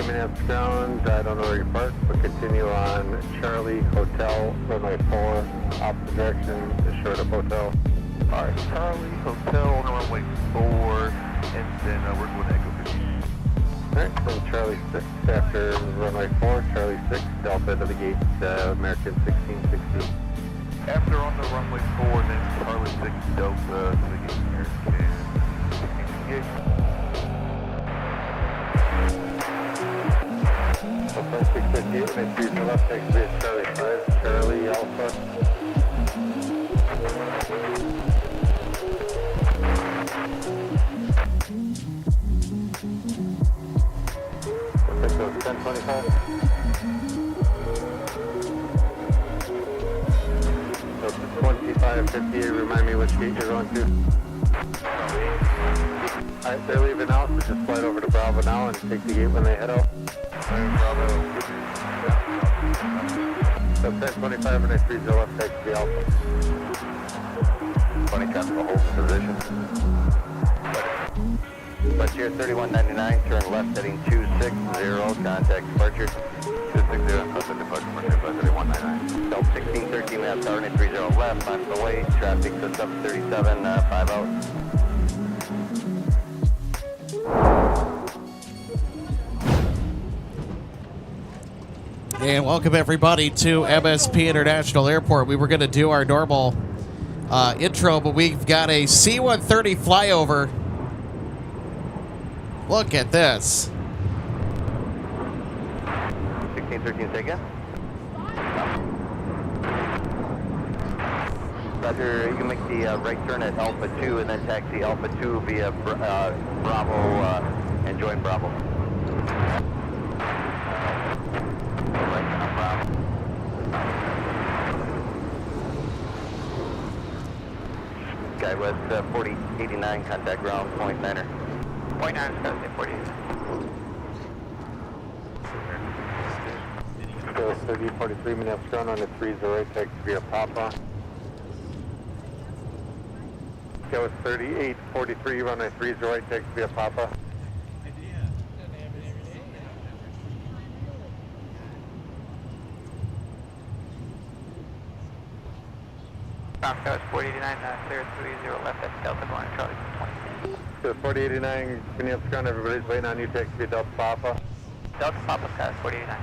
Minneapolis ground, I don't know where you parked, but continue on Charlie Hotel, runway 4, opposite direction, short of hotel. Alright, Charlie Hotel on runway 4, and then we're going to Echo 15. Alright, then Charlie 6 after runway 4, Charlie 6, Delta to the gate, American 1660. After on the runway 4, then Charlie 6 Delta to the gate, American 1668. Hotel 658, when I see your left, next to be Charlie 5, Charlie Alpha. Looks like those 1025. So 2558, remind me which gate you're going to. Alright, they're leaving out, so just flight over to Bravo now and take the gate when they head out. Bravo. So 1025 when I freeze the left, take the Alpha. 20 traffic, hold position. Frontier 3199, turn left heading 260, contact departure. 260, contact departure, Frontier 3199. Delta 1613, we have tower 30 left, on the way, traffic to sub 37, 5 out. And welcome everybody to MSP International Airport. We were going to do our normal intro, but we've got a C-130 flyover. Look at this. 1613, say again. Roger, you can make the right turn at Alpha 2 and then taxi Alpha 2 via Bravo and join Bravo. Right turn on Bravo. SkyWest 4089, contact ground, point 9er. Point 9, Skywest 40. So 3043 Minneapolis ground on the 30 right, taxi via Papa. That was 3843, runway 30 right, taxi via Papa. Southwest 489, clear 30 left, that's Delta going to Charlie 20. So 4089 Minneapolis ground, everybody's waiting on you, taxi via Delta Papa. Delta Papa, Skywest 489.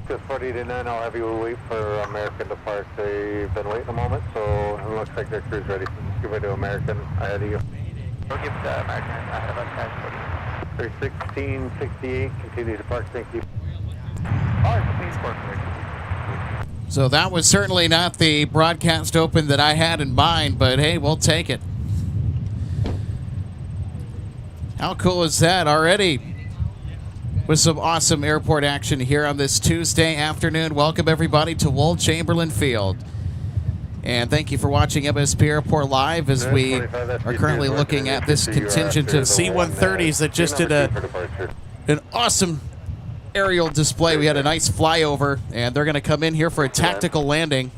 So 4089, I'll have you wait for American to park. They've been waiting a moment, so it looks like their crew's ready. So just give it to American ahead of you. We'll give the American ahead of us, Skywest 489. 1668, continue to park, thank you. Alright, please park right. So that was certainly not the broadcast open that I had in mind, but hey, we'll take it. How cool is that already? With some awesome airport action here on this Tuesday afternoon. Welcome everybody to Wold Chamberlain Field. And thank you for watching MSP Airport Live as we are currently looking at this contingent of C-130s that just did an awesome aerial display. We had a nice flyover, and they're going to come in here for a tactical landing.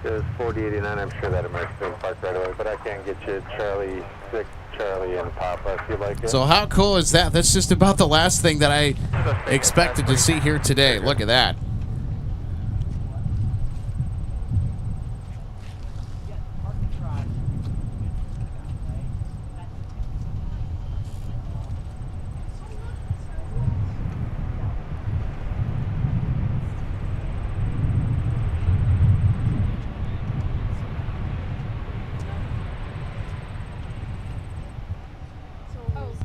There's 4089, I'm sure that American's going to park right away, but I can't get you Charlie 6, Charlie, and Papa if you like it. So how cool is that? That's just about the last thing that I expected to see here today. Look at that.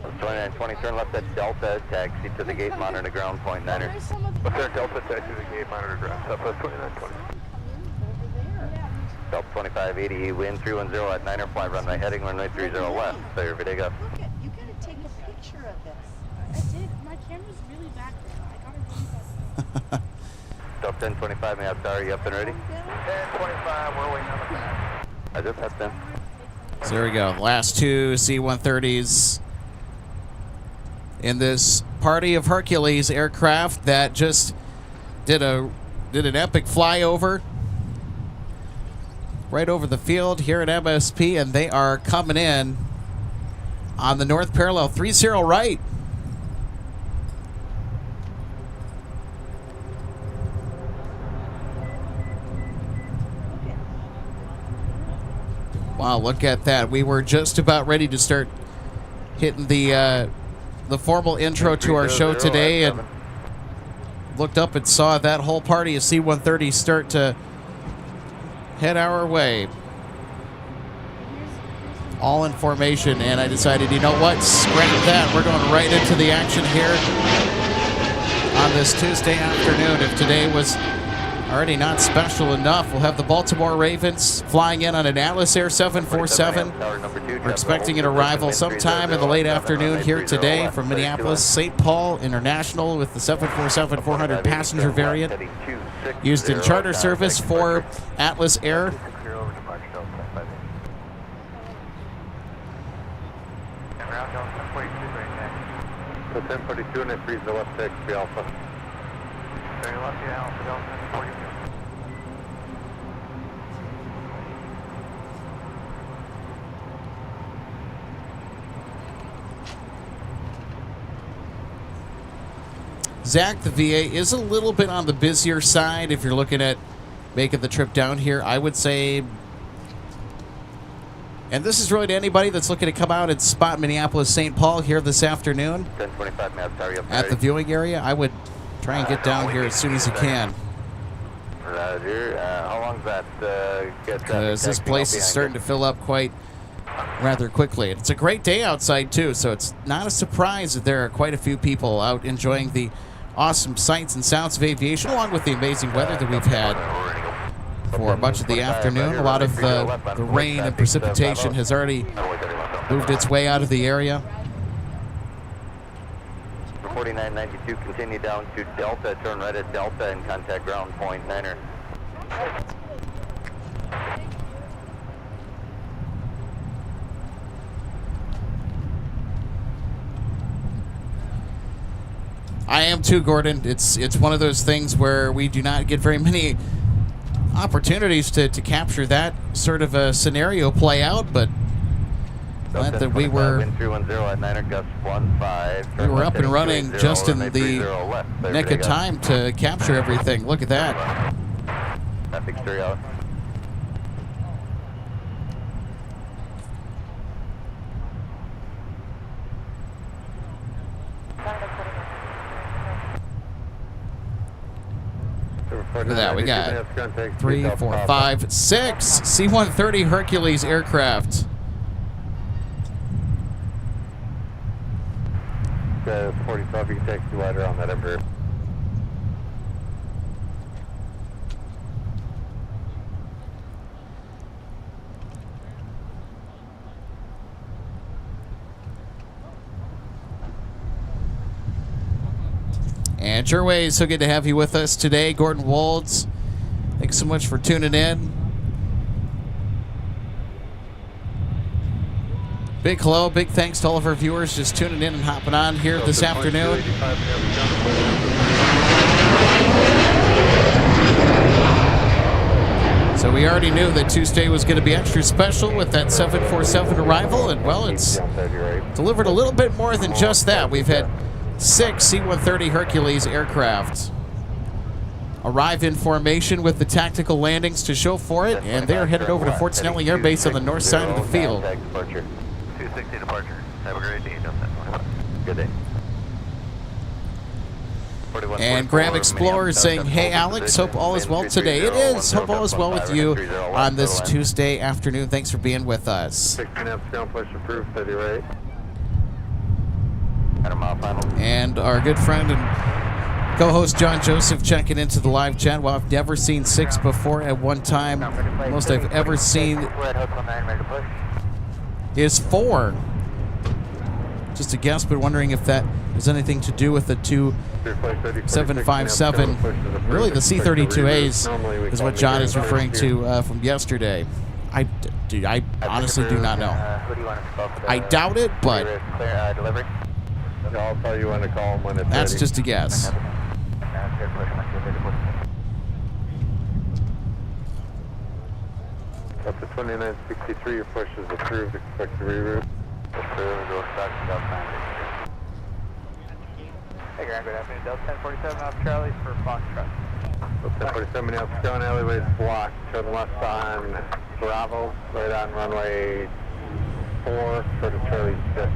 So 2920, turn left at Delta, taxi to the gate, monitor ground, point 9er. What's there, Delta, taxi to the gate, monitor ground, Southwest 2920. Delta 2580, wind 310 at 9er, fly runway heading runway 30 left, clear, video go. Look at, you gotta take a picture of this. I did. My camera's really back there. I gotta do that. Delta 1025, may I have tower, you up and ready? 1025, we're waiting on the back. I just have been. So there we go. Last two C-130s in this party of Hercules aircraft that just did a did an epic flyover right over the field here at MSP, and they are coming in on the north parallel, 30 right. Wow, look at that. We were just about ready to start hitting the formal intro to our show today, and looked up and saw that whole party of C-130 start to head our way. All in formation, and I decided, you know what, scrap that. We're going right into the action here on this Tuesday afternoon. If today was already not special enough, we'll have the Baltimore Ravens flying in on an Atlas Air 747. We're expecting an arrival sometime in the late afternoon here today from Minneapolis, St. Paul International with the 747-400 passenger variant used in charter service for Atlas Air. So 1042 and it frees the left to XP Alpha. Very left, yeah, Alpha Delta 42. Zach, the VA is a little bit on the busier side if you're looking at making the trip down here. I would say, and this is really to anybody that's looking to come out and spot Minneapolis St. Paul here this afternoon 1025 maps, sorry, up at the viewing area. I would try and get down here as soon as you can, Roger. How long does that get? because this place is starting to fill up quite rather quickly. It's a great day outside too, so it's not a surprise that there are quite a few people out enjoying the awesome sights and sounds of aviation, along with the amazing weather that we've had for much of the afternoon. A lot of the rain and precipitation has already moved its way out of the area. 4992, continue down to Delta, turn right at Delta and contact ground point Niner. I am too, Gordon. It's one of those things where we do not get very many opportunities to capture that sort of a scenario play out, but glad that we were up and running just in the nick of time to capture everything. Look at that. Traffic straight out. Look at that. We got 3, 4, 5, 6 C-130 Hercules aircraft. 45, you can taxi wider on that Embraer. And your way, so good to have you with us today, Gordon Wolds. Thanks so much for tuning in. Big hello, big thanks to all of our viewers just tuning in and hopping on here this afternoon. So we already knew that Tuesday was going to be extra special with that 747 arrival, and well, it's delivered a little bit more than just that. We've had 6 C-130 Hercules aircraft arrive in formation with the tactical landings to show for it, and they are headed over to Fort Snelling Air Base on the north side of the field. 260 departure. Have a great day. Good day. And Graham Explorer saying, hey Alex, hope all is well today. It is. Hope all is well with you on this Tuesday afternoon. Thanks for being with us. 16 ground push approved, 30 right. And our good friend and co-host John Joseph checking into the live chat. Well, I've never seen 6 before at one time. Most I've ever seen is 4. Just a guess, but wondering if that has anything to do with the 2 757. Really, the C-32As is what John is referring to from yesterday. I honestly do not know. I doubt it, but I'll tell you when to call them when it's that's ready. just a guess. 2963, your push is approved. Expect to reroute. Approved, go back to Delta 9. Hey, Grant, good afternoon. Delta 1047 off Charlie for Foxtrot. 1047 Minneapolis, ground alleyway is blocked. Turn left on Bravo, right on runway 4, short of Charlie 6.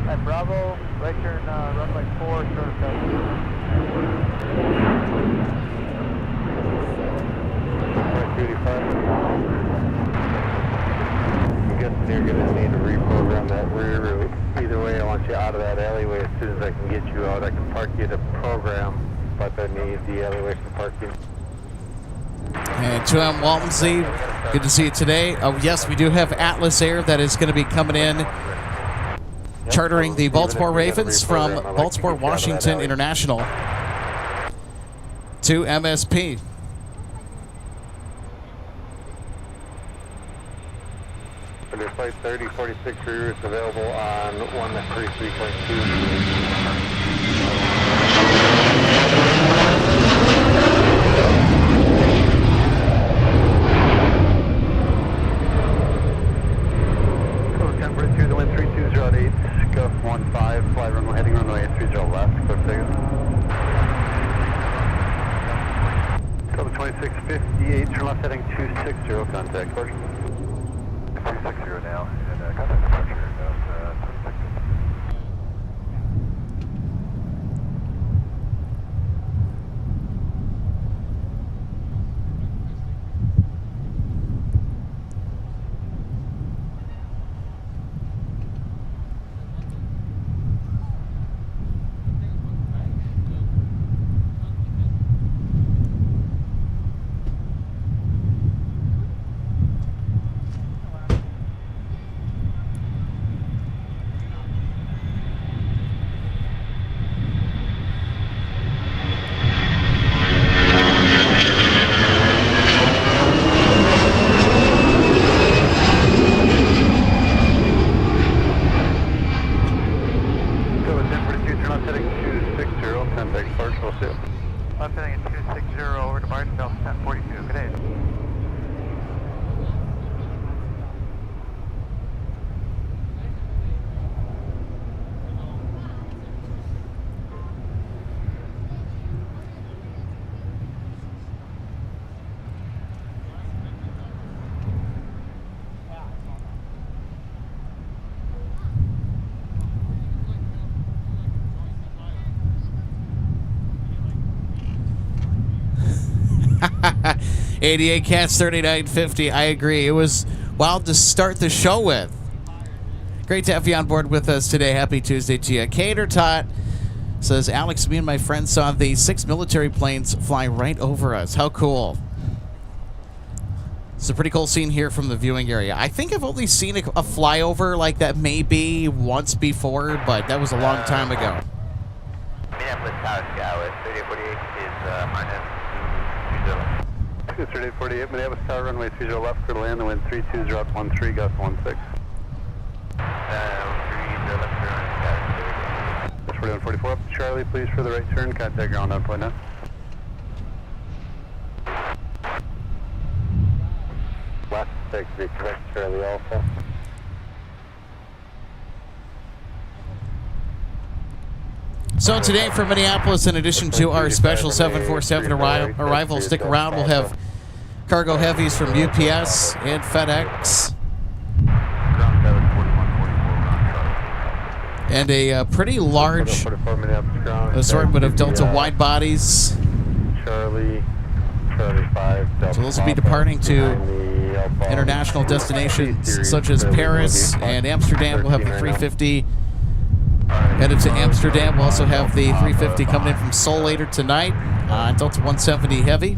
At Bravo, right turn runway 4, short of Delta. Duty 5. I'm guessing you're going to need to reprogram that rear route. Either way, I want you out of that alleyway as soon as I can get you out. I can park you to program, but I need the alleyway for parking. And 2M Waltonsey, good to see you today. Oh, yes, we do have Atlas Air that is going to be coming in, chartering the Baltimore Ravens from Baltimore Washington International to MSP. Under flight 3046 reroutes available on 133.2. Gulf 15, fly runway, heading runway 30 left, clear signal. Code 2658, turn left heading 260, contact course. 260 now, and contact departure about 26. Left heading at 260 over to Martin, Delta 1042. Good day. '88 Cats 3950. I agree. It was wild to start the show with. Great to have you on board with us today. Happy Tuesday to you. Cater Tot says, Alex, me and my friend saw the 6 military planes fly right over us. How cool. It's a pretty cool scene here from the viewing area. I think I've only seen a flyover like that maybe once before, but that was a long time ago. Minneapolis Tower Sky 3848 is minus 3848, Minneapolis Tower, runway 30 left, clear to land, the wind 32013, gust 16. 30 left turn, 4144 up to Charlie, please for the right turn, contact ground on point now. Left, take to be correct, Charlie Alpha. So today for Minneapolis, in addition to our special 747 arrival, stick around. We'll have cargo heavies from UPS and FedEx. And a pretty large assortment of Delta wide bodies. Charlie 5, Delta. So those will be departing to international destinations such as Paris and Amsterdam. We'll have the 350 headed to Amsterdam. We'll also have the 350 coming in from Seoul later tonight. Delta 170 Heavy.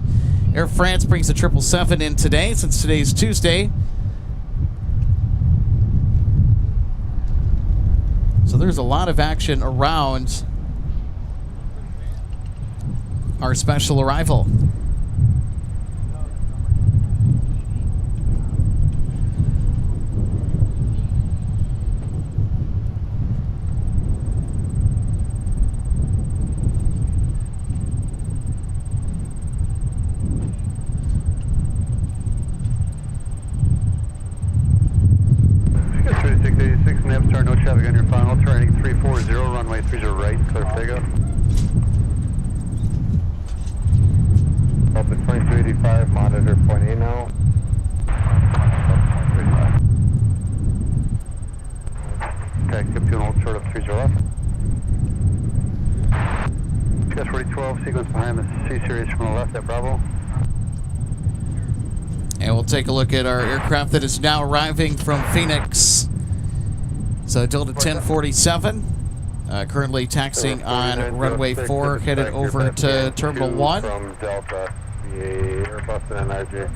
Air France brings the 777 in today, since today's Tuesday. So there's a lot of action around our special arrival. no traffic on your final turning 340, runway 30 right, clear for takeoff. Delta 2285, monitor point A now. Taxi up to an old short of 30 left. Gus 4012, sequence behind the C-Series from the left at Bravo. And we'll take a look at our aircraft that is now arriving from Phoenix. So Delta 1047, currently taxiing on runway 4, headed over to Terminal 1. From Delta, the Airbus and NRJ.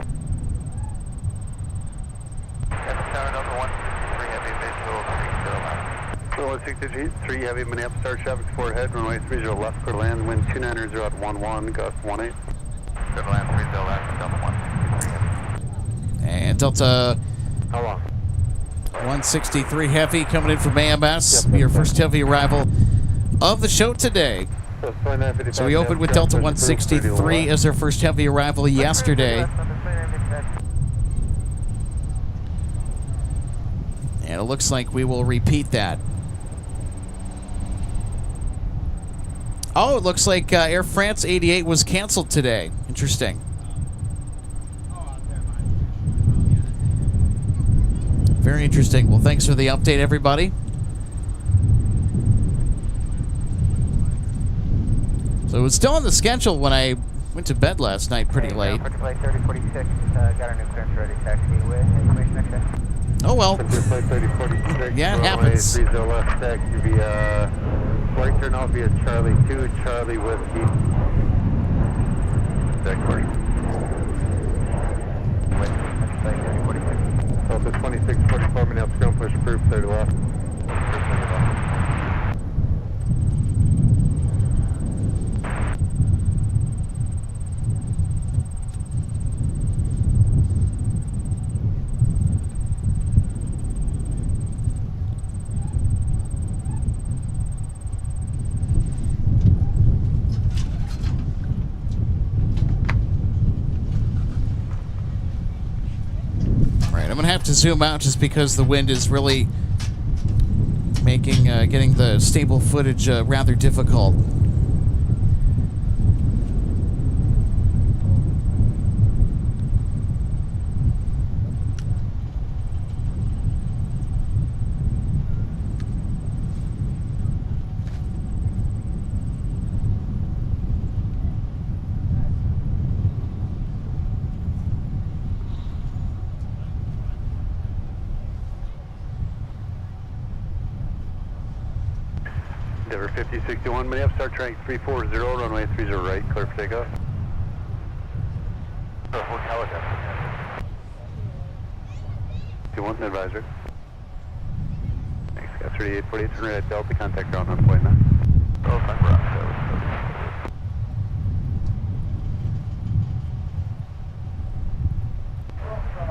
So 163 heavy Minneapolis start traffic 4 ahead, runway 30 left, clear to land, wind 290 at 11, gust 18. Clear to land 30 left, Delta 163 heavy. And Delta How long? 163 heavy coming in from AMS, your first heavy arrival of the show today. So we opened with Delta 163 as our first heavy arrival yesterday. And it looks like we will repeat that. Oh, it looks like Air France 88 was canceled today. Interesting. Very interesting. Well, thanks for the update, everybody. So it was still on the schedule when I went to bed last night pretty late. Flight 3046, got our new clearance ready, taxi with information exchange. Oh, well. Flight 3046, Yeah, it happens. 30 left, taxi via flight turn off via Charlie 2, Charlie Whiskey. Derogatory. Flight 3046. Delta 2644, Minneapolis ground push approved, 30 left. I'm going to have to zoom out just because the wind is really making getting the stable footage rather difficult. Denver 5061, Minneapolis start training 340, runway 30 right, clear for takeoff. Hotel address. 21 advisor. Thanks, got 3848, turn right at Delta, contact ground on point now. Oh, fine, Bravo.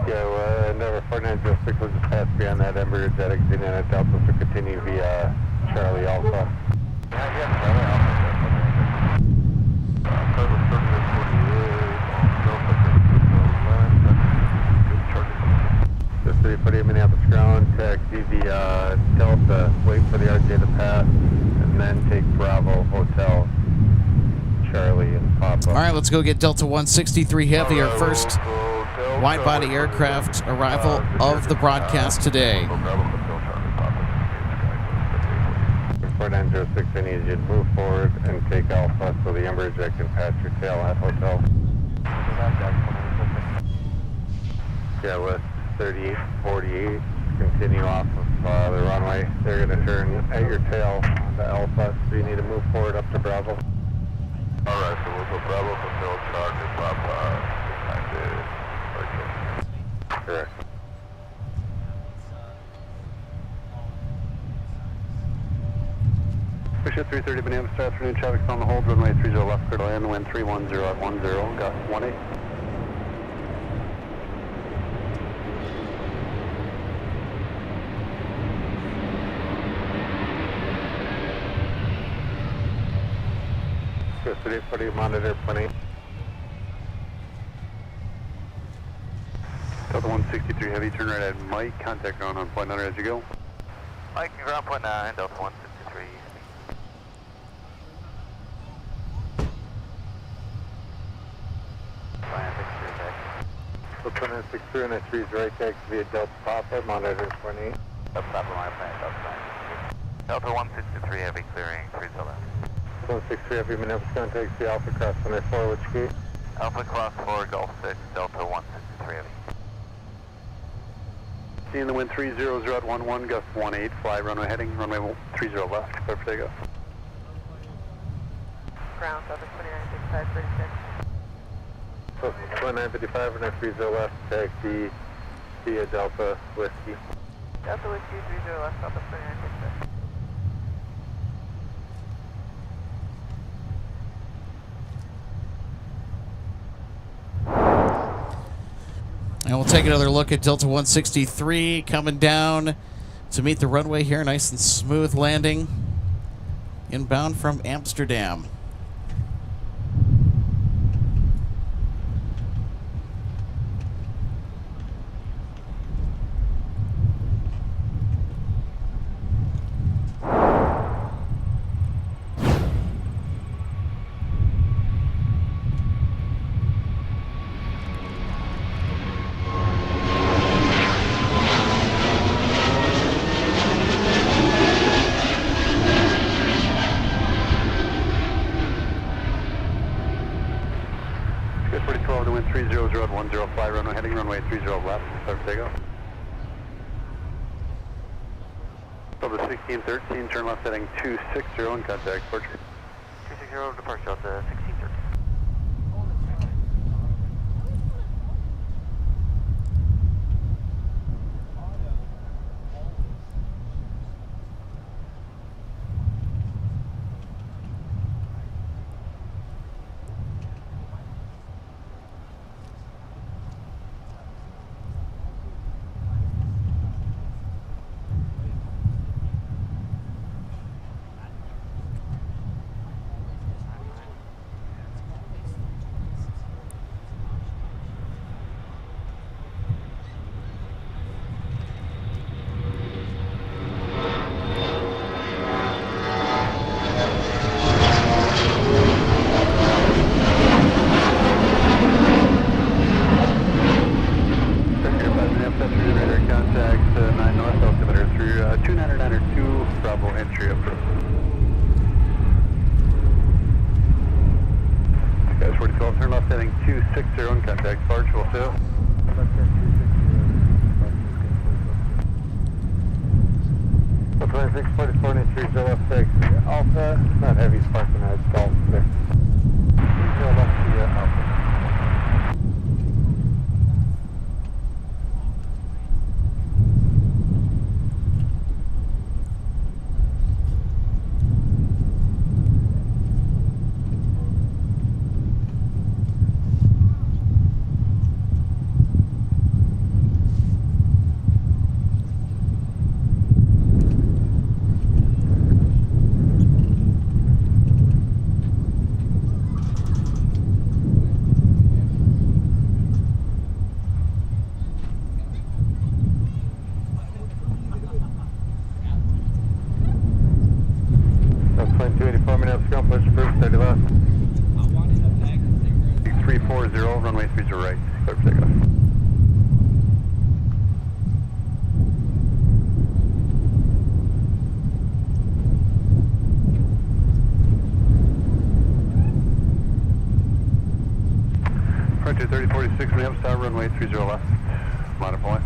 Yeah, Denver 4906 will just pass beyond that Embraer jet exiting at Delta, so continue via Charlie Alpha. Just 340 Minneapolis ground, taxi via Delta, wait for the RJ to pass, and then take Bravo Hotel, Charlie, and pop up. All right, let's go get Delta 163 Heavy, our first wide-body aircraft arrival of the broadcast today. 4906, I need you to move forward and take Alpha so the Embraer jet can pass your tail at Hotel. Yeah, West 3848, continue off of the runway. They're going to turn at your tail to Alpha, so you need to move forward up to Bravo. Alright, so we'll go Bravo, Hotel, Charlie, Papa, Correct. Push at 330 Minneapolis, afternoon traffic's on the hold, runway 30 left, clear to land, wind 310 at 10, gust 18. Just 340 monitor 20. Delta 163 heavy, turn right at Mike, contact ground on point 9 as you go. Mike, ground point 9, Delta 163. So 2963 and a 3 is right taxi via Delta Papa, monitor 28. Delta Papa, my plan, Delta 9. Delta 163, heavy clearing, 30 left. 163 heavy Minneapolis contact the Alpha Cross 104, which gate? Alpha Cross 4, Golf 6, Delta 163 heavy. Seeing the wind 30 at 11, gust 18, fly runway heading, runway 30 left, clear for takeoff. Ground, Delta 2965, 36. So 2955 and a 30 left, taxi via Delta Whiskey. Delta Whiskey 30 left, Delta 2966. And we'll take another look at Delta 163 coming down to meet the runway here. Nice and smooth landing. Inbound from Amsterdam. Fly runway heading runway 30 left, clear for takeoff. Delta 1613, turn left heading 260 and contact departure. 260 departure, Delta 1613. Alpha, not heavy sparking, it's Golf 6. 30 left via Alpha. Push first, 30 left. 340, runway 30 right, clear for takeoff. Frontier 3046, we have start runway 30 left, monitor point.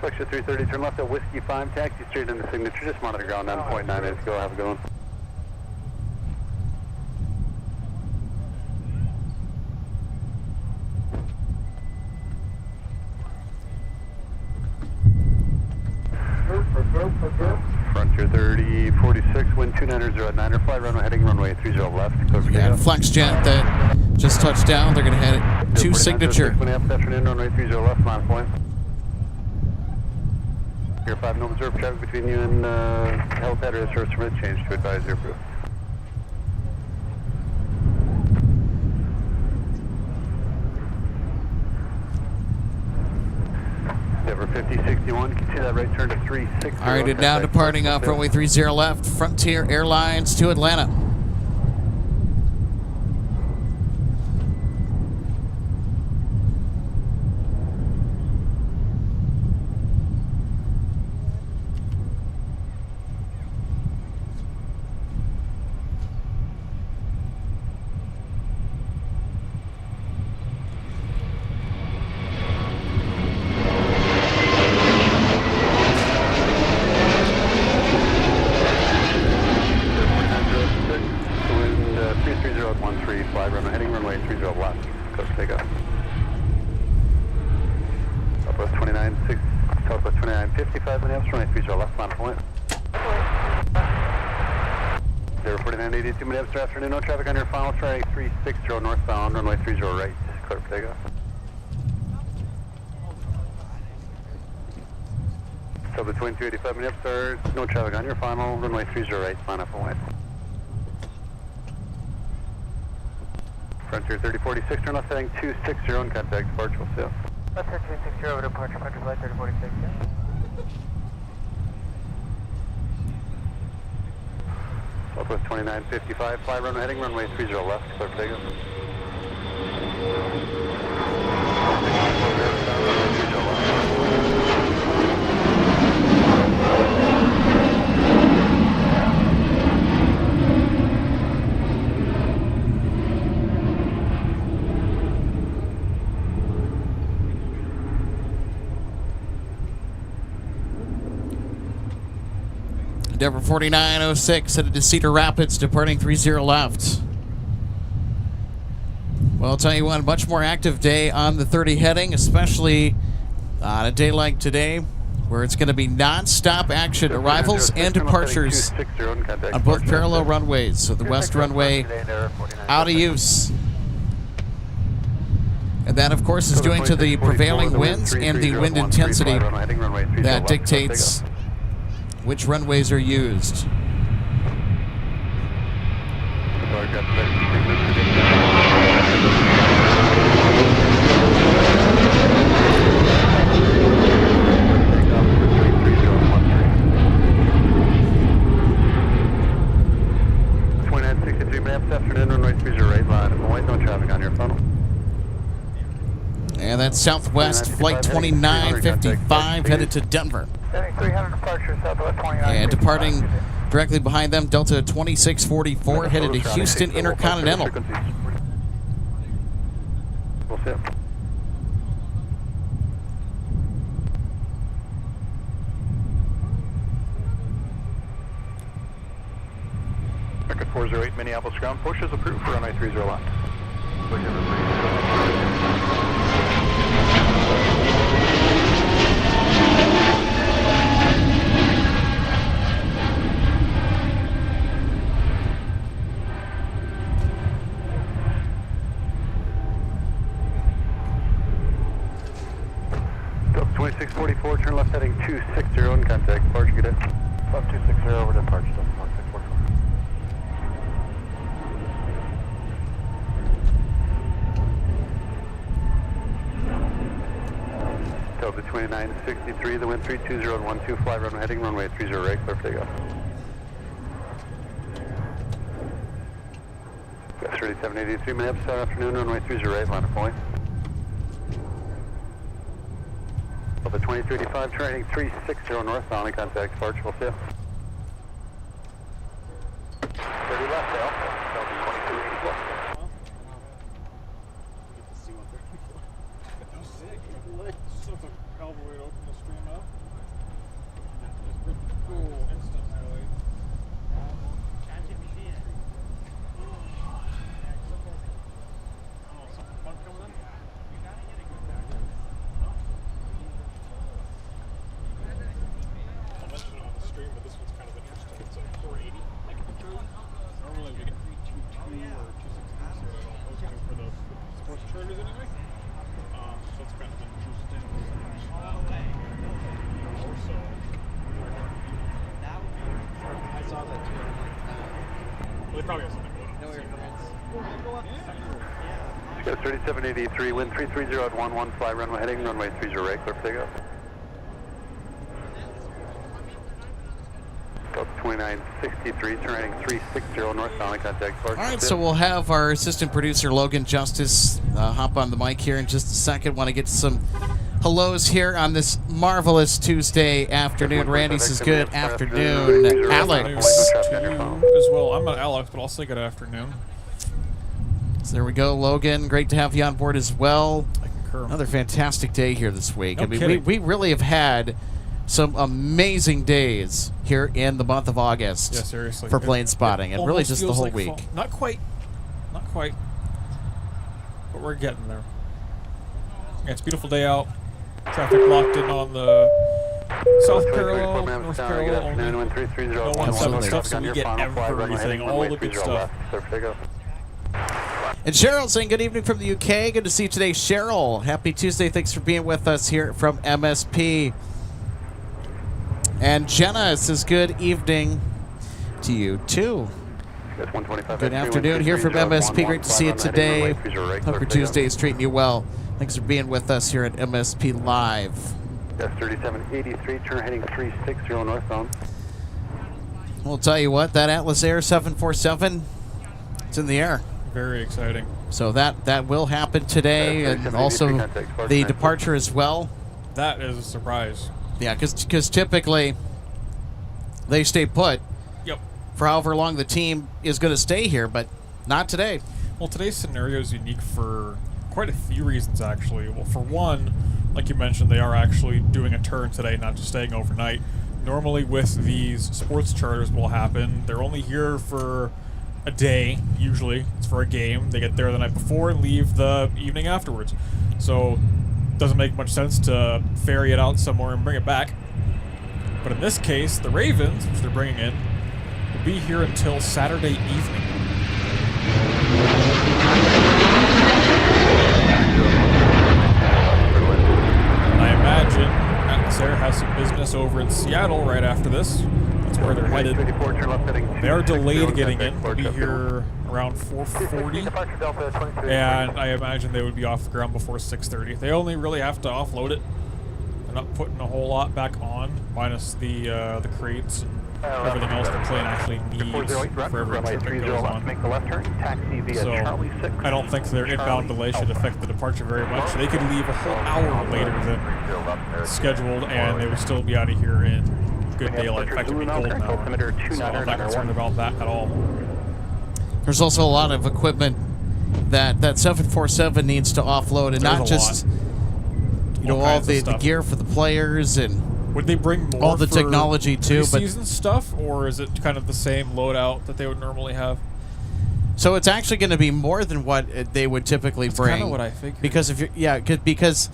Flexion 330, turn left at Whiskey 5, taxi straight into signature, just monitor ground 9.9 minutes ago, have a good one. Frontier 3046, wind 290 at 9er, fly runway heading runway 30 left, clear for Yeah, takeoff. Flexjet that Just touched down. They're going to head it to signature. Minneapolis afternoon, runway 30 left, line point. Your 5 no observed traffic between you and helipad or service permit change to advise your approved. Denver 5061, continue that right turn to 360. All right, and now departing off runway 30 left, Frontier Airlines to Atlanta. Afternoon, no traffic on your final try 360 northbound, runway 30 right, clear for takeoff. So between 285 Minneapolis, no traffic on your final, runway 30 right, line up and wide. Frontier 3046, turn left heading 260 on contact, departure will sail. Left turn 260 over departure, Frontier flight 3046, yeah. Southwest 2955, fly runway heading runway 30 left, clear for takeoff. Denver 4906 headed to Cedar Rapids, departing 30 left. Well, I'll tell you what, a much more active day on the 30 heading, especially on a day like today, where it's going to be non-stop action, arrivals and departures on both parallel runways. So the west runway out of use. And that, of course, is due to the prevailing winds and the wind intensity that dictates which runways are used. And that's Southwest Flight 2955 headed to Denver. 300 departure, Southwest 29. And departing directly behind them, Delta 2644 headed to Houston Intercontinental. We'll sit. Record 408 Minneapolis ground, push is approved for runway 30 left. Push is approved. Delta 2644, turn left heading 260 on contact, departure, get in. Up 260 over departure, Delta 2644. Delta 2963, the wind 320 and 12, fly runway heading runway 30 right, clear for takeoff. Got 3783 Minneapolis, afternoon, runway 30 right, line of point. Delta 2335, turning 360 northbound, and contact departure, we'll see you. 30 left, Delta 2284. Well, they probably have something going on. Got 3783, wind 330 at 11, fly runway heading, runway 30 right, clear for takeoff. Go 2963, turn heading 360 northbound, contact Clark. All right, so we'll have our assistant producer, Logan Justice, hop on the mic here in just a second. Want to get some hellos here on this marvelous Tuesday afternoon. Randy says good afternoon. Alex. To you as well. I'm not Alex, but I'll say good afternoon. So there we go, Logan. Great to have you on board as well. I concur. Another fantastic day here this week. No I mean, kidding. we really have had some amazing days here in the month of August. Yeah, seriously. For plane spotting, and really almost just the feels whole like week. fall. Not quite. Not quite. But we're getting there. Yeah, it's a beautiful day out. Traffic locked in on the south parallel, north parallel only. No 17 stuff, so we get everything, all the good stuff. And Cheryl saying good evening from the UK. Good to see you today, Cheryl. Happy Tuesday. Thanks for being with us here from MSP. And Jenna says good evening to you, too. Good afternoon here from MSP. Great to see you today. Hope your Tuesday is treating you well. Thanks for being with us here at MSP Live. Yes, 3783, turn heading 360 northbound. We'll tell you what, that Atlas Air 747, it's in the air. Very exciting. So that will happen today, and also the departure as well. That is a surprise. Yeah, because typically they stay put. Yep. For however long the team is going to stay here, but not today. Well, today's scenario is unique for quite a few reasons, actually. Well, for one, like you mentioned, they are actually doing a turn today, not just staying overnight. Normally with these sports charters will happen. They're only here for a day, usually. It's for a game. They get there the night before and leave the evening afterwards. So it doesn't make much sense to ferry it out somewhere and bring it back. But in this case, the Ravens, which they're bringing in, will be here until Saturday evening. And I imagine Atlas Air has some business over in Seattle right after this. That's where they're headed. They are delayed getting in. They'll be here around 4:40, and I imagine they would be off the ground before 6:30. They only really have to offload it. They're not putting a whole lot back on, minus the crates and everything else the plane actually needs for every trip that goes on. So I don't think their inbound delay should affect the departure very much. They could leave a whole hour later than scheduled, and they would still be out of here in good daylight. In fact, it'd be golden hour. So I'm not concerned about that at all. There's also a lot of equipment that 747 needs to offload, and There's not just all the gear for the players and would they bring more all the for technology too, but preseason stuff, or is it kind of the same loadout that they would normally have? so it's actually going to be more than what they would typically bring. That's kind of what I figured. Because because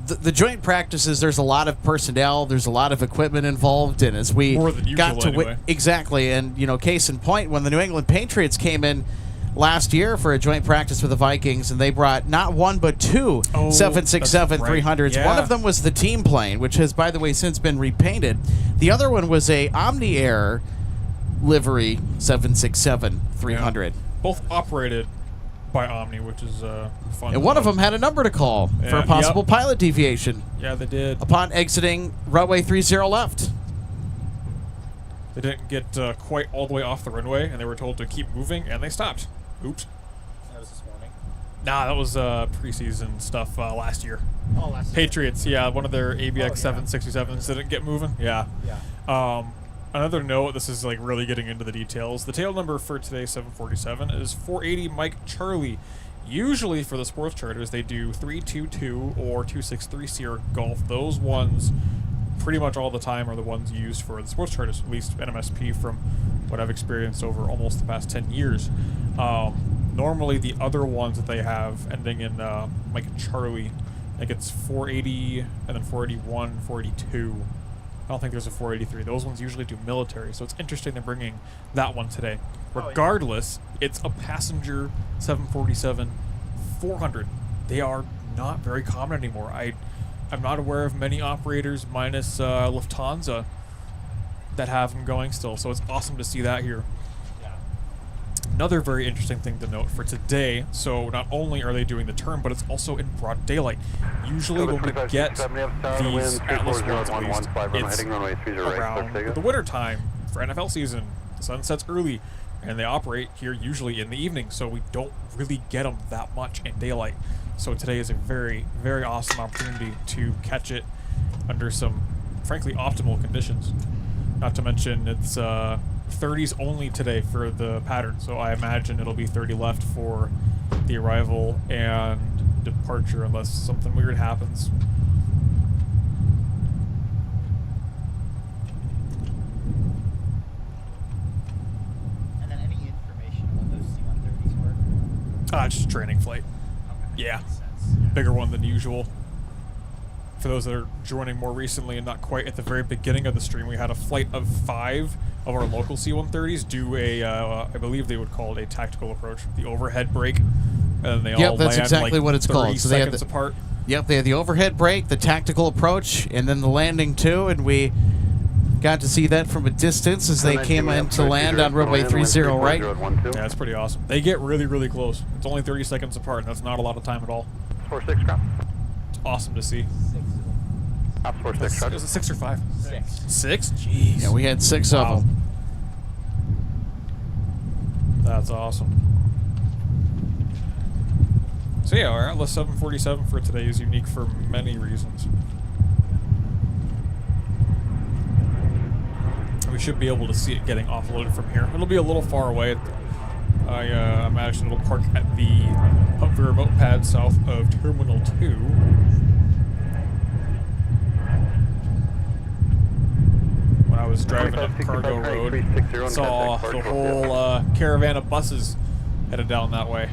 the joint practices, there's a lot of personnel, there's a lot of equipment involved, and as we More than got usual, to anyway. exactly, and case in point, when the New England Patriots came in last year for a joint practice with the Vikings, and they brought not one but two 767 300s. Yeah. One of them was the team plane, which has, by the way, since been repainted. The other one was a Omni Air livery 767 300. Yeah. Both operated by Omni, which is fun. And one of them had a number to call for a possible pilot deviation. Yeah, they did. Upon exiting runway 30 left. They didn't get quite all the way off the runway, and they were told to keep moving, and they stopped. Oops. That was this morning. Nah, that was preseason stuff last year. Oh, last year. Patriots, yeah, one of their ABX 767s didn't get moving. Yeah. Yeah. Another note, this is like really getting into the details. The tail number for today's 747 is 480 Mike Charlie. Usually for the sports charters, they do 322 or 263 Sierra Golf. Those ones pretty much all the time are the ones used for the sports charters, at least NMSP from what I've experienced over almost the past 10 years. Normally the other ones that they have ending in Mike Charlie, I think it's 480 and then 481, 482. I don't think there's a 483. Those ones usually do military, so it's interesting they're bringing that one today. Regardless, it's a passenger 747 400. They are not very common anymore. I'm not aware of many operators minus Lufthansa that have them going still, so it's awesome to see that here. Yeah. Another very interesting thing to note for today, so not only are they doing the turn, but it's also in broad daylight. Usually when we get these Atlas ones, at least, it's around the winter time for NFL season. The sun sets early, and they operate here usually in the evening, so we don't really get them that much in daylight. So today is a very, very awesome opportunity to catch it under some, frankly, optimal conditions. Not to mention it's 30s only today for the pattern, so I imagine it'll be 30 left for the arrival and departure unless something weird happens. And then any information on what those C-130s were? Just a training flight. Okay. Yeah. Makes sense. Bigger one than usual. For those that are joining more recently and not quite at the very beginning of the stream, we had a flight of 5 of our local C-130s do a, I believe they would call it a tactical approach, the overhead brake, and then they all that's land exactly like what it's 30 called. So they had seconds apart. Yep, they had the overhead brake, the tactical approach, and then the landing too, and we got to see that from a distance as they came in to land on runway 30 right. Yeah, that's pretty awesome. They get really, really close. It's only 30 seconds apart, and that's not a lot of time at all. 46 ground. It's awesome to see. 6 of them. Ops 46 Was it 6 or 5? 6. 6? Jeez. Yeah, we had 6 Wow. of them. That's awesome. So yeah, our Atlas 747 for today is unique for many reasons. We should be able to see it getting offloaded from here. It'll be a little far away. I imagine it'll park at the Humvee remote pad south of Terminal 2. When I was driving up Cargo Road, saw the whole caravan of buses headed down that way.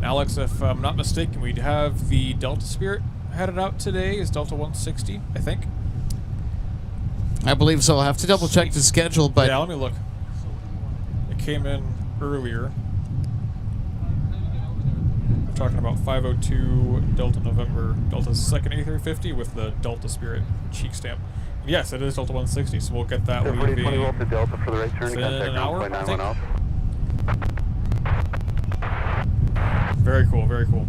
Alex, if I'm not mistaken, we'd have the Delta Spirit headed out today. Is Delta 160, I think? I believe so. I'll have to double check the schedule, but Yeah, let me look. It came in earlier. We're talking about 502 Delta November, Delta 2nd A350 with the Delta Spirit cheek stamp. Yes, it is Delta 160, so we'll get that leaving to Delta for the right turn. in an hour, I think. off. Very cool, very cool.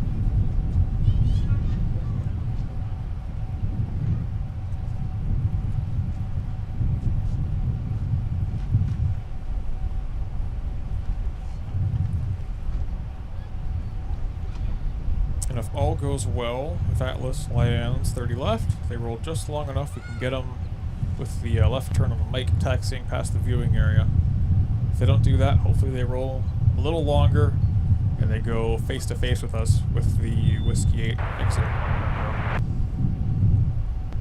And if all goes well, if Atlas lands 30 left, they roll just long enough, we can get them with the left turn on the mic taxiing past the viewing area. If they don't do that, hopefully they roll a little longer and they go face to face with us with the Whiskey 8 exit.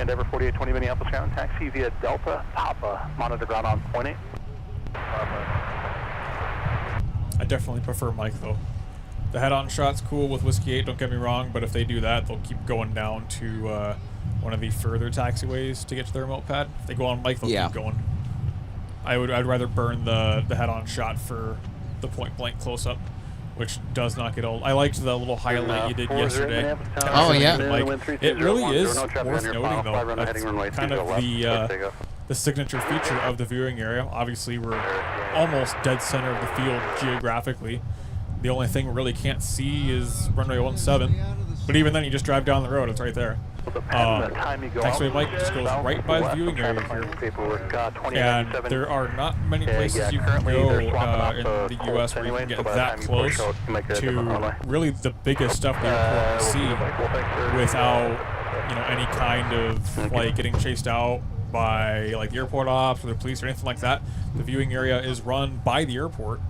Endeavor 4820 Minneapolis ground, taxi via Delta, Papa, monitor ground on point 8. I definitely prefer Mike though. The head-on shot's cool with Whiskey 8, don't get me wrong, but if they do that, they'll keep going down to one of the further taxiways to get to the remote pad. If they go on Mike, they'll keep going. I'd rather burn the head-on shot for the point-blank close-up, which does not get old. I liked the little highlight you did yesterday. Oh, yeah. It really is worth noting, though. That's kind of the signature feature of the viewing area. Obviously, we're almost dead center of the field geographically. The only thing we really can't see is runway 17. But even then, you just drive down the road. It's right there. Taxiway Mike just goes right by the viewing area here. And there are not many places you can go in the U.S. where you can get that close to really the biggest stuff that you're going to see without, you know, any kind of like getting chased out by like the airport ops or the police or anything like that. The viewing area is run by the airport.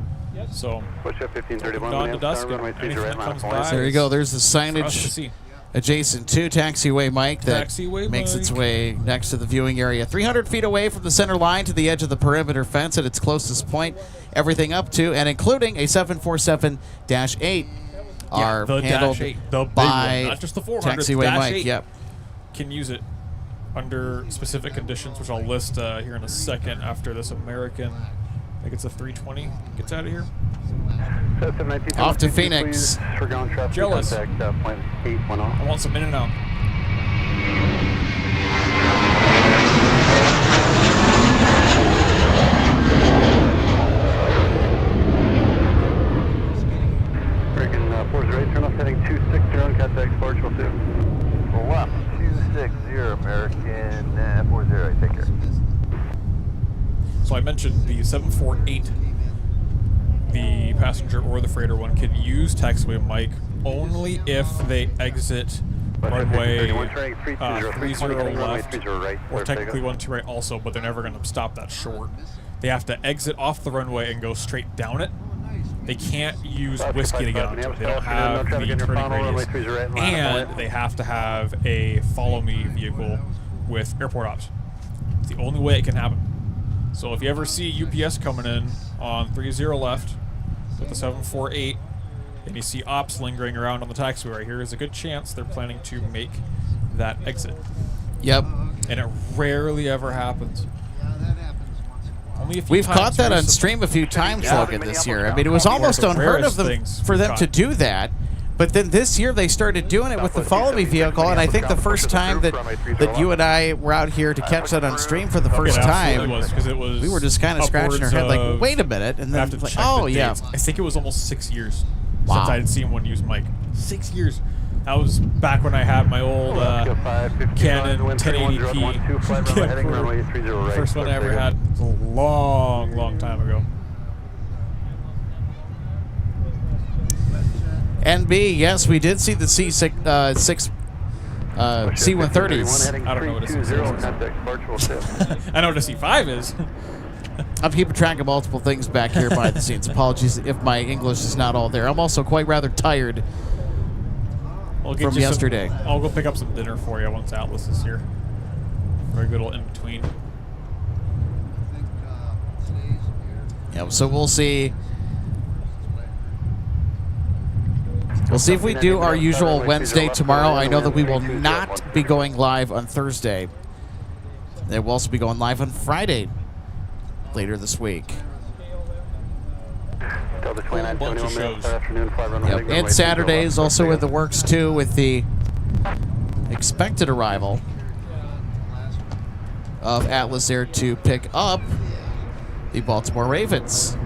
So, dawn to dusk, anything that comes by. There you go. There's the signage adjacent to Taxiway Mike that makes its way next to the viewing area. 300 feet away from the center line to the edge of the perimeter fence at its closest point. Everything up to and including a 747-8 are handled by one, not just the 400, Taxiway Mike. 8. Yep. Can use it under specific conditions, which I'll list here in a second after this American, I think it's a 320, gets out of here. Off to Phoenix. Jealous. I want some in and out. Porch, we'll see. Left 260 American 40, take care. So I mentioned the 748, the passenger or the freighter one, can use taxiway mic only if they exit runway 30 left, or technically 12 right also, but they're never going to stop that short. They have to exit off the runway and go straight down it. They can't use whiskey to get onto it. They don't have the turning radius. And they have to have a follow-me vehicle with airport ops. It's the only way it can happen. So if you ever see UPS coming in on 30 left with the 748, and you see ops lingering around on the taxiway right here, is a good chance they're planning to make that exit. Yep. And it rarely ever happens. Only a few We've times caught that on recently. stream a few times, Logan, this year. I mean, it was almost the unheard of rarest them things for we've them caught. to do that. But then this year they started doing it with the follow-me vehicle, and I think the first time that you and I were out here to catch that on stream for the first It absolutely time, was, 'cause it was we were just kind of scratching our head like, upwards wait a minute, and I then have to like, check oh the yeah, dates. I think it was almost 6 years Wow. since I had seen one use mic. 6 years. That was back when I had my old Canon 1080p camcorder. First one I ever had. It was a long, long time ago. NB, yes, we did see the C130s. I don't know what a C6 is. I know what a C5 is. I'm keeping track of multiple things back here behind the scenes. Apologies if my English is not all there. I'm also quite rather tired from yesterday. I'll go pick up some dinner for you once Atlas is here. For a good little in-between. Yeah, so we'll see. We'll see if we do our usual Wednesday tomorrow. I know that we will not be going live on Thursday. They will also be going live on Friday later this week. Bunch of shows. Yep. And Saturday is also in the works too, with the expected arrival of Atlas Air to pick up the Baltimore Ravens.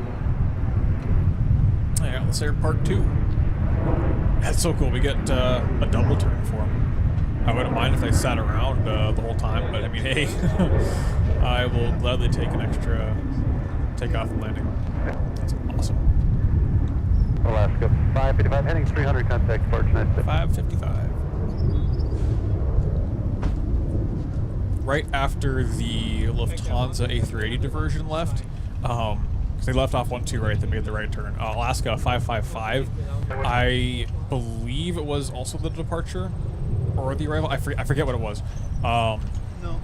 Hey, Atlas Air Part 2. That's so cool. We get a double turn for them. I wouldn't mind if they sat around the whole time, but I mean, hey, I will gladly take an extra takeoff and landing. That's awesome. Alaska 555, heading 300, contact Fortune 555. Right after the Lufthansa A380 diversion left, they left off 1-2 right, they made the right turn. Alaska 555, I believe it was also the departure or the arrival. I forget what it was.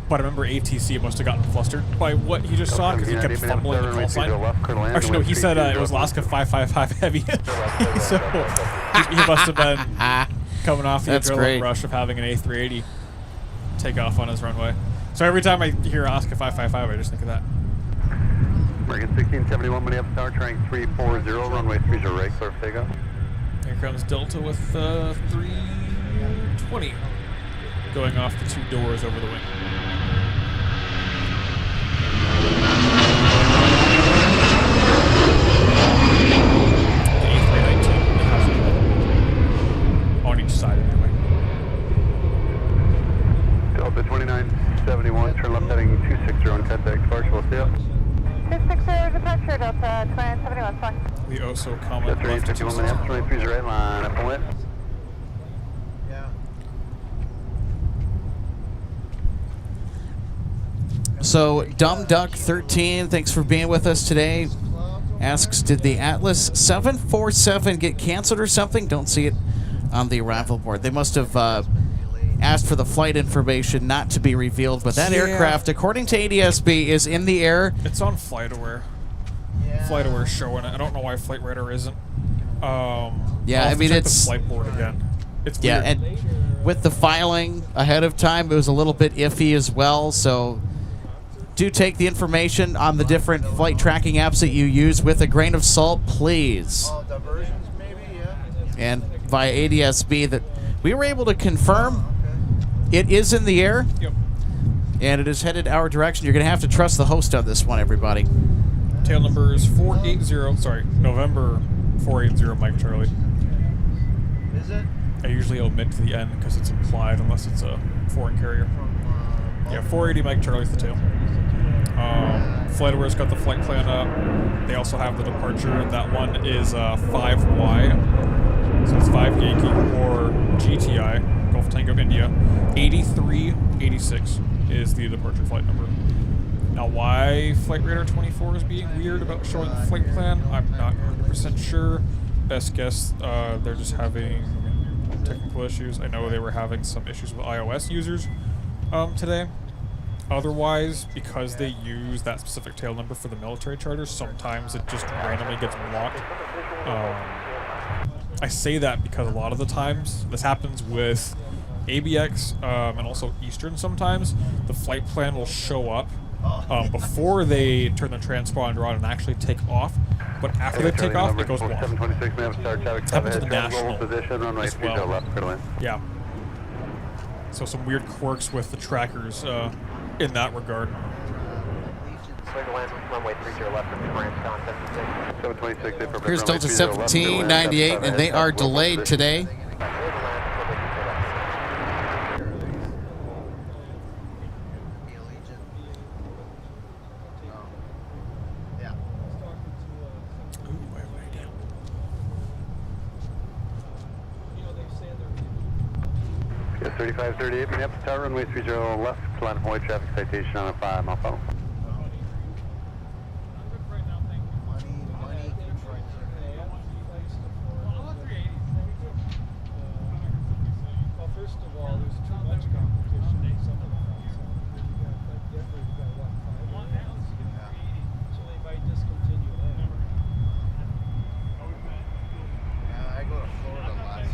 But I remember ATC must have gotten flustered by what he just saw because he kept fumbling the call sign. Actually, no, he said it was Alaska 555 heavy. So he must have been coming off the adrenaline rush of having an A380 take off on his runway. So every time I hear Alaska 555, I just think of that. American 1671, Minneapolis Tower, trying 340, runway 30 right, clear for takeoff. Here comes Delta with 320 going off the two doors over the wing. The A319 on each side anyway. Delta 2971, turn left heading 260 on contact Fortune, we'll see you. 260 departure, Delta 2971, fine. The Oso Comet Delta left 851, Minneapolis 30 right, line up and lit. So, Dumb Duck 13, thanks for being with us today. Asks, did the Atlas 747 get canceled or something? Don't see it on the arrival board. They must have asked for the flight information not to be revealed, but that aircraft, according to ADSB, is in the air. It's on FlightAware. FlightAware's showing it. I don't know why Flight Radar isn't. Yeah, I mean, check it's the flight board again. It's yeah, weird. and with the filing ahead of time, it was a little bit iffy as well. So do take the information on the different flight tracking apps that you use with a grain of salt, please. Diversions, maybe, yeah. And via ADSB that we were able to confirm it is in the air. Yep. And it is headed our direction. You're going to have to trust the host on this one, everybody. Tail number is 480. Sorry, November 480, Mike Charlie. Is it? I usually omit to the end because it's implied unless it's a foreign carrier. Yeah, 480 Mike Charlie's the tail. FlightAware's got the flight plan up. They also have the departure. That one is 5Y. So it's 5 Yankee or GTI, Gulf Tango India. 8386 is the departure flight number. Now, why Flight Radar 24 is being weird about showing the flight plan, I'm not 100% sure. Best guess, they're just having technical issues. I know they were having some issues with iOS users today. Otherwise, because they use that specific tail number for the military charters, sometimes it just randomly gets blocked. I say that because a lot of the times, this happens with ABX and also Eastern sometimes, the flight plan will show up before they turn the transponder on and actually take off. But after they take off, it goes blank. It happens to the national as well. Yeah. So some weird quirks with the trackers in that regard. Here's Delta 1798, and they are delayed today. Ooh, I have an idea. Yes, 3538, Minneapolis Tower, runway 30 left, line of white traffic citation on a 5 mile phone. I go to Florida a lot, so I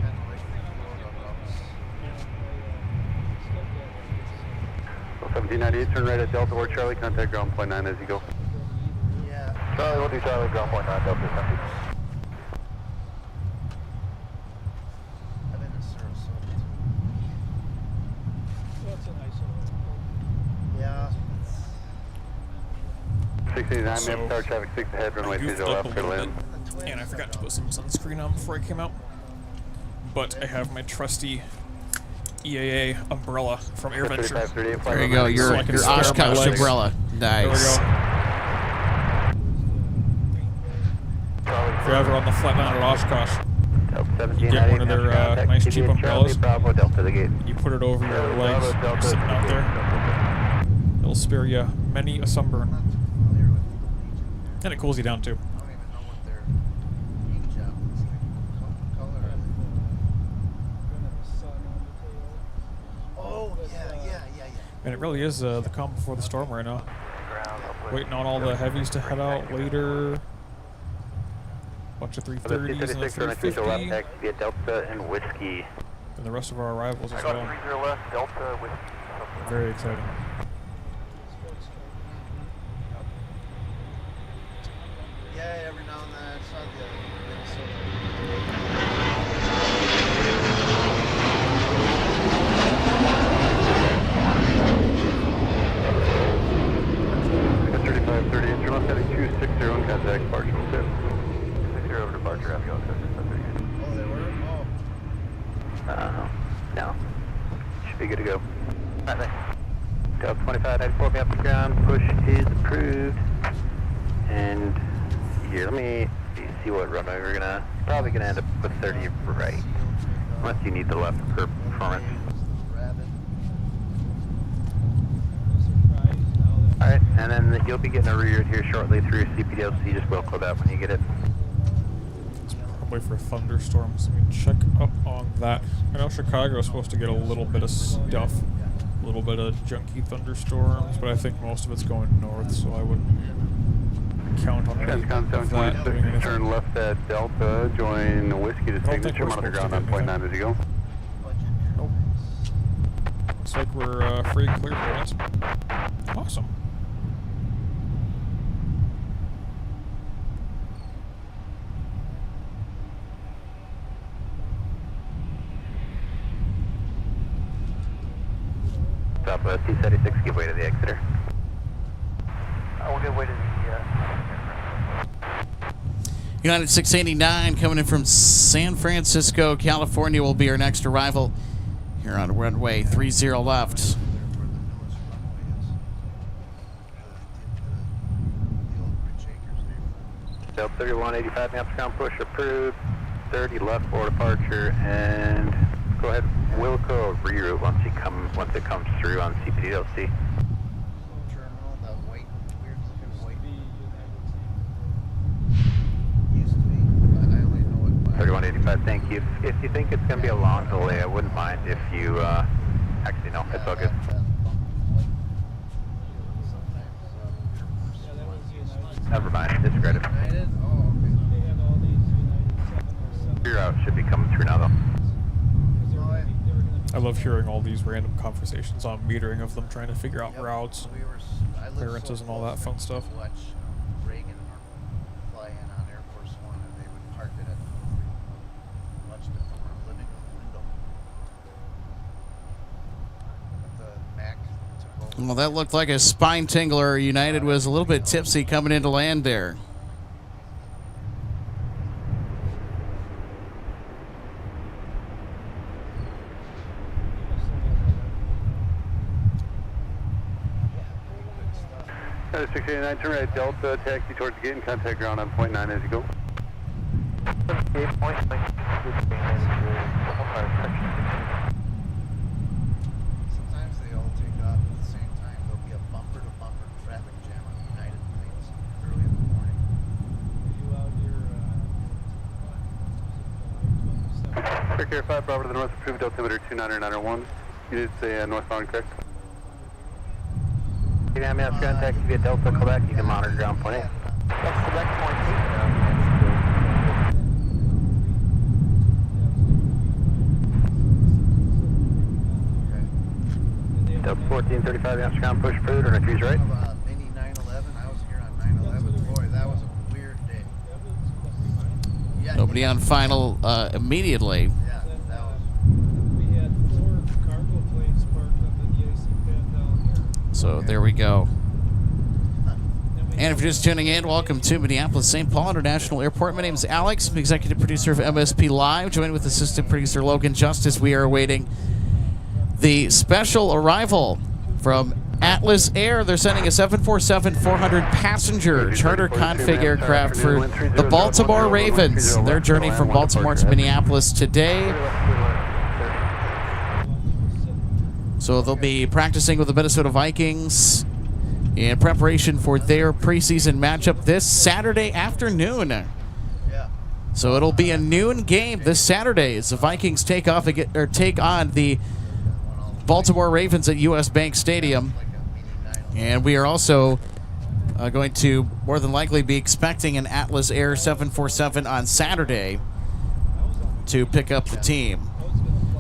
kind of like Florida routes. 1798, turn right at Delta or Charlie, contact ground point 9 as you go. Yeah. Charlie, we'll do Charlie, ground point 9, Delta 17. I've been to Sarasota too. That's a nice one. Yeah. 689, So, Minneapolis Tower, traffic 6 ahead, runway I 30 goofed up left, a clear to little land. bit, and I forgot to put some sunscreen on before I came out. But I have my trusty EAA umbrella from AirVenture. 3538, There you go, your So I can spare my Oshkosh legs. umbrella. There we Nice. go. If you're ever on the flat line at Oshkosh, you get one of their nice cheap umbrellas. Bravo, Delta, the gate. You put it over your legs, you're sitting out there. It'll spare you many a sunburn. I'm not too familiar with Legion. And it cools you down too. I don't even know what their ink job looks like. What color are they? Oh, yeah. And it really is the calm before the storm right now. Waiting on all the heavies to head out later. Bunch of 330s and a 350. Taxi via Delta and Whiskey. And the rest of our arrivals as I got well. 30 left, Delta with Very exciting. Yeah, every now and then I saw the Minnesota. At 3538, turn left heading 260 and contact partial 6. 60 over departure, Aviation. Oh, they were? Oh. No. Should be good to go. Alright, thanks. Delta 2594, be up to ground. Push is approved. And here, let me see what runway we're gonna. Probably gonna end up with 30 right. Unless you need the left for performance. Alright, and then you'll be getting a reroute here shortly through CPDLC. Just will call that when you get it. It's probably for thunderstorms. So we can check up on that. I know Chicago is supposed to get a little bit of stuff. A little bit of junky thunderstorms, but I think most of it's going north, so I wouldn't count on any Transcon of that doing 726, anything. turn left at Delta, join Whiskey to I don't think signature, we're monitor supposed ground to on do point 9 as you go. Nope. Looks like we're free and clear for once. Awesome. Southwest T76, give way to the exeter. I will give way to the United 689 coming in from San Francisco, California will be our next arrival here on runway 30 left. Delta 3185 miles per ground, push approved. 30 left for departure, and go ahead, Wilco reroute once it comes through on CPLC. Terminal, the white, weird looking white. Used to be, but I only know it by 3185, thank you. If you think it's going to be a long delay, I wouldn't mind if you, actually no, it's all good. Never mind, disregard it. United? Oh, okay. Your route should be coming through now though. I love hearing all these random conversations on metering of them trying to figure out Yep. routes, We were, I lived clearances, so and all that close, fun I stuff. would watch Reagan fly in on Air Force One, and they would park it at, watched it from our living room window. The Mac took over. Well, that looked like a spine tingler. United was a little bit tipsy coming into land there. United 689, turn right, Delta, taxi towards the gate and contact ground on point 9 as you go. Sometimes they all take off at the same time. There'll be a bumper-to-bumper traffic jam on United planes early in the morning. Quick Air 5, Bravo to the north, approved altimeter 29901. You did say northbound, correct? 89 miles per ground, taxi via Delta, Quebec, you can monitor ground point 8. That's Quebec point 8. Delta 1435 miles per ground, push approved, or refuse right. Mini 911. I was here on 911. Boy, that was a weird day. Yeah, Nobody on final immediately. Yeah, that was. We had 4 cargo planes parked under the AC pad down here. So there we go. And if you're just tuning in, welcome to Minneapolis St. Paul International Airport. My name is Alex. I'm executive producer of MSP Live, joined with assistant producer Logan Justice. We are awaiting the special arrival from Atlas Air. They're sending a 747-400 passenger charter config aircraft for the Baltimore Ravens. Their journey from Baltimore to Minneapolis today. So they'll be practicing with the Minnesota Vikings in preparation for their preseason matchup this Saturday afternoon. Yeah. So it'll be a noon game this Saturday as the Vikings take on the Baltimore Ravens at US Bank Stadium. And we are also going to more than likely be expecting an Atlas Air 747 on Saturday to pick up the team.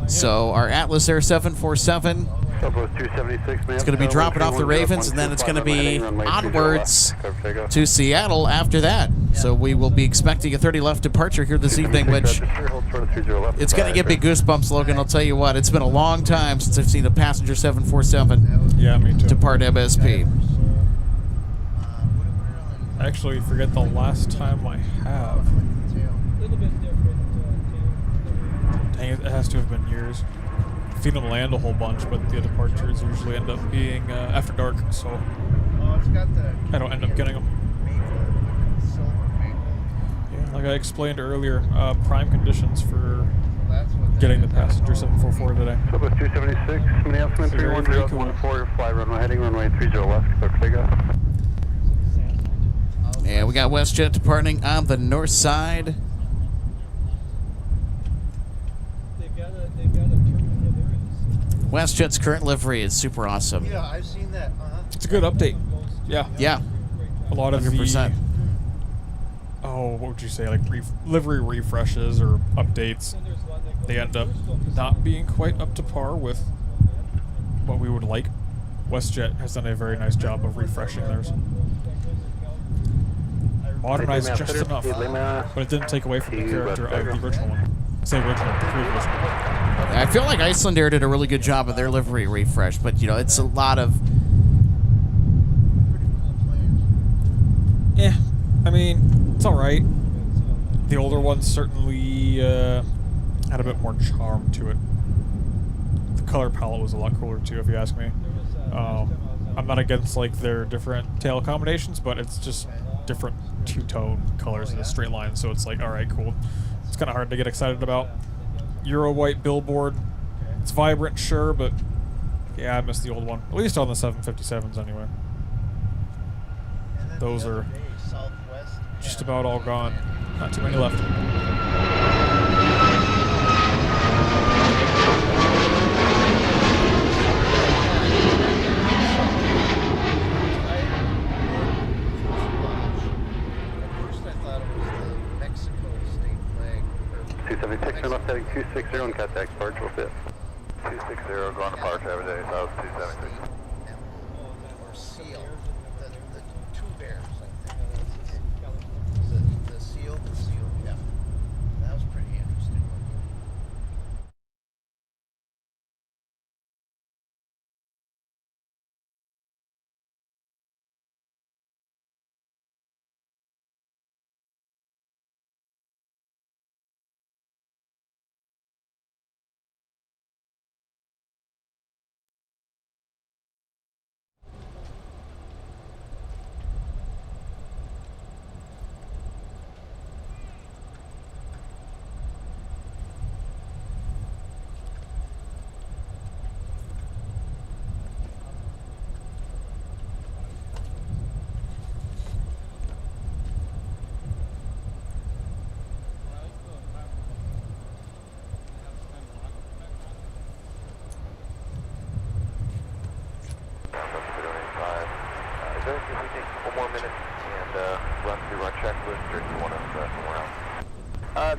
So our Atlas Air 747, it's going to be dropping off the Ravens, and then it's going to be onwards to Seattle after that. So we will be expecting a 30 left departure here this evening, which it's going to give me goosebumps, Logan. I'll tell you what, it's been a long time since I've seen a passenger 747 Yeah, me too. depart MSP. I actually forget the last time I have. A little bit different. Dang, it has to have been years. I've seen them land a whole bunch, but the departures usually end up being after dark, so Oh, it's got the. I don't end up getting them. Silver maple. Yeah, like I explained earlier, prime conditions for That's what. getting the passenger 744 today. Southwest 276, Minneapolis, 31014, fly runway heading, runway 30 left, clear for takeoff. And we got WestJet departing on the north side. They've got a terminal there. WestJet's current livery is super awesome. Yeah, I've seen that. It's a good update. Yeah, Yeah, a lot of 100%. what would you say, like livery refreshes or updates, they end up not being quite up to par with what we would like. WestJet has done a very nice job of refreshing theirs. Modernized just enough, but it didn't take away from the character of the original one. Say original, the previous one. I feel like Icelandair did a really good job of their livery refresh, but it's a lot of. Yeah, I mean, it's all right. The older one certainly had a bit more charm to it. The color palette was a lot cooler too, if you ask me. I'm not against like their different tail combinations, but it's just different two-tone colors in a straight line, so it's like, all right, cool. It's kind of hard to get excited about. Euro white billboard. It's vibrant, sure, but yeah, I miss the old one. At least on the 757s, anyway. Those are just about all gone. Not too many left. Left heading 260 and contact Park will fit. 260 going to Park, have a day, south 276. Or seal. The two bears, I think. The seal, yeah. That was pretty interesting.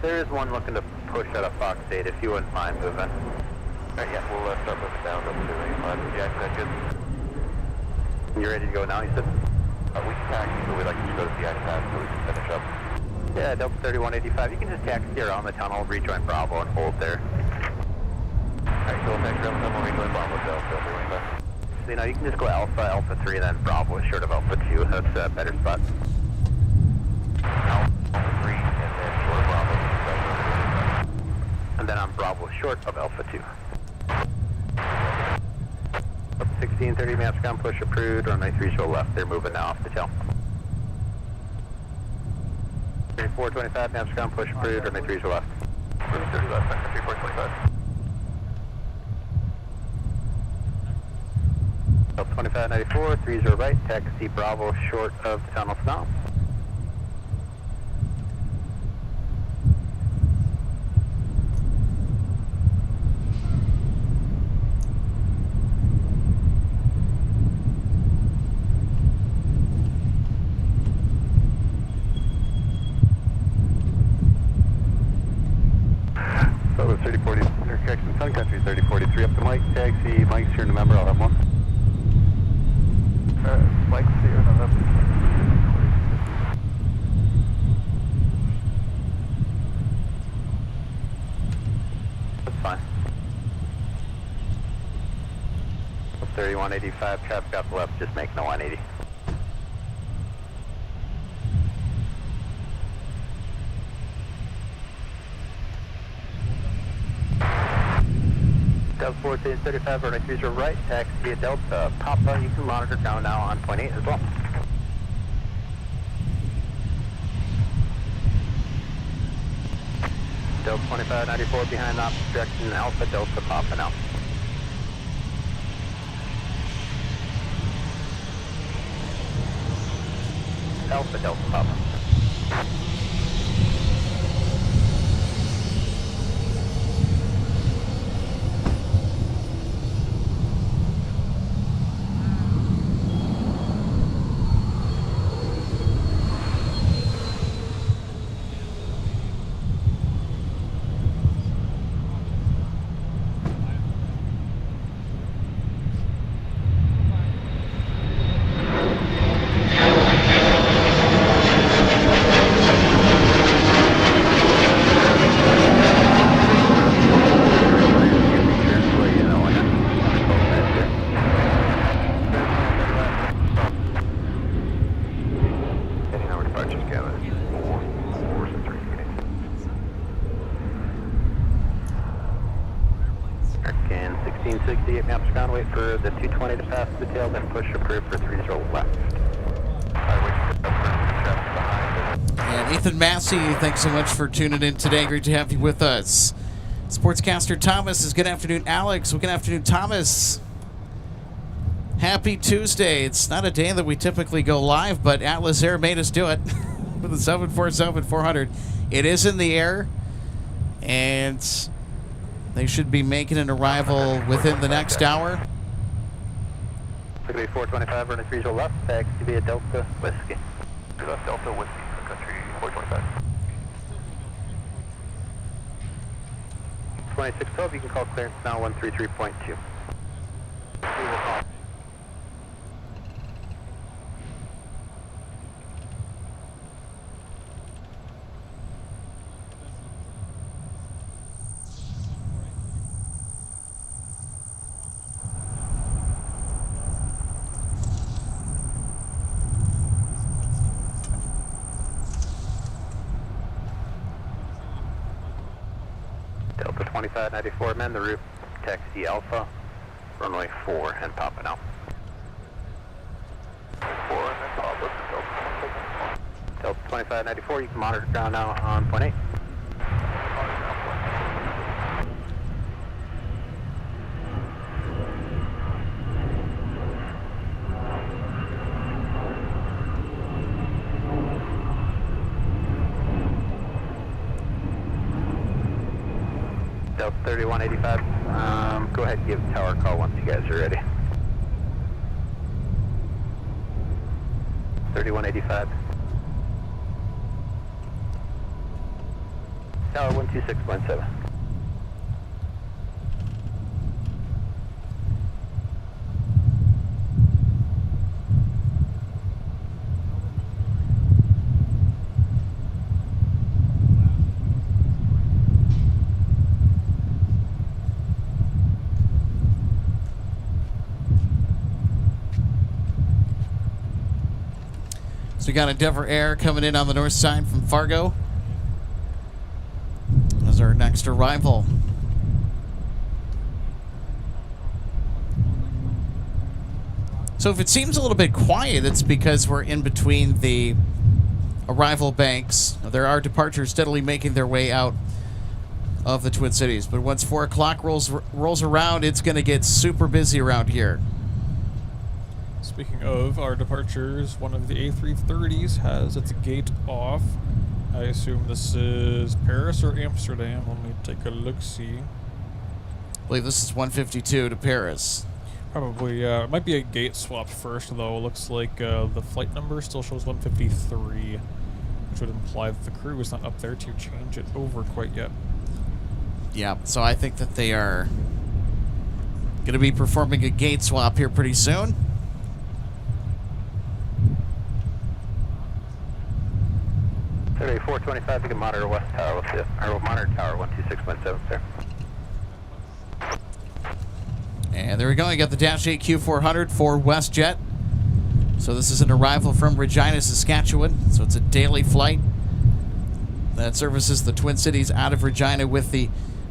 There is one looking to push out of Fox 8 if you wouldn't mind moving. Alright, yeah, we'll start moving down to 285. Yeah, that's good. You ready to go now, you said? We can taxi, but we'd like to go to the ice pad so we can finish up. Yeah, Delta 3185. You can just taxi around the tunnel, rejoin Bravo, and hold there. Alright, cool. Thanks for having them. We're going Bravo Delta 3185. So, you know, you can just go Alpha, Alpha 3, then Bravo is short of Alpha 2. That's a better spot. Alpha 3, and then short of Bravo. And then on Bravo, short of Alpha 2. Up 1630, Mapscom push approved, runway 3 show left. They're moving now off the tail. 3425, Mapscom push approved, runway 3 show left. 30 left, 3425. Up 2594, 30 right, taxi Bravo short of the tunnel now. So it was 3040, intersection Sun Country 3043 up to Mike, taxi, Mike's here in November, I'll have one. Mike's here in November. That's fine. 3185, traffic out the left, just making a 180. Delta 1435, runway 30 right, taxi via Delta Papa. You can monitor ground now on point 8 as well. Delta 2594 behind the opposite direction, Alpha Delta Papa now. Alpha Delta Papa. American 1668 maps ground, wait for the 220 to pass the tail, then push approved for 30 left. And Ethan Massey, thanks so much for tuning in today. Great to have you with us. Sportscaster Thomas is good afternoon. Alex, well, good afternoon, Thomas. Happy Tuesday. It's not a day that we typically go live, but Atlas Air made us do it with the 747-400. It is in the air, and they should be making an arrival within the next hour. It's going to be 425, running 30 left, taxi via Delta Whiskey. Delta Whiskey, Sun Country 425. 2612, you can call clearance now 133.2. We will call. Delta 2594, man the route, taxi Alpha, runway 4 and popping out. 4 and then pop up to Delta 2594, you can monitor ground now on point 8. Delta 3185, go ahead and give tower call once you guys are ready. 3185. Tower 126.7. So we got Endeavor Air coming in on the north side from Fargo as our next arrival. So if it seems a little bit quiet, it's because we're in between the arrival banks. There are departures steadily making their way out of the Twin Cities. But once 4 o'clock rolls around, it's going to get super busy around here. Speaking of our departures, one of the A330s has its gate off. I assume this is Paris or Amsterdam. Let me take a look-see. I believe this is 152 to Paris. Probably, it might be a gate swap first, though. It looks like the flight number still shows 153, which would imply that the crew is not up there to change it over quite yet. Yeah, so I think that they are going to be performing a gate swap here pretty soon. Survey 425, you can monitor West Tower, or monitor Tower 126.7, sir. And there we go. You got the Dash 8 Q400 for WestJet. So this is an arrival from Regina, Saskatchewan. So it's a daily flight that services the Twin Cities out of Regina with the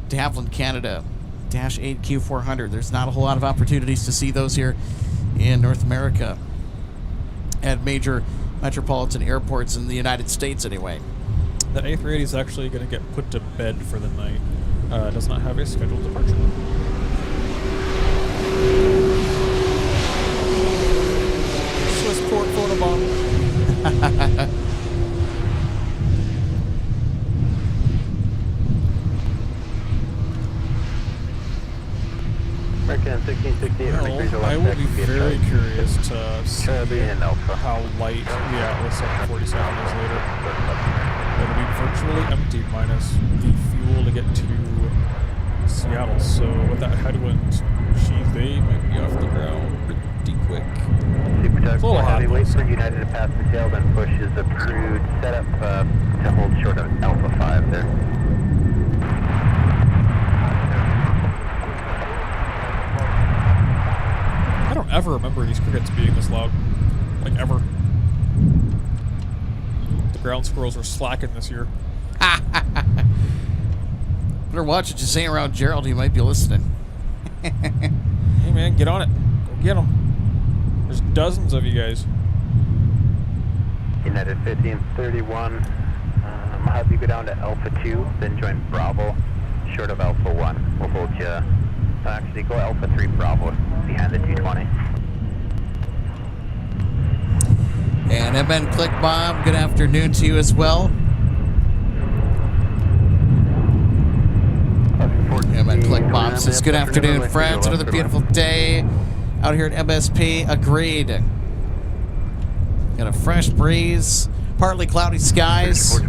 de Havilland Canada Dash 8 Q400. There's not a whole lot of opportunities to see those here in North America at major metropolitan airports in the United States anyway. The A380 is actually going to get put to bed for the night. It does not have a scheduled departure. Swissport photobomb. American 1668, Well, I will be very curious to see how light the Atlas 747 is later. It'll be virtually empty minus the fuel to get to Seattle. So with that headwind, they might be off the ground pretty quick. Super Tug, heavy wait for United to pass the tail, then push is approved. Set up to hold short of Alpha 5 there. I don't ever remember these crickets being this loud. Like, ever. The ground squirrels are slacking this year. Better watch what you say around Gerald. He might be listening. Hey, man, get on it. Go get them. There's dozens of you guys. United 1531. I'll have you go down to Alpha 2, then join Bravo, short of Alpha 1. We'll hold you. Actually, go Alpha 3 Bravo behind the 220. And MN Click Bomb, good afternoon to you as well. MN Click Bomb says, good afternoon, friends. Another beautiful day out here at MSP. Agreed. Got a fresh breeze, partly cloudy skies.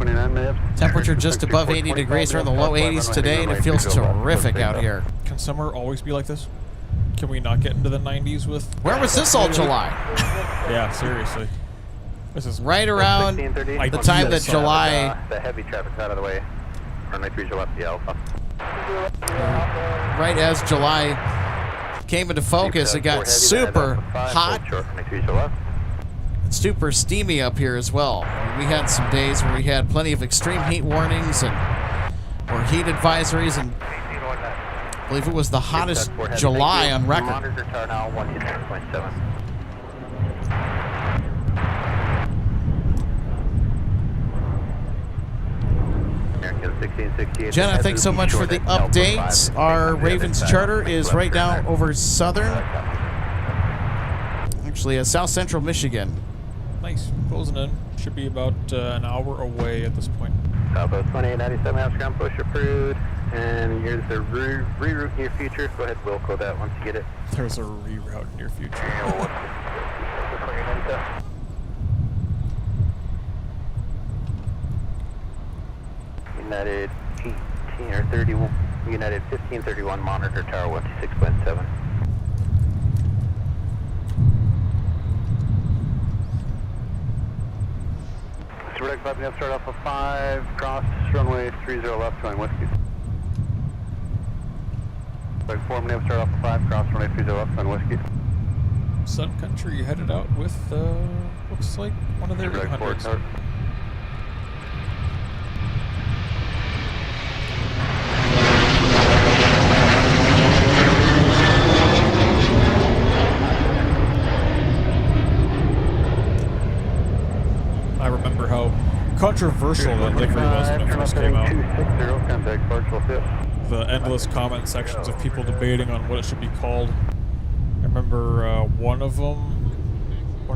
Temperature just above 80 degrees. We're in the low 80s today, and it feels terrific out here. Can summer always be like this? Can we not get into the 90s with... Where was this all July? Yeah, seriously. This is right around the time that July... The heavy traffic's out of the way. Runway 30 left, the Alpha. Right as July came into focus, it got super hot. Super steamy up here as well. We had some days where we had plenty of extreme heat warnings and or heat advisories, and I believe it was the hottest July on record. Monitor tower now 126.7. Jenna, thanks so much for the updates. Our Ravens charter is right now over southern, actually South Central Michigan. Nice. Closing in. Should be about an hour away at this point. About 2897 house ground push approved. And here's the reroute near future. Go ahead, Wilco that once you get it. There's a reroute near future. United 18 or 31. United 1531 monitor tower 126.7. Direct 5 up, start off of 5, cross runway 30 left, going whiskey. Direct 4 up, start off of 5, cross runway 30 left, going whiskey. Sun Country headed out with, looks like one of their 800s. I remember how controversial that livery was when it first came out. The endless comment sections of people debating on what it should be called. I remember one of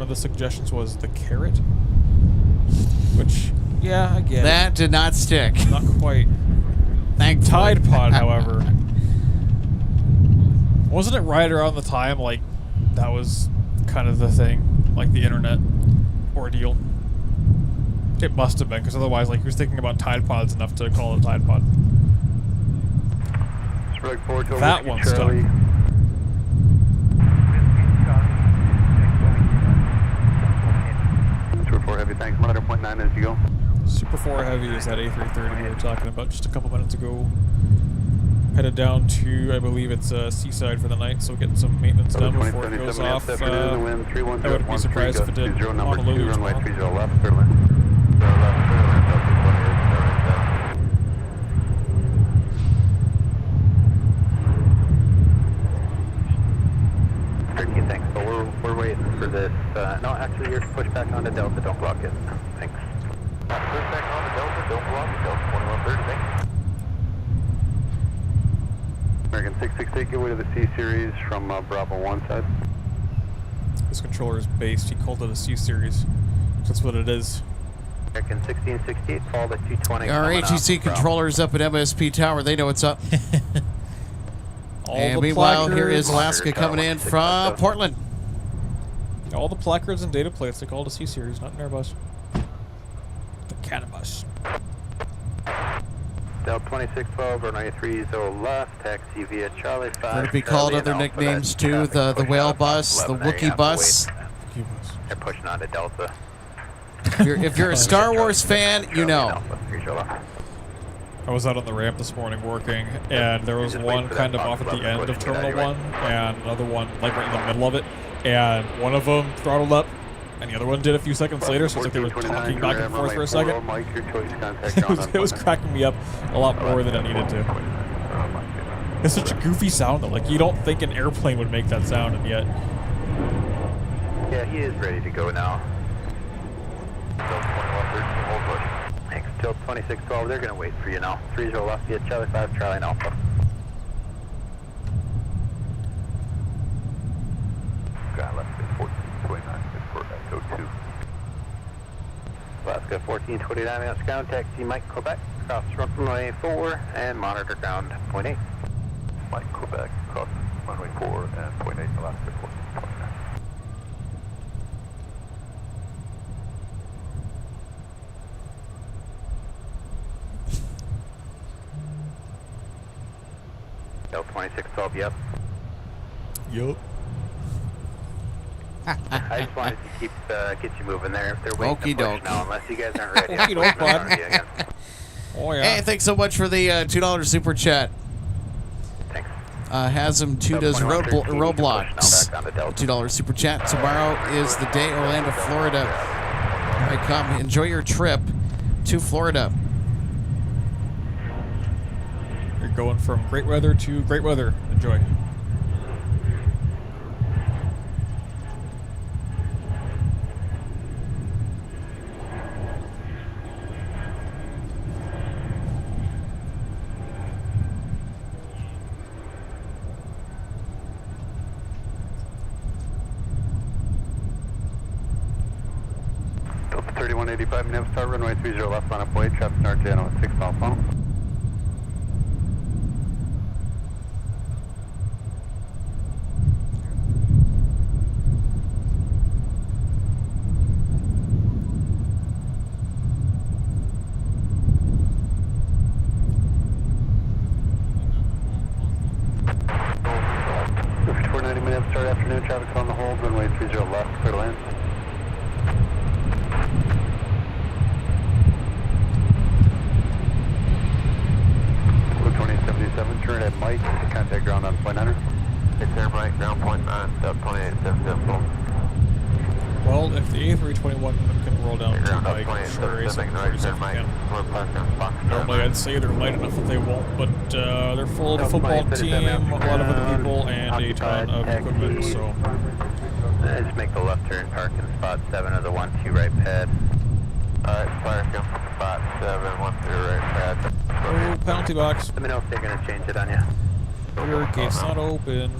the suggestions was the carrot, which, yeah, I get it. That did not stick. Not quite. Thankfully. Tide Pod, however. Wasn't it right around the time, like, that was kind of the thing? Like the internet ordeal? It must have been, because otherwise, like, who's thinking about Tide Pods enough to call it a Tide Pod? That one stuck. Super 4 heavy, thanks. 100.9 as you go. Super 4 heavy is that A330 we were talking about just a couple minutes ago. Headed down to, I believe it's Seaside for the night, so getting some maintenance done before it goes off. I wouldn't be surprised if it did Honolulu tomorrow. 13, thanks. So we're waiting for this. No, actually, you're pushed back onto Delta. Don't block it. Thanks. Push back onto Delta. Don't block it. Delta 2130. Thanks. American 668, give way to the C series from Bravo 1 side. This controller is based. He called it a C series. That's what it is. American 1668, fall to 220. Our AGC controllers up at MSP Tower, they know what's up. And meanwhile, here is Alaska coming in from Portland. All the placards and data plates, they call it a C series, not an Airbus. The Canabus. Delta 2612, runway 30 left, taxi via Charlie 5. Going to be called other nicknames too, the whale bus, the Wookiee bus. They're pushing on to Delta. If you're a Star Wars fan, you know. I was out on the ramp this morning working, and there was one kind of off at the end of Terminal 1, and another one like right in the middle of it, and one of them throttled up, and the other one did a few seconds later, so it's like they were talking back and forth for a second. It was cracking me up a lot more than it needed to. It's such a goofy sound though. Like you don't think an airplane would make that sound, and yet. Yeah, he is ready to go now. Thanks. Till 2612, they're gonna wait for you now. 30 left, via Charlie 5, Charlie and Alpha. Got left at 1429, for Echo 2. Alaska 1429 minutes ground, taxi Mike Quebec, cross runway 4 and monitor ground point 8. Mike Quebec, cross runway 4 and point 8, Alaska 1429. Till 2612, yep. Yup. I just wanted to keep get you moving there. They're waiting Okey to push doke. now, unless you guys aren't ready. Okey doke, bud. Again. Oh yeah. Hey, thanks so much for the $2 super chat. Thanks. Hasm2 does 2113, Roblox. push now back on the Delta. $2 super chat. Tomorrow is the day Orlando, Florida. All right, come enjoy your trip to Florida. You're going from great weather to great weather. Enjoy. Delta 3185, Minneapolis, runway 30 left on up way, traffic north channel at 6 mile funnel. Moving 490 Minneapolis, start afternoon, traffic on the hold, runway 30 left, clear to land. Blue 2077, turn at Mike, contact ground on point 9. It's air Mike, ground point 9, step 2877. Well, if the A321 can roll down to Ground up like 2877, sure, right, air Mike. can. We're passing Fox. Normally, I'd say they're light enough that they won't, but they're full of the football team, a lot of other people, and a ton of equipment. So Just make the left turn, park in spot 7 of the 1-2 right pad. Alright, fire come from spot 7, 1 through right pad. oh, penalty box. Let me know if they're going to change it on you. Your gate's not open.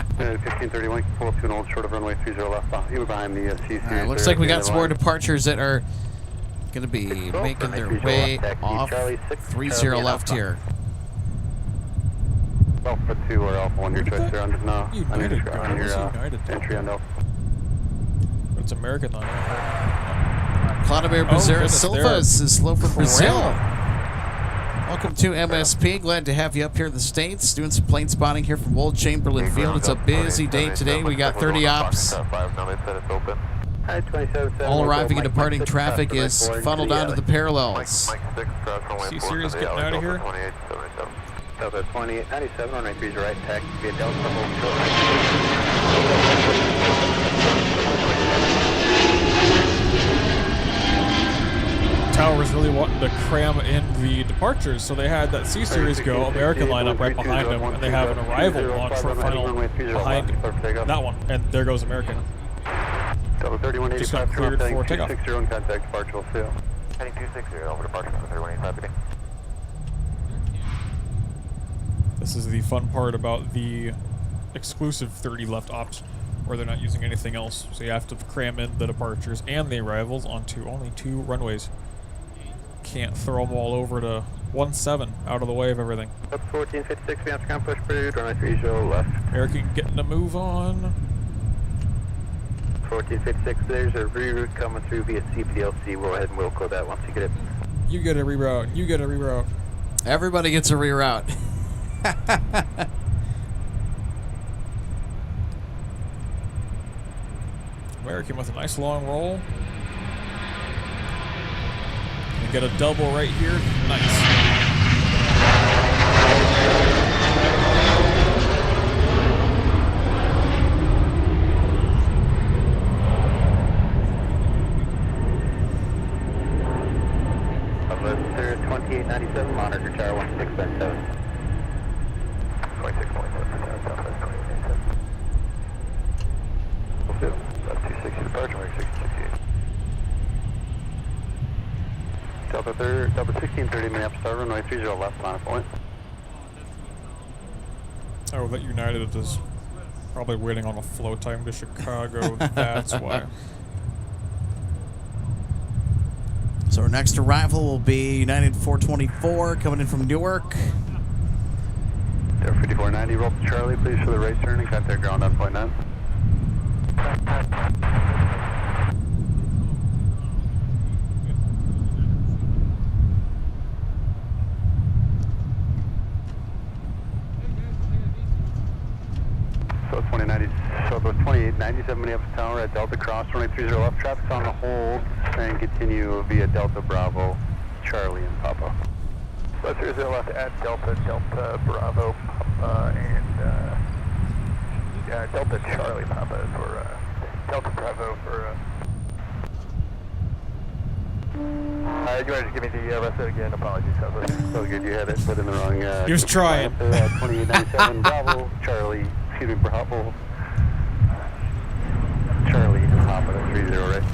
1531, pull up to an old short of runway 30 left. You were behind the C-Series. Looks like we got some more departures that are going to be making their way off 30 left here. Alpha 2 or Alpha 1, your choice there on your United, entry on Delta. It's American line. Clodomir Bezerra goodness, Silva they're is slow for Brazil. Wow. Welcome to MSP. Glad to have you up here in the States. Doing some plane spotting here from Old Chamberlain Field. It's a busy day today. We got 30 ops. All arriving and departing traffic is funneled onto the parallels. C-Series getting out of here. Delta 2897 on right 3's right, taxi via Delta, hold short Tower's really wanting to cram in the departures, so they had that C-Series go, American lineup right behind them, and they have an arrival launch for final behind that one, and there goes American. Delta 3185, Just got cleared for takeoff. 260 on contact, departure will fail. Heading 260, over departure from 3185. This is the fun part about the exclusive 30 left ops, where they're not using anything else, so you have to cram in the departures and the arrivals onto only 2 runways. Can't throw them all over to 17 out of the way of everything. Up 1456, we have to come push through, runway 30 left. American getting a move on. 1456, there's a reroute coming through via CPDLC. We'll go ahead and we'll code that once you get it. You get a reroute. You get a reroute. Everybody gets a reroute. American with a nice long roll. And get a double right here. Nice. Sir 2897, monitor tower 165. Delta 1630 Minneapolis, runway 30 left, final point. Oh, that United is probably waiting on a flow time to Chicago. That's why. So our next arrival will be United 424 coming in from Newark. Air 5490, roll to Charlie, please for the right turn and contact ground on point 9. So 2090, so the 2897 Minneapolis Tower at Delta Cross, runway 30 left, traffic's on the hold, and continue via Delta Bravo, Charlie and Papa. So 30 left at Delta, Delta Bravo, Papa, and Delta Charlie Papa for Delta Bravo for. You want to give me the rest of it again? Apologies, that So good, you had it, but in the wrong. He was trying. 2897 Bravo, Charlie, excuse me, Bravo, Charlie and Papa, that's 30, right?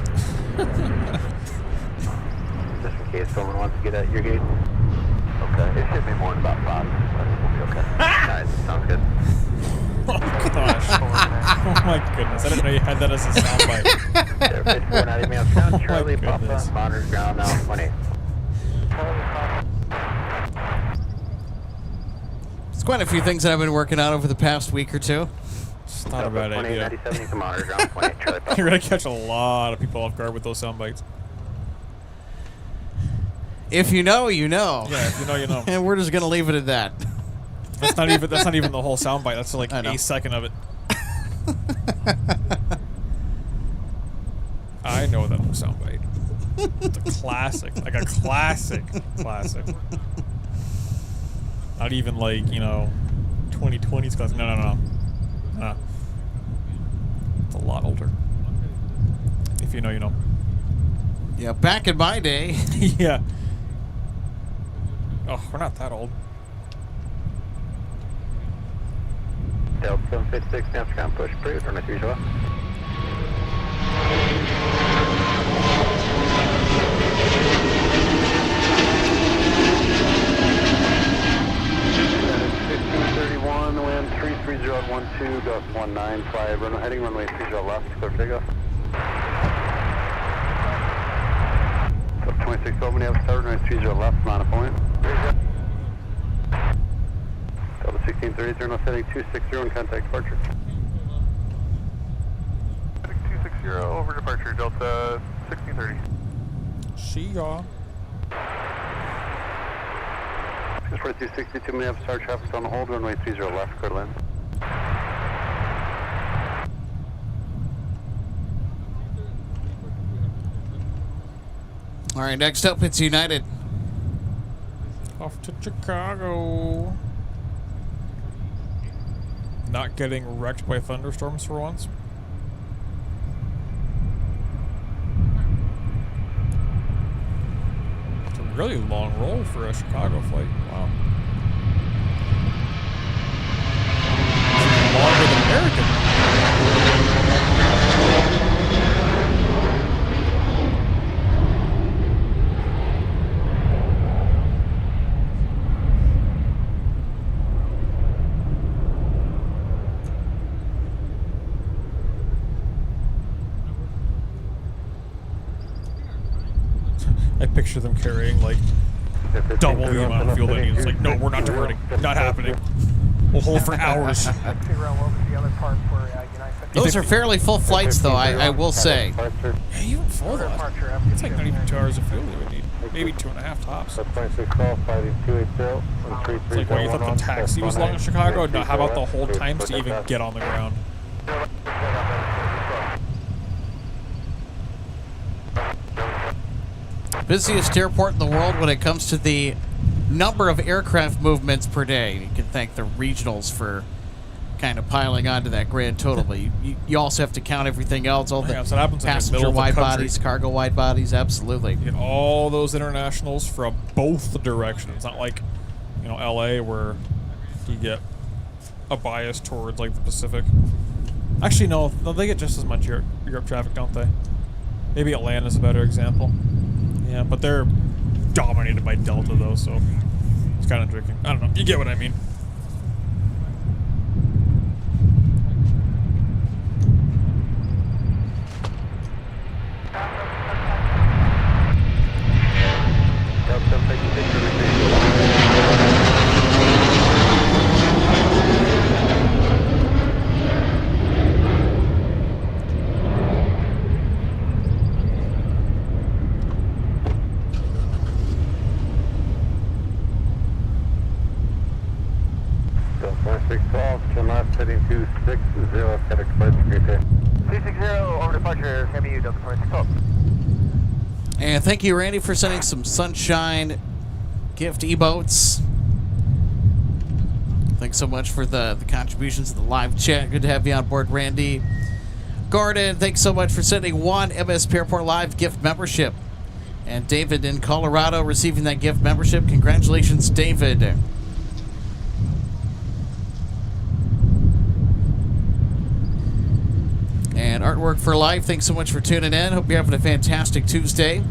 Just in case someone wants to get at your gate. Okay, it should be more than about 5, but we'll be okay. Nice, sounds good. Oh gosh. Oh my goodness. I didn't know you had that as a soundbite. Air 5490 Minneapolis Ground, Charlie, my Papa, goodness. monitors ground now, 28. It's quite a few things that I've been working on over the past week or two. It's not a bad idea. 2897, you can monitor ground, 28, Charlie, Papa. You're gonna catch a lot of people off guard with those sound bites. If you know, you know. Yeah, if you know, you know. And we're just gonna leave it at that. That's not even the whole sound bite. That's like a second of it. I know that whole sound bite. It's a classic, like a classic. Not even like 2020's classic. No. It's a lot older. If you know, you know. Yeah, back in my day. Yeah. Oh, we're not that old. Delta 756, now ground push, approved, runway 30 left. The wind 330 at 12, gust 195, runway heading runway 30 left, clear for takeoff. So 26 over, Minneapolis Tower, runway 30 left, amount of point. Delta 1630, turn left heading 260 and contact departure. 260 over departure, Delta 1630. She ya. 64262 Minneapolis Tower, traffic's on the hold, runway 30 left, clear to land. All right, next up, it's United. Off to Chicago. Not getting wrecked by thunderstorms for once. It's a really long roll for a Chicago flight. Wow. It's longer than American. I picture them carrying like double the amount of fuel they need. It's like, no, we're not diverting. Not happening. We'll hold for hours. Those are fairly full flights, though, I will say. Yeah, even full though. It's like not even 2 hours of fuel they would need. Maybe 2.5 tops. It's like when you thought the taxi was long in Chicago, no, how about the whole times to even get on the ground? Busiest airport in the world when it comes to the number of aircraft movements per day. You can thank the regionals for kind of piling onto that grand total, but you also have to count everything else, all the Yeah, so it happens in the passenger middle of the wide country. bodies, cargo wide bodies, absolutely. You get all those internationals from both directions. It's not like, LA where you get a bias towards like the Pacific. Actually, no, they get just as much Europe traffic, don't they? Maybe Atlanta's a better example. Yeah, but they're dominated by Delta, though, so it's kind of tricky. I don't know. You get what I mean. Turn left, heading 260, set expiration, great day. 260 over departure, MU, Delta 26. And thank you, Randy, for sending some sunshine gift e-boats. Thanks so much for the contributions to the live chat. Good to have you on board, Randy. Gordon, thanks so much for sending one MSP Airport Live gift membership. And David in Colorado receiving that gift membership. Congratulations, David. And Artwork for Life, thanks so much for tuning in. Hope you're having a fantastic Tuesday.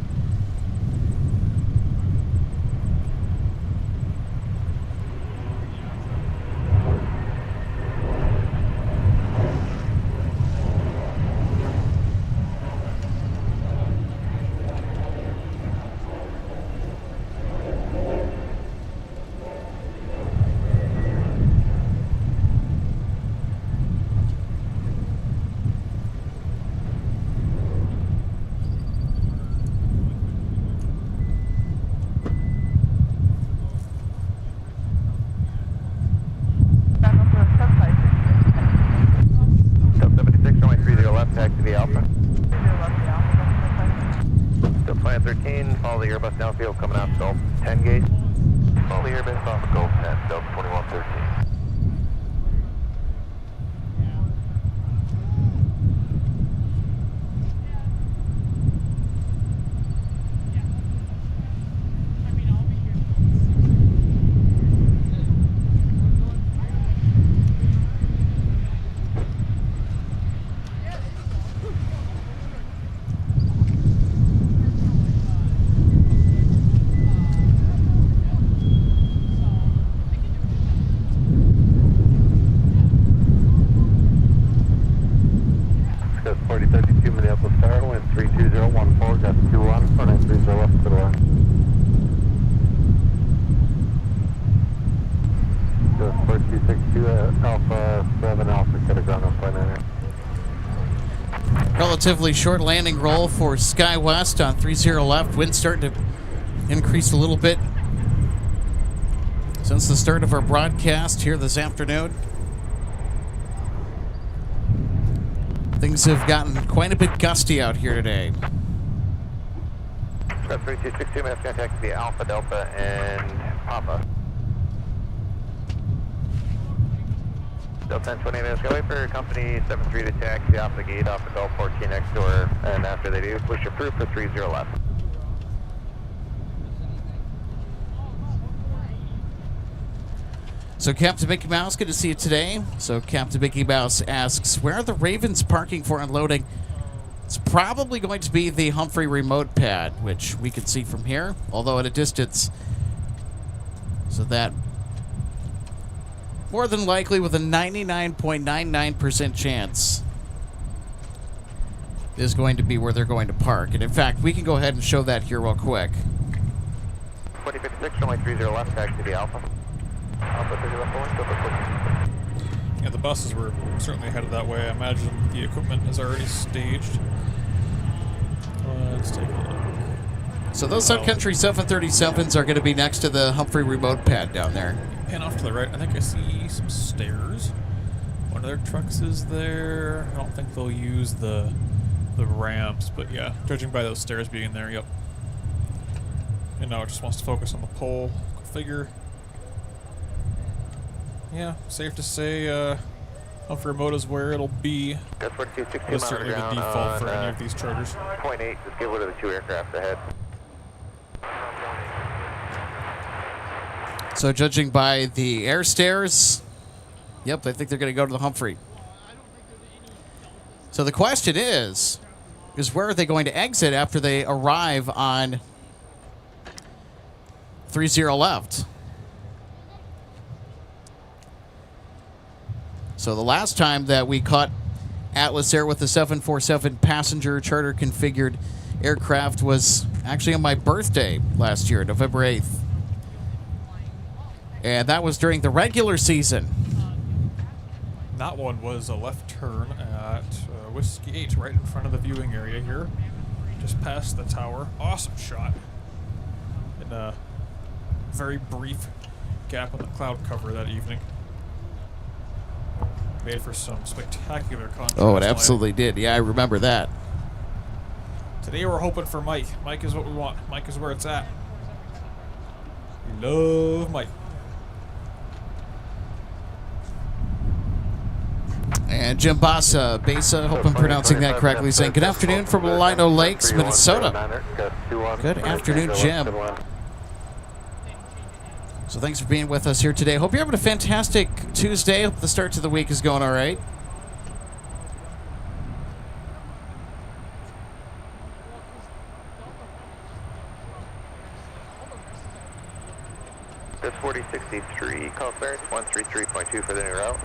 Follow the Airbus downfield coming out Gulf 10 gate. Follow the Airbus off of Gulf 10, Delta 2113. Minneapolis Tower, wind 32014, got 21, 4930 left to the left. Just 4262 Alpha 7 Alpha, got a ground on flight 99. Relatively short landing roll for SkyWest on 30 left. Wind starting to increase a little bit since the start of our broadcast here this afternoon. Things have gotten quite a bit gusty out here today. Got 3262, mass contact via Alpha, Delta, and Papa. Delta 1028 minutes, go wait for company 73 to taxi off the gate off the Gulf 14 next door, and after they do, push approved for 30 left. So Captain Mickey Mouse, good to see you today. So Captain Mickey Mouse asks, where are the Ravens parking for unloading? It's probably going to be the Humphrey remote pad, which we can see from here, although at a distance. So that, more than likely with a 99.99% chance, is going to be where they're going to park. And in fact, we can go ahead and show that here real quick. 2056, runway 30 left, taxi via Alpha. Alpha 30 left, Yeah, the buses were certainly headed that way. I imagine the equipment is already staged. Let's take a look. So those Sun Country 737s are going to be next to the Humphrey remote pad down there. Pan off to the right. I think I see some stairs. One of their trucks is there. I don't think they'll use the ramps, but yeah, judging by those stairs being there, yep. And now it just wants to focus on the pole. Figure. Yeah, safe to say Humphrey remote is where it'll be. That's 4262 It's certainly the default for any of these charters. 0.8, just get rid of the two aircraft ahead. So judging by the air stairs, yep, I think they're going to go to the Humphrey. So the question is where are they going to exit after they arrive on 30 left. So the last time that we caught Atlas Air with the 747 passenger charter configured aircraft was actually on my birthday last year, November 8th. And that was during the regular season. That one was a left turn at Whiskey 8, right in front of the viewing area here. Just past the tower. Awesome shot. In a very brief gap on the cloud cover that evening. Made for some spectacular contrast. Oh, it absolutely did. Yeah, I remember that. Today we're hoping for Mike. Mike is what we want. Mike is where it's at. We love Mike. And Jim Basa, hope I'm pronouncing that correctly, saying good afternoon from Lino Lakes, Minnesota. Good afternoon, Jim. So thanks for being with us here today. Hope you're having a fantastic Tuesday. Hope the start to the week is going all right. This 4063, call clearance 133.2 for the new route.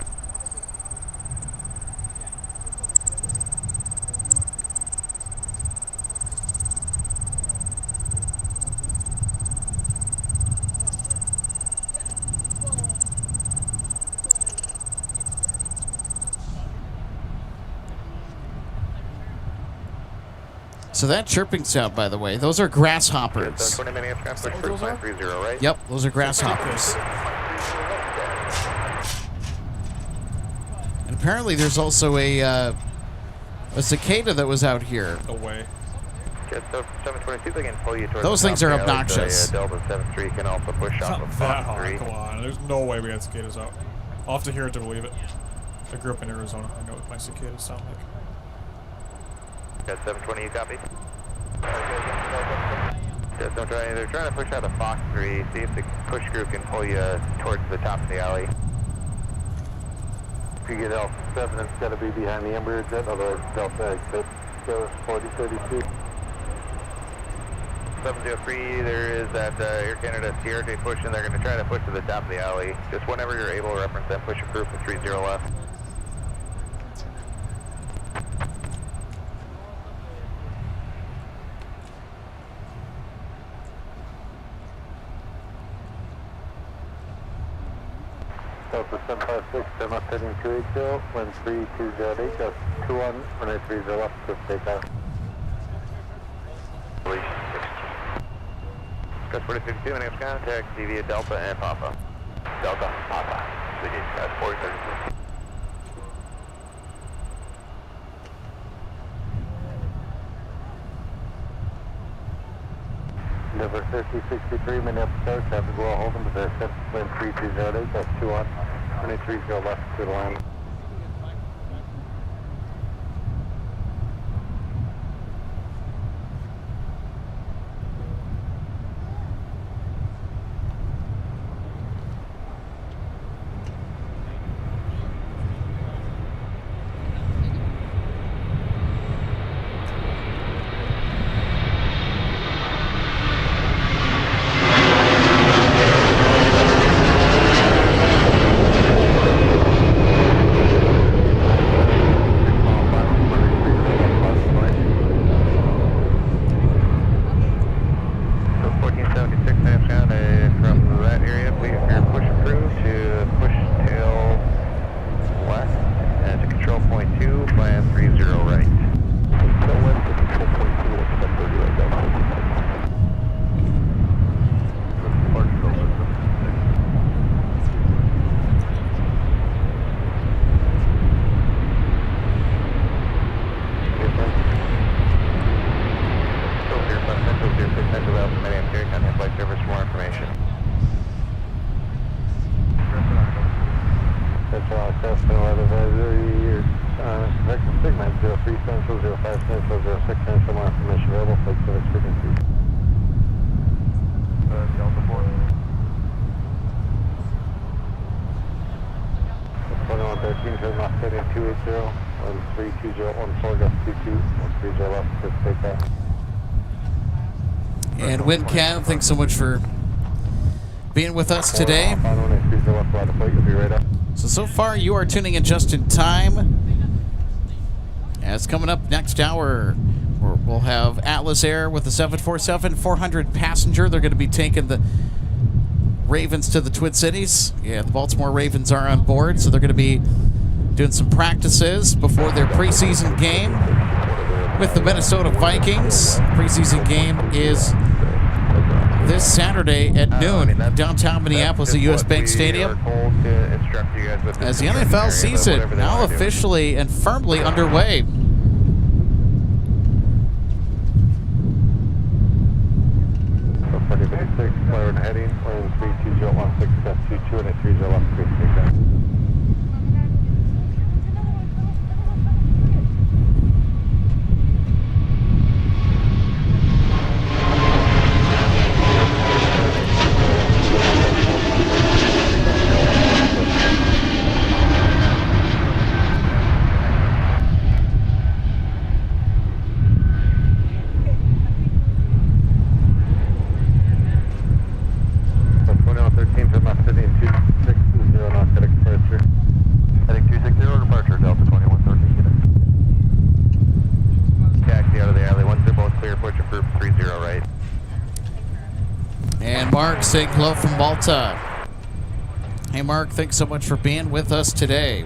So that chirping sound, by the way, those are grasshoppers. 20 minutes, push for 530, right? Yep, those are grasshoppers. And apparently there's also a cicada that was out here. Away. Just 722, they can pull you towards those things are obnoxious. Delta 73 can also push off of That Fox hard. 3. Come on. There's no way we had cicadas out. I'll have to hear it to believe it. I grew up in Arizona. I know what my cicadas sound like. Got 720, you copy? Just don't try, they're trying to push out of Fox 3. See if the push group can pull you towards the top of the alley. If you get L7, it's got to be behind the Embraer jet, otherwise Delta exit. Go 4032. 703, there is that Air Canada CRJ push, and they're going to try to push to the top of the alley. Just whenever you're able, reference them, push approved for 30 left. Delta 756, I'm up heading 280, wind 3208, just 21, runway 30 left, just take off. Gus 4052, next contact, CV Delta and Papa. Delta, Papa. CV, Gus 4032. Number 5063, Minneapolis Airport, traffic will hold them to the wind 3208, that's 21, runway 30 left to the line. And WinCam, thanks so much for being with us today. On 130 left, right of foot, you'll be right up. So far you are tuning in just in time. As coming up next hour, we'll have Atlas Air with the 747-400 passenger. They're going to be taking the Ravens to the Twin Cities. Yeah, the Baltimore Ravens are on board, so they're going to be doing some practices before their preseason game with the Minnesota Vikings. Preseason game is this Saturday at noon, downtown Minneapolis at US Bank Stadium. As the NFL season now officially and firmly underway. Clear heading, running 32016, 22 and 30 left, 369. Mark saying hello from Malta. Hey Mark, thanks so much for being with us today.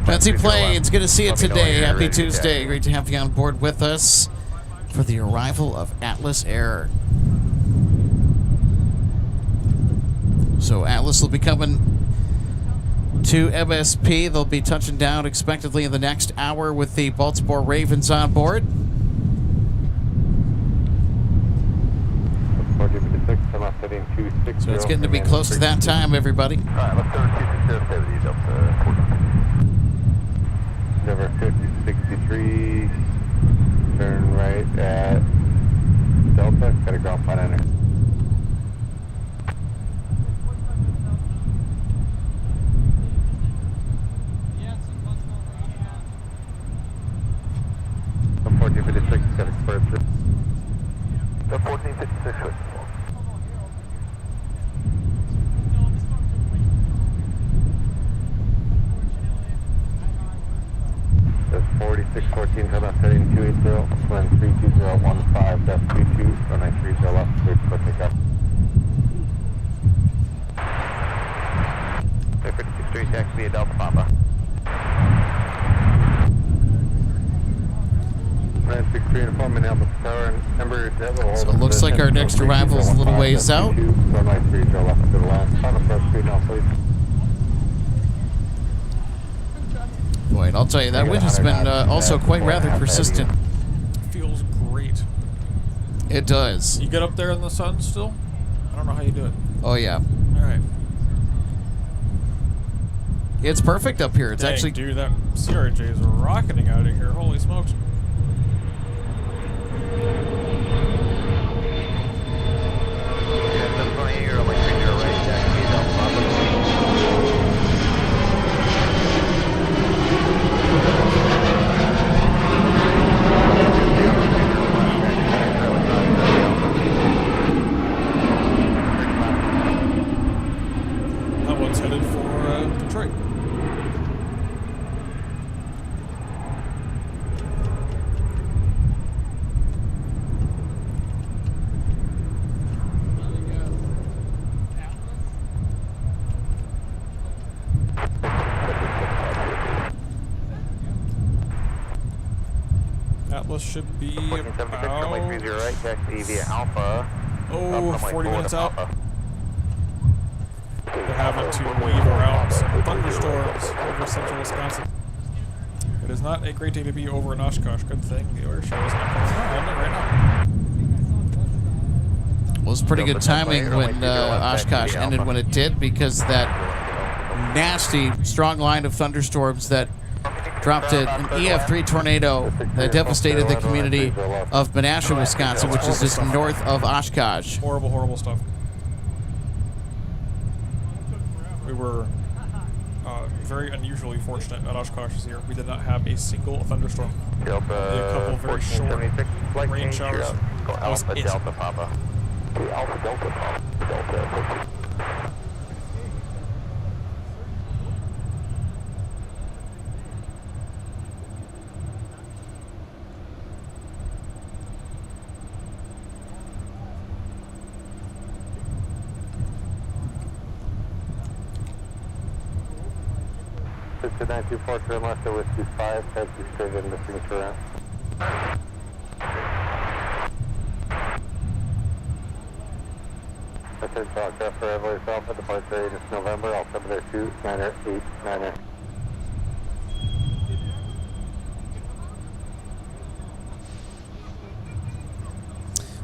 Fancy Planes, good to see you today. Happy Tuesday. Great to have you on board with us for the arrival of Atlas Air. So Atlas will be coming to MSP. They'll be touching down expectedly in the next hour with the Baltimore Ravens on board. So it's getting to be close to that time, everybody. All right, let's go to 260 Delta. Over 5063, turn right at Delta, got a ground plan enter. The 1456 got a square through. The 1456. That's 4614, come out heading 280, plan 32015, that's 22, 1930 left, clear for pickup. 563, taxi via Delta Papa. 963 and 4 Minneapolis Tower, Ember Devil. So it looks like our next arrival is a little ways out. 1930 left to the left, on the first street now, please. Boy, I'll tell you, that wind has been also quite rather persistent. Feels great. It does. You get up there in the sun still? I don't know how you do it. Oh, yeah. All right. It's perfect up here. It's Dang, actually... dude, that CRJ is rocketing out of here. Holy smokes. That one's headed for Detroit. Atlas should be about, right, taxi via Alpha. 40 minutes out. They're having to weave around some thunderstorms over central Wisconsin. It is not a great day to be over in Oshkosh. Good thing the air show is not coming on right now. Well, it was pretty good timing when Oshkosh ended when it did, because that nasty, strong line of thunderstorms that dropped an EF3 tornado that devastated the community of Menasha, Wisconsin, which is just north of Oshkosh. Horrible, horrible stuff. We were very unusually fortunate at Oshkosh this year. We did not have a single thunderstorm. Delta, A couple very short 1476, rain showers. Go That was Alpha it. Delta Papa. Alpha Delta Papa. Delta. 924 turn left at Whiskey 5, taxi straight into signature ramp. I said talk after Everly Alpha, departure 8 is November, altimeter 2, 9er, 8, 9er.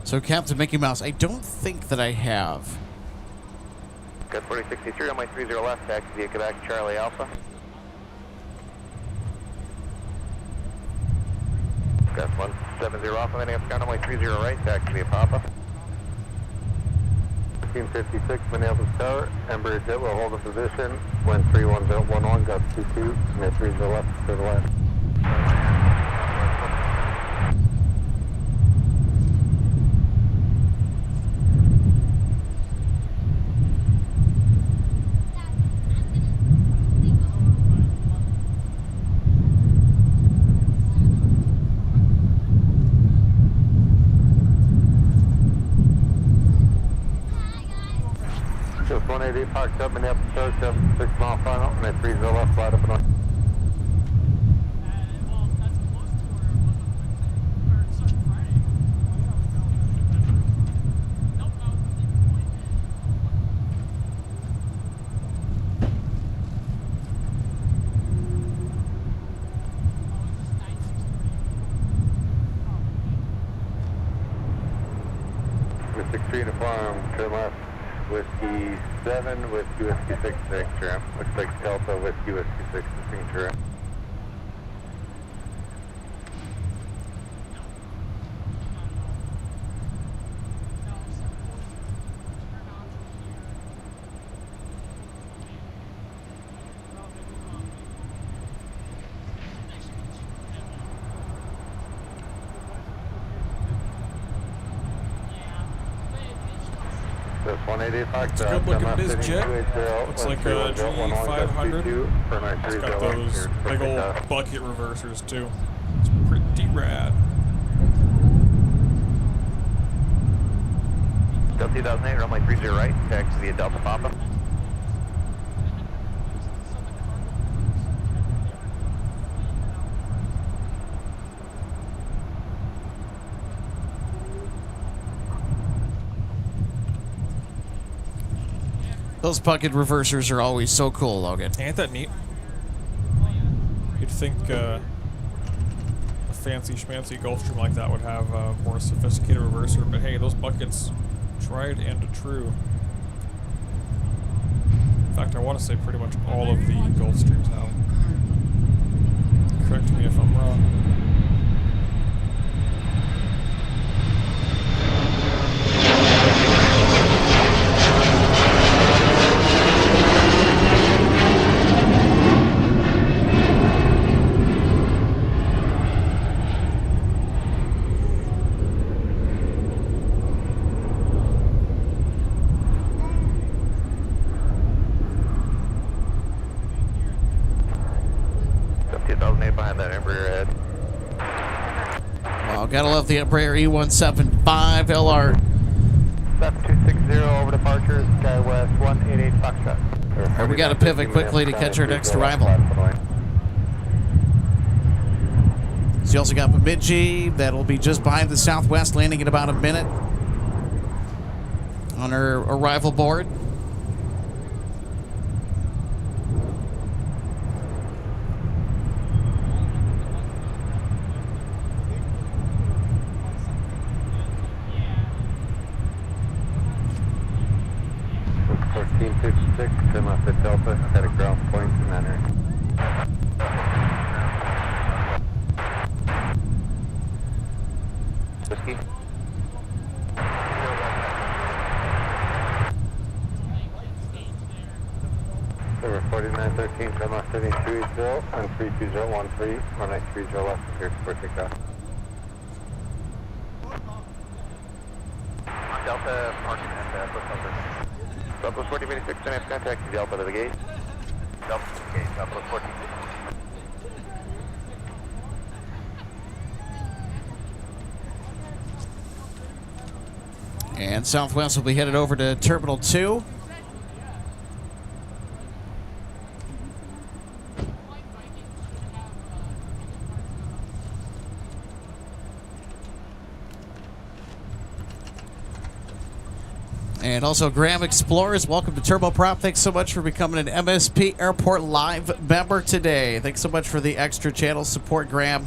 So, Captain Mickey Mouse, I don't think that I have. Got 4063 on my 30 left, taxi via Quebec, Charlie Alpha. Got 170 off, landing up on my 30 right, taxi via Papa. 1556 Minneapolis Tower, Embraer jet will hold a position, wind 31011, gust 22, and 30 left to the left. Just 180 parked up, Minneapolis Tower, 76 mile final, and 30 left, flight up and on. With 63 to farm, turn left. Whiskey 7, Whiskey 6, signature ramp. Looks like Delta, Whiskey 6, signature ramp. This 180 parked It's a good looking biz jet. Looks like a G500. It's got those big old bucket reversers too. It's pretty rad. Delta 2008, runway 30 right, taxi via Delta Papa. Those bucket reversers are always so cool, Logan. Ain't that neat? You'd think a fancy schmancy Gulfstream like that would have a more sophisticated reverser, but hey, those buckets, tried and true. In fact, I want to say pretty much all of the Gulfstreams have. Correct me if I'm wrong. Behind that Embraer head. Wow, gotta love the Embraer E175 LR. 7260 over departure, SkyWest 188 Foxtrot. All right, we gotta pivot quickly to catch our next arrival. So you also got Bemidji, that'll be just behind the Southwest, landing in about a minute on her arrival board. Turn left at Delta, head at ground taxi. Number 4913, turn left heading 280 on 32013, runway 30 left, clear for takeoff. Delta, parking at bus number. Southwest 1486, turn left contact, Delta to the gate. Delta to the gate, Southwest 1486. And Southwest will be headed over to Terminal 2. And also, Graham Explorers, welcome to Turboprop. Thanks so much for becoming an MSP Airport Live member today. Thanks so much for the extra channel support, Graham.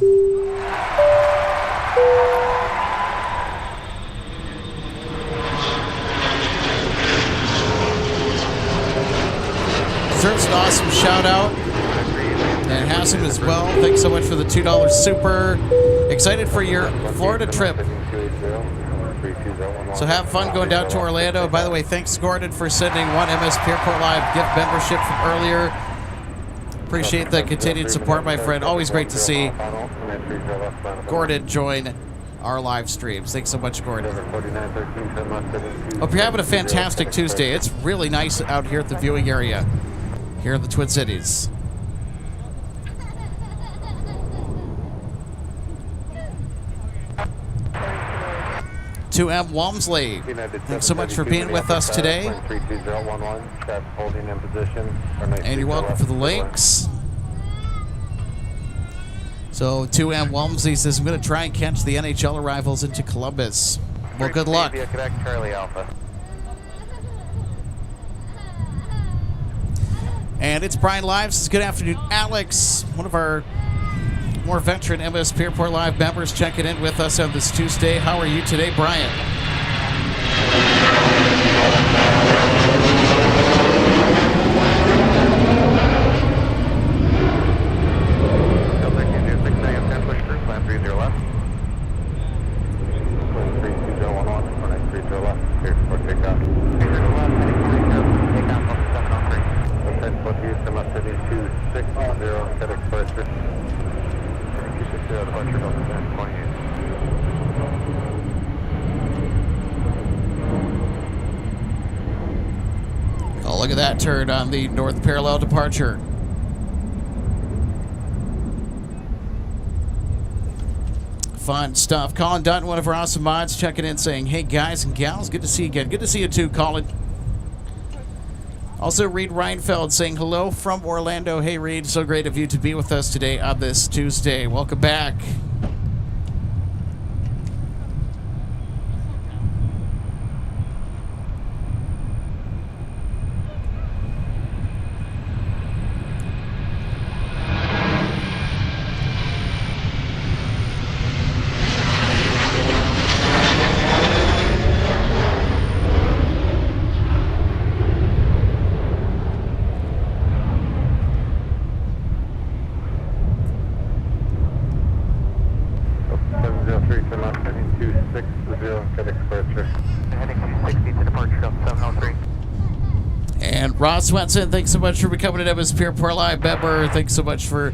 Deserves an awesome shout out. And Hassan as well. Thanks so much for the $2 super. Excited for your Florida trip. So have fun going down to Orlando. By the way, thanks Gordon for sending one MSP Airport Live gift membership from earlier. Appreciate the continued support, my friend. Always great to see Gordon join our live streams. Thanks so much, Gordon. Hope you're having a fantastic Tuesday. It's really nice out here at the viewing area here in the Twin Cities. 2M Walmsley, thanks so much for being with us today. And you're welcome for the links. So 2M Walmsley says, I'm going to try and catch the NHL arrivals into Columbus. Well, good luck. Charlie Alpha. And it's Brian Lives. Good afternoon, Alex, one of our more veteran MSP Airport Live members checking in with us on this Tuesday. How are you today, Brian? Oh, look at that turn on the north parallel departure. Fun stuff. Colin Dutton, one of our awesome mods, checking in saying, hey guys and gals, good to see you again. Good to see you too, Colin. Also, Reed Reinfeld saying hello from Orlando. Hey Reed, so great of you to be with us today on this Tuesday. Welcome back. Ross Swenson, thanks so much for becoming an MSP Airport Live member. Thanks so much for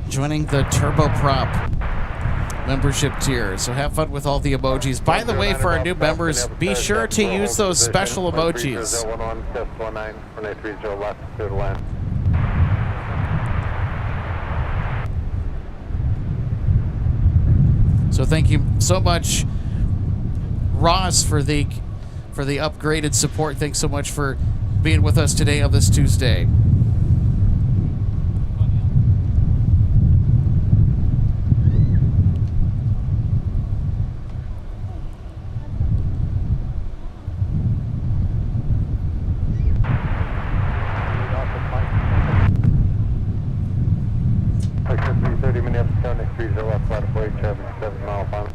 joining the Turboprop membership tier. So have fun with all the emojis. By the way, for our new members, be sure to use those special emojis. So thank you so much, Ross, for the upgraded support. Thanks so much for being with us today on this Tuesday. Minneapolis County 30 left, flat of Blade, traffic 7 mile final.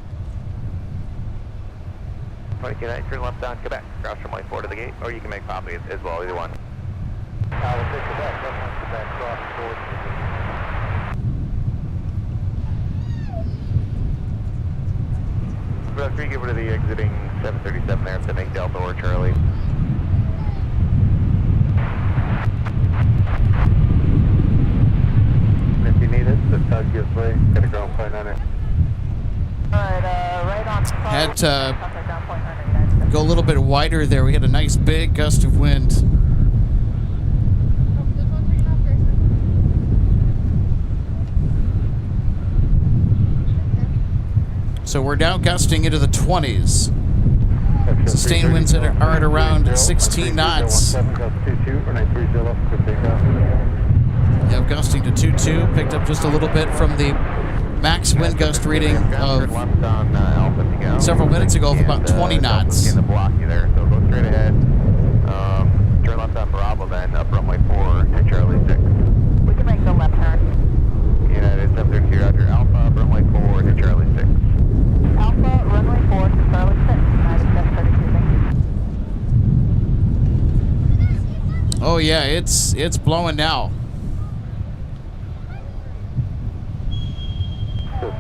29, turn left down Quebec, cross from White 4 to the gate, or you can make Poppy as well, either one. We'll take Quebec, left Quebec, cross 4 to the gate. Bravo 3, give it to the exiting 737 there, sending Delta or Charlie. If you need it, just tug gives way. Get a ground point on it. Alright, right on. Had to go a little bit wider there. We had a nice big gust of wind. So we're now gusting into the 20s. Sustained winds are at around 16 knots. You have gusting to 2.2, picked up just a little bit from the max wind gust reading of several minutes ago of about 20 knots. In the blocky there, so go straight ahead. Turn left on Bravo, then up runway 4 to Charlie 6. We can make the left turn. United 732, Roger. Alpha, up runway 4 to Charlie 6. Alpha, runway 4 to Charlie 6. United 732, thank you. Oh yeah, it's blowing now.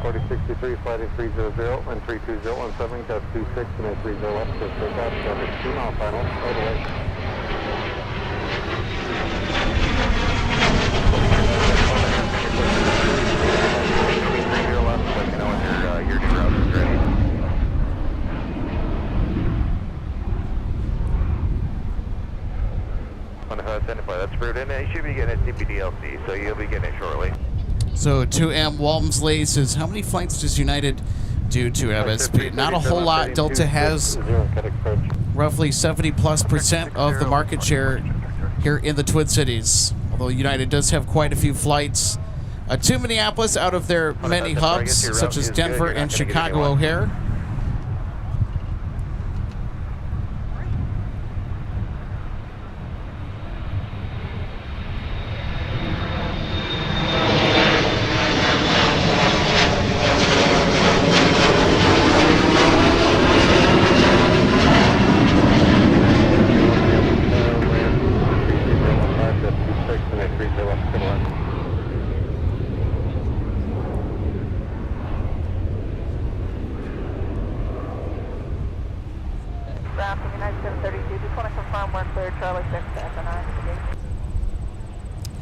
4063, flighting 300, and 32017, gust 26, and 30 left, just take off, traffic 2 mile final, right away. Your new route is ready. That's fruit in it. You should be getting a CPDLC, so you'll be getting it shortly. So 2M Walmsley says, how many flights does United do to MSP? Not a whole lot. Delta has roughly 70+% of the market share here in the Twin Cities. Although United does have quite a few flights to Minneapolis out of their many hubs, such as Denver and Chicago O'Hare.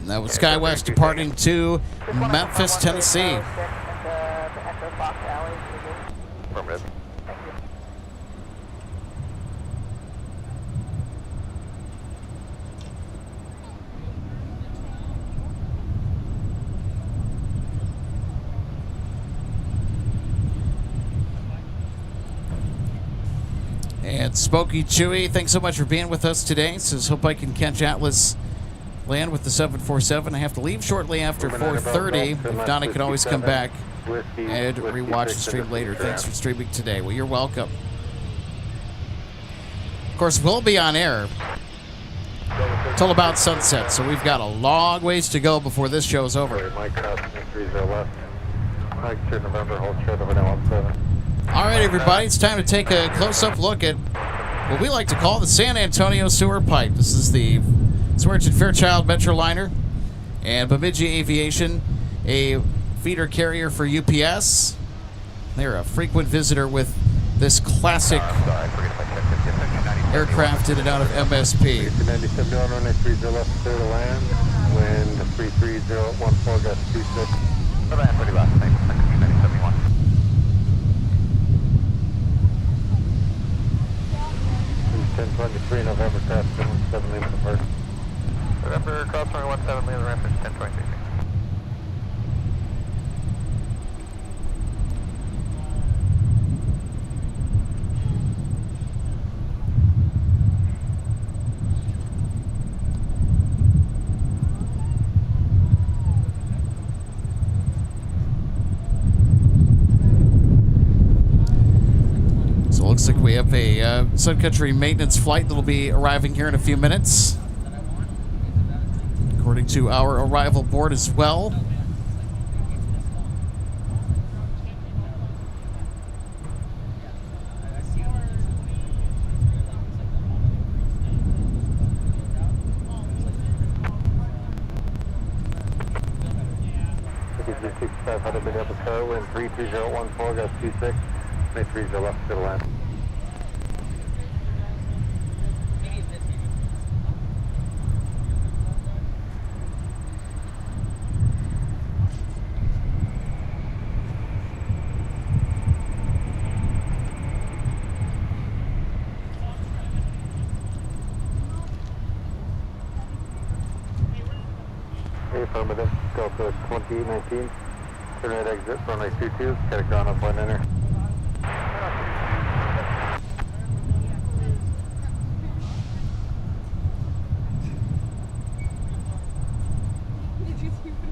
That was SkyWest departing to Memphis, Tennessee. Affirmative. And Spooky Chewy, thanks so much for being with us today. Says, hope I can catch Atlas land with the 747. I have to leave shortly after 4:30. If not, I can always come back and rewatch the stream later. Thanks for streaming today. Well, you're welcome. Of course, we'll be on air till about sunset, so we've got a long ways to go before this show's over. Mike crossing 30 left. Mike to November, hold short over now 17. All right, everybody, it's time to take a close-up look at what we like to call the San Antonio Sewer Pipe. This is the Swearingen Fairchild Metroliner and Bemidji Aviation, a feeder carrier for UPS. They're a frequent visitor with this classic aircraft in and out of MSP. 97 on runway 30 left, clear to land. Wind 33014, gust 26. Runway 30 left, thanks. 971. Cruise 1023, November, cross 17 Lima depart. November, cross runway 17 Lima, reference 1023. Looks like we have a Sun Country maintenance flight that'll be arriving here in a few minutes, according to our arrival board as well. Minneapolis Car, wind 33014, gust 26. 30 left to the land. Affirmative, Delta 2019, turn right exit, runway 22, got a ground up one enter. Did you see what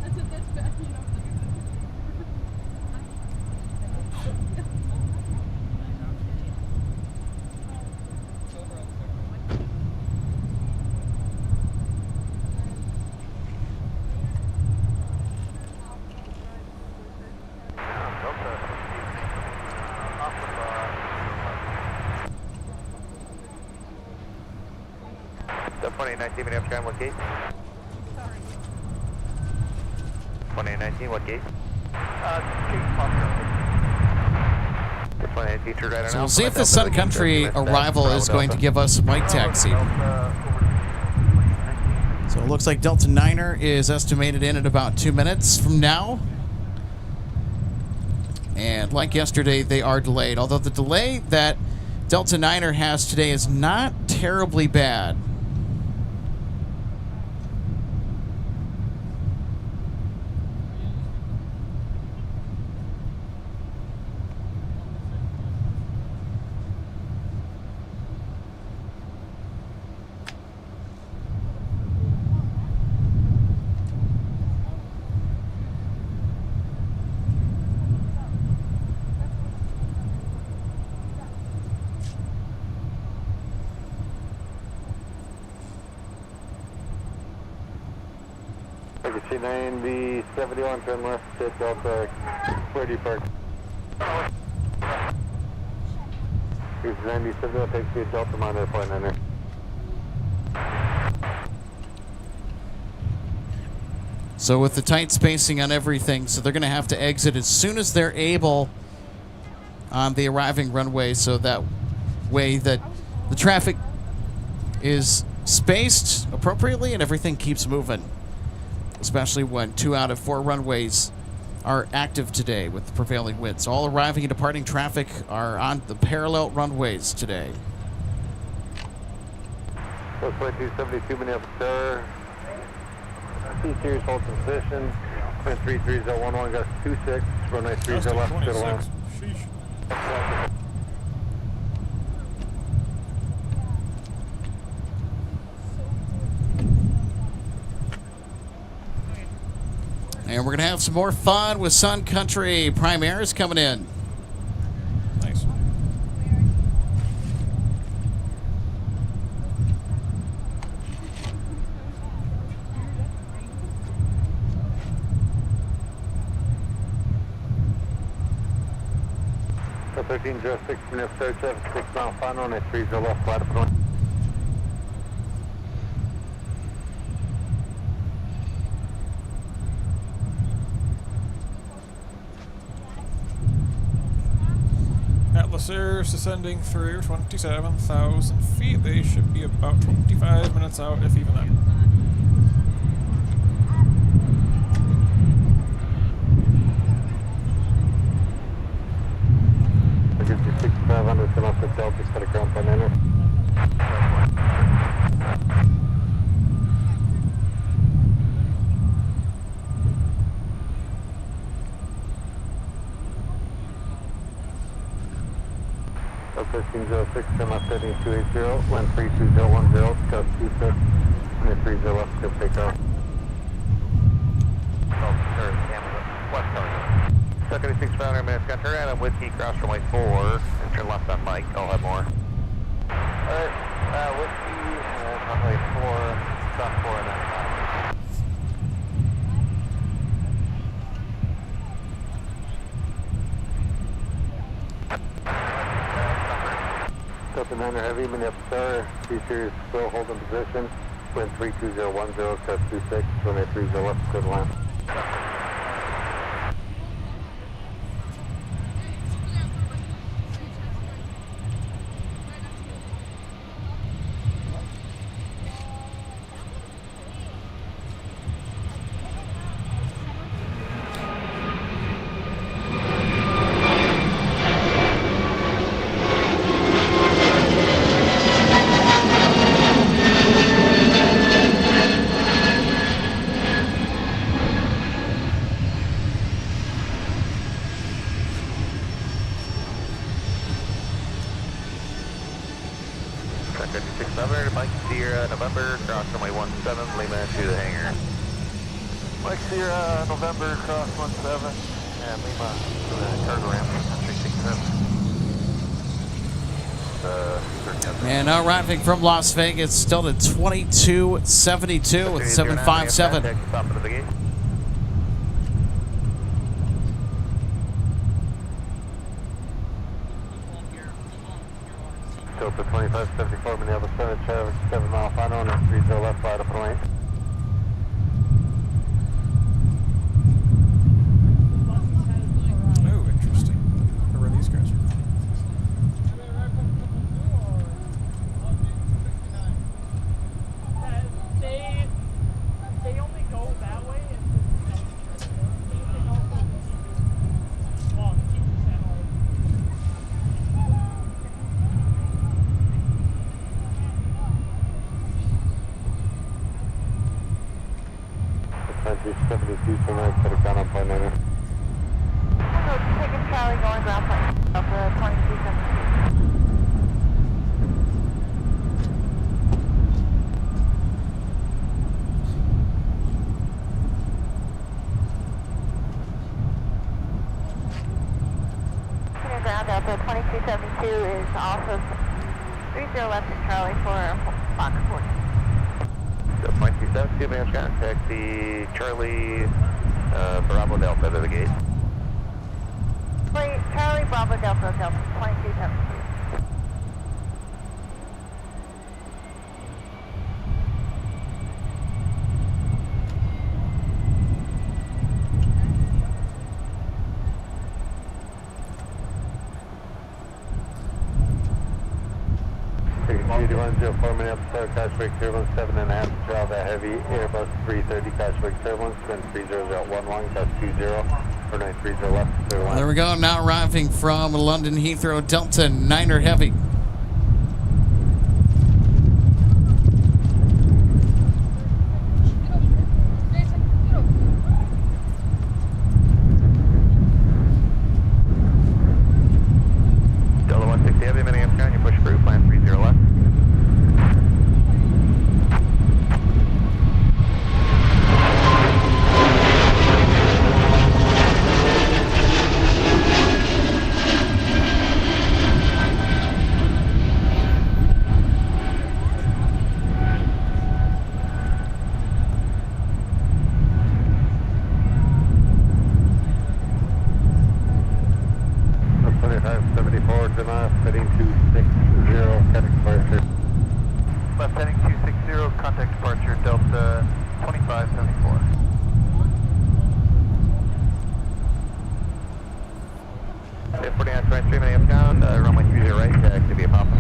I said? That's bad, you know. The 2019 Minneapolis, what gate? 2019, what gate? The 2019 turned right on. So we'll see if the Sun Country arrival is going to give us a mic taxi. So it looks like Delta Niner is estimated in at about 2 minutes from now. And like yesterday, they are delayed. Although the delay that Delta Niner has today is not terribly bad. C9, 71, turn left, hit Delta, where do you park? Here's 90, 71, takes you Delta, monitor, point enter. So with the tight spacing on everything, so they're going to have to exit as soon as they're able on the arriving runway, so that way that the traffic is spaced appropriately and everything keeps moving. Especially when 2 out of 4 runways are active today with the prevailing winds. All arriving and departing traffic are on the parallel runways today. So 2272 Minneapolis, C-Series holds in position. Wind 33011, got 26, runway 30 left to the left. Sheesh. And we're going to have some more fun with Sun Country. Prime Air is coming in. Nice. So 1306 Minneapolis, 6 mile final, runway 30 left, flat up north. Atlas Air is descending through 27,000 feet. They should be about 25 minutes out, if even that. I'll give you 6500, turn off the Delta, set a ground point enter. So 1306, turn left heading 280, wind 32010, gust 26, wind 30 left, go take off. West Coast. 76 pounder minutes, got turn right on Whiskey, cross runway 4, and turn left on Mike. I'll have more. Alright, Whiskey, and runway 4, stop 4 and then Delta Niner Heavy, Minneapolis, C-Series still holding position. Wind 32010, cut 26, runway 30 left, good line. 5600, Mike Sierra, November, cross runway 17, Lima to the hangar. Mike Sierra, November, cross 17, and Lima to the cargo ramp, 367. And now arriving from Las Vegas, still at 2272 with 757. Top of the gate. Delta 2574, Minneapolis Center, traffic 7 mile final, and 30 left side of the lane. Oh, interesting. Where were these guys? They only go that way. Country 72 tonight, set it down on point 9. Taking Charlie going ground plane. Delta 2272. Ground Delta 2272 is also 30 left in Charlie for Fox 40. So 2272, man, contact the Charlie Bravo Delta to the gate. Charlie Bravo Delta 2272. Minneapolis Center, crash brake turbulence 7.5, travel that heavy Airbus 330, crash brake turbulence, wind 30011, gust 20, or 930 left, clear line. There we go. Now arriving from London Heathrow, Delta 9er Heavy. Delta 160 Heavy, Minneapolis Ground, you push through, plan 30 left. Heading 260, contact departure. Left heading 260, contact departure, Delta 2574. Okay, 4923, Minneapolis Ground, runway 30 right, activity Papa.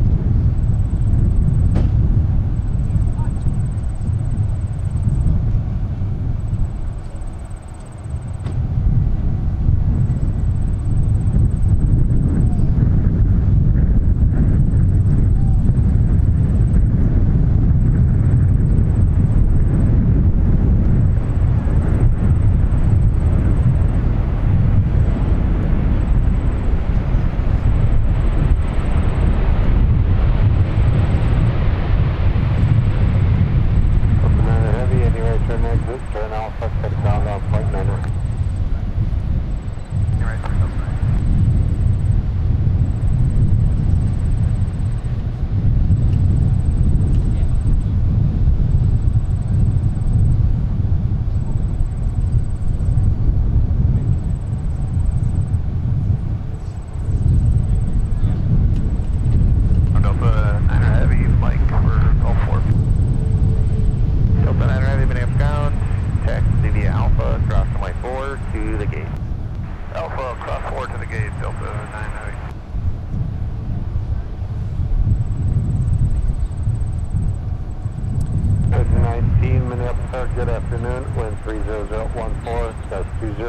Good afternoon, wind 30014, gust 20,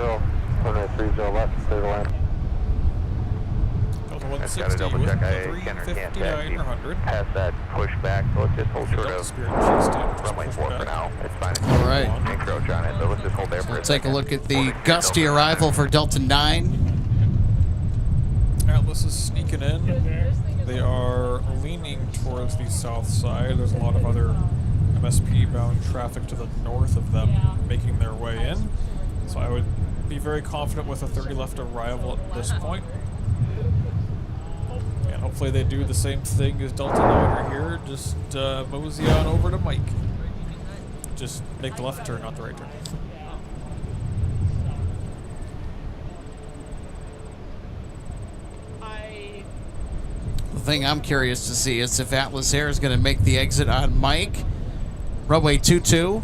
runway 30 left, clear to land. Delta That's got 160 to double with check. I the can or can't 359 pass that push back, so let's just hold short of runway 4 for now. It's fine. All right. Encroach on it, so let's just hold there for We'll a take a second. look at the gusty arrival for Delta 9. Atlas is sneaking in. This thing is They are leaning towards the south side. There's a lot of other MSP bound traffic to the north of them making their way in. So I would be very confident with a 30 left arrival at this point. And hopefully they do the same thing as Delta Niner here. Just mosey on over to Mike. Just make the left turn, not the right turn. The thing I'm curious to see is if Atlas Air is going to make the exit on Mike, runway 22,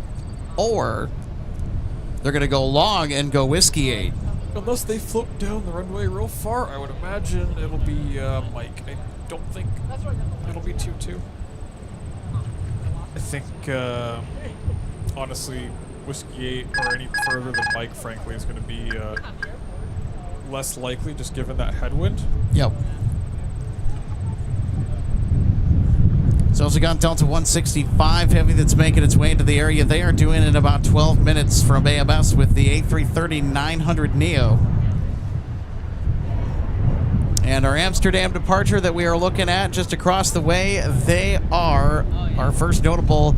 or they're going to go long and go Whiskey 8. Unless they float down the runway real far, I would imagine it'll be Mike. I don't think it'll be 22. I think, honestly, Whiskey 8 or any further than Mike, frankly, is going to be less likely just given that headwind. Yep. So also got Delta 165 Heavy that's making its way into the area. They are due in about 12 minutes from AMS with the A330-900 Neo. And our Amsterdam departure that we are looking at just across the way, they are our first notable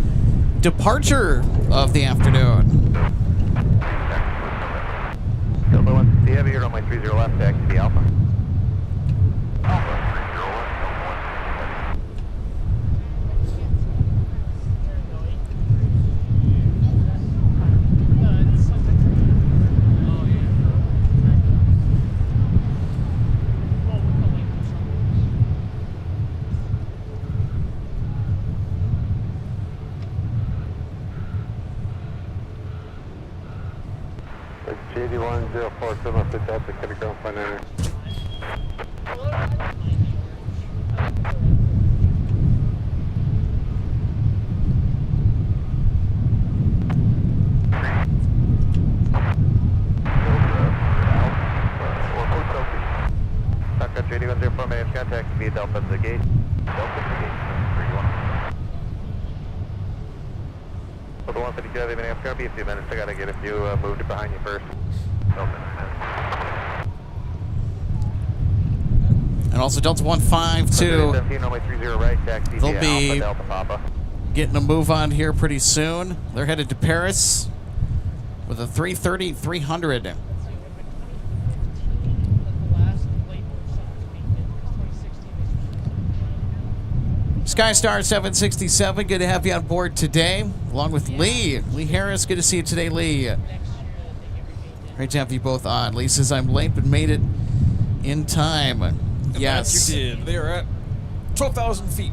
departure of the afternoon. Delta 160 Heavy, you're on my 30 left, back to the Alpha. JD1047 for Delta, get a ground flight niner. Sun Country 8104, may have contact via Delta to the gate. Delta to the gate, 3-1. For the 152 Heavy, it's going to be a few minutes. I got to get a few moved behind you first. And also Delta 152, 17, runway 30 right, taxi they'll via be Alpha, Delta Papa. getting a move on here pretty soon. They're headed to Paris with a 330-300. Skystar 767, good to have you on board today, along with Lee. Lee Harris, good to see you today, Lee. Great to have you both on. Lee says, I'm late but made it in time. And yes. You did. They are at 12,000 feet.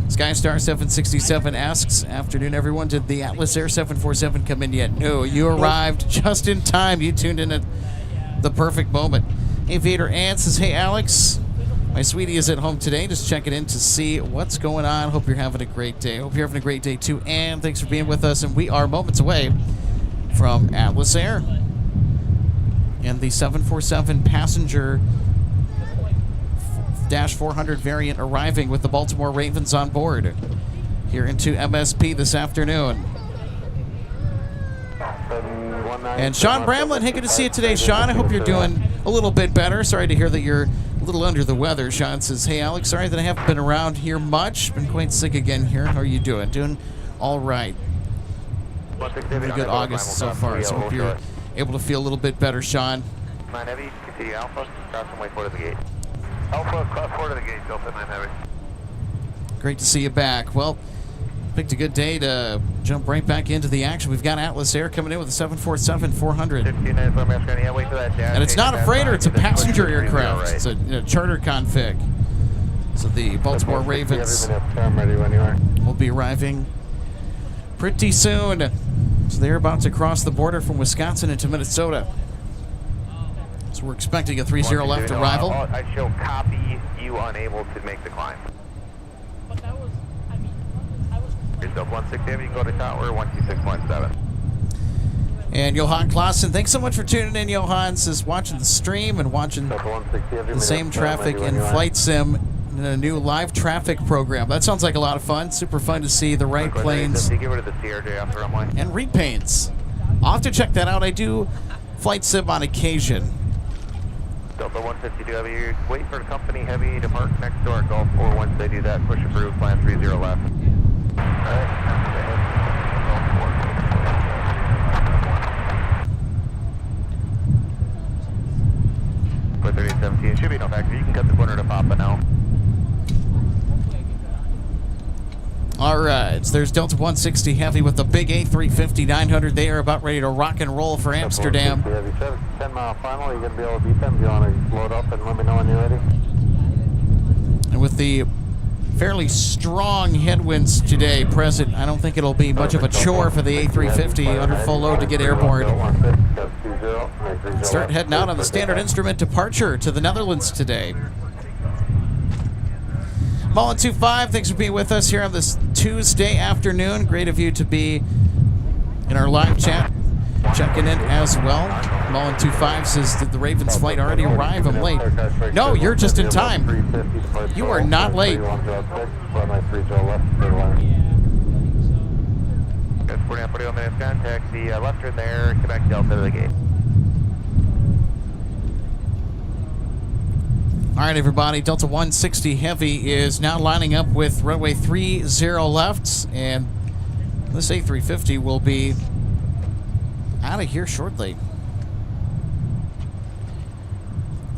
Skystar 767 asks, afternoon everyone, did the Atlas Air 747 come in yet? No, you arrived just in time. You tuned in at the perfect moment. Aviator Ann says, hey Alex, my sweetie is at home today, just checking in to see what's going on. Hope you're having a great day. Hope you're having a great day too, Ann. Thanks for being with us, and we are moments away from Atlas Air and the 747 passenger Dash 400 variant arriving with the Baltimore Ravens on board here into MSP this afternoon. And Sean Bramlin, hey, good to see you today, Sean. I hope you're doing a little bit better. Sorry to hear that you're a little under the weather. Sean says, hey, Alex, sorry that I haven't been around here much. Been quite sick again here. How are you doing? Doing all right. Pretty good August so far, so hope you're able to feel a little bit better, Sean. 9 Heavy, continue Alpha, cross and wait for the gate. Alpha, cross forward to the gate, Delta 9 Heavy. Great to see you back. Well, picked a good day to jump right back into the action. We've got Atlas Air coming in with a 747-400. And it's not a freighter, it's a passenger aircraft. It's a charter config. So the Baltimore Ravens will be arriving pretty soon. So they're about to cross the border from Wisconsin into Minnesota. So we're expecting a 30 left arrival. I show copy you unable to make the climb. But that was, I mean, I was... Yourself 160 Heavy, you can go to tower 126.7. And Johan Clausen, thanks so much for tuning in, Johan. Says watching the stream and watching the same traffic in Flight Sim in a new live traffic program. That sounds like a lot of fun. Super fun to see the right planes and repaints. I'll have to check that out. I do Flight Sim on occasion. Delta 152 Heavy, wait for the company Heavy to park next to our Gulf 4. Once they do that, push approved, plan 30 left. Alright, 3817, should be no factor. You can cut the corner to Papa now. All right, so there's Delta 160 Heavy with the big A350-900. They are about ready to rock and roll for Amsterdam. Heavy, 10 mile final. You're going to be able to beat them. Do you want to load up and let me know when you're ready? And with the fairly strong headwinds today present, I don't think it'll be much of a chore for the A350 under full load to get airborne. Start heading out on the standard instrument departure to the Netherlands today. Mullen 25, thanks for being with us here on this Tuesday afternoon. Great of you to be in our live chat, checking in as well. Mullen 25 says, did the Ravens flight already arrive? I'm late. No, you're just in time. You are not late. That's 41 minutes, contact the left turn there, Quebec Delta to the gate. All right, everybody, Delta 160 Heavy is now lining up with runway 30 left, and this A350 will be out of here shortly.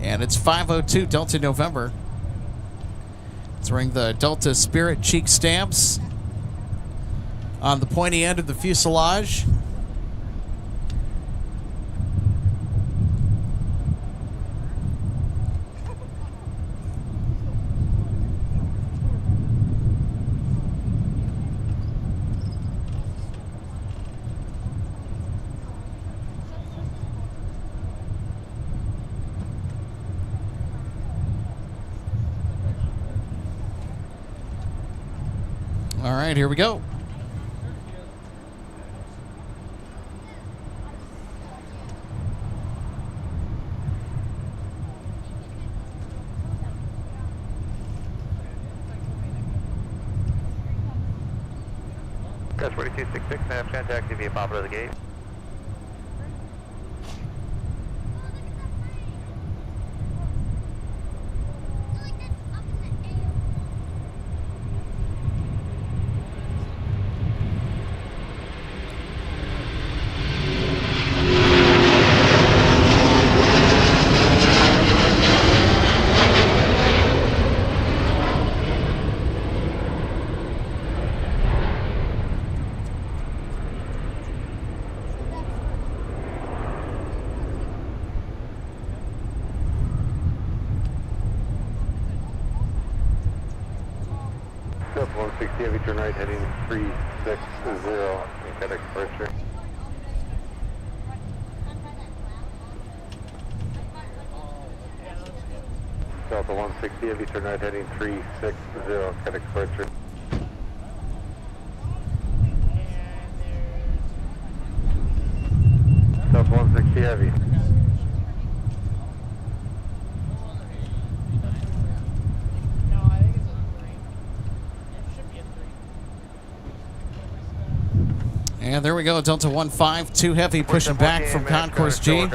And it's 5:02 Delta November. It's wearing the Delta Spirit cheek stamps on the pointy end of the fuselage. All right, here we go. Gus 4266, nav contact via Papa to the gate. Delta 160 Heavy, turn right heading 360, FedEx departure. Delta 160 Heavy, turn right heading 360, FedEx departure. Delta 160 Heavy. And there we go, Delta 152 Heavy pushing back from Concourse G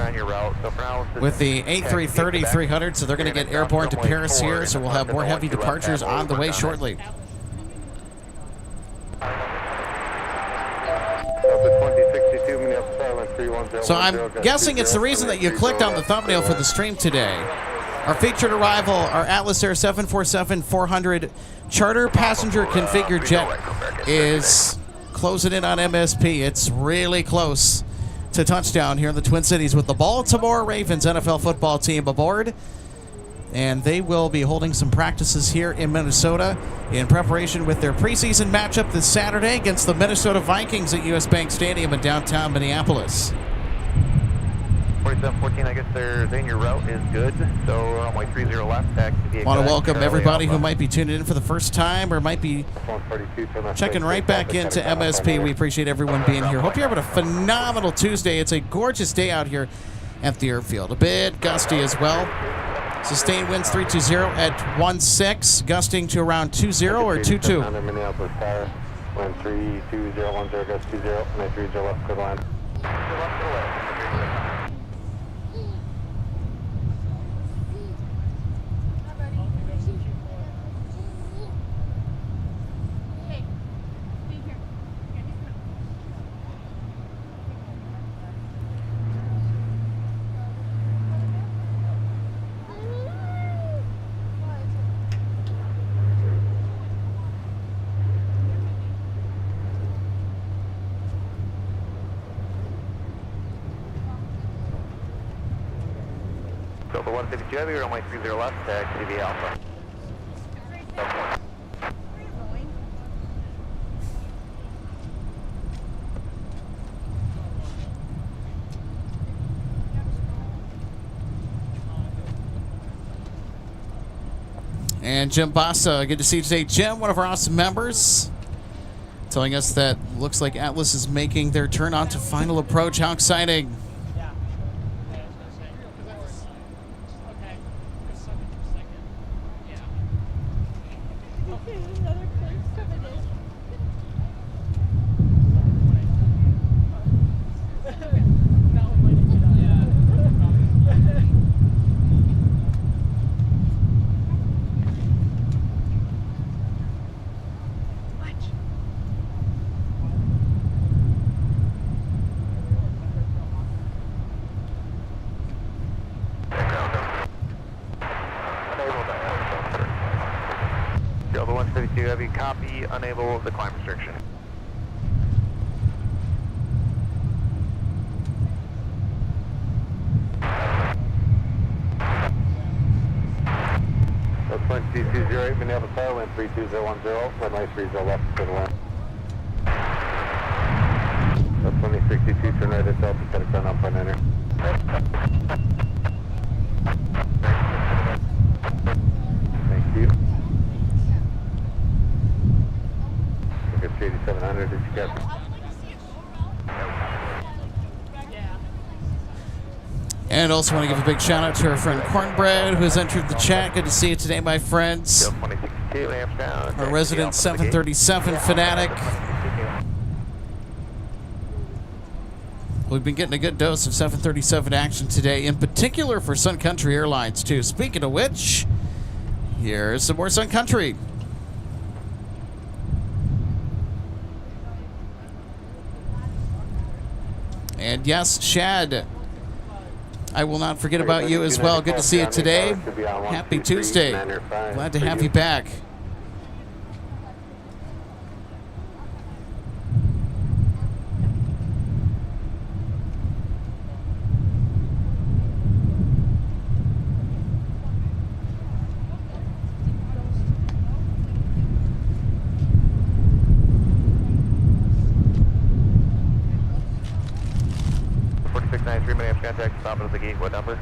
with the A330-300, so they're going to get airborne to Paris here, so we'll have more heavy departures on the way shortly. So I'm guessing it's the reason that you clicked on the thumbnail for the stream today. Our featured arrival, our Atlas Air 747-400 charter passenger configured jet is closing in on MSP. It's really close to touchdown here in the Twin Cities with the Baltimore Ravens NFL football team aboard. And they will be holding some practices here in Minnesota in preparation with their preseason matchup this Saturday against the Minnesota Vikings at US Bank Stadium in downtown Minneapolis. 4714, I guess they're saying your route is good, so runway 30 left, taxi via Want to welcome everybody Alpha. who might be tuning in for the first time or might be checking right back into MSP. We appreciate everyone being here. Hope you're having a phenomenal Tuesday. It's a gorgeous day out here at the airfield. A bit gusty as well. Sustained winds 320 at 16, gusting to around 20 or 22. Under Minneapolis Tower, wind 32010, gust 20, and I 30 left, good line. Delta 152 Heavy, runway 30 left, taxi via Alpha. And Jim Bassa, good to see you today. Jim, one of our awesome members, telling us that looks like Atlas is making their turn onto final approach. How exciting. Delta 152 Heavy, copy, unable the climb restriction. That's 2208 Minneapolis Tower, wind 32010, runway 30 left to the wind. That's 2062, turn right at Delta, set a ground up on enter. Thank you. Look at 8700, did you get it? And also want to give a big shout out to our friend Cornbread, who has entered the chat. Good to see you today, my friends. 2062, amps down. Our resident 737 fanatic. We've been getting a good dose of 737 action today, in particular for Sun Country Airlines, too. Speaking of which, here's some more Sun Country. And yes, Shad, I will not forget about you as well. Good to see you today. Happy Tuesday. Glad to have you back. Contact stop at the gate, what number?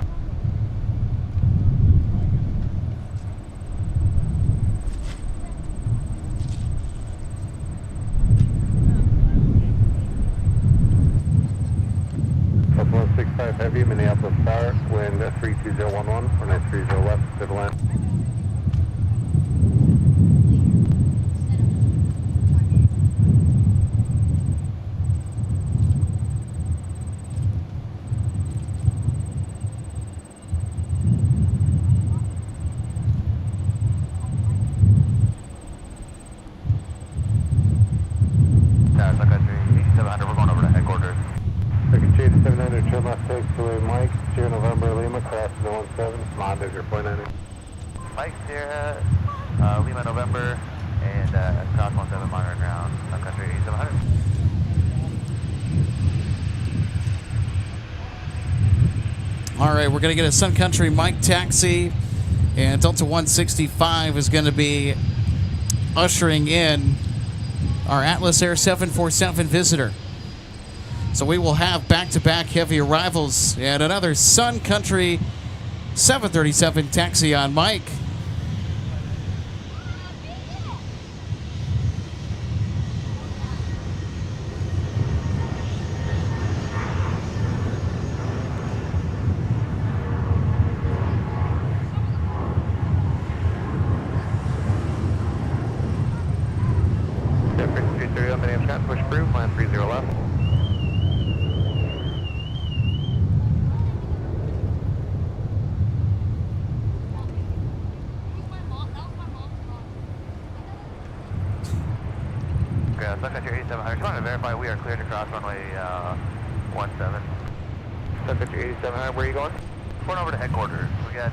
That's 165 Heavy, Minneapolis Tower, wind 32011, runway 30 left to the wind. Turn left taxiway Mike, Sierra November Lima, cross to 17, Mod Digger, point enter. Mike, Sierra, Lima November, and cross 17, monitor ground, Sun Country 8700. All right, we're going to get a Sun Country Mike taxi, and Delta 165 is going to be ushering in our Atlas Air 747 visitor. So we will have back-to-back heavy arrivals and another Sun Country 737 taxi on Mike. Difference 230, my name's Scott, push through, plan 30 left. Sun Country 8700, I just want to verify we are cleared to cross runway 17. Sun Country 8700, where are you going? Going over to headquarters. We got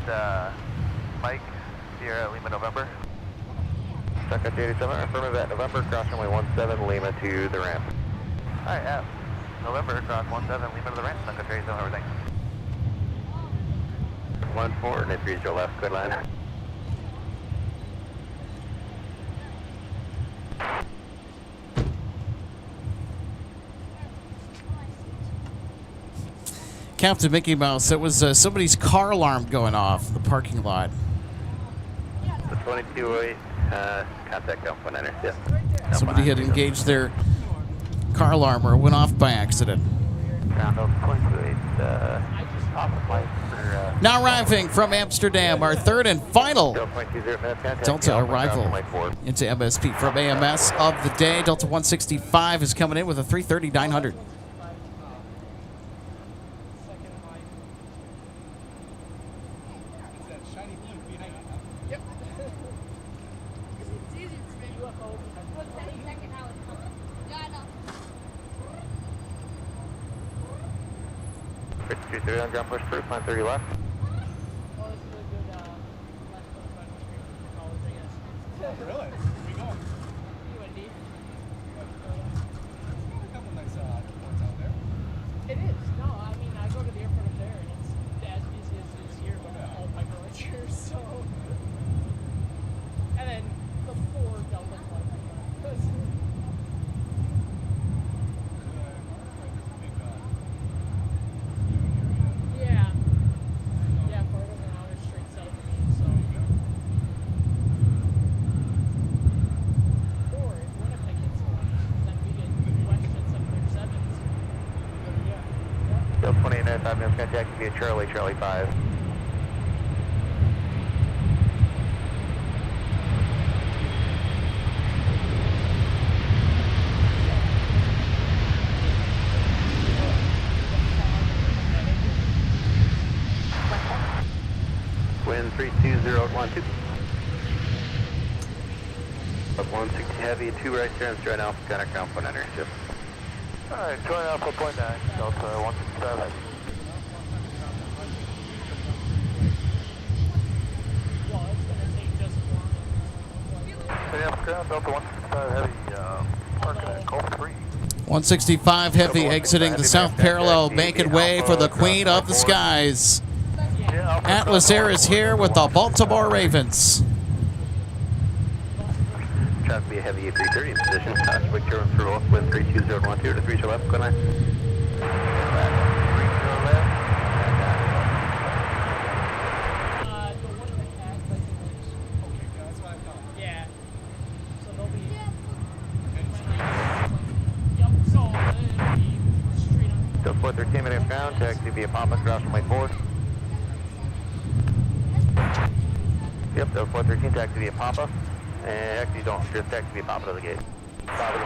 Mike, Sierra, Lima, November. Sun Country 8700, affirmative at November, cross runway 17, Lima to the ramp. Alright, November, cross 17, Lima to the ramp, Sun Country 8700, thanks. 1-4, and if you're left, good line. Captain Mickey Mouse, that was somebody's car alarm going off in the parking lot. The 2208, contact Alpha 9, yeah. Somebody had engaged their car alarm or it went off by accident. Ground Alpha 2208, off the flight for, Now arriving from Amsterdam, our third and final 0.20 minutes, contact Delta Alpha, arrival ground flight forward. into MSP from AMS of the day. Delta 165 is coming in with a 330-900. On ground push through, climb 30 left. Really? Where we going? A couple nice airports out there. It is. No, I mean, I go to the airport up there, and it's as busy as it is here, but all Piper right here, so. And then the 4 Delta flight. Yeah. Yeah, part of an hour straight south of me, so. Or if Winnipeg gets one, then we get Western 737s. Yeah. Delta 2895 minutes, contact via Charlie, Charlie 5. Wind 32012. Up 160 heavy, 2 right turns, join Alpha, connect ground point enter, shift. Alright, join Alpha point 9, Delta 167. Well, it's going to take just one. Join Alpha ground, Delta 165 heavy, parking at Gulf 3. 165 heavy exiting the south parallel, making way for the Queen of the Skies. Atlas Air is here with the Baltimore Ravens. Traffic be a heavy 330 in position. Quick turn through off, wind 32012 to 3 to left, go 9. 3 Yeah. So they'll be. Yep, so it'll be straight on. Delta 413 minutes ground, taxi via Papa, cross from Lake Forward. Yep, Delta 413, taxi via Papa. And actually don't, just taxi via Papa to the gate. Papa to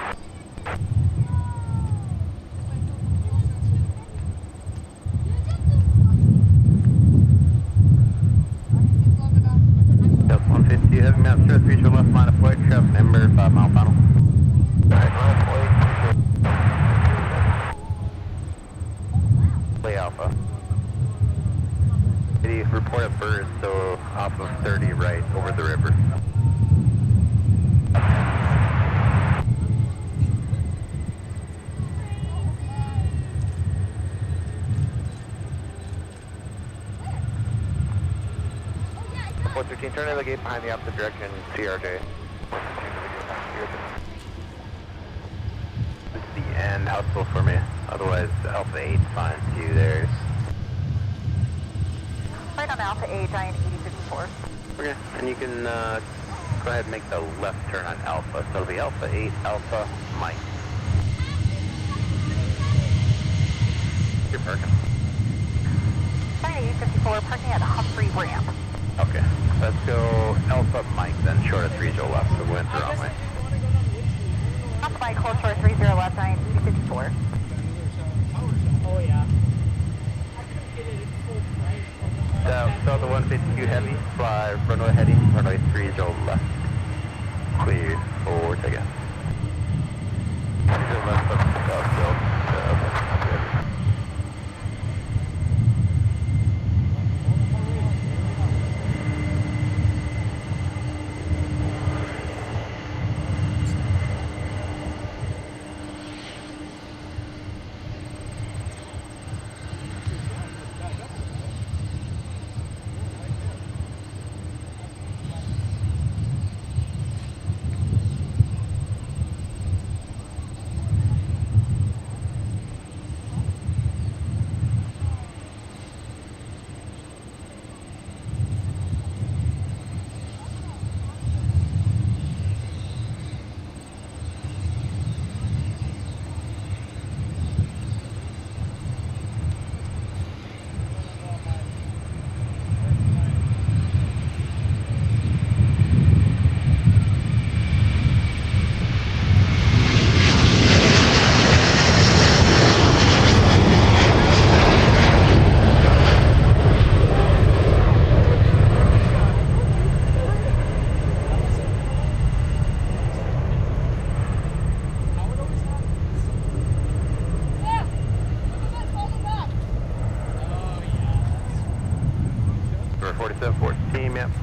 Delta 150, heavy mountain straight, 3 to left, line of flight, traffic number 5 mile final. Play Alpha. City report a bird, so off of 30 right over the river. Report 13, turn to the gate behind the opposite direction, CRJ. This is the end, housefull for me. Otherwise, Alpha 8 finds you there. Right on Alpha 8, Giant 8054. Okay, and you can go ahead and make the left turn on Alpha. So the Alpha 8, Alpha, Mike. You're parking. Giant 8054, parking at Humphrey Ramp. Okay, let's go Alpha, Mike, then short of 30 left, so we went the wrong way. Alpha Mike, hold short 30 left, Giant 8054. Oh, yeah. Delta 152 heavy, fly runway heading, runway 30 left. Cleared for takeoff. 30 left, up to south, okay.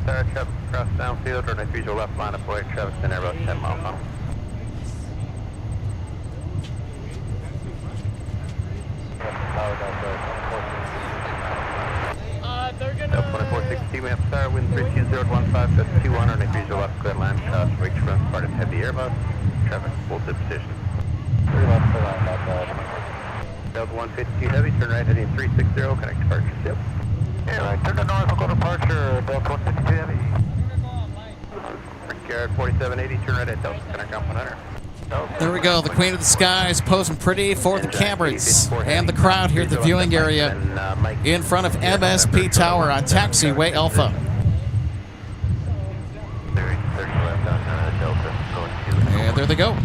Star traffic across downfield, runway 30 left line of Blake, traffic's in Airbus 10 miles an hour. They're gonna... Delta 2460, we have Star, wind 32015, that's 21, runway 30 left, clear line, cross, wake front, part of heavy Airbus, traffic full to position. 3 left, clear line, Delta 152 heavy, turn right heading 360, connect departure, yep. Yeah, right, turn to north, we'll go departure, Delta 152 heavy. Brickyard 4780, turn right at Delta, connect on 100. There we go. The Queen of the Skies posing pretty for the cameras and the crowd here at the viewing area in front of MSP Tower on Taxiway Alpha. And there they go.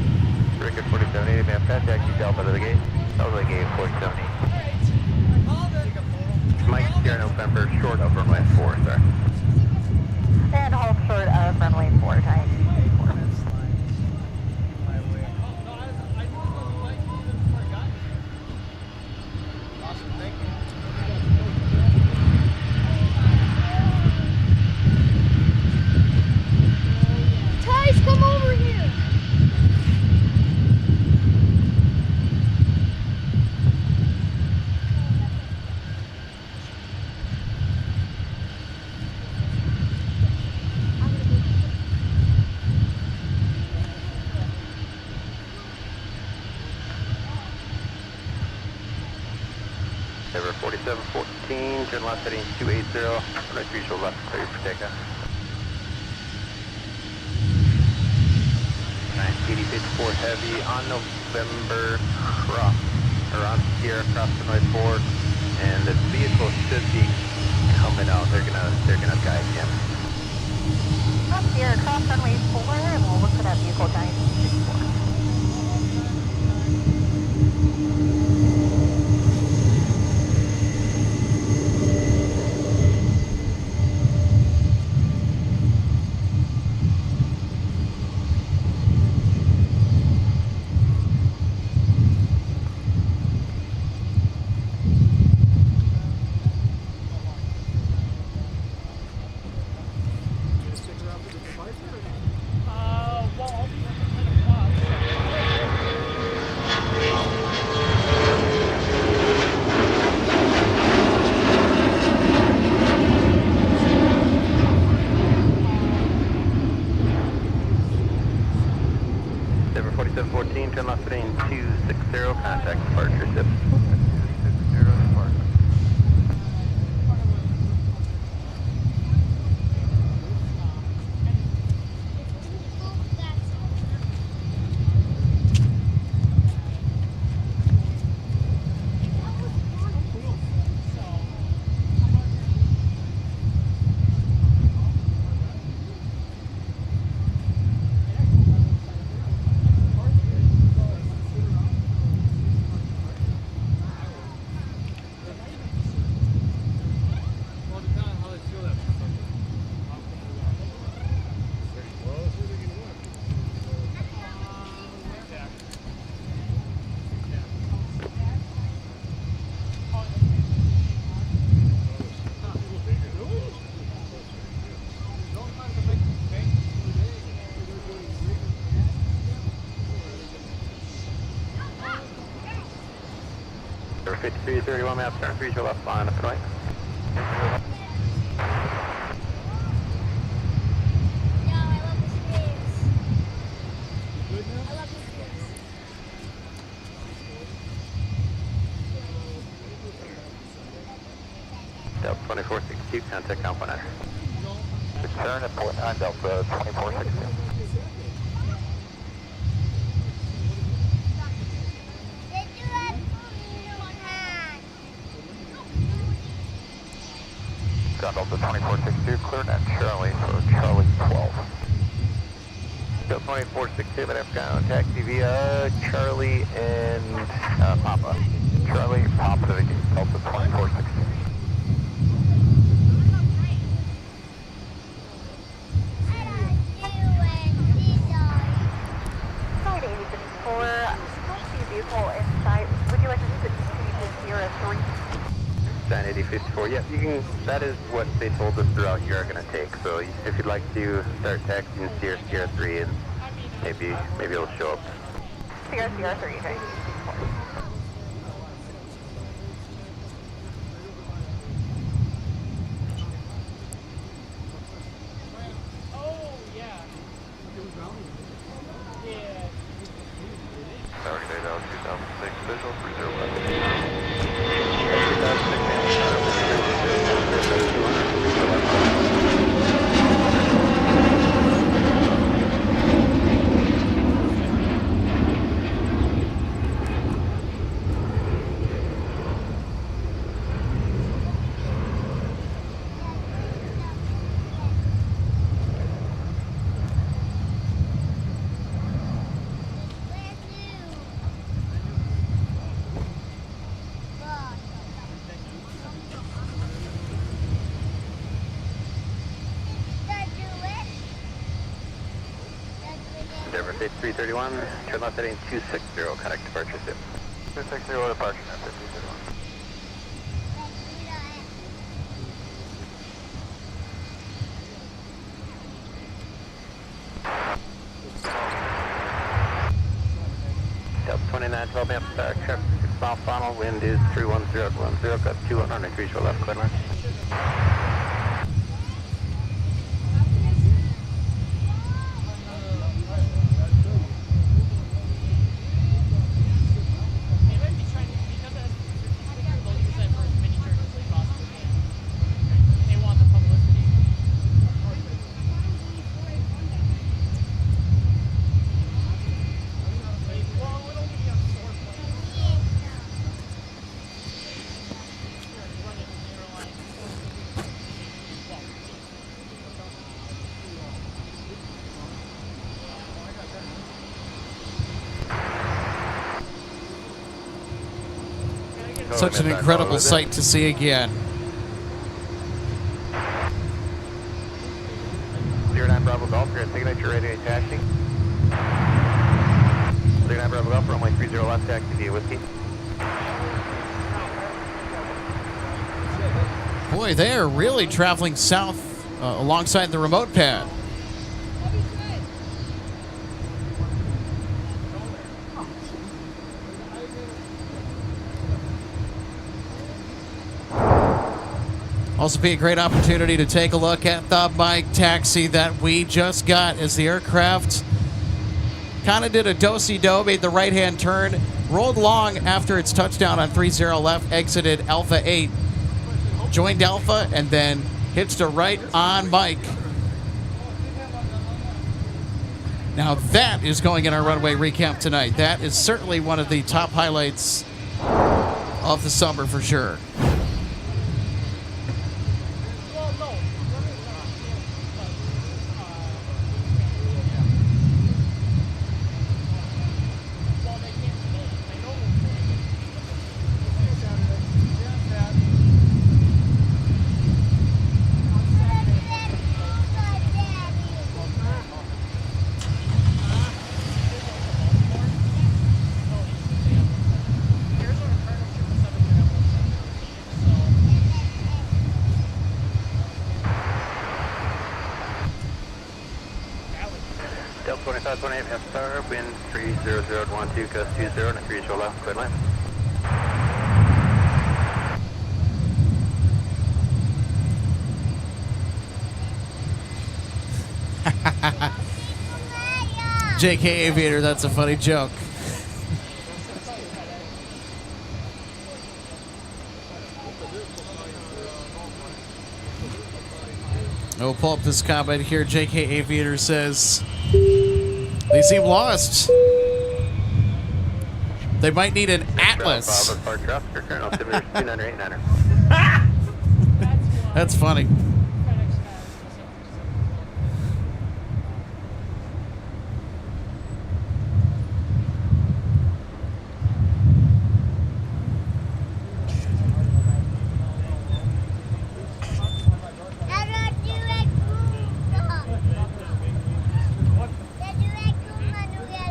Brickyard 4780, man, fast taxi Delta to the gate. Delta to the gate 4780. Mike, Sierra November, short of runway 4, sir. And hold short of runway 4, time. Guys, come over here. Ever 4714, turn left heading 280, right visual left, clear for takeoff. 98054 heavy on November cross, or on Sierra cross the North Board, and the vehicle should be coming out. They're gonna guide him. Up here, cross runway 4, and we'll look for that vehicle guide. 64. Well, I'll be kind of fast. Ever 4714, turn left heading 260, contact departure ship. 260 departure. Number 5331 map, turn 3 to left line up and right. Delta 2462, contact Alpha 9. Turn at port 9, Delta 2462. Delta 2462, clear net Charlie for Charlie 12. Delta 2462, but I've taxi via Charlie and Papa. Charlie, Papa to the gate, Delta 2462. Side 8054, I'm supposed to see a vehicle inside. Would you like to continue to Sierra 3? Sign 8054, yeah, you can. That is what they told us the route you're going to take. So if you'd like to start taxiing CR3, and maybe it'll show up. CR3, okay. Oh, yeah. Yeah. Tower Day Down 2006, visual 301. Endeavor State 331, turn left heading 260, contact departure soon. 260 departure now, 331. Delta 29, 12 amp star, traffic 6 mile funnel, wind is 310 got 200 degrees to left, clear line. They might be trying to, because of they'll use that for as many churches as they possibly can. They want the publicity. Well, it'll only be on the source point. Running the airline. Well, Such an incredible sight to see again. 09 Bravo Golf, you're at signature ready to taxi. 09 Bravo Golf, runway 30 left, taxi via whiskey. Boy, they are really traveling south alongside the remote pad. Also be a great opportunity to take a look at the bike taxi that we just got as the aircraft kind of did a do-si-do, made the right-hand turn, rolled long after its touchdown on 30 left, exited Alpha 8, joined Alpha, and then hitched a right on Mike. Now that is going in our runway recap tonight. That is certainly one of the top highlights of the summer for sure. well, no. Well, they can't today. I know Delta 25, 28 half star, wind 30012, gust 20, and 3 show left, clear line. JK Aviator, that's a funny joke. We'll pull up this comment here. JK Aviator says, they seem lost. They might need an atlas. That's funny.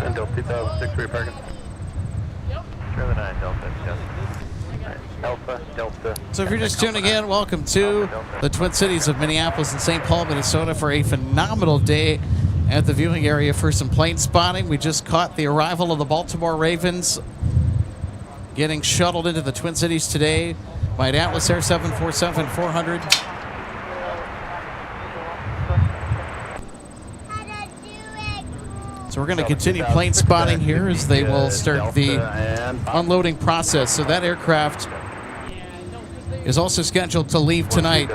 And Delta 2006, where you parking? Yep. Trailer 9 Delta, yes. I got it. Alpha, Delta. So if you're just tuning in, welcome to the Twin Cities of Minneapolis and St. Paul, Minnesota for a phenomenal day at the viewing area for some plane spotting. We just caught the arrival of the Baltimore Ravens getting shuttled into the Twin Cities today by an Atlas Air 747-400. So we're going to continue plane spotting here as they will start the unloading process. So that aircraft is also scheduled to leave tonight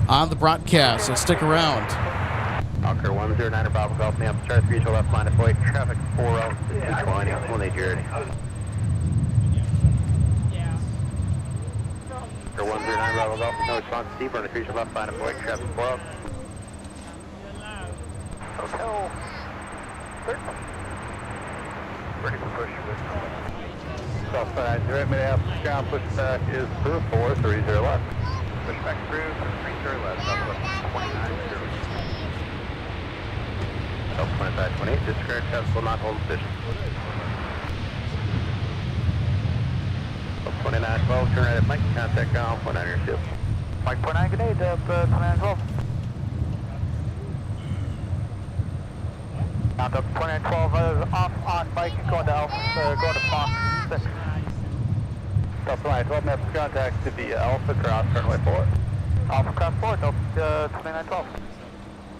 on the broadcast, so stick around. Hawker 109 Bravo Golf, Minneapolis, Charlie 3 to left line of flight, traffic 4 out, 220, when they ready. Hawker 109 Bravo Golf, no response, Steve, on the 3 to left line of flight, traffic 4 out. Hotel. Ready for push. Southside, direct Minneapolis, ground pushback is through 430 left. Pushback through 30 left, southwest 29 0. South 2528, discard test will not hold position. South 2912, turn right at Mike, contact ground, point on your ship. Mike, point 9, good day, Dub 2912. Up 2912 off on bike, going to Alpha, going to Fox 6. Delta 2912, maps contact to the Alpha cross runway 4. Alpha cross 4, Delta 2912.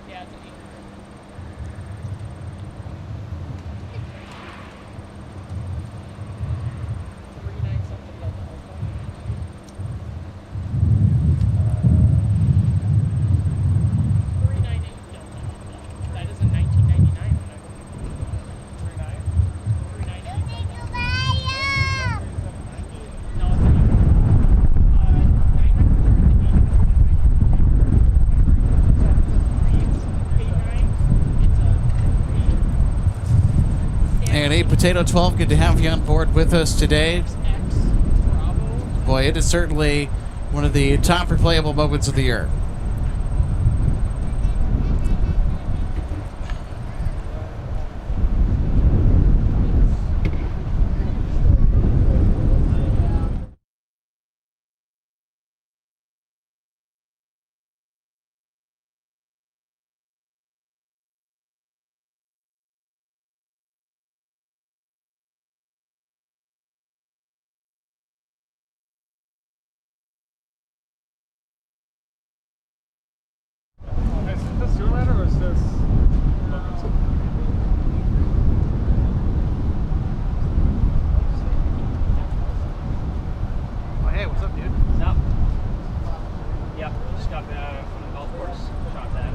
Yeah, it's an Potato 12, good to have you on board with us today. Boy, it is certainly one of the top replayable moments of the year. Is this your ladder or is this... Oh, hey, what's up, dude? What's up? Yep, just got from the golf course. Shot that.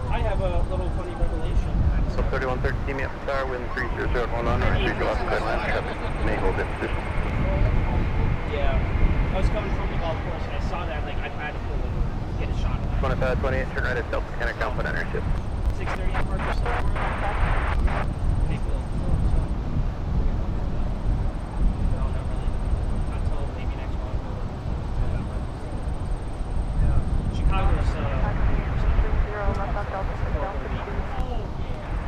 I have a little funny revelation. So 3113, team up star, wind 30 going on, or 3 left side line, traffic may hold in position. Yeah, I was coming from the golf course and I saw that, like, I had to pull over, get a shot of that. 2528, turn right at Delta, can account for on your ship. 6:30 departure somewhere. Okay, cool. No, not really. Not until maybe next month. Yeah. Chicago's,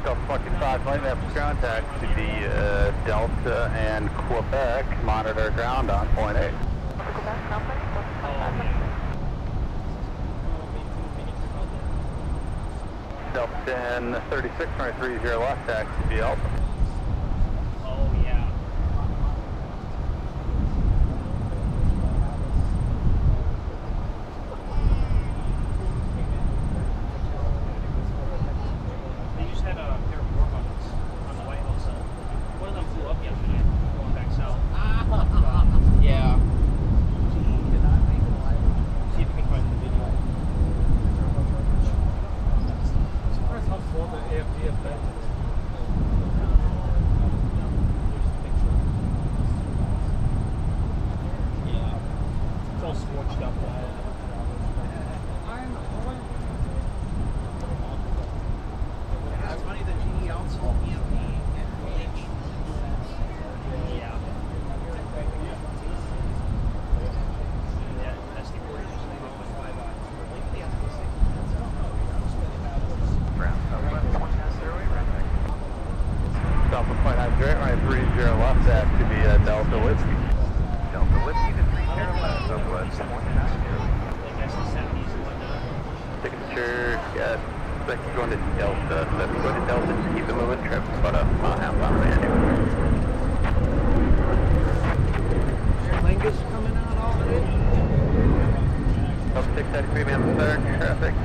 Delta 45, flight maps contact to the Delta and Quebec, monitor ground on point 8. Delta and 36, 30 left, taxi to the Alpha. Oh, yeah. They just had a pair of war buttons on the White House. One of them flew up yesterday, going back south. Yeah. See if we can find the video. Surprised how full the AFD effect is. Yeah. It's all scorched up. It's funny that GE outsold EMP and H. Yeah. Yeah, that's the order. Just leave it with 5 eyes. Southwest point 90, right 30 left, that to be Delta Whiskey. Delta Whiskey. Looks like you're going to Delta. So if you go to Delta, just keep it moving. Traffic's about a mile and a half on the way anyway. Lingus coming out already? Up 693, man, third. Traffic,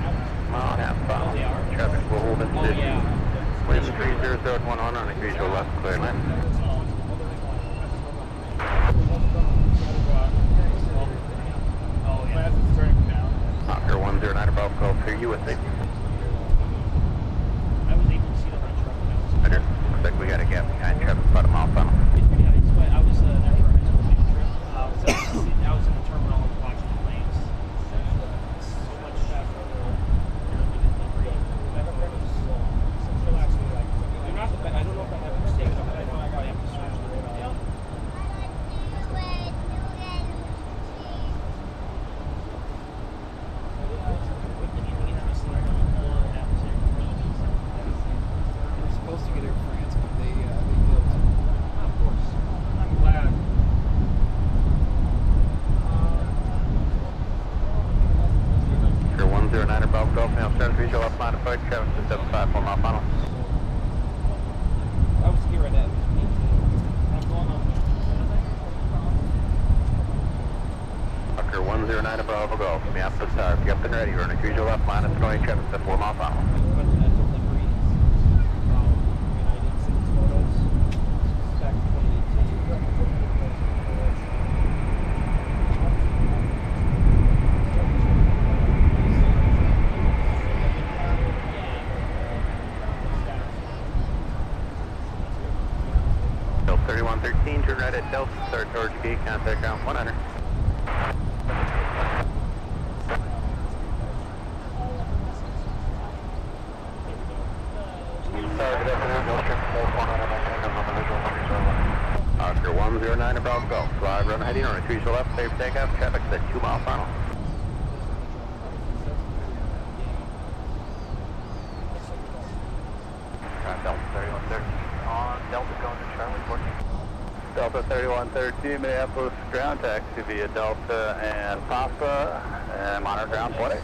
mile and a half on. Traffic will hold in position. Wind 3001 on a visual left clear line. Oscar 109 above, go clear you with it. I was able to see the front truck. Roger. Looks like we got a gap behind traffic, about a mile funnel. It's pretty nice, but I was after a high school trip. I was in the terminal watching the planes. So much traffic. They're not the best. I don't know if I have a mistake, but I know I probably have to switch the radar. We're supposed to get Air France, but they built. Of course. I'm glad. Oscar 109 above, Gulf, now start visual up modified, traffic to 75, 4 mile funnel. I was here at that. I'm going on. Oscar 109 above, Gulf, Minneapolis Tower, be up and ready, running visual up, minus 20, traffic to 4 mile funnel. Delta 3113, turn right at Delta, start towards the gate, contact ground 100. Oscar 109 above, go. Fly, run heading on a visual left, safe takeoff, traffic at 2 mile funnel. Delta 3113 on Delta going to Charlie 14. Delta 3113, Minneapolis ground taxi via Delta and Papa and monitor ground 20.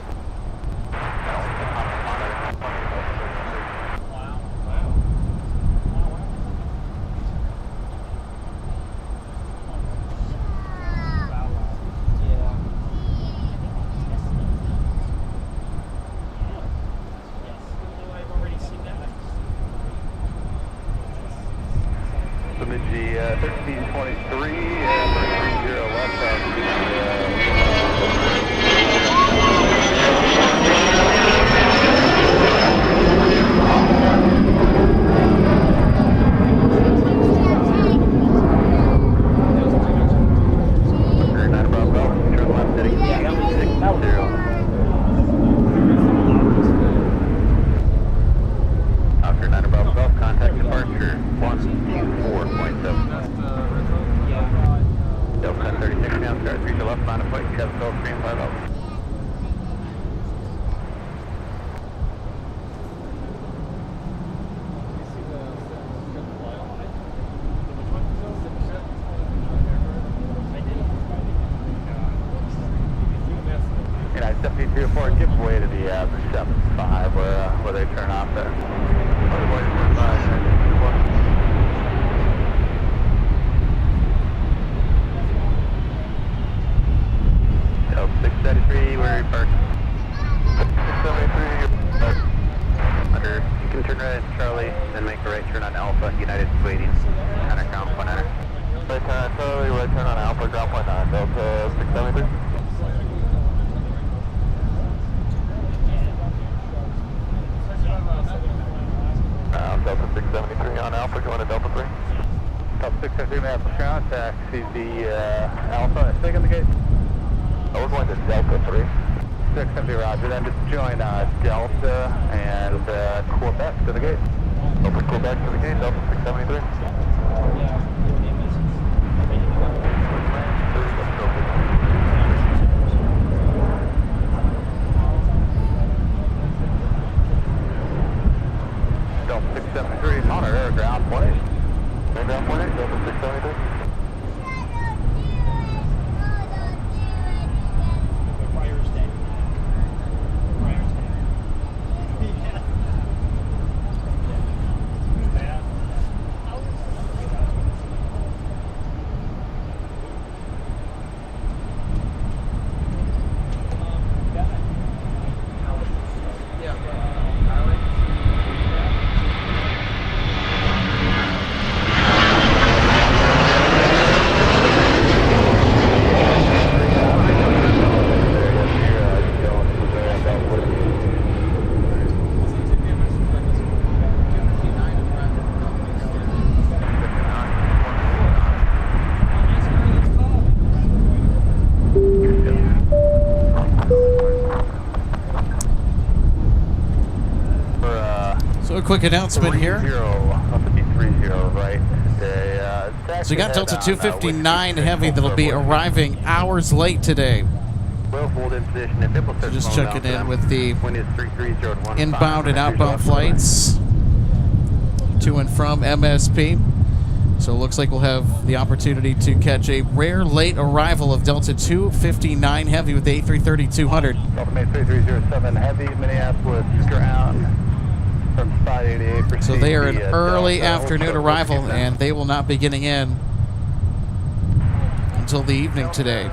Bemidji 1323 and 30 left Oscar 9 above Gulf, contact departure 124.7. Delta 1036 now, start 3 to left, find a flight, Chevy Gulf, stream 5 out. United 7304, give way to the 75 where they turn off there. Delta 673, where are you parked? 673, under, you can turn right at Charlie, then make a right turn on Alpha, United waiting, counter ground 100. Right turn on Charlie, right turn on Alpha, ground 19, Delta 673. Delta 673 on Alpha, going to Delta 3. Delta 673, Minneapolis ground taxi, the Alpha, take on the gate. We're going to Delta 3. 670, roger, then just join Delta and Quebec to the gate. Open Quebec to the gate, Delta 673. Delta 673, monitor air ground 20. Air ground 20, Delta 673. So a quick announcement here. 30 right today. So you got Delta 259 Heavy that'll be arriving hours late today. Well, hold in position. If it will So start just slowing checking down in for with the them. Wind is 330 to inbound 15. and outbound flights to and from MSP. So it looks like we'll have the opportunity to catch a rare late arrival of Delta 259 Heavy with the A330-200. Delta May 3307 Heavy, Minneapolis ground from 588. So they are an Proceed early Delta, afternoon hold short, arrival, proceed and they will not be getting in until the evening today.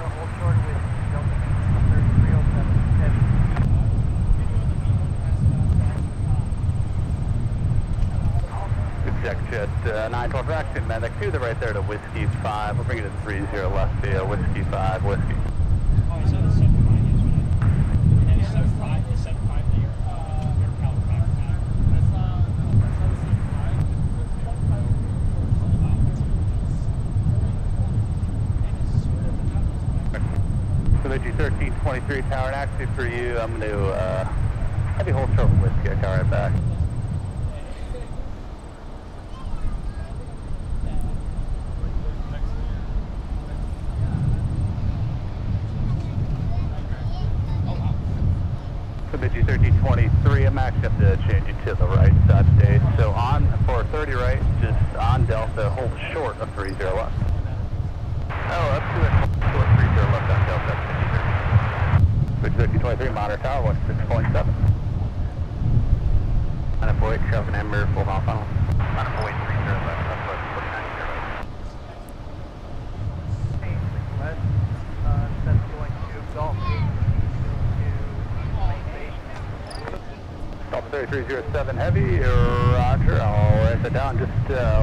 Jet 912 Action, Medic 2, they're right there to Whiskey 5. We'll bring it to 30 left via Whiskey 5, Whiskey. Oh, is that a 75 yesterday? And 75 is 75 the air caliber. So the G1323 tower and actually for you, I'm going to have you hold short with Whiskey, I'll call right back. So the G1323, I'm actually have to change you to the right side today. So on for 30 right, just on Delta, hold short of 30 left. Oh, up to it, short 30 left on Delta, that's 1323, monitor tower, 16.7. Unavoid, traffic number, full mile funnel. Unavoid, 30 left, southwest, 49 West, that's going to Golf 8. Delta 3307 Heavy, roger, I'll write that down, just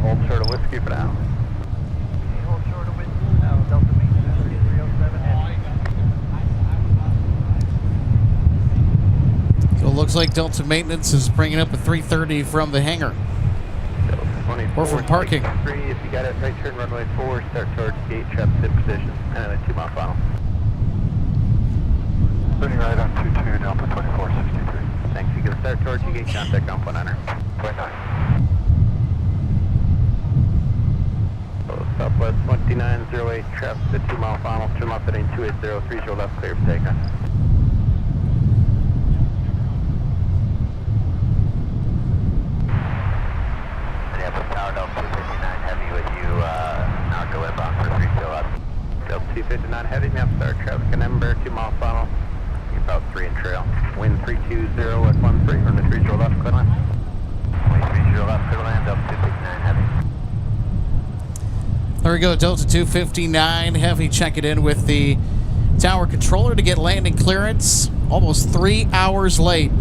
hold short of Whiskey for now. Hold short of Whiskey, now Delta Maintenance 3307 Heavy. So it looks like Delta Maintenance is bringing up a 330 from the hangar. Or from parking. If you got it, right turn runway 4, start towards gate, traffic in position, and then 2 mile final. Turning right on 22, Delta 2463. Thanks, you can start towards your gate, contact on 100. 29. So Southwest 2908, traffic at 2 mile final, turn left heading 280, 30 left, clear for takeoff. Minneapolis Tower, Delta 259 Heavy with you, now go inbound for 30 left. Delta 259 Heavy, map start traffic and number, 2 mile final, about 3 in trail. Wind 320 at 13 from the 30 left, clear line. Wind 30 left, clear line, Delta 259 Heavy. There we go, Delta 259 Heavy checking in with the tower controller to get landing clearance. Almost 3 hours late.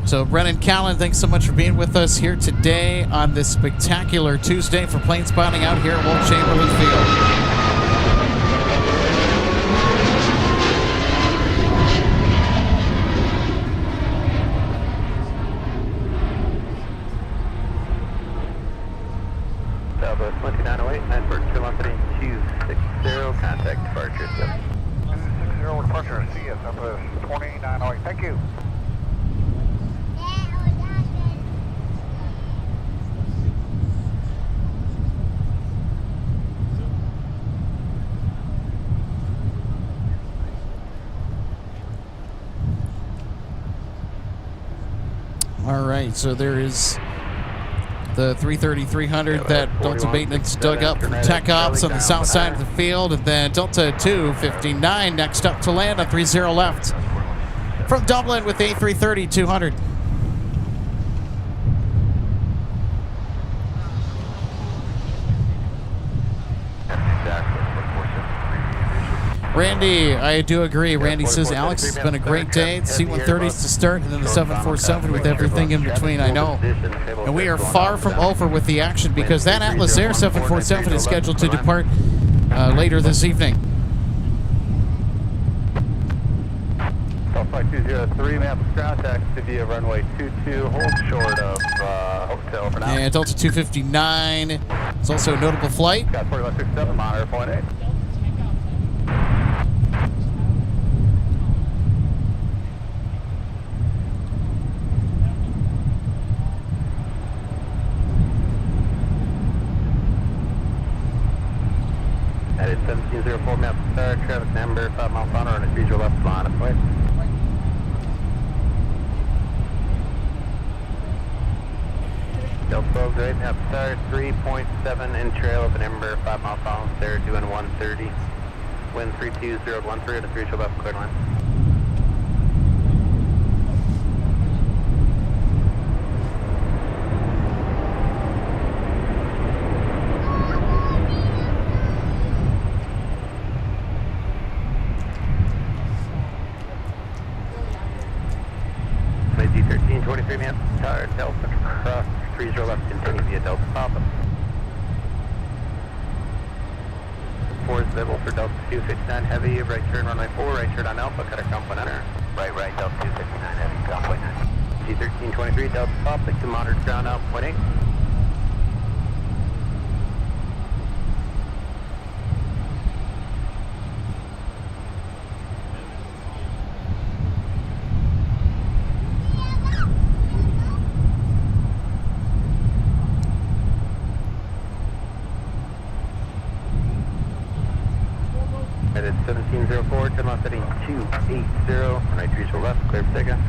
So Brennan Callan, thanks so much for being with us here today on this spectacular Tuesday for plane spotting out here at Walt Chamberlain Field. Southwest 2908, network 213-260, contact departure. 260 departure, see you, Southwest 2908, thank you. All right, so there is the 330-300 that Delta Maintenance dug up from Tech Ops on the south side of the field, and then Delta 259 next up to land on 30 left from Dublin with the A330-200. Randy, I do agree. Randy says, Alex, it's been a great day. C-130s to start, and then the 747 with everything in between, I know. And we are far from over with the action because that Atlas Air 747 is scheduled to depart later this evening. Flight 203, Minneapolis ground taxi via runway 22, hold short of hotel for now. And Delta 259 is also a notable flight. Got 4167, monitor point 8. 1704 map star, traffic number 5 mile final on a visual left line of sight. Delta 12 right, map star 3.7 in trail of an Ember 5 mile final, they're doing 130. Wind 32013 at a visual left clear line. D13, 23 minutes, tower, Delta, cross, 30 left, continue via Delta Papa. 4-0 for Delta 259 heavy, right turn runway 4, right turn on Alpha, cut a comp 1 enter. Right, Delta 259 heavy, comp 1 D13, 23, Delta Papa, 2 monitored ground out, 0.8. Headed 1704, turn left heading 280, right 3 left, clear for takeoff.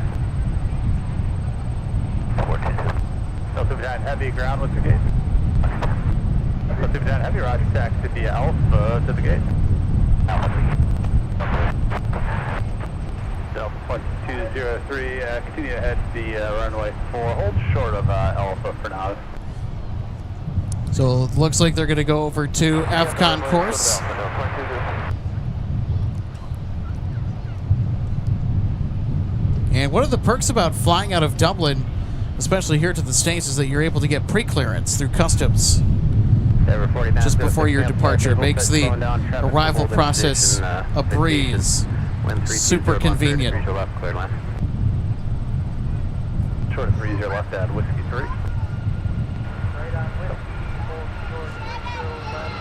14. Delta 59 heavy, ground, what's your gate? Delta 59 heavy, roger, taxi via Alpha to the gate. Alpha. Delta 203, continue ahead to the runway 4, hold short of Alpha for now. So it looks like they're going to go over to AFCON course. And one of the perks about flying out of Dublin, especially here to the States, is that you're able to get pre-clearance through customs just before your departure. It makes the arrival process a breeze. Super convenient. Short of 30 left at Whiskey 3. Right on Whiskey, hold short, 0 left,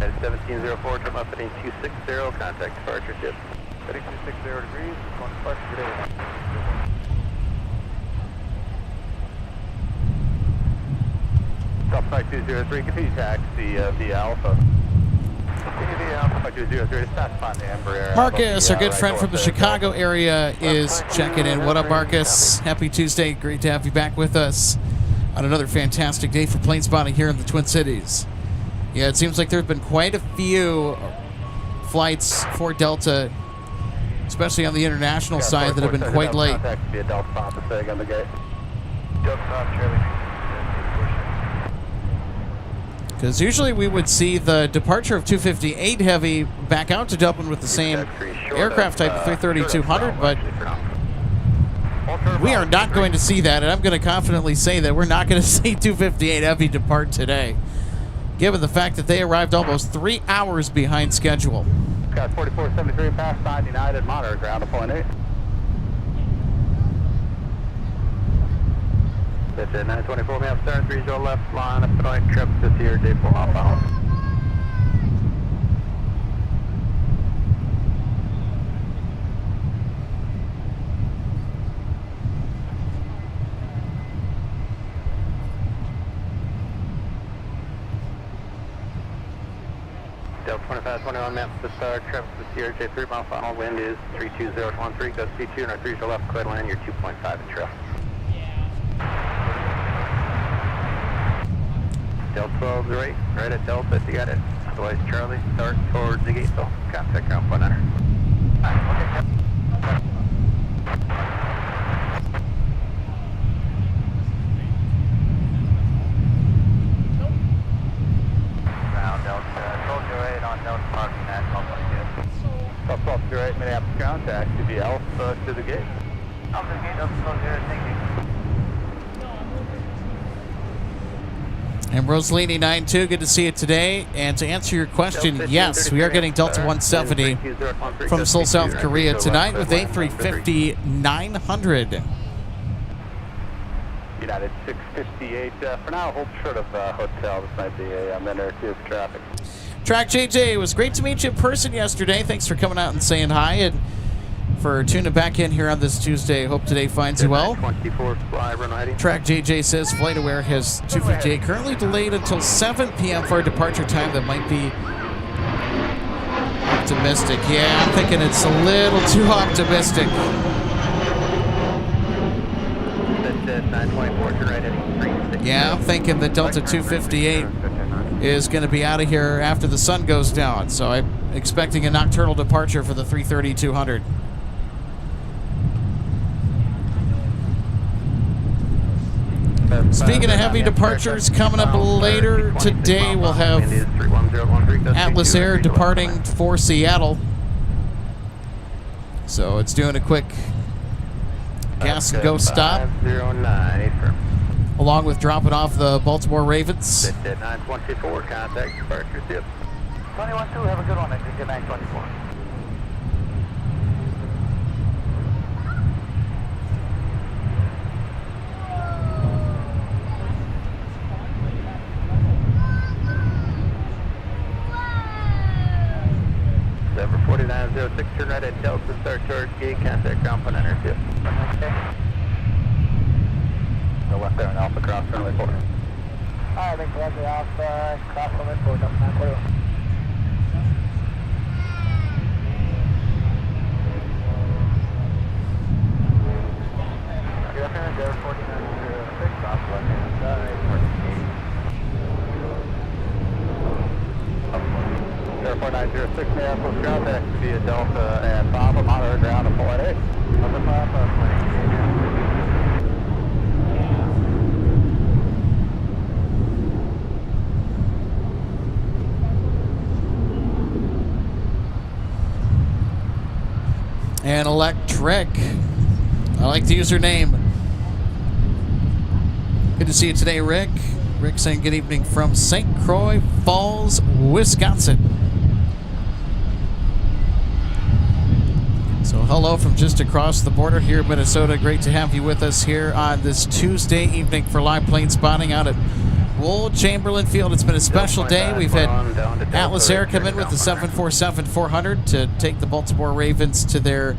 At 1704, turn left heading 260, contact departure ship. Heading 260 degrees, going to departure today. South Flight 203, continue taxi via Alpha. Continue via Alpha 203, just pass upon the Ember Air. Marcus, our good friend from the Chicago area, is checking in. What up, Marcus? Happy Tuesday. Great to have you back with us on another fantastic day for plane spotting here in the Twin Cities. Yeah, it seems like there have been quite a few flights for Delta, especially on the international side, that have been quite late. Because usually we would see the departure of 258 Heavy back out to Dublin with the same aircraft type, 330-200, but we are not going to see that, and I'm going to confidently say that we're not going to see 258 Heavy depart today, given the fact that they arrived almost 3 hours behind schedule. Got 4473 past 9 United, monitor ground to 0.8. That's it, 924 map stern, 30 left line, up to trip this year, day 4 outbound. Delta 2521 map to start, trip this year, J 3 mile final, wind is 32013, go C2 and our 30 left, clear land, you're 2.5 in trail. Delta 12 right at Delta if you got it. Otherwise, Charlie, start towards the gate, so contact ground 100. Ground Delta, told you right on Delta parking at 1222. Delta 12 right, Minneapolis ground, taxi via Alpha to the gate. Alpha to the gate, Delta 12 thank you. And Rosalini 92, good to see you today. And to answer your question, yes, we are getting Delta 170 from Seoul, South Korea tonight with A350-900. United 658. For now, hold short of hotel. This might be a minute or two of traffic. Track JJ, it was great to meet you in person yesterday. Thanks for coming out and saying hi and for tuning back in here on this Tuesday. Hope today finds you well. 24 fly, run ID. Track JJ says Flight Aware has 258 currently delayed until 7 p.m. for a departure time that might be optimistic. Yeah, I'm thinking it's a little too optimistic. Yeah, I'm thinking that Delta 258 is going to be out of here after the sun goes down. So I'm expecting a nocturnal departure for the 330-200. Speaking of heavy departures, coming up later today, we'll have Atlas Air departing for Seattle. So it's doing a quick gas and go stop, along with dropping off the Baltimore Ravens. 924, contact departure, yep. 21-2, have a good one, I think, 924. Number 4906, turn right at Delta, start towards gate, contact ground point enter, yep. Okay. Go left there and Alpha cross runway 4. Alright, thanks, Roger, Alpha, cross runway 4, Delta 941. Good afternoon, Derek 4906, cross left hand side, parking gate. 4906, Minneapolis ground, that should be a Delta and Papa, monitor ground to Flight 8. Delta Papa, Flight 8. And Electric. I like the username. Good to see you today, Rick. Rick saying good evening from St. Croix Falls, Wisconsin. So hello from just across the border here in Minnesota. Great to have you with us here on this Tuesday evening for live plane spotting out at Wold Chamberlain Field. It's been a special day. We've had Atlas Air come in with the 747-400 to take the Baltimore Ravens to their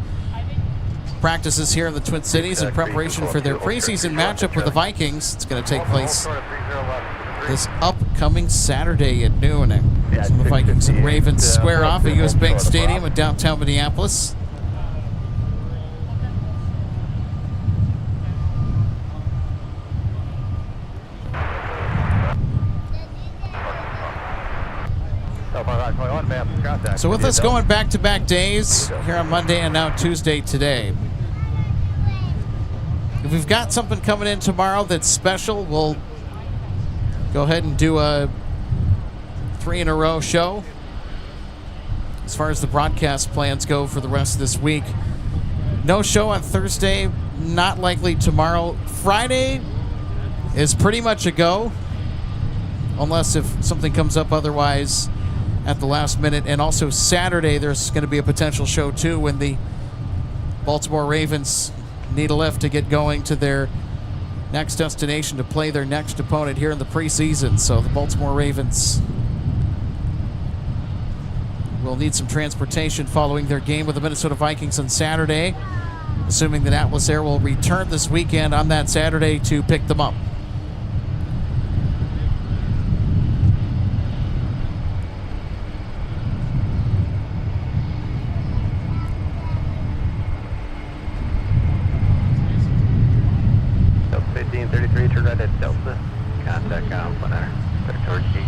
practices here in the Twin Cities in preparation for their preseason matchup with the Vikings. It's going to take place this upcoming Saturday at noon. So the Vikings and Ravens square off at U.S. Bank Stadium in downtown Minneapolis. So with us going back-to-back days here on Monday and now Tuesday today, if we've got something coming in tomorrow that's special, we'll go ahead and do a 3-in-a-row show. As far as the broadcast plans go for the rest of this week, no show on Thursday, not likely tomorrow. Friday is pretty much a go, unless if something comes up otherwise at the last minute. And also Saturday, there's going to be a potential show too when the Baltimore Ravens need a lift to get going to their next destination to play their next opponent here in the preseason. So the Baltimore Ravens will need some transportation following their game with the Minnesota Vikings on Saturday, assuming that Atlas Air will return this weekend on that Saturday to pick them up. Turn right at Delta. Contact ground point enter. Start towards gate.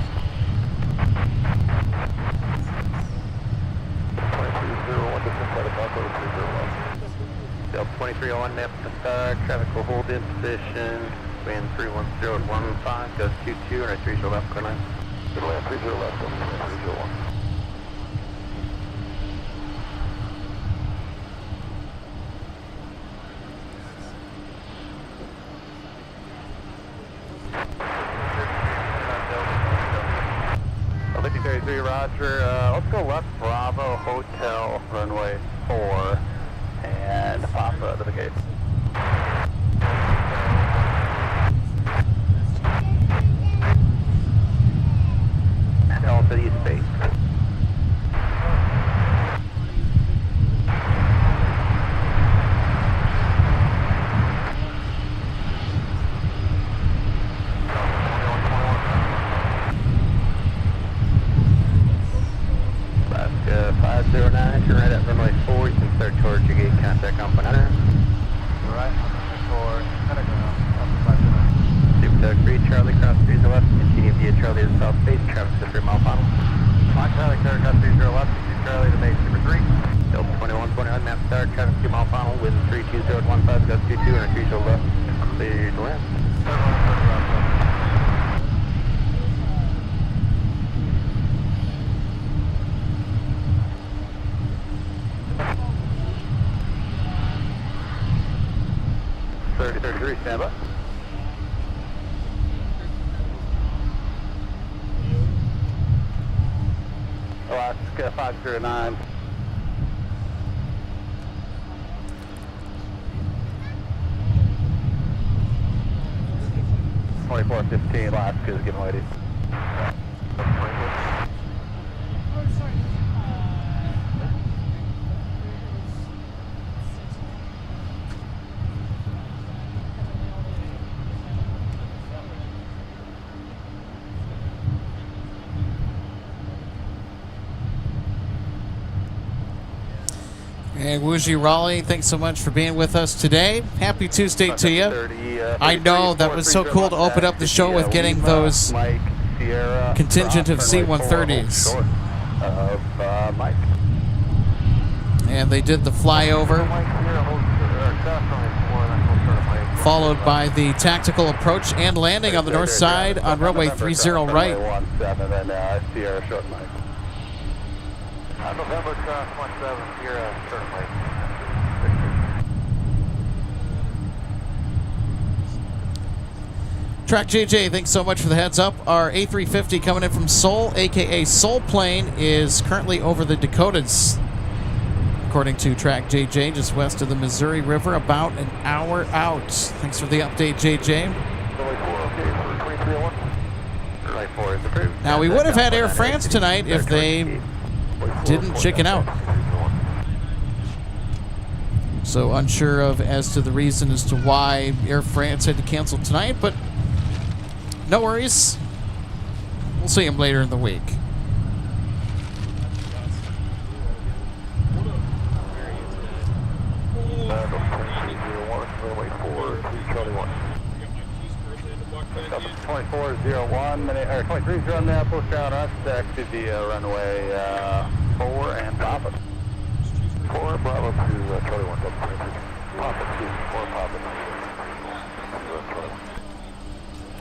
2301, Delta 2301, traffic will hold in position. Wind 310 at 15, goes 22, and 30 left, clear line. Good left, 30 left, 301. 33, roger. Let's go left Bravo Hotel, runway 4, and pop out of the gate. Delta East Base. Alaska 509, turn right at runway 4, you can start towards your gate, contact on 100. Right, for Pentagon, Super Tug 3, Charlie, cross 30 left, continue via Charlie to the south base, traffic to 3 mile final. Mike Charlie, clear, cross 30 left, Charlie to base, Super 3. Delta 2121, map start, traffic 2 mile final, wind 32015, gust 22, and a 30 left, clear to land. Stand by. Alaska 509. $24.15, Alaska is getting ready. And Wooji Raleigh, thanks so much for being with us today. Happy Tuesday to you. I know that was so cool to open up the show with getting those contingent of C-130s. And they did the flyover, followed by the tactical approach and landing on the north side on runway 30 right. November cross 17, Sierra, turn right. Track JJ, thanks so much for the heads up. Our A350 coming in from Seoul, aka Seoul Plane, is currently over the Dakotas. According to Track JJ, just west of the Missouri River, about an hour out. Thanks for the update, JJ. Now, we would have had Air France tonight if they didn't chicken out. So unsure as to the reason as to why Air France had to cancel tonight, but no worries. We'll see them later in the week. Delta 2401, or 2301 Minneapolis, ground us, to the runway 4 and Papa. 4 Bravo to 21, Papa 2, 4 Papa.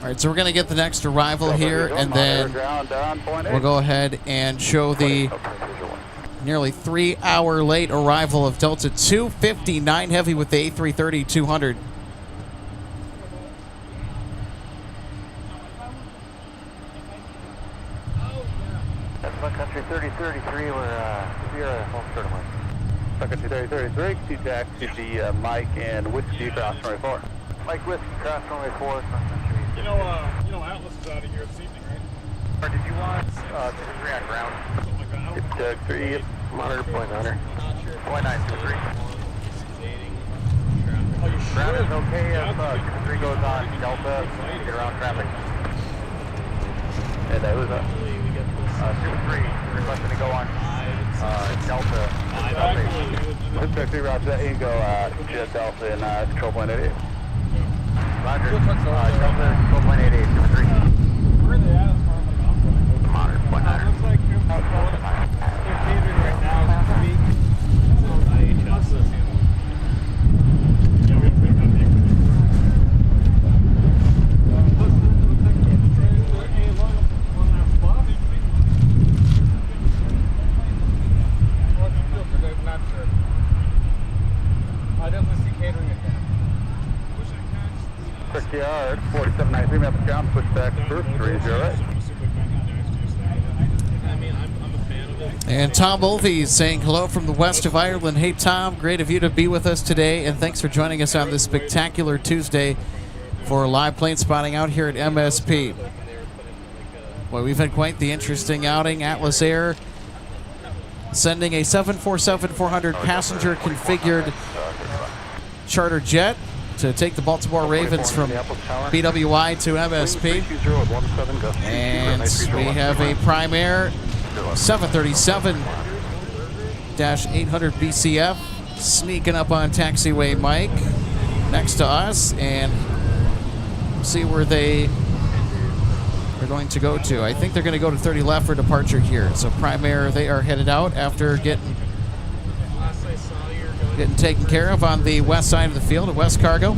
All right, so we're going to get the next arrival here, and then we'll go ahead and show the nearly 3-hour late arrival of Delta 259 Heavy with the A330-200. Sun Country 3033, we're Sierra, home turn away. Sun Country 3033, T-Tac to the Mike and Whiskey cross runway 4. Mike Whiskey, cross runway 4, Sun Country. You know Atlas is out of here this evening, right? Or did you want 23 on ground? It's 3, monitor point hunter. 2923. Ground is okay if 3 goes on Delta, get around traffic. And that was up. 2-3, requesting to go on Delta. Let's 3 roger that, you can go Jet Delta and control point 88. Roger, Delta, control point 88, 2-3. Where are they at as far as like off? Monitor point hunter. Looks like they're catering right now as we speak. Yeah, we have to pick up the Not sure. I definitely see catering at that. Quick yard, 4793, map of ground, push back first, 30 right. I mean, And Tom Mulvey saying hello from the west of Ireland. Hey, Tom, great of you to be with us today, and thanks for joining us on this spectacular Tuesday for live plane spotting out here at MSP. Well, we've had quite the interesting outing. Atlas Air sending a 747-400 passenger configured charter jet to take the Baltimore Ravens from BWI to MSP. And we have a Prime Air 737-800 BCF sneaking up on taxiway Mike next to us, and see where they are going to go to. I think they're going to go to 30 left for departure here. So Prime Air, they are headed out after getting taken care of on the west side of the field at West Cargo.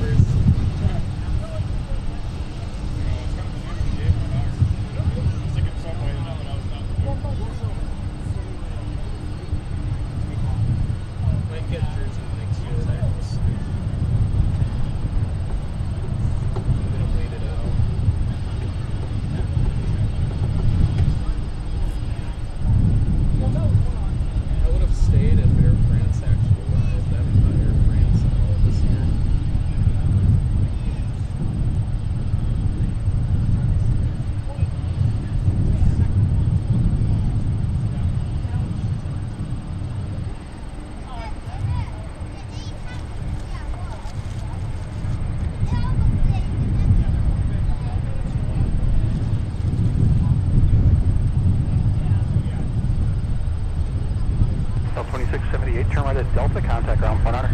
Delta, contact ground point honor.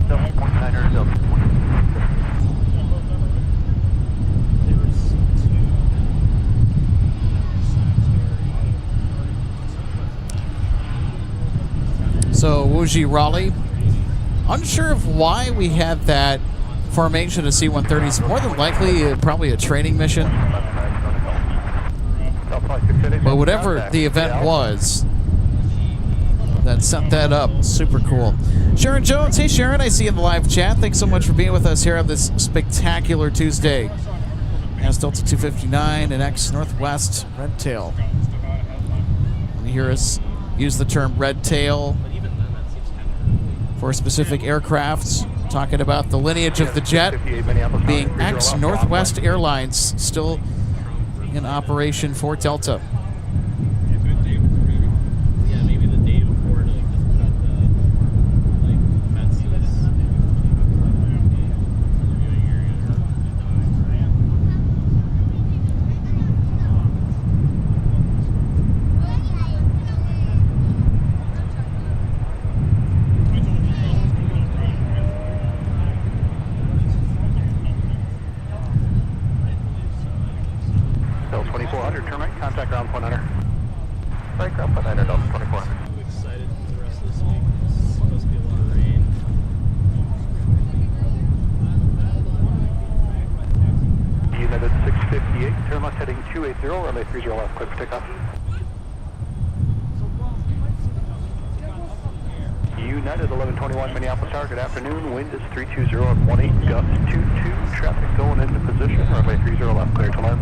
Delta 19er, Delta 20. So Wuji Raleigh, unsure of why we had that formation of C-130s. More than likely, probably a training mission. But whatever the event was, that set that up. Super cool. Sharon Jones. Hey, Sharon. I see you in the live chat. Thanks so much for being with us here on this spectacular Tuesday. As Delta 259 and X Northwest Red Tail. And you hear us use the term red tail for specific aircrafts, talking about the lineage of the jet being X Northwest Airlines, still in operation for Delta. United 1121 Minneapolis Tower, good afternoon. Wind is 320 at 18, gust 22. Traffic going into position. Runway 30 left, clear to land.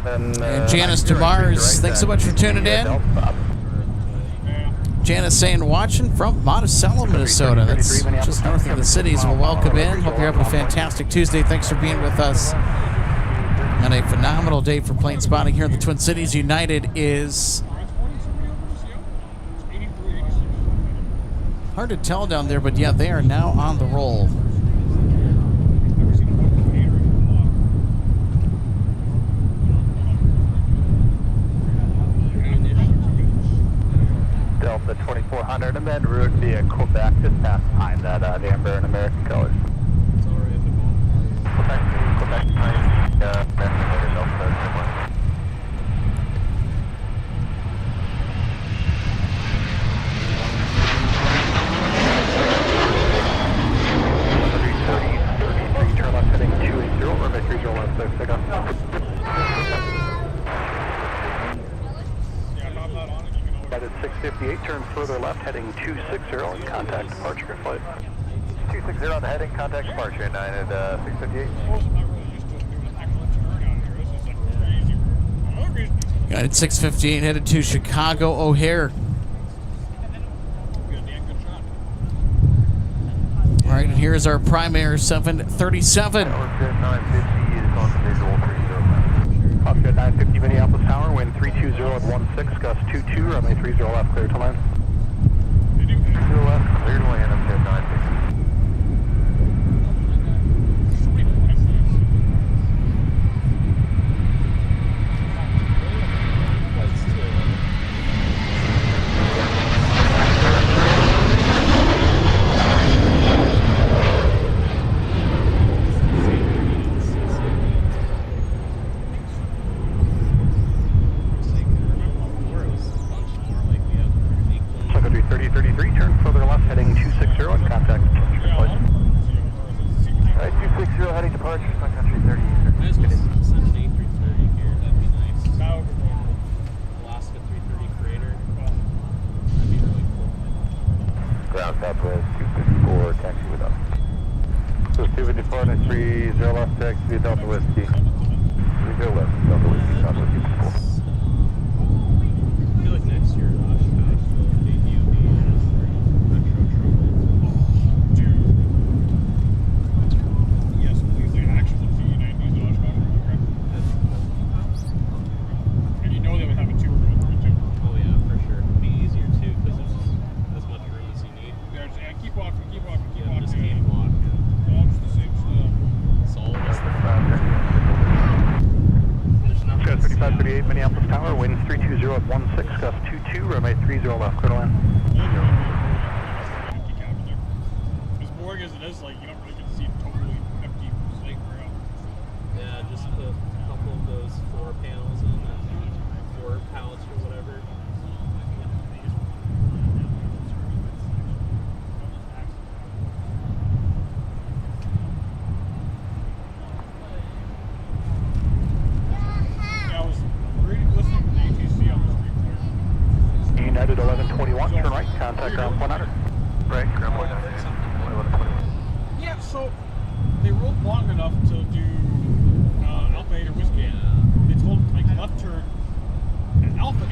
And Janice DeMars, thanks so much for tuning in. Janice saying, watching from Monticello, Minnesota. That's just north of the cities. Well, welcome in. Hope you're having a fantastic Tuesday. Thanks for being with us. And a phenomenal day for plane spotting here in the Twin Cities. United is hard to tell down there, but yeah, they are now on the roll. Delta 2400 and then route via Quebec, just past behind that the Amber and American colors. Quebec time, American colors, Delta 33, turn left heading 280, runway 30 left, pick up. At 658, turn further left, heading 260, and contact departure flight. 260 on the heading, contact departure 9 at 658. United 615 headed to Chicago O'Hare. All right, and here's our Primair 737. Foxtrot 950 Minneapolis Tower, wind 320 at 16, gust 22, runway 30 left, clear to land. 30 left, clear to land, up to 950. Sun Country 3033, turn further left, heading 260 and contact. Alright, 260 heading departure, Sun Country 30. Might as well send an A330 here, that'd be nice. Alaska 330 Creator. That'd be really cool. Ground Southwest 254, taxi with us. So 254 and 30 left, taxi Delta Whiskey. 30 left, Delta Whiskey, Southwest 254. I feel like next year at Oshkosh, they'll debut the retro trophy. Yes, please. Like actual G90s at Oshkosh aircraft. And you know they would have a tour going through it too. Oh yeah, for sure. It'd be easier too, because there's as much room as you need. Yeah, keep walking, keep walking, keep Yeah, walking. just keep walking. All just the same stuff. It's all just the Scout 3538 Minneapolis Tower, wind 320 at 16, gust 22, runway 30 left, clear to land. Empty cabin there. As boring as it is, like you don't really get to see totally empty slate ground. Yeah, just put a couple of those floor panels in and floor pallets or whatever. Yeah, I was reading, listening to the ATC on the street there. United 1121, turn right, contact ground 100. Right, ground 100. Yeah, so they rolled long enough to do Alpha 8 or Whiskey. They told like left turn and Alpha 8,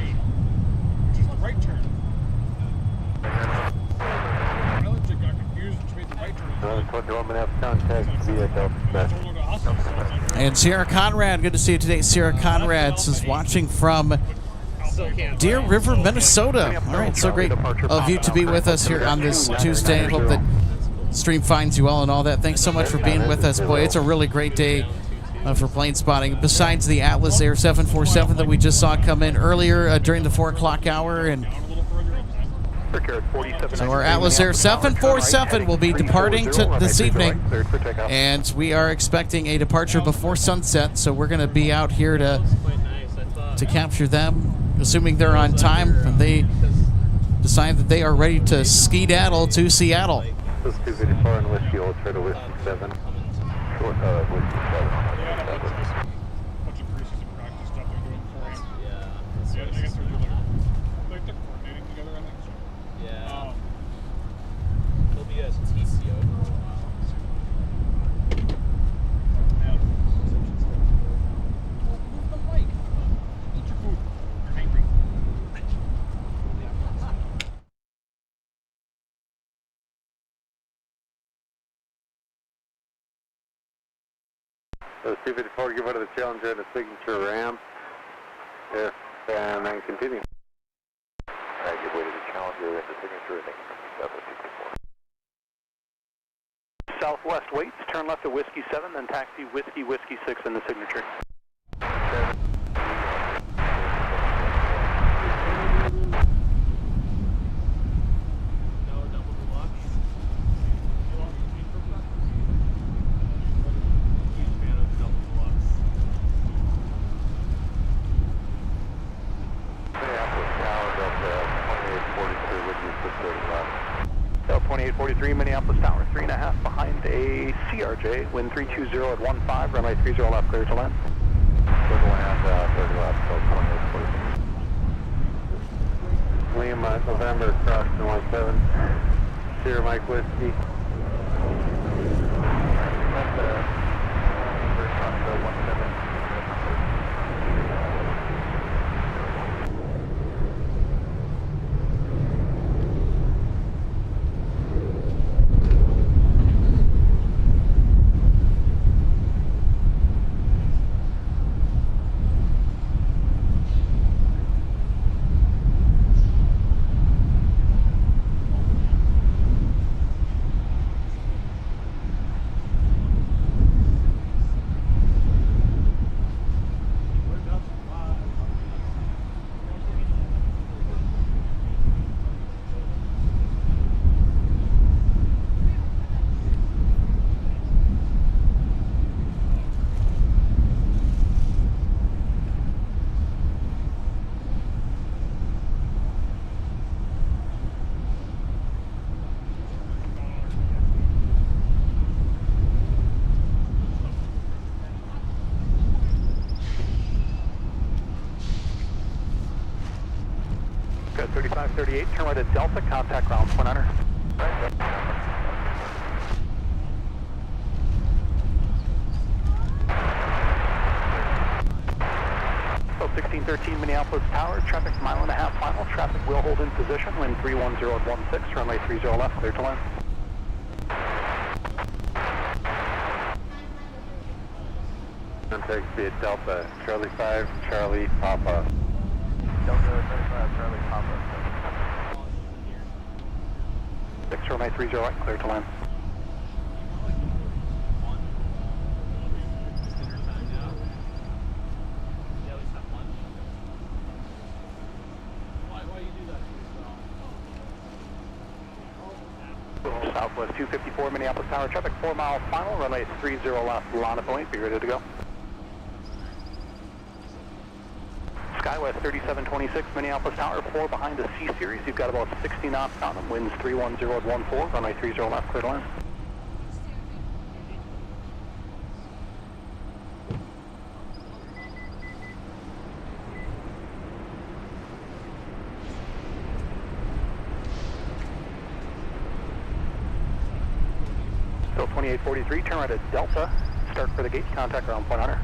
which is the right turn. Relative got confused, which made the right turn. 1121 Minneapolis, contact via Delta Quebec. And Sierra Conrad, good to see you today. Sierra Conrad is watching from Deer River, Minnesota. All right, so great of you to be with us here on this Tuesday. Hope that stream finds you well and all that. Thanks so much for being with us. Boy, it's a really great day for plane spotting. Besides the Atlas Air 747 that we just saw come in earlier during the 4 o'clock hour. And so our Atlas Air 747 will be departing this evening. And we are expecting a departure before sunset. So we're going to be out here to capture them, assuming they're on time and they decide that they are ready to skedaddle to Seattle. 254 and Whiskey, Old Turtle Whiskey 7. Short Whiskey 7. Bunch of greases and practice stuff they're doing beforehand. Yeah. Yeah, I guess they're doing like they're coordinating together, I think. So. Yeah. They'll be as TCO for a while. Yeah. Move the mic. Eat your food. You're hangry. So 254, give out of the Challenger and a signature ramp. If, and then continue. Alright, give way to the Challenger and the signature, and then Delta 254. Southwest waits, turn left at Whiskey 7, then taxi Whiskey 6 in the signature. No double deluxe. Huge fan of double deluxe. Minneapolis Tower, Delta 2843, Whiskey 6 Delta 2843, Minneapolis Tower, 3.5 behind a CRJ, wind 320 at 15, runway 30 left, clear to land. Clear to land, 30 left, Delta 2843. Liam, November, cross to 17. Sierra Mike Whiskey. Good, 3538, turn right at Delta, contact ground point under. So 1613 Minneapolis Tower, traffic mile and a half final, traffic will hold in position, wind 31016, runway 30 left, clear to land. Contact via Delta, Charlie 5, Charlie, Papa. Delta 35, Charlie, Papa. 6, runway 30 right, clear to land. Southwest 254 Minneapolis Tower, traffic 4 mile final, runway 30 left, line of point, be ready to go. Skywest 3726 Minneapolis Tower, 4 behind the C series, you've got about 60 knots on them, winds 31014, runway 30 left, clear to land. Still 2843, turn right at Delta, start for the gate, contact ground point under.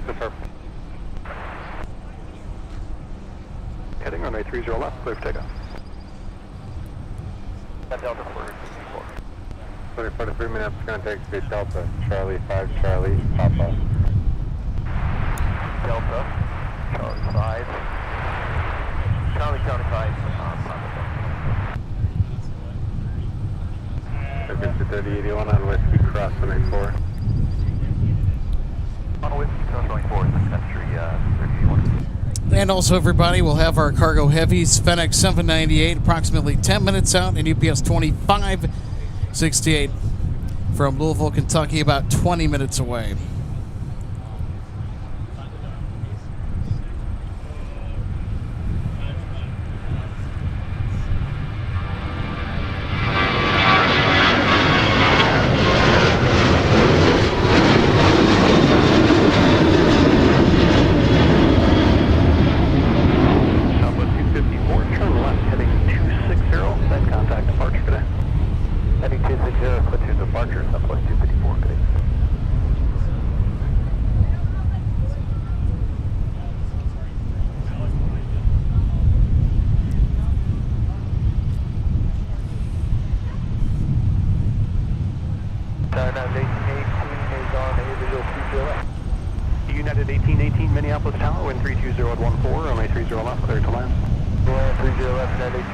Confirm. Heading runway 30 left, clear for takeoff. Delta 464. 43 minutes, contact via Delta, Charlie 5, Charlie, Papa. Delta, Charlie 5, Charlie 5, Aviation 3081 on Whiskey Cross 184. On Whiskey Cross 184, Sun Country 3081. And also, everybody, we'll have our cargo heavies, FedEx 798, approximately 10 minutes out, and UPS 2568 from Louisville, Kentucky, about 20 minutes away. United 1818 Minneapolis Tower, wind 32014, runway 30 left, clear to land. Land 30 left, United 18.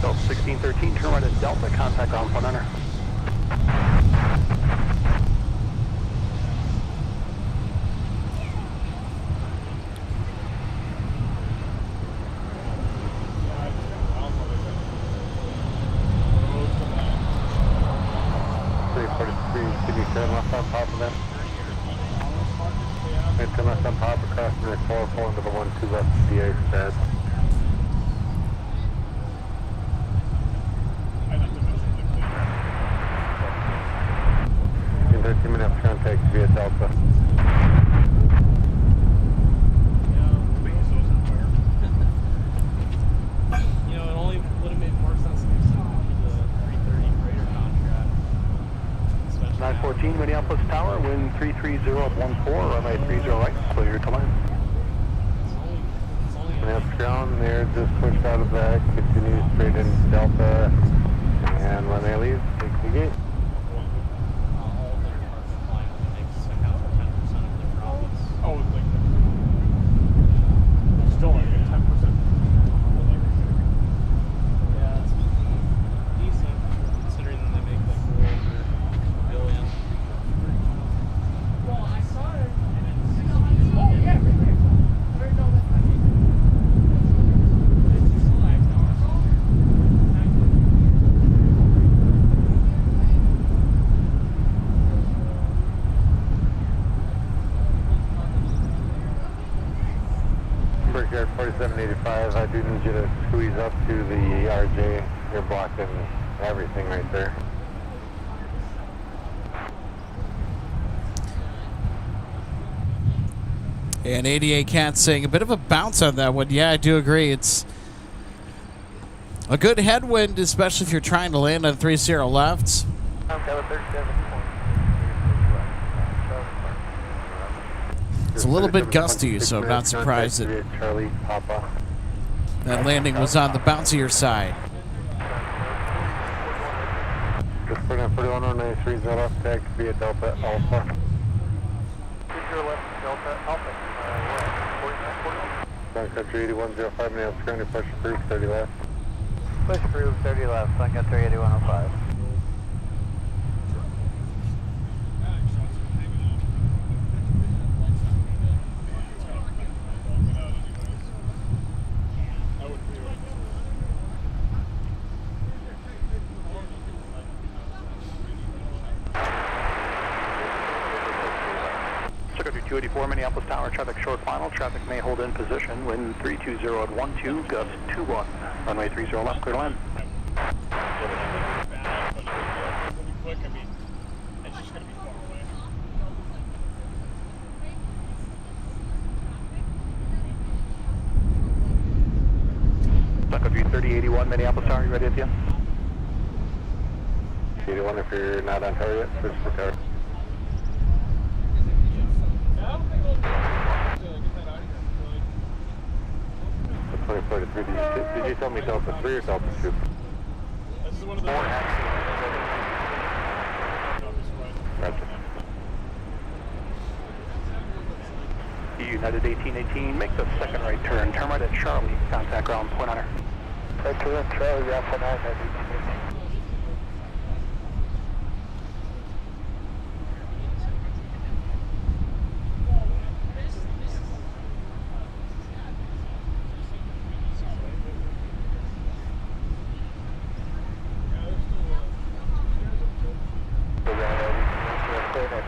So 1613, turn right at Delta, contact ground point under. wind 330 at 14, runway 30 right, clear to land. Minneapolis ground, there, just pushed out of that, continue straight into Delta, and when they leave, take the gate. Oh, like, still like a 10%. Yeah, it's decent considering that they make like over $1 billion. Well, I saw it. Oh yeah, right there. Where no, that's not it. It's just live now. Brickyard 4785, I do need you to squeeze up to the RJ. You're blocking everything right there. And 88 Cat saying a bit of a bounce on that one. Yeah, I do agree. It's a good headwind, especially if you're trying to land on 30 left. It's a little bit gusty, so I'm not surprised that Charlie, Papa. that landing was on the bouncier side. Just put in 410930 left, tag via Delta Alpha. 30 left, Delta Alpha. Sun Country 8105, Minneapolis ground, push approved, 30 left. Push approved, 30 left, Sun Country 8105. Secretary 284, Minneapolis Tower, traffic short final. Traffic may hold in position. Wind 320 at 12, gust 21. Runway 30 left, clear to land. Really quick, I mean, it's just going to be far away. Secretary 3081, Minneapolis Tower, you ready at the end? 81 if you're not on target, switch for tower. The 24 to 3, did you tell me Delta 3 or Delta 2? This is one of the more Gotcha. United 1818, make the second right turn. Turn right at Charlie, contact ground, point on her. Right turn, Charlie, Alpha 9, 1818.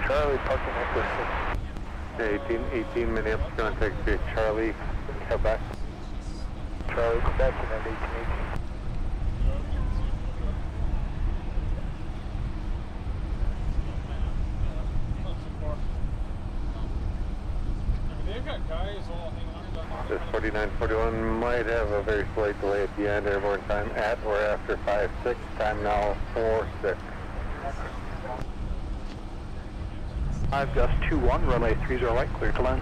Charlie parking at the 18 Minneapolis contact via Charlie, Quebec. Charlie, Quebec, and then 1818. They've got guys all hanging on. This 4941 might have a very slight delay at the end. Airborne time at or after 5-6. Time now 4-6. 5 gust 21, runway 30 right, clear to land.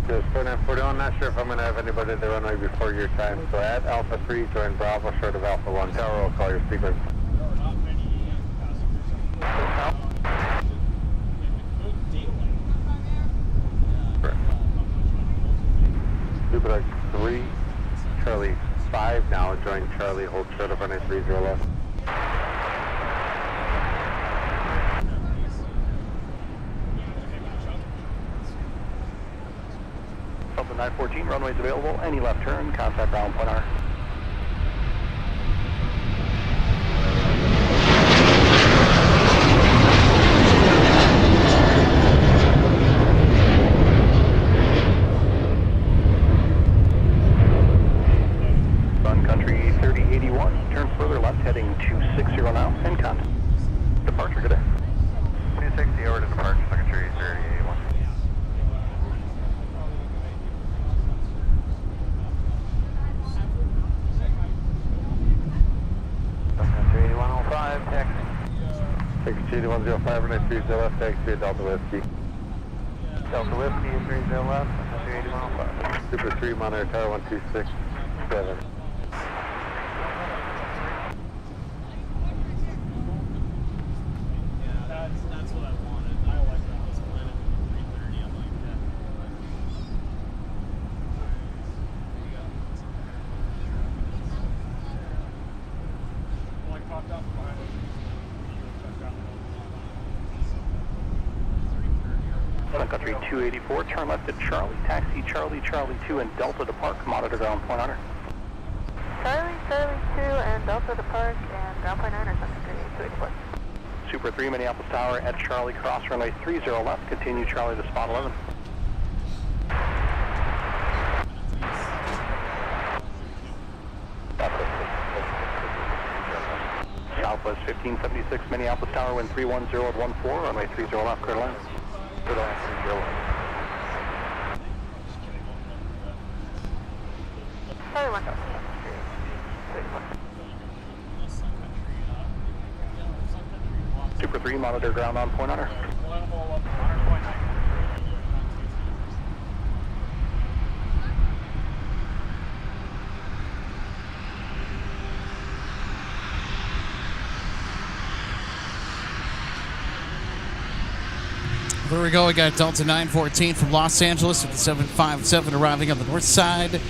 Just 4941, not sure if I'm going to have anybody at the runway before your time. So at Alpha 3, join Bravo, short of Alpha 1. Tower will call your sequence. Super 3, Charlie 5 now, join Charlie, hold short of runway 30 left. Delta 914, runways available, any left turn, contact ground, point on her. Sun Country 3081, turn further left, heading 260 now, and contact. Departure, good day. 260 over to departure, Sun Country 3081. 3105, runway 30 left, taxi Delta Whiskey. Delta Whiskey, 30 left, 280 miles left. Super 3, monitor tower 1267. That's what I wanted. I like that. This planet 330. I like that. Like popped up behind it. Sun Country 284, turn left at Charlie, taxi Charlie, Charlie 2 and Delta depart, monitor ground point honor. Charlie, Charlie 2 and Delta depart and ground point honor, Sun Country 284. Super 3, Minneapolis Tower at Charlie, cross runway 30 left, continue Charlie to spot 11. Southwest 1576, Minneapolis Tower, wind 310 at 14, runway 30 left, clear to land. Clear to land, 30 left. Charlie 1. Super 3, monitor ground on point honor. There we go. We got Delta 914 from Los Angeles with the 757 arriving on the north side.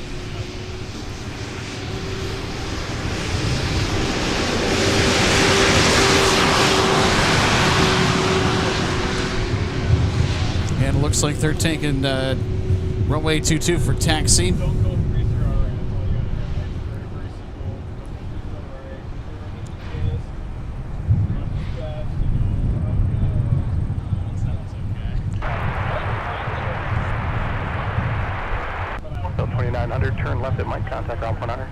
And it looks like they're taking runway 22 for taxi. Turn left at Mike, contact ground point honor.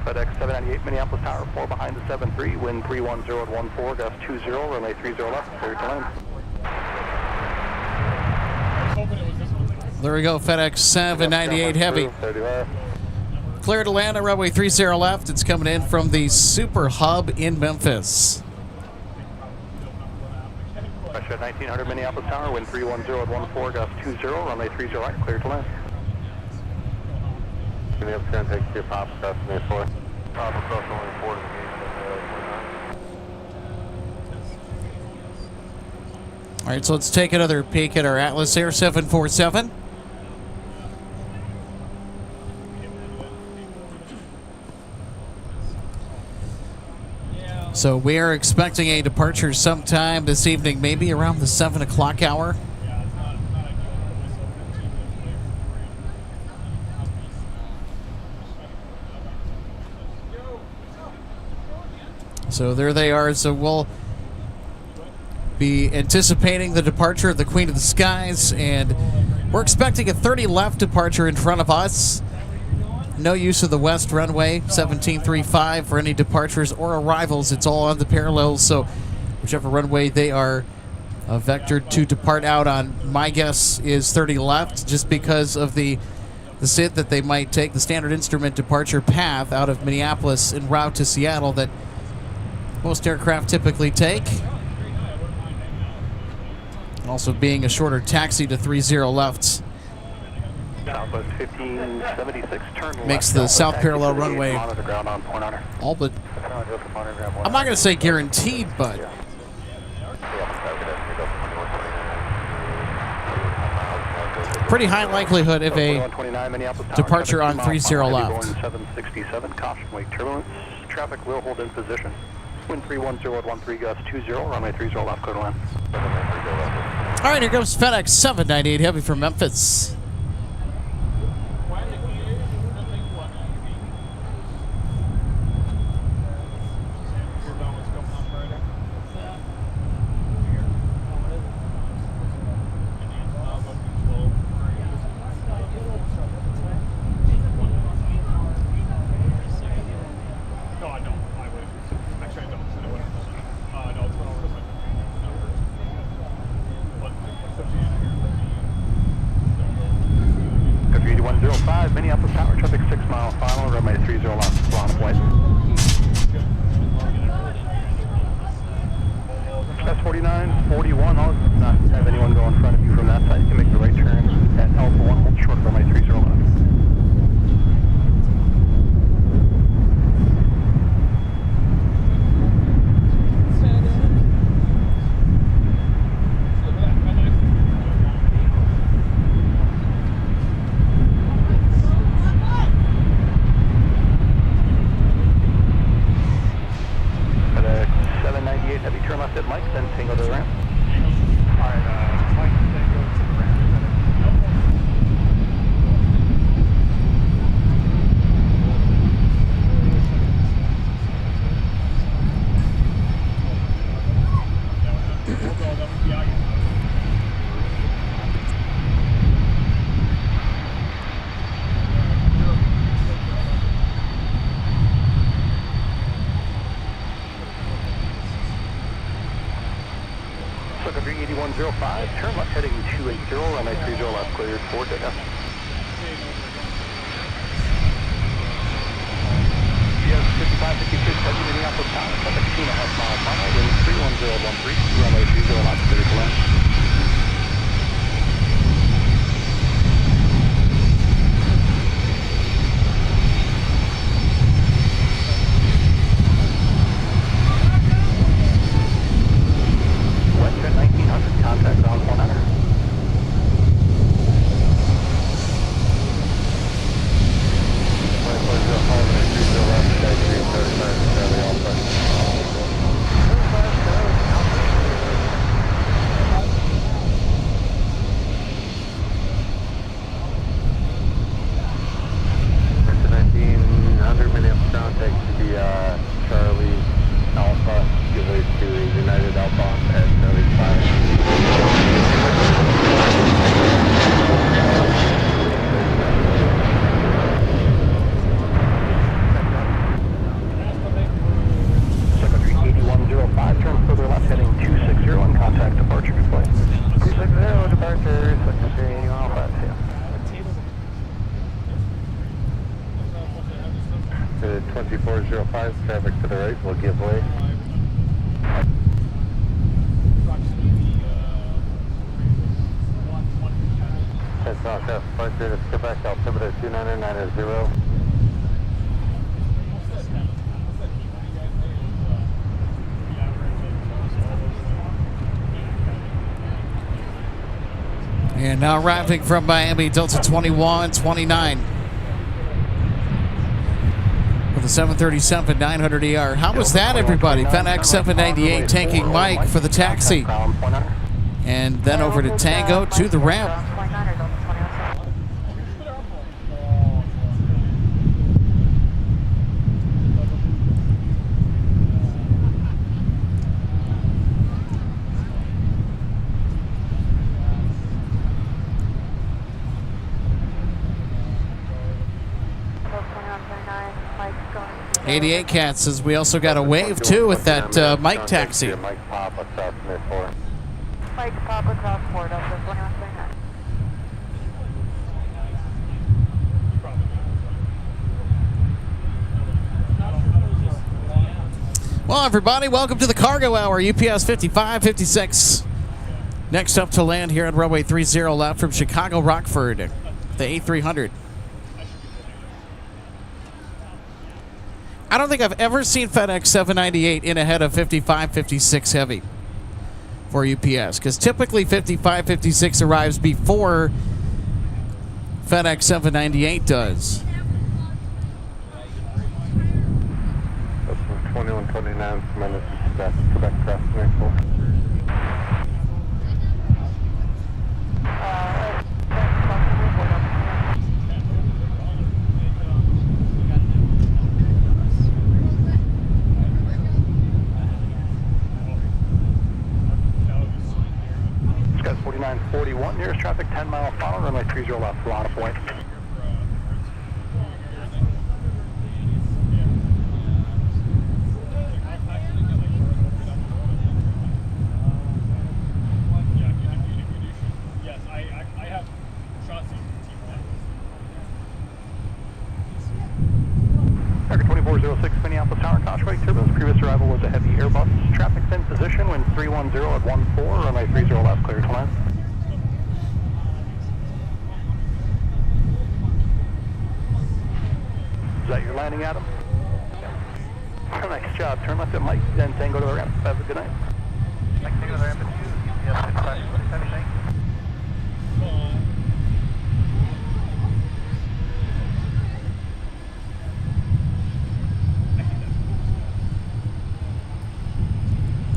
FedEx 798, Minneapolis Tower, 4 behind the 73, wind 310 at 14, gust 20, runway 30 left, clear to land. There we go, FedEx 798 Heavy. Clear to land on runway 30 left. It's coming in from the Super Hub in Memphis. Russia 1900, Minneapolis Tower, wind 310 at 14, gust 20, runway 30 right, clear to land. Minneapolis Ground, taxi to Pop across runway 4. Pop across runway 4 to the gate. All right, so let's take another peek at our Atlas Air 747. So we are expecting a departure sometime this evening, maybe around the 7 o'clock hour. So there they are. So we'll be anticipating the departure of the Queen of the Skies, and we're expecting a 30 left departure in front of us. No use of the west runway, 1735, for any departures or arrivals. It's all on the parallels, so whichever runway they are vectored to depart out on, my guess is 30 left, just because of the SID that they might take, the standard instrument departure path out of Minneapolis en route to Seattle that most aircraft typically take. Also being a shorter taxi to 30 left. Southwest 1576, turn left. Makes the south parallel runway Monitor ground on point honor. all but, I'm not going to say guaranteed, but pretty high likelihood of a departure on 30 left. 767, caution wake turbulence. Traffic will hold in position. Wind 310 at 13, gust 20, runway 30 left, clear to land. All right, here goes FedEx 798 Heavy from Memphis. Minneapolis Tower, traffic 6 mile final, runway 30 left, line of way. 4941, I'll not have anyone go in front of you from that side. You can make the right turn at Alpha 1, hold short of runway 30 left. Heavy turn left at Mike, then Tango to the ramp. Alright, Mike, Tango to the ramp. Sun Country 8105, turn left heading 280, runway 30 left, cleared for takeoff. Yes, 5556, heading Minneapolis town, traffic 2.5 miles final, wind 31013, runway 30 left, cleared to land. Western 1900, contact ground 100. Minneapolis ground, take to the Charlie Alpha, give way to United Alpha at Charlie 5. Sun Country 8105, turn further left heading 260 and contact departure display. 260 departure, Sun Country 8105, see ya. To 2405, traffic to the right will give way. That's Southwest departure to Quebec, altimeter 299.0. And now arriving from Miami, Delta 2129. The 737-900ER. How was that, everybody? FedEx 798 taking Mike for the taxi. And then over to Tango to the ramp. Mike 88 Cat says we also got a wave too with that Mike taxi. Mike Pop across Smith 4. Mike Pop across 4, Delta 2139. Well, everybody, welcome to the Cargo Hour, UPS 5556. Next up to land here on runway 30 left from Chicago Rockford, the A300. I don't think I've ever seen FedEx 798 in ahead of 5556 heavy for UPS, because typically 5556 arrives before FedEx 798 does. 2129 minutes Quebec cross Smith 4. Scott 4941, nearest traffic 10 mile final, runway 30 left, Lana Point. Target 2406 Minneapolis Tower, Conchway, turbulence, previous arrival was a heavy Airbus, traffic's in position, wind 310. 310 at 14, runway 30 left, clear to land. Is that your landing, Adam? Nice job. Turn left at Mike, then Tango to the ramp. Have a good night. Mike, Tango to the ramp at 2. Yes, it's 27.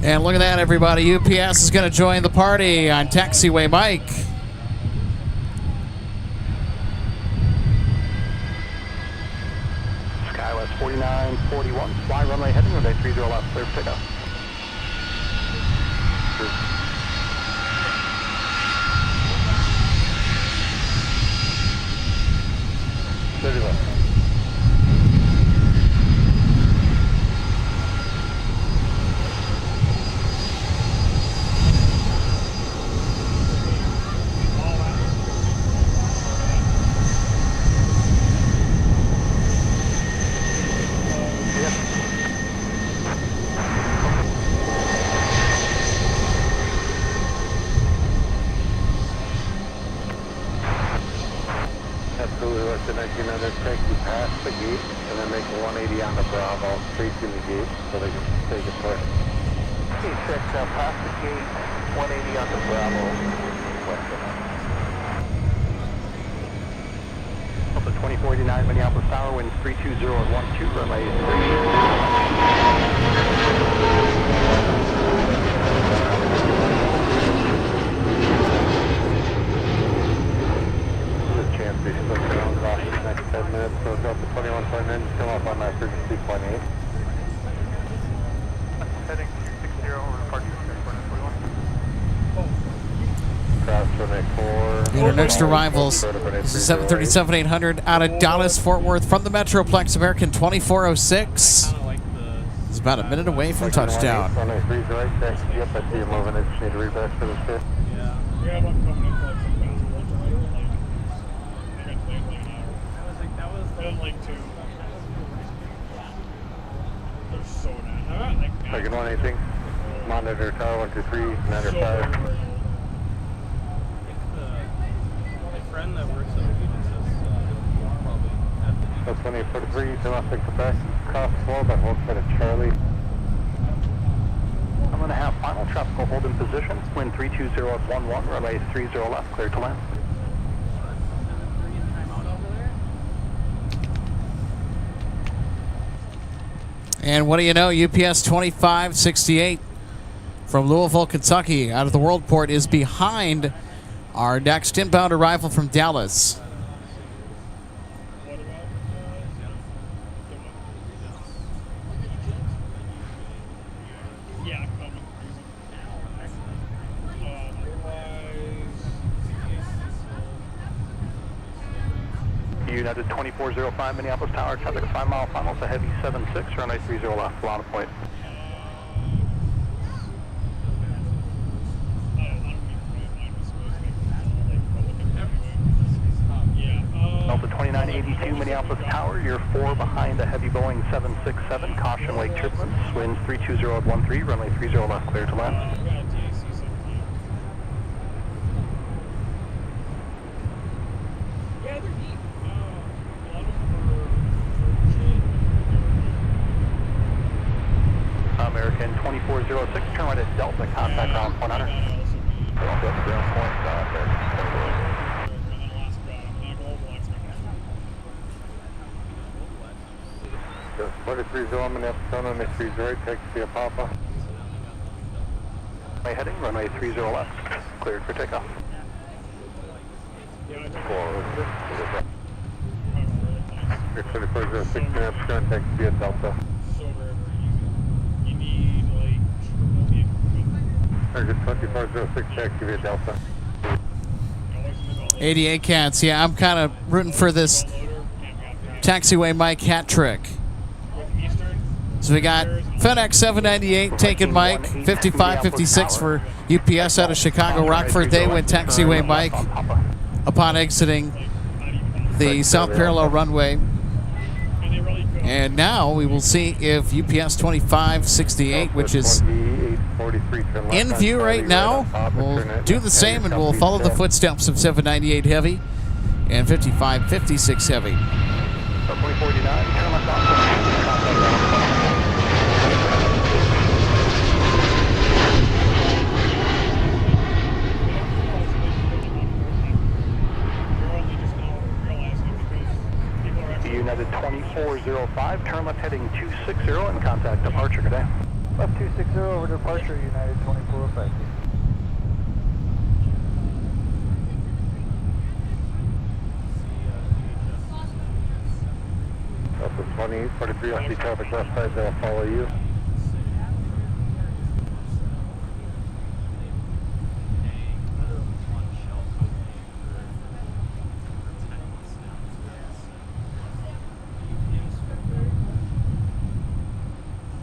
And look at that, everybody. UPS is going to join the party on Taxiway Mike. Skywest 4941, fly runway heading, runway 30 left, clear for takeoff. Clear left. The 1900 take you past the gate and then make a 180 on the Bravo, facing the gate so they can take a push. Okay, check past the gate, 180 on the Bravo, west of us. Up to 2489 Minneapolis Tower, wind 320 at 12, runway 30. Chance to look around cautious next 10 minutes, so it's up to 21.9, come up on that frequency 0.8. Heading 260 over departure, 21. Cross runway 4. And our next arrivals, this is 737-800 out of Dallas, Fort Worth from the Metroplex, American 2406. It's about a minute away from touchdown. Runway 3's right, taxi, yep, I see you moving in, just need to reverse for this bit. Yeah, one coming in for like some fast like 2. They're so nice. Second one, anything? Monitor tower 123, Commander 5. My friend that works at Aviation probably have to So 2843, domestic Quebec, cross floor by hold side of Charlie. I'm going to have final tropical hold in position, wind 320 at 11, runway 30 left, clear to land. And what do you know, UPS 2568 from Louisville, Kentucky, out of the Worldport is behind our next inbound arrival from Dallas. United 2405 Minneapolis Tower, traffic 5 mile final, it's a heavy 76, runway 30 left, Lana Point. Delta 2982 Minneapolis Tower, you're 4 behind a heavy Boeing 767, caution lake turbulence, winds 320 at 13, runway 30 left, clear to land. American 2406, turn right at Delta, contact ground point hunter. Ground point, Just 43 Minneapolis, runway 30 right, taxi via Papa. Heading, runway 30 left, cleared for takeoff. You're 2406 Minneapolis, taxi via Delta. Target 2406, taxi via Delta. 88 Cats, yeah, I'm kind of rooting for this Taxiway Mike hat trick. So we got FedEx 798 taking Mike, 5556 for UPS out of Chicago. Rockford, they went Taxiway Mike upon exiting the South Parallel runway. And now we will see if UPS 2568, which is 43, turn left in on view Charlie, right now. off, We'll turn it, do the same, and we'll follow the footsteps of 798 Heavy and 5556 Heavy. 2049, turn left on. Contact ground. United 2405, turn left heading 260 and contact departure today. Left 260 over departure, United 2405. Delta 20, 43, I see traffic left side, they'll follow you.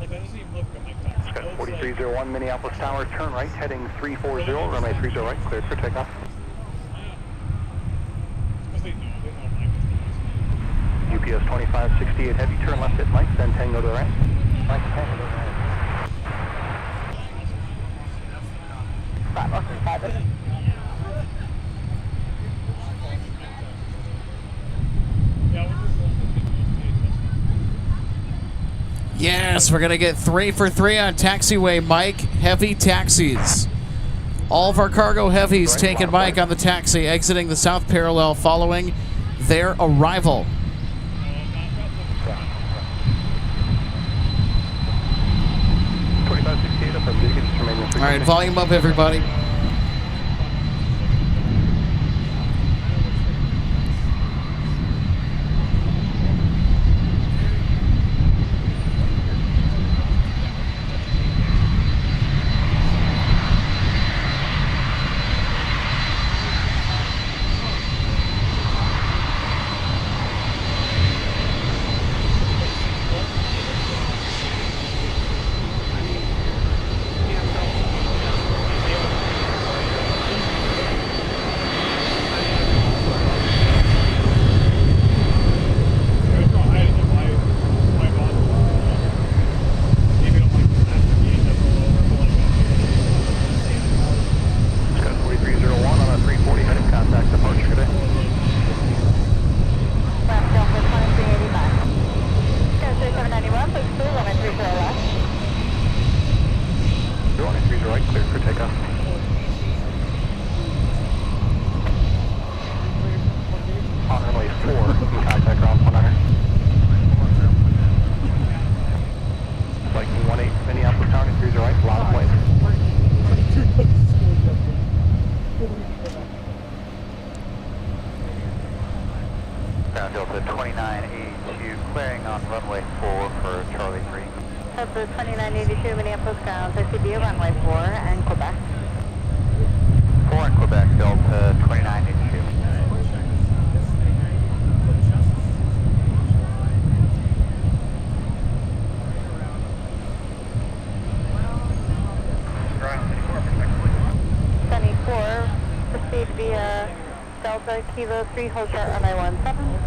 Like, that doesn't even look good like that. Got 4301 Minneapolis Tower, turn right heading 340, runway 30 right, cleared for takeoff. UPS 2568 Heavy, turn left at Mike, then Tango to the right. Mike, Tango to the right. 5 Yes, we're going to get 3 for 3 on taxiway, Mike. Heavy taxis. All of our cargo heavies taking Mike on the taxi, exiting the south parallel following their arrival. All right, volume up, everybody. Delta 2982, clearing on runway 4 for Charlie 3. Delta 2982, Minneapolis ground, ICB runway 4 and Quebec. 4 in Quebec, Delta 2982. Proceed via Delta Kilo 3 Hotel runway 17.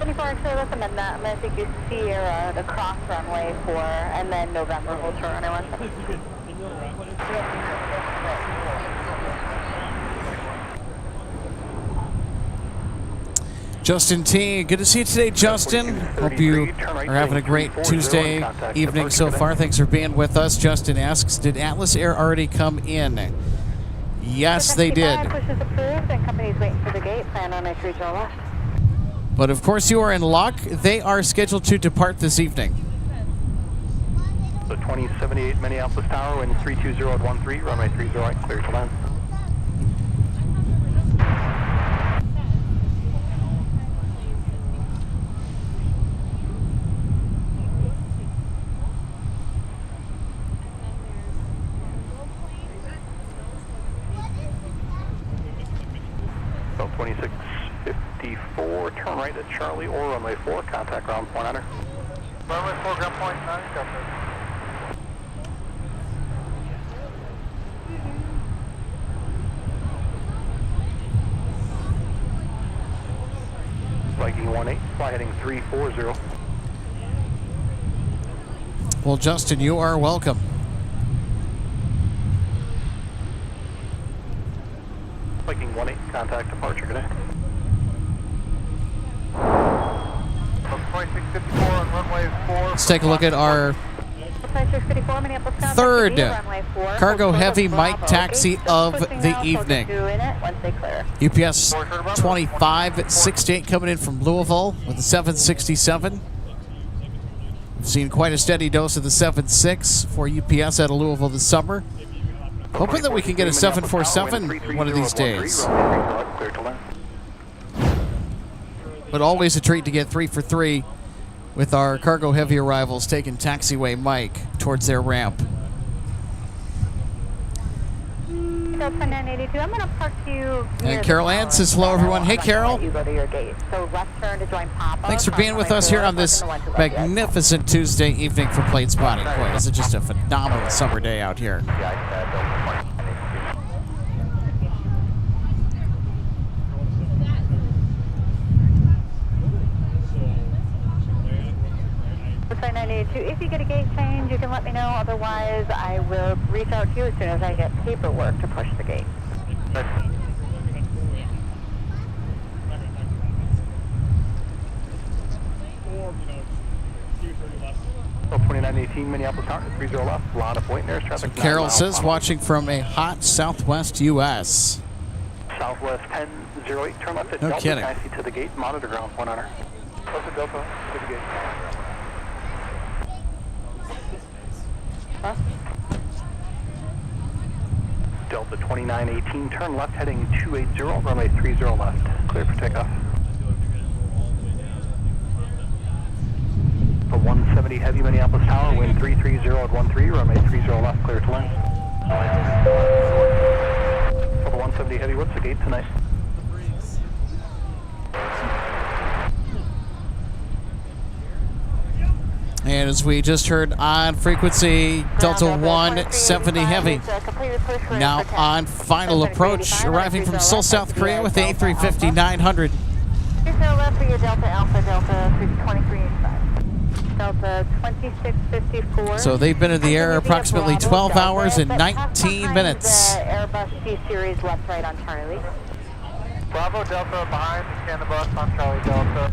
24, actually, let's amend that. I'm going to take you Sierra to cross runway 4 and then November Hotel runway 17. Justin T, good to see you today, Justin. Hope you are having a great Tuesday evening so far. Thanks for being with us. Justin asks, did Atlas Air already come in? Yes, they did. Push is approved and company's waiting for the gate. Plan on a regional left. But of course you are in luck. They are scheduled to depart this evening. So 2078 Minneapolis Tower, wind 320 at 13, runway 30 right, clear to land. So 2654, turn right at Charlie or runway 4, contact ground point under. Runway 4, ground point 9, Delta. Viking 18, fly heading 340. Well, Justin, you are welcome. Viking 18, contact departure, good day. 2654 on runway 4. Let's take a look at our third cargo heavy Mike taxi of the evening. UPS 2568 coming in from Louisville with the 767. We've seen quite a steady dose of the 76 for UPS out of Louisville this summer. Hoping that we can get a 747 one of these days. But always a treat to get 3 for 3 with our cargo heavy arrivals taking taxiway Mike towards their ramp. I'm going to park you. And Carol Ann says hello, everyone. Hey, Carol. You go to your gate. So left turn to join Papa. Thanks for being with us here on this magnificent Tuesday evening for plane spotting. Boy, this is just a phenomenal summer day out here. If you get a gate change, you can let me know. Otherwise, I will reach out to you as soon as I get paperwork to push the gate. 2918 Minneapolis Tower, 30 left, a lot of point there. Traffic. So Carol says watching from a hot southwest U.S. Southwest 1008, turn left at No Delta kidding. taxi to the gate, monitor ground, 1 honor. Close to Delta, to the gate. Huh? Delta 2918, turn left heading 280, runway 30 left, clear for takeoff. For 170 heavy Minneapolis Tower, wind 330 at 13, runway 30 left, clear to land. For the 170 heavy, what's the gate tonight? And as we just heard on frequency, Delta 170 Heavy now on final approach, arriving from Seoul, South Korea with the A350-900. 30 left for your Delta Alpha, Delta 2385. Delta 2654. So they've been in the air approximately 12 hours and 19 minutes. Airbus C-Series left right on Charlie. Bravo Delta behind, scan the bus on Charlie Delta.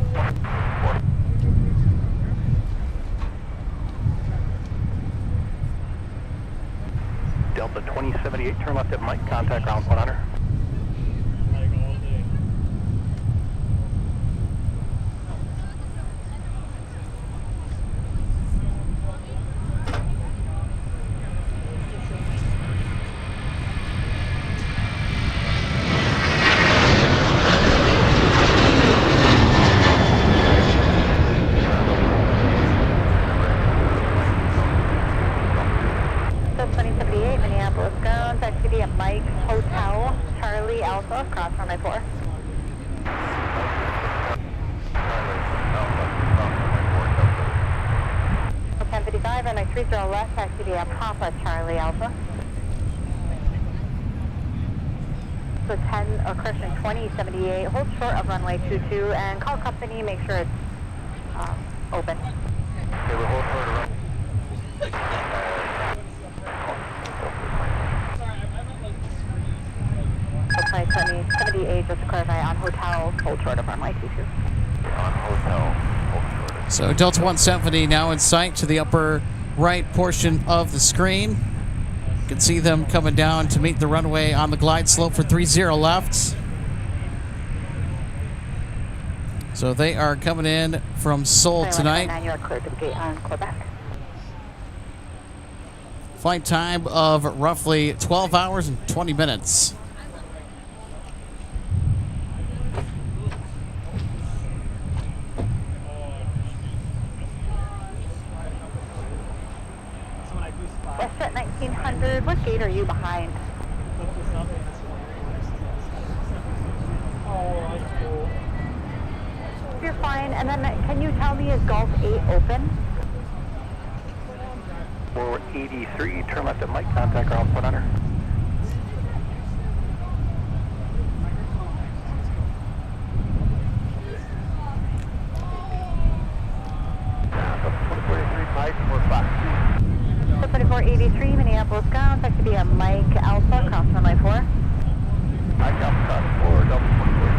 Delta 2078, turn left at Mike, contact ground 100. Mike Hotel Charlie Alpha, cross runway 4. 1055, runway 30 left, taxi via Papa Charlie Alpha. So 10, or correction, 2078, hold short of runway 22 and call company, make sure it's open. Okay, we'll hold short of runway. Okay, 2078, just to clarify, on hotel, hold short of runway 22. On hotel, hold short of. So Delta 170 now in sight to the upper right portion of the screen. You can see them coming down to meet the runway on the glide slope for 30 left. So they are coming in from Seoul tonight. You are cleared to the gate on Quebec. Flight time of roughly 12 hours and 20 minutes. Westjet 1900, what gate are you behind? You're fine, and then can you tell me, is Gulf 8 open? 483, turn left at Mike, contact ground 100. Mike, we're back. Minneapolis ground, taxi via Mike Alpha, cross runway 4. Mike Alpha, cross 4, double 24.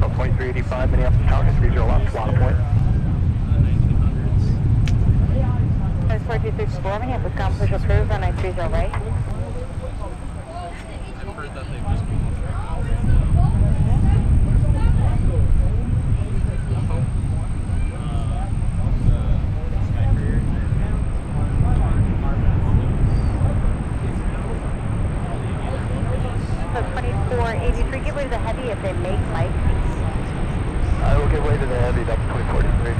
So 2385, Minneapolis Tower, 30 left, block point. 4264, Minneapolis ground, push approved, runway 30 right. I've heard that they've just been So 2483, give way to the heavy if they make Mike. I will give way to the heavy, double 2043.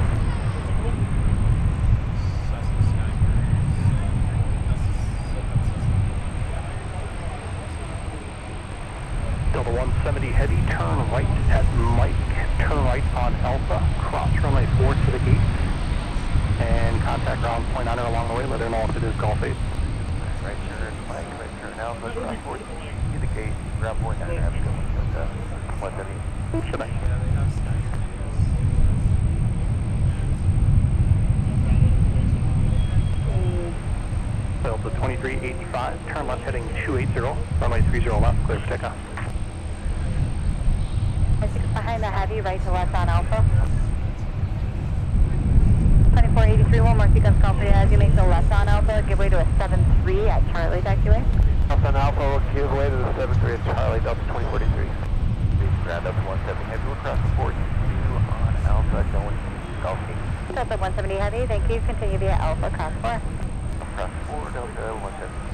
Delta 170 heavy, turn right at Mike, turn right on Alpha, cross runway 4 to the gate, and contact ground point on her along the way, let her know if it is Gulf 8. Right turn, Mike, right turn Alpha, cross 4 to the gate, ground point on her, have a good one, 170. Should I? Delta 2385, turn left heading 280, runway 30 left, clear for takeoff. Behind the heavy, right to left on Alpha. 2483, one more sequence company as you make the left on Alpha, give way to a 73 at Charlie taxiway. Left on Alpha will give way to the 73 at Charlie, Delta 2043. Ground up 170 heavy, we'll cross the 42 on Alpha, going to Gulf 8. Delta 170 heavy, thank you, continue via Alpha, cross 4. Cross 4, Delta 170.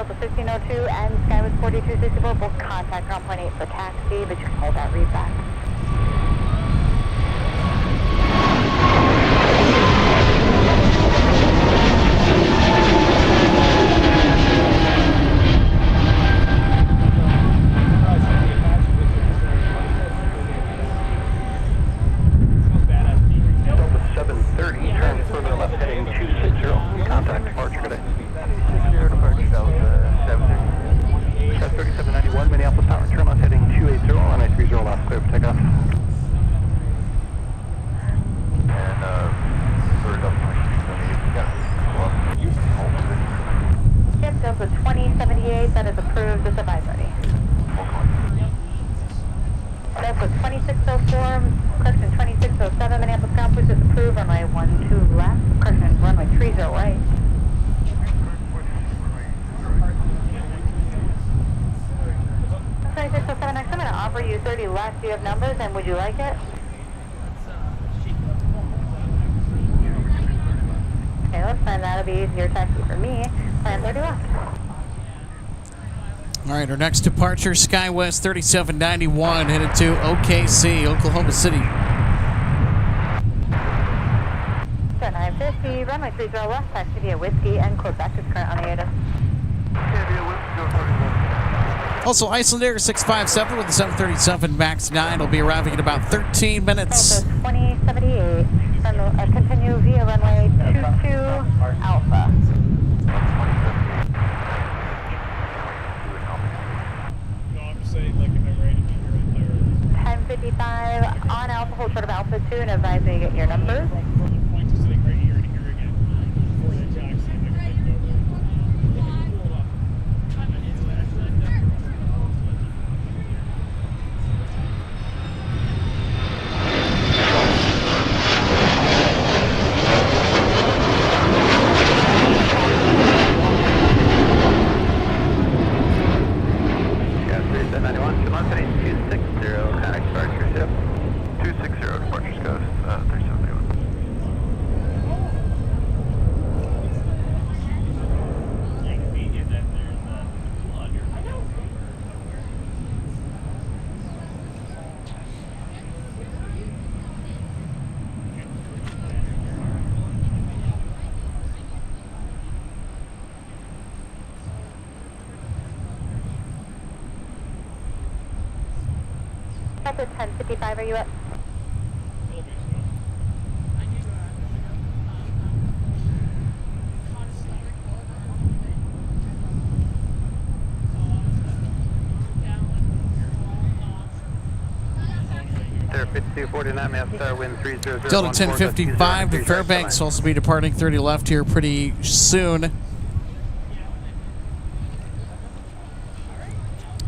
Delta 1602 and Skyward 4264, both contact ground point 8 for taxi, but you can hold that read back. Delta 730, turn further left heading 260, contact departure today. Departure Delta 730. Chef 3791, Minneapolis Tower, turn left heading 280, runway 30 left, clear for takeoff. And, third up, Yep, Delta 2078, that is approved, this advice ready. Delta 2604, correction 2607, Minneapolis ground push is approved, runway 12 left, correction runway 30 right. I'm going to offer you 30 left. Do you have numbers, and would you like it? Okay, let's plan that'll be easier taxi for me. Plan 30 left. All right, our next departure, SkyWest 3791, headed to OKC, Oklahoma City. 950, runway 30 left, taxi via Whiskey, and Quebec is current on the ATIS. Yeah, via Whiskey, go 30 left. Also, Icelandair 657 with the 737 MAX 9 will be arriving in about 13 minutes. Delta 2078. Continue via runway 22 Alpha. 1055 on Alpha, hold short of Alpha 2 and advise me to get your numbers. Delta 1055, are you at? Delta 1055 to Fairbanks will also be departing 30 left here pretty soon.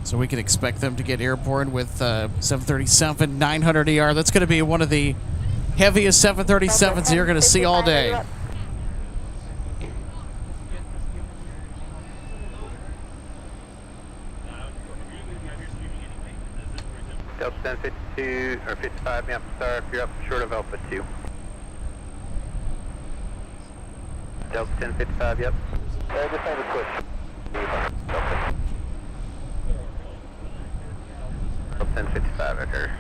So we can expect them to get airborne with 737 900ER. That's going to be one of the heaviest 737s you're going to see all day. Delta 1052 or 55, Minneapolis Star, if you're up short of Alpha 2. Delta 1055, yep. Just have a push. Delta 1055 right here.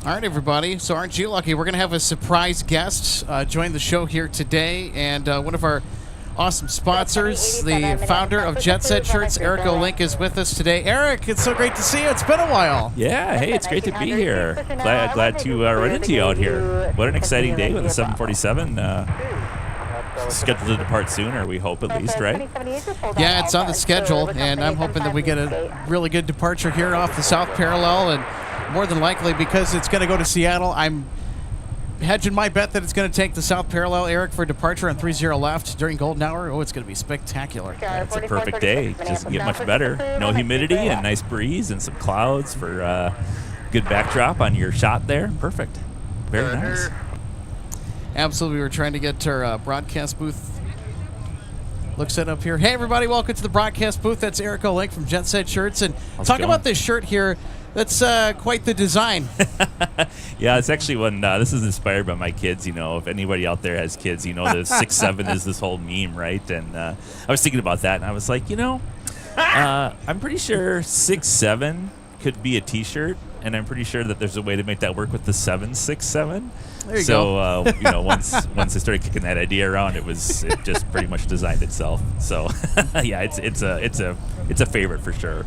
All right, everybody. So aren't you lucky? We're going to have a surprise guest join the show here today, and one of our awesome sponsors, the founder of Jet Set Shirts, Eric O'Link, is with us today. Eric, it's so great to see you. It's been a while. Yeah, hey, it's great to be here. Glad to run into you out here. What an exciting day with the 747. Scheduled to depart sooner, we hope, at least, right? Yeah, it's on the schedule, and I'm hoping that we get a really good departure here off the South Parallel, and more than likely, because it's going to go to Seattle, I'm hedging my bet that it's going to take the South Parallel, Eric, for departure on 30 left during golden hour. Oh, it's going to be spectacular. It's a perfect day. Doesn't get much better. No humidity and nice breeze and some clouds for good backdrop on your shot there. Perfect. Very nice. Absolutely. We were trying to get our broadcast booth look set up here. Hey, everybody. Welcome to the broadcast booth. That's Eric O'Link from Jet Set Shirts. And talk about this shirt here. That's quite the design. Yeah, it's actually one. This is inspired by my kids. You know, if anybody out there has kids, you know, the 6'7" is this whole meme, right? And I was thinking about that, and I was like, you know, I'm pretty sure 6'7" could be a T-shirt, and I'm pretty sure that there's a way to make that work with the 767. There you go. You know, once I started kicking that idea around, it just pretty much designed itself. So yeah, it's a favorite for sure.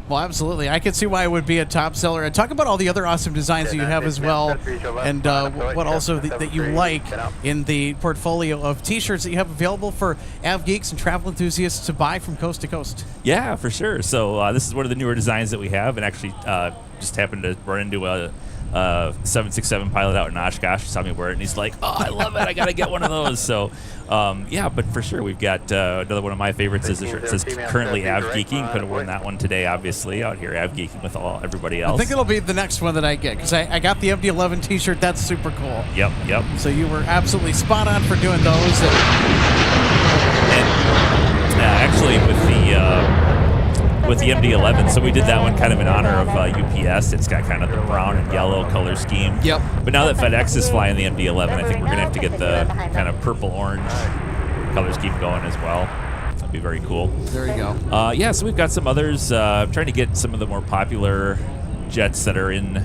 Well, absolutely. I can see why it would be a top seller. And talk about all the other awesome designs that you have as well, and what also that you like in the portfolio of T-shirts that you have available for av geeks and travel enthusiasts to buy from coast to coast. Yeah, for sure. So this is one of the newer designs that we have, and actually just happened to run into a 767 pilot out in Oshkosh. He saw me wear it, and he's like, "Oh, I love it! I gotta get one of those." So, yeah, but for sure, we've got another one of my favorites is the shirt that says currently av geeking. Could have worn that one today, obviously, out here av geeking with everybody else. I think it'll be the next one that I get, because I got the MD-11 T-shirt. That's super cool. Yep. So you were absolutely spot on for doing those. And actually, with the MD-11, so we did that one kind of in honor of UPS. It's got kind of the brown and yellow color scheme. Yep. But now that FedEx is flying the MD-11, I think we're going to have to get the kind of purple-orange color scheme going as well. That'd be very cool. There you go. Yeah, so we've got some others. I'm trying to get some of the more popular jets that are in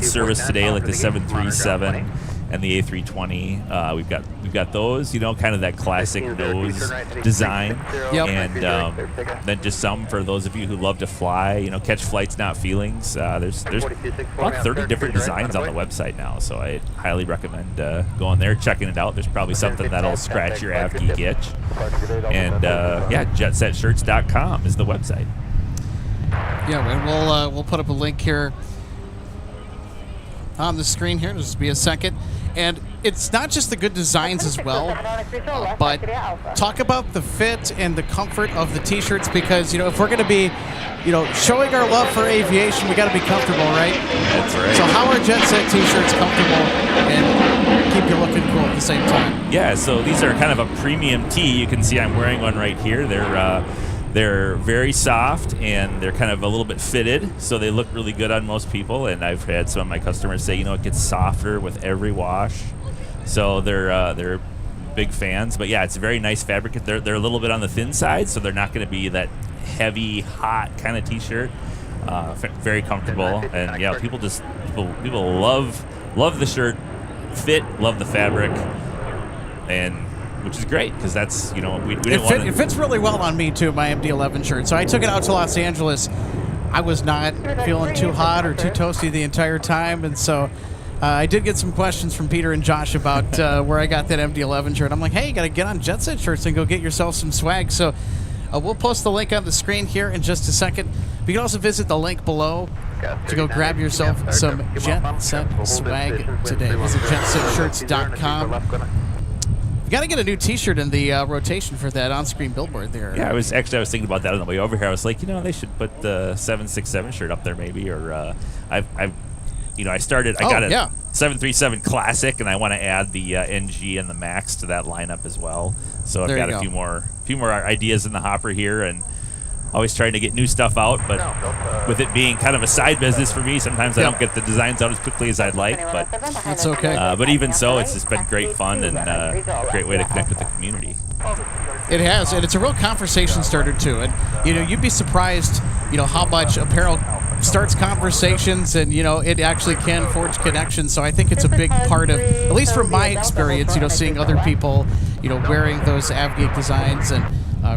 service today, like the 737 and the A320. We've got those, you know, kind of that classic nose design. Yep. And then just some for those of you who love to fly, you know, catch flights, not feelings. There's about 30 different designs on the website now, so I highly recommend going there, checking it out. There's probably something that'll scratch your AvGeek itch. And yeah, jetsetshirts.com is the website. Yeah, and we'll put up a link here on the screen here. Just be a second. And it's not just the good designs as well, but talk about the fit and the comfort of the T-shirts, because, you know, if we're going to be, you know, showing our love for aviation, we got to be comfortable, right? That's right. So how are Jet Set T-shirts comfortable and keep you looking cool at the same time? Yeah, so these are kind of a premium tee. You can see I'm wearing one right here. They're very soft, and they're kind of a little bit fitted, so they look really good on most people. And I've had some of my customers say, you know, it gets softer with every wash. So they're big fans. But yeah, it's a very nice fabric. They're a little bit on the thin side, so they're not going to be that heavy, hot kind of T-shirt. Very comfortable, and yeah, people love the shirt, fit, love the fabric, and which is great, because that's, you know, we didn't want to... It fits really well on me, too, my MD-11 shirt. So I took it out to Los Angeles. I was not feeling too hot or too toasty the entire time, and so I did get some questions from Peter and Josh about where I got that MD-11 shirt. I'm like, hey, you got to get on Jet Set Shirts and go get yourself some swag. So we'll post the link on the screen here in just a second. But you can also visit the link below to go grab yourself some Jet Set swag today. Visit jetsetshirts.com. You got to get a new T-shirt in the rotation for that on-screen billboard there. Yeah, I was thinking about that on the way over here. I was like, you know, they should put the 767 shirt up there maybe, or I got a 737 Classic, and I want to add the NG and the Max to that lineup as well. So I've got a few more ideas in the hopper here, and always trying to get new stuff out, but with it being kind of a side business for me, sometimes I don't get the designs out as quickly as I'd like, but that's okay. But even so, it's just been great fun and a great way to connect with the community. It has, and it's a real conversation starter too. And you know, you'd be surprised, you know, how much apparel starts conversations, and you know, it actually can forge connections. So I think it's a big part of, at least from my experience, you know, seeing other people, you know, wearing those AvGeek designs, and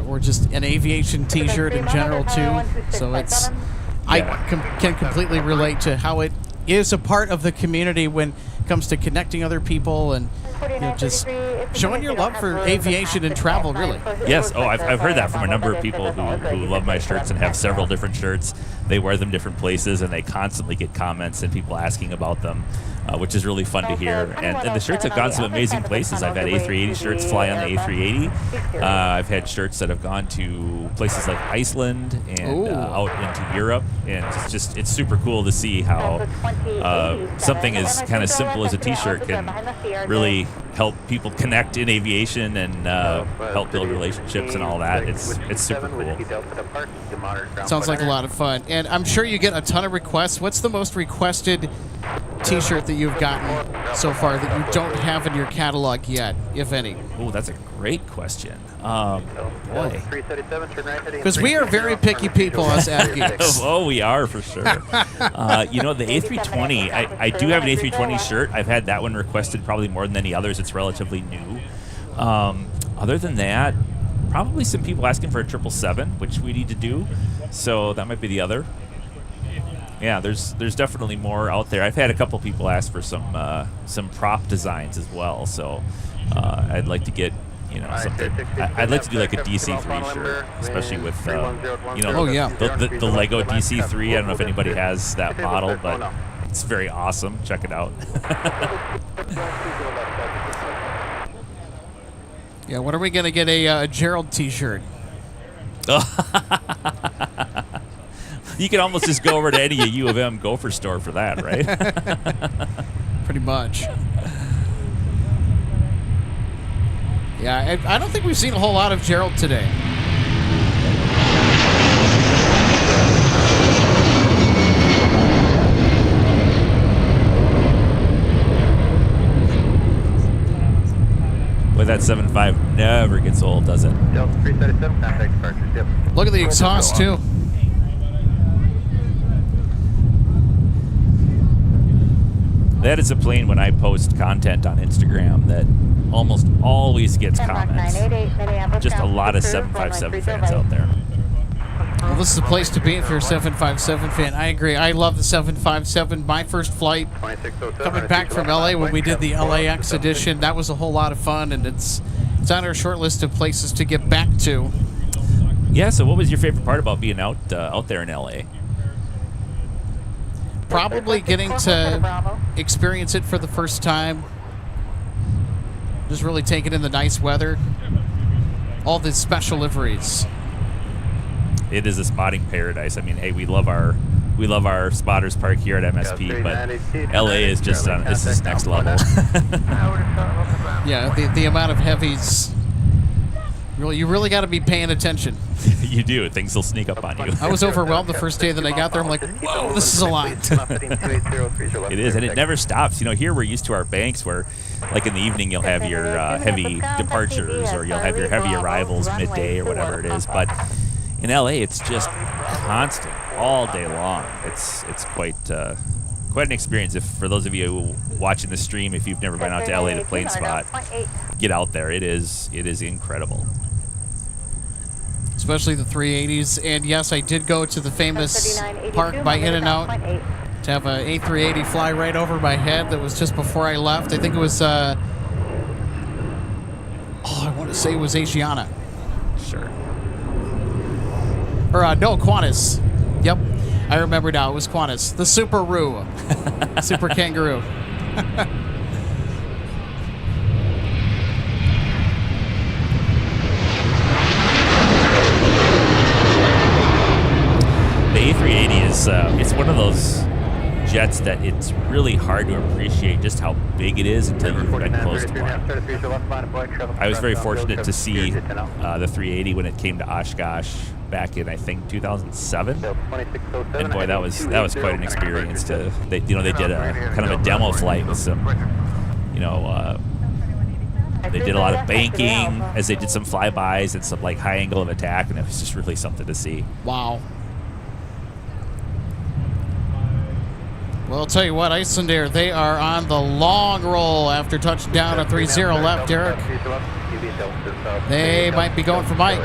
or just an aviation T-shirt in general too. So it's, I can completely relate to how it is a part of the community when it comes to connecting other people and, you know, just showing your love for aviation and travel, really. Yes. Oh, I've heard that from a number of people who love my shirts and have several different shirts. They wear them different places, and they constantly get comments and people asking about them, which is really fun to hear. And the shirts have gone some amazing places. I've had A380 shirts fly on the A380. I've had shirts that have gone to places like Iceland and out into Europe. And it's super cool to see how something as kind of simple as a T-shirt can really help people connect in aviation and help build relationships and all that. It's super cool. Sounds like a lot of fun. And I'm sure you get a ton of requests. What's the most requested T-shirt that you've gotten so far that you don't have in your catalog yet, if any? Oh, that's a great question. Boy. Because we are very picky people, us AvGeeks. Oh, we are for sure. You know, the A320, I do have an A320 shirt. I've had that one requested probably more than any others. It's relatively new. Other than that, probably some people asking for a 777, which we need to do. So that might be the other. Yeah, there's definitely more out there. I've had a couple people ask for some prop designs as well. So I'd like to get, you know, something. I'd like to do like a DC-3 shirt, especially with you know, the Lego DC-3. I don't know if anybody has that model, but it's very awesome. Check it out. Yeah, when are we going to get a Gerald T-shirt? You can almost just go over to any U of M Gopher store for that, right? Pretty much. Yeah, I don't think we've seen a whole lot of Gerald today. with that 7.5 never gets old, does it? Delta 337, contact departure. Yep. Look at the exhaust, too. That is a plane when I post content on Instagram that almost always gets comments. Just a lot of 757 fans out there. Well, this is the place to be if you're a 757 fan. I agree. I love the 757. My first flight coming back from LA when we did the LAX edition, that was a whole lot of fun, and it's on our short list of places to get back to. Yeah, so what was your favorite part about being out there in LA? Probably getting to experience it for the first time. Just really taking in the nice weather. All the special liveries. It is a spotting paradise. I mean, hey, we love our spotters park here at MSP, but LA is just this is next level. Yeah, the amount of heavies. Really, you really got to be paying attention. You do. Things will sneak up on you. I was overwhelmed the first day that I got there. I'm like, whoa, this is a lot. It is, and it never stops. You know, here we're used to our banks where, like in the evening, you'll have your heavy departures or you'll have your heavy arrivals midday or whatever it is. But in LA, it's just constant all day long. It's quite an experience. If for those of you watching the stream, if you've never been out to LA to plane spot, get out there. It is incredible. Especially the 380s. And yes, I did go to the famous park by In-N-Out to have an A380 fly right over my head. That was just before I left. I think it was, I want to say it was Asiana. Sure. Or, no, Qantas. Yep. I remember now. It was Qantas. The Super Roo. Super Kangaroo. The A380 is it's one of those jets that it's really hard to appreciate just how big it is until you've been close to one. I was very fortunate to see the 380 when it came to Oshkosh back in, I think, 2007. And boy, that was quite an experience. They did a kind of a demo flight with some, they did a lot of banking as they did some flybys and some like high angle of attack, and it was just really something to see. Wow. Well, I'll tell you what, Iceland Air, they are on the long roll after touchdown at 3-0 left, Derek. They might be going for Mike.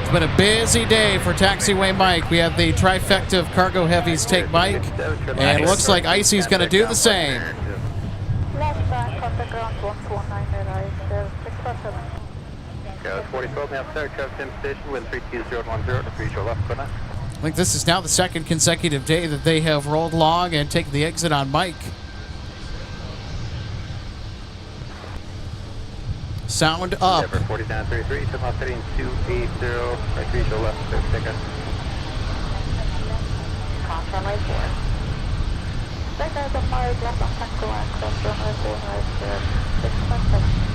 It's been a busy day for Taxiway Mike. We have the trifecta of cargo heavies take Mike, and it looks like Icy's going to do the same. I think this is now the second consecutive day that they have rolled along and taken the exit on Mike. Sound up. 4933, come up heading 280, right 3 to left, clear second. Cross runway 4. Second, the fire left on Central and cross runway 4, right 6.7.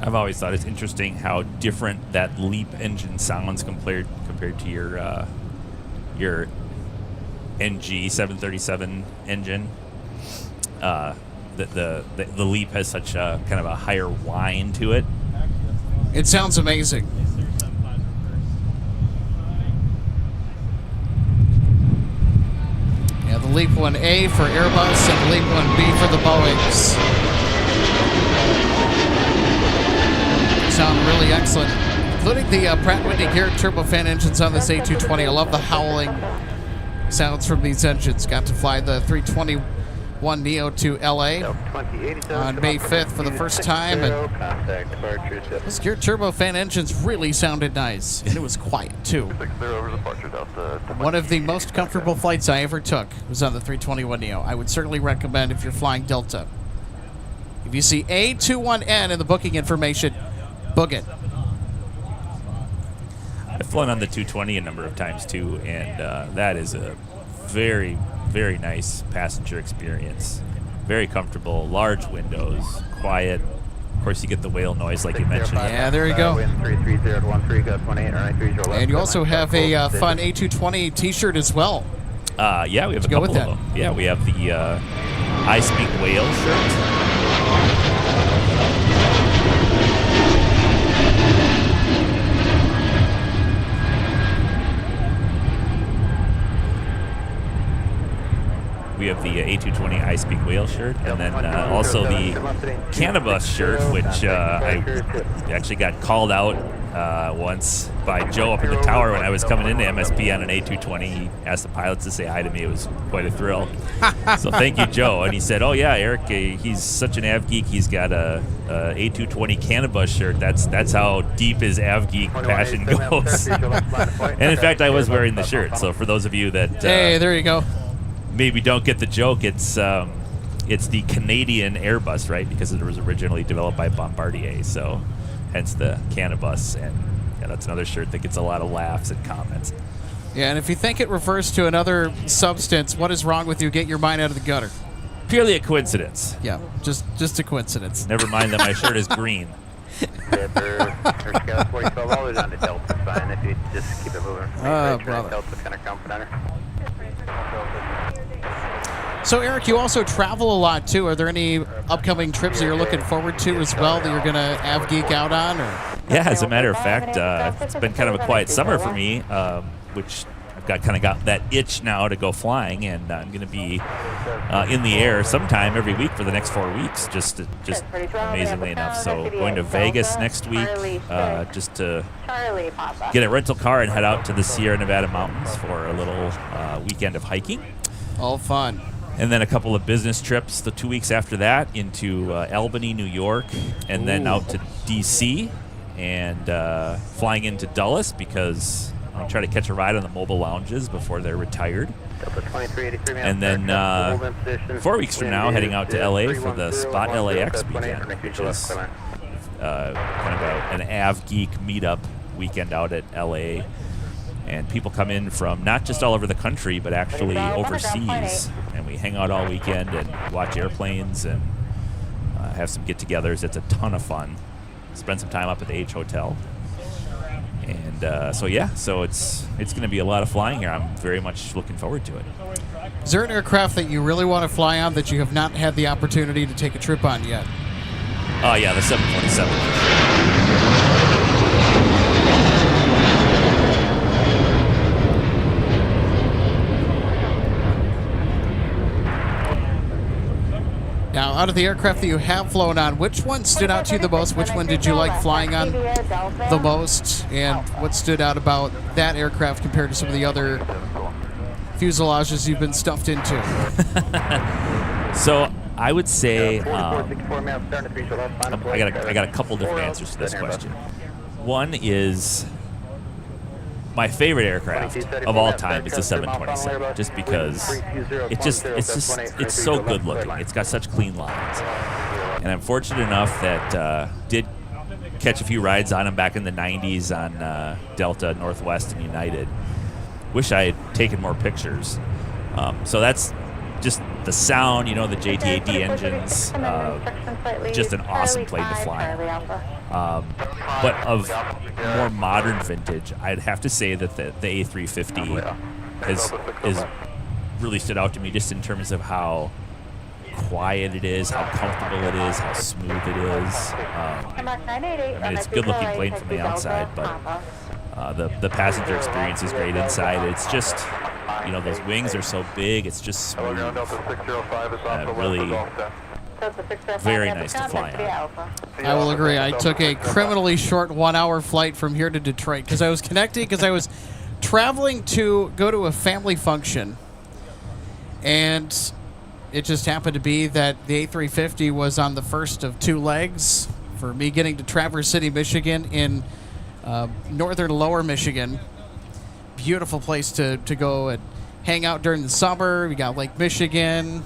I've always thought it's interesting how different that LEAP engine sounds compared to your NG 737 engine. The LEAP has such a kind of a higher whine to it. It sounds amazing. Leap 1A for Airbus and Leap 1B for the Boeings. Sound really excellent, including the Pratt & Whitney geared turbofan engines on this A220. I love the howling sounds from these engines. Got to fly the 321 Neo to LA on May 5th for the first time, and those geared turbofan engines really sounded nice, and it was quiet too. One of the most comfortable flights I ever took was on the 321 Neo. I would certainly recommend if you're flying Delta. If you see A21N in the booking information, book it. I've flown on the 220 a number of times too, and that is a very, very nice passenger experience. Very comfortable, large windows, quiet. Of course, you get the whale noise like you mentioned. Yeah, there you go. And you also have a fun A220 T-shirt as well. Yeah, we have a couple of them. Yeah, we have the I Speak Whale shirt. We have the A220 I Speak Whale shirt, and then also the Kmsp shirt, which I actually got called out once by Joe up in the tower when I was coming into MSP on an A220. He asked the pilots to say hi to me. It was quite a thrill. So thank you, Joe. And he said, "Oh yeah, Eric, he's such an av geek. He's got a A220 Kmsp shirt. That's how deep his av geek passion goes." And in fact, I was wearing the shirt. So for those of you that hey, there you go. Maybe don't get the joke. It's the Canadian Airbus, right? Because it was originally developed by Bombardier, so hence the Kmsp. And yeah, that's another shirt that gets a lot of laughs and comments. Yeah, and if you think it refers to another substance, what is wrong with you? Get your mind out of the gutter. Purely a coincidence. Yeah, just a coincidence. Never mind that my shirt is green. Oh, brother. So, Eric, you also travel a lot, too. Are there any upcoming trips that you're looking forward to as well that you're going to av geek out on? Or? Yeah, as a matter of fact, it's been kind of a quiet summer for me, which I've got that itch now to go flying, and I'm going to be in the air sometime every week for the next 4 weeks, just amazingly enough. So going to Vegas next week just to get a rental car and head out to the Sierra Nevada mountains for a little weekend of hiking. All fun. And then a couple of business trips the 2 weeks after that into Albany, New York, and then out to D.C. and flying into Dulles because I'll try to catch a ride on the mobile lounges before they're retired. And then 4 weeks from now, heading out to L.A. for the Spot LAX weekend, which is kind of an av geek meetup weekend out at L.A. And people come in from not just all over the country, but actually overseas. And we hang out all weekend and watch airplanes and have some get-togethers. It's a ton of fun. Spend some time up at the H Hotel. And so it's going to be a lot of flying here. I'm very much looking forward to it. Is there an aircraft that you really want to fly on that you have not had the opportunity to take a trip on yet? Oh, yeah, the 747. Now, out of the aircraft that you have flown on, which one stood out to you the most? Which one did you like flying on the most? And what stood out about that aircraft compared to some of the other fuselages you've been stuffed into? So I would say I got a couple different answers to this question. One is my favorite aircraft of all time is the 727, just because it's so good looking. It's got such clean lines, and I'm fortunate enough that did catch a few rides on them back in the 90s on Delta, Northwest, and United. Wish I had taken more pictures. So that's just the sound, the JT-AD engines, just an awesome plane to fly. But of more modern vintage, I'd have to say that the A350 has really stood out to me just in terms of how quiet it is, how comfortable it is, how smooth it is. It's a good-looking plane from the outside, but the passenger experience is great inside. It's just you know, those wings are so big. It's just smooth. Really very nice to fly on. I will agree. I took a criminally short 1 hour flight from here to Detroit because I was connecting, because I was traveling to go to a family function. And it just happened to be that the A350 was on the first of two legs for me getting to Traverse City, Michigan in northern lower Michigan. Beautiful place to go and hang out during the summer. We got Lake Michigan.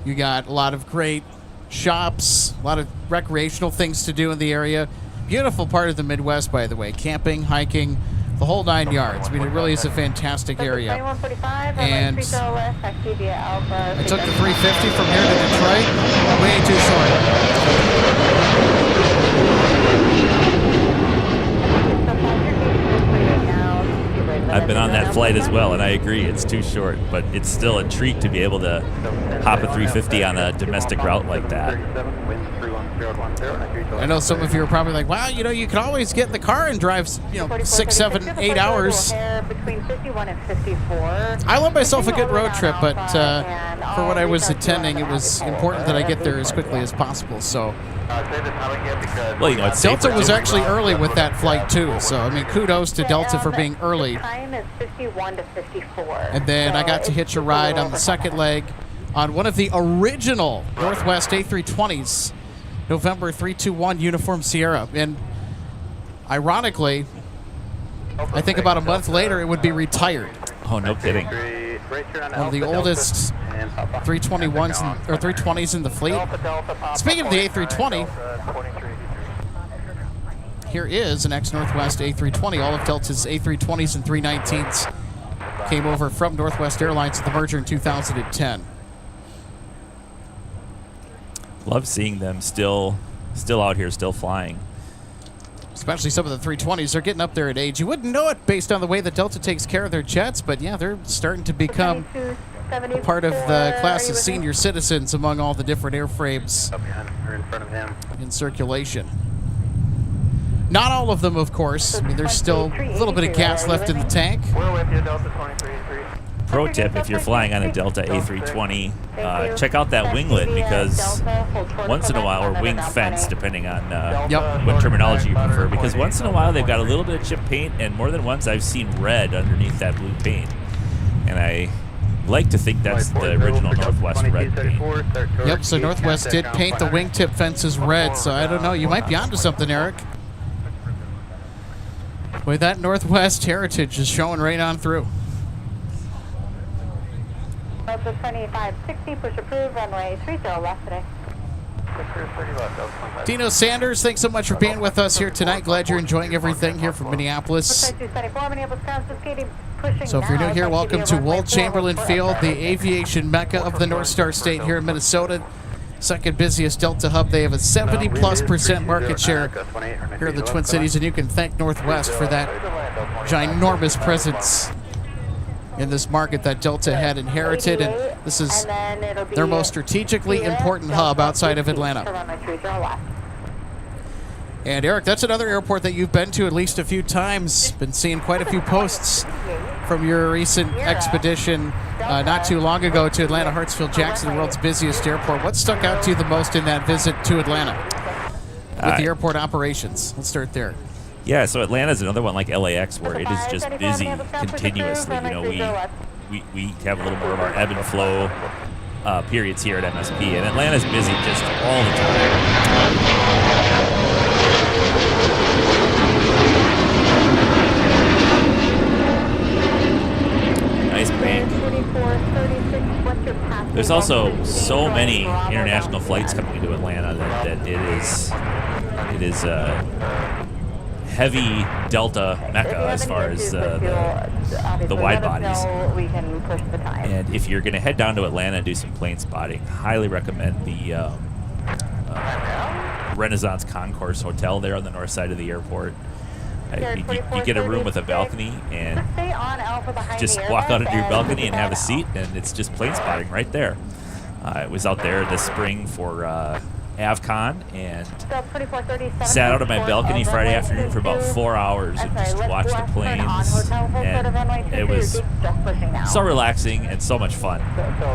You got a lot of great shops, a lot of recreational things to do in the area. Beautiful part of the Midwest, by the way. Camping, hiking, the whole 9 yards. I mean, it really is a fantastic area. And I took the 350 from here to Detroit. Way too short. I've been on that flight as well, and I agree, it's too short, but it's still a treat to be able to hop a 350 on a domestic route like that. I know some of you are probably like, wow, you know, you can always get in the car and drive, you know, 6, 7, 8 hours. I love myself a good road trip, but for what I was attending, it was important that I get there as quickly as possible. So, well, you know, it's Delta was actually early with that flight too. So, I mean, kudos to Delta for being early. And then I got to hitch a ride on the second leg on one of the original Northwest A320s. November 321 Uniform Sierra. And ironically, I think about a month later it would be retired. Oh, no kidding. One of the oldest 321s or 320s in the fleet. Speaking of the A320, here is an ex-Northwest A320. All of Delta's A320s and 319s came over from Northwest Airlines at the merger in 2010. Love seeing them still out here, still flying. Especially some of the 320s. They're getting up there in age. You wouldn't know it based on the way that Delta takes care of their jets, but yeah, they're starting to become part of the class of senior citizens among all the different airframes in circulation. Not all of them, of course. I mean, there's still a little bit of gas left in the tank. We're with you, Delta 23. Pro tip, if you're flying on a Delta A320, check out that winglet, because once in a while, or wing fence, depending on what terminology you prefer, because once in a while they've got a little bit of chip paint, and more than once I've seen red underneath that blue paint. And I like to think that's the original Northwest red paint. Yep, so Northwest did paint the wingtip fences red, so I don't know. You might be onto something, Eric. Boy, that Northwest heritage is showing right on through. Delta 2560, push approved, runway 30 left today. Dino Sanders, thanks so much for being with us here tonight. Glad you're enjoying everything here from Minneapolis. So if you're new here, welcome to Wold Chamberlain Field, the aviation mecca of the North Star State here in Minnesota. Second busiest Delta hub. They have a 70+% market share here in the Twin Cities, and you can thank Northwest for that ginormous presence in this market that Delta had inherited, and this is their most strategically important hub outside of Atlanta. And Eric, that's another airport that you've been to at least a few times. Been seeing quite a few posts from your recent expedition not too long ago to Atlanta Hartsfield Jackson, the world's busiest airport. What stuck out to you the most in that visit to Atlanta with the airport operations? Let's start there. Yeah, so Atlanta's another one like LAX where it is just busy continuously. You know, we have a little more of our ebb and flow periods here at MSP, and Atlanta's busy just all the time. Nice bank. There's also so many international flights coming into Atlanta that it is heavy Delta mecca as far as the wide bodies. And if you're going to head down to Atlanta and do some plane spotting, highly recommend the Renaissance Concourse Hotel there on the north side of the airport. You get a room with a balcony and just walk out into your balcony and have a seat, and it's just plane spotting right there. I was out there this spring for AvCon and Still 2437. sat out on my short balcony of Friday runway afternoon for about 22. 4 hours and just Let's watched the left turn on planes. hotel, hold short of runway And 22. it was Just pushing now. so relaxing and so much fun. So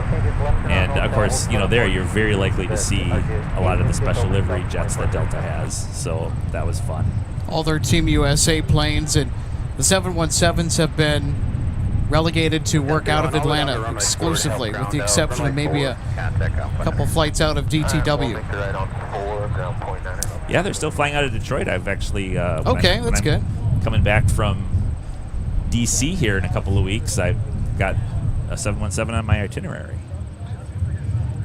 take this left turn on And of hotel, course, hold you know, short there of you're very likely to see a lot of the special livery jets that 2437. Delta has. So that was fun. All their Team USA planes, and the 717s have been relegated to work out of Atlanta exclusively, with the exception of maybe a couple flights out of DTW. Yeah, they're still flying out of Detroit. I've actually That's good. Coming back from DC here in a couple of weeks. I've got a 717 on my itinerary,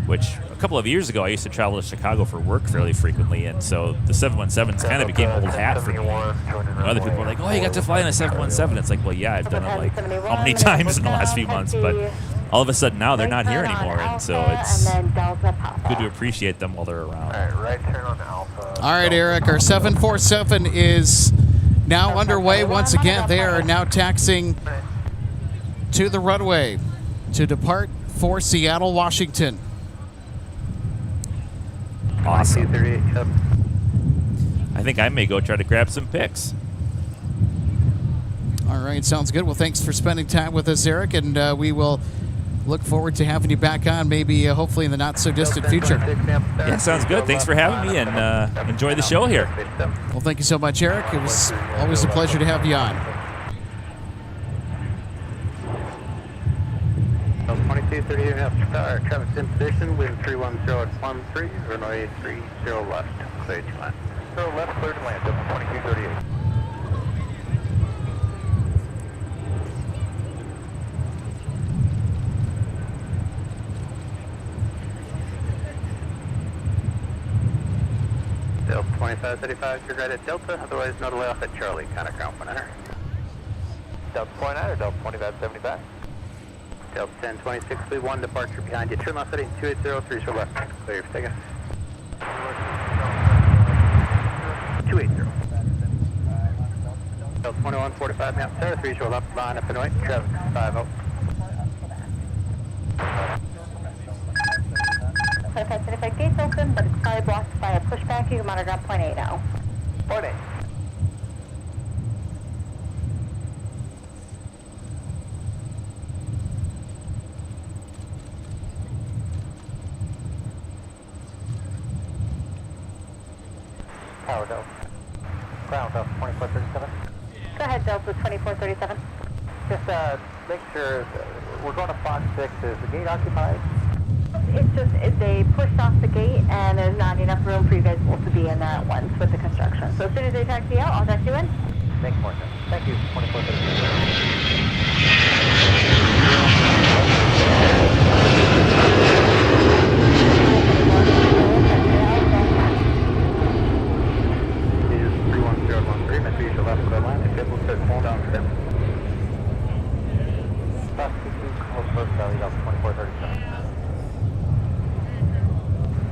which a couple of years ago I used to travel to Chicago for work fairly frequently, and so the 717s kind of became old hat for me. Other people were like, "Oh, you got to fly in a 717." It's like, well, yeah, I've done it like how many times in the last few months, but all of a sudden now they're not here anymore, and so it's good to appreciate them while they're around. Right turn on Alpha. All right, Eric, our 747 is now underway once again. They are now taxiing to the runway to depart for Seattle, Washington. Awesome. I think I may go try to grab some pics. All right, sounds good. Well, thanks for spending time with us, Eric, and we will look forward to having you back on, maybe hopefully in the not-so-distant future. Yeah, sounds good. Thanks for having me, and enjoy the show here. Well, thank you so much, Eric. It was always a pleasure to have you on. 2238 after star, traffic's in position, wind 310 at 13, runway 30 left, clear to land. So left, clear to land, 2238. Delta 2535, you're right at Delta, otherwise no delay off at Charlie, contact ground point enter. Delta 29 or Delta 2575? Delta 1026, we one departure behind you, turn left heading 280, 3 left, clear for takeoff. 280. Delta 2145, now sir, 3 left, line up and right, traffic 50. 2575 gates open, but it's probably blocked by a pushback. You can monitor on point 8 now. Point 8. Tower Delta. Ground Delta 2437. Go ahead, Delta 2437. Just make sure we're going to Fox 6. Is the gate occupied? It's just they pushed off the gate and there's not enough room for you guys both to be in there at once with the construction. So as soon as they taxi out, I'll taxi you in. Makes more sense. Thank you. 2437. Is 31013, that's usual left of the line, if it will start falling down for them. Fox 62, close first valley, Delta 2437.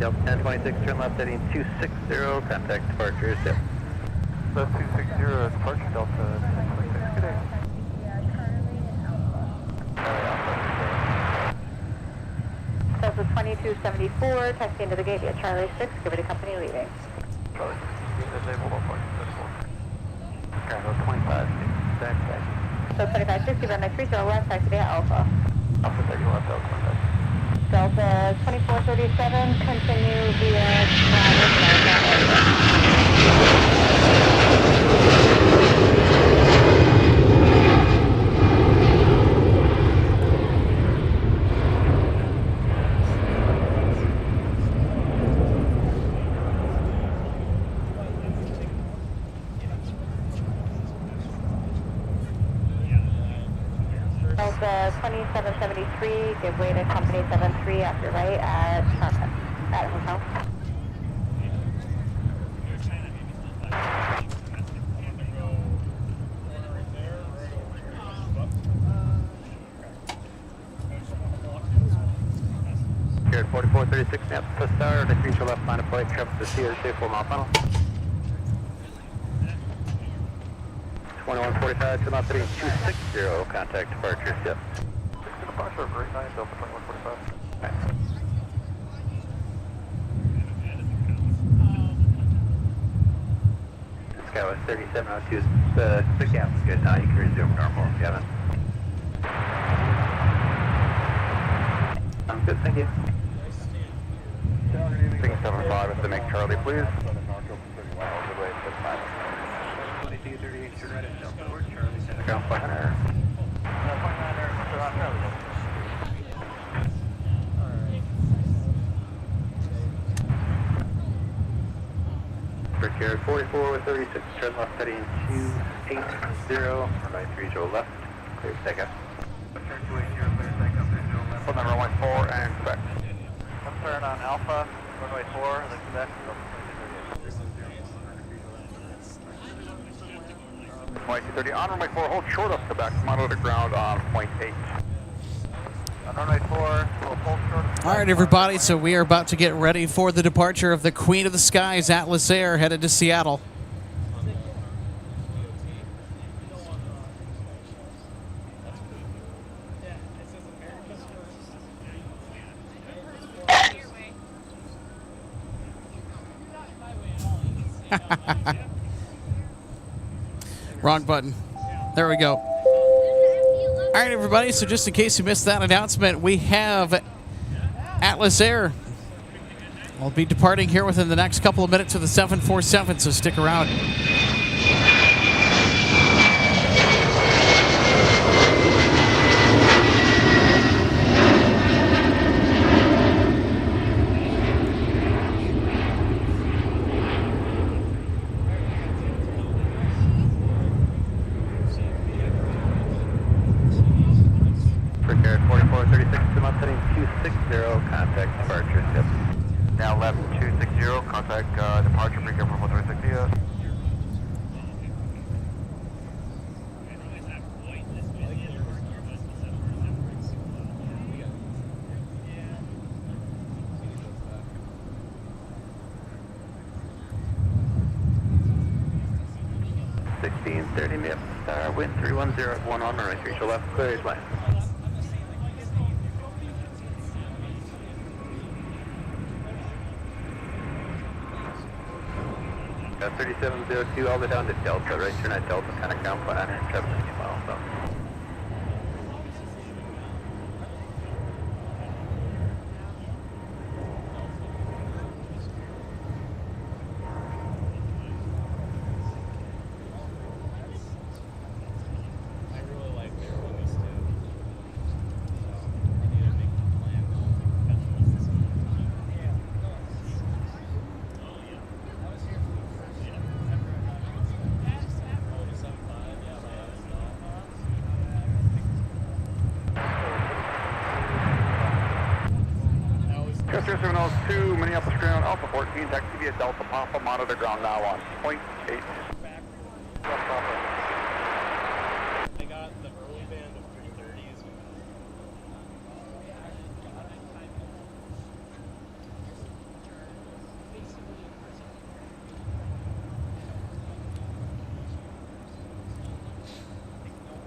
Delta 1026, turn left heading 260, contact departure, zip. That's 260, departure Delta 1026, good day. Delta 2274, taxi into the gate via Charlie 6, give it a company leaving. Charlie, disabled on point 64. Cargo 25, back. So 2560, runway 30 left, taxi via Alpha. Alpha 30 left, Delta 25. Delta 2437, continue via Travis. Delta 2773, give way to company 73 after right at hotel. Here at 4436, now to star, the 3 left line of flight, traffic to CRC, 4 mile funnel. 2145, turn left heading 260, contact departure, zip. Departure of 89, Delta 2145. Sky was 3702. The gap's good now. You can resume normal if you haven't. I'm good, thank you. Sing 75 is to make Charlie, please. 2238, turn right at Delta or Charlie. Ground flight center. Brickyard 44 with 36, turn left heading 280, runway 30 left, clear takeoff. Turn 280, clear takeoff, 30 left. Hold on, runway 4 and Quebec. Turn on Alpha, runway 4, the Quebec. 2230 on runway 4, hold short of Quebec, monitor the ground on point 8. On runway 4, we'll hold short. All right, everybody, so we are about to get ready for the departure of the Queen of the Skies, Atlas Air, headed to Seattle. Wrong button. There we go. All right, everybody, so just in case you missed that announcement, we have Atlas Air. We'll be departing here within the next couple of minutes with the 747, so stick around. Brickyard 4436, to left heading 260, contact departure. Yep. Now left 260, contact departure, Brickyard 4460. Wind 310, 1 on runway 3 to left, clear line. Got 3702 all the way down to Delta, right turn at Delta, kind of ground flight 170 miles. So. Custer 702, Minneapolis ground, Alpha 14, taxi via Delta Papa, monitor ground now on point 8. I got the early band of 330s.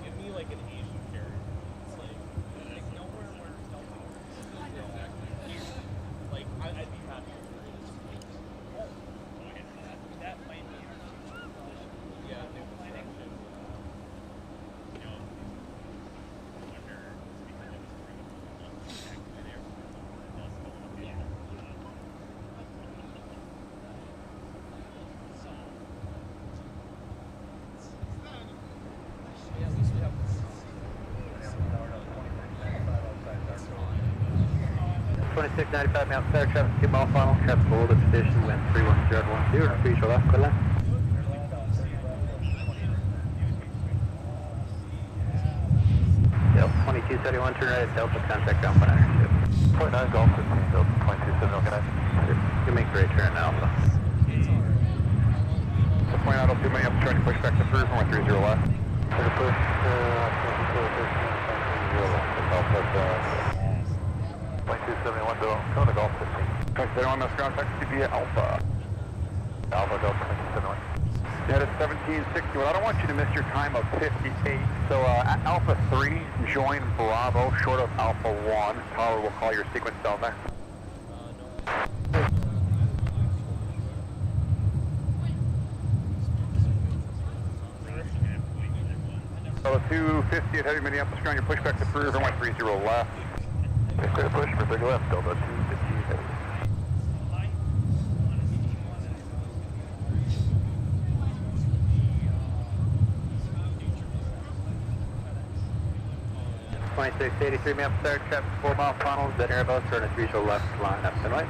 Give me like an Asian carrier. It's like nowhere where like I'd be happy with it. That might be. Yeah, new connection. You know, wonder because it was pretty there. Yeah. So. Yeah, at least we have. 2695 now, clear traffic, keep off funnel, traffic hold at position, wind 31012, reach your left, clear line. Delta 2271, turn right at Delta, contact ground flight 102. Point 9 Golf 15, Delta 2270, okay. You make great turn now, Alpha. So point out, I'll do my up, trying to push back to cruise, runway 30 left. Push, Point 271, Kona Golf 15. Contact on this ground, taxi via Alpha. Alpha Delta 271. Yeah, it's 1761. I don't want you to miss your time of 58. So Alpha 3, join Bravo, short of Alpha 1. Tower will call your sequence down there. 250 at heavy Minneapolis ground, your pushback approved, runway 30 left. Clear push for 30 left, Delta 250 heavy. .2683 Minneapolis Air, traffic 4 mile funnels, then Airbus, turn at 30 left, line up and right.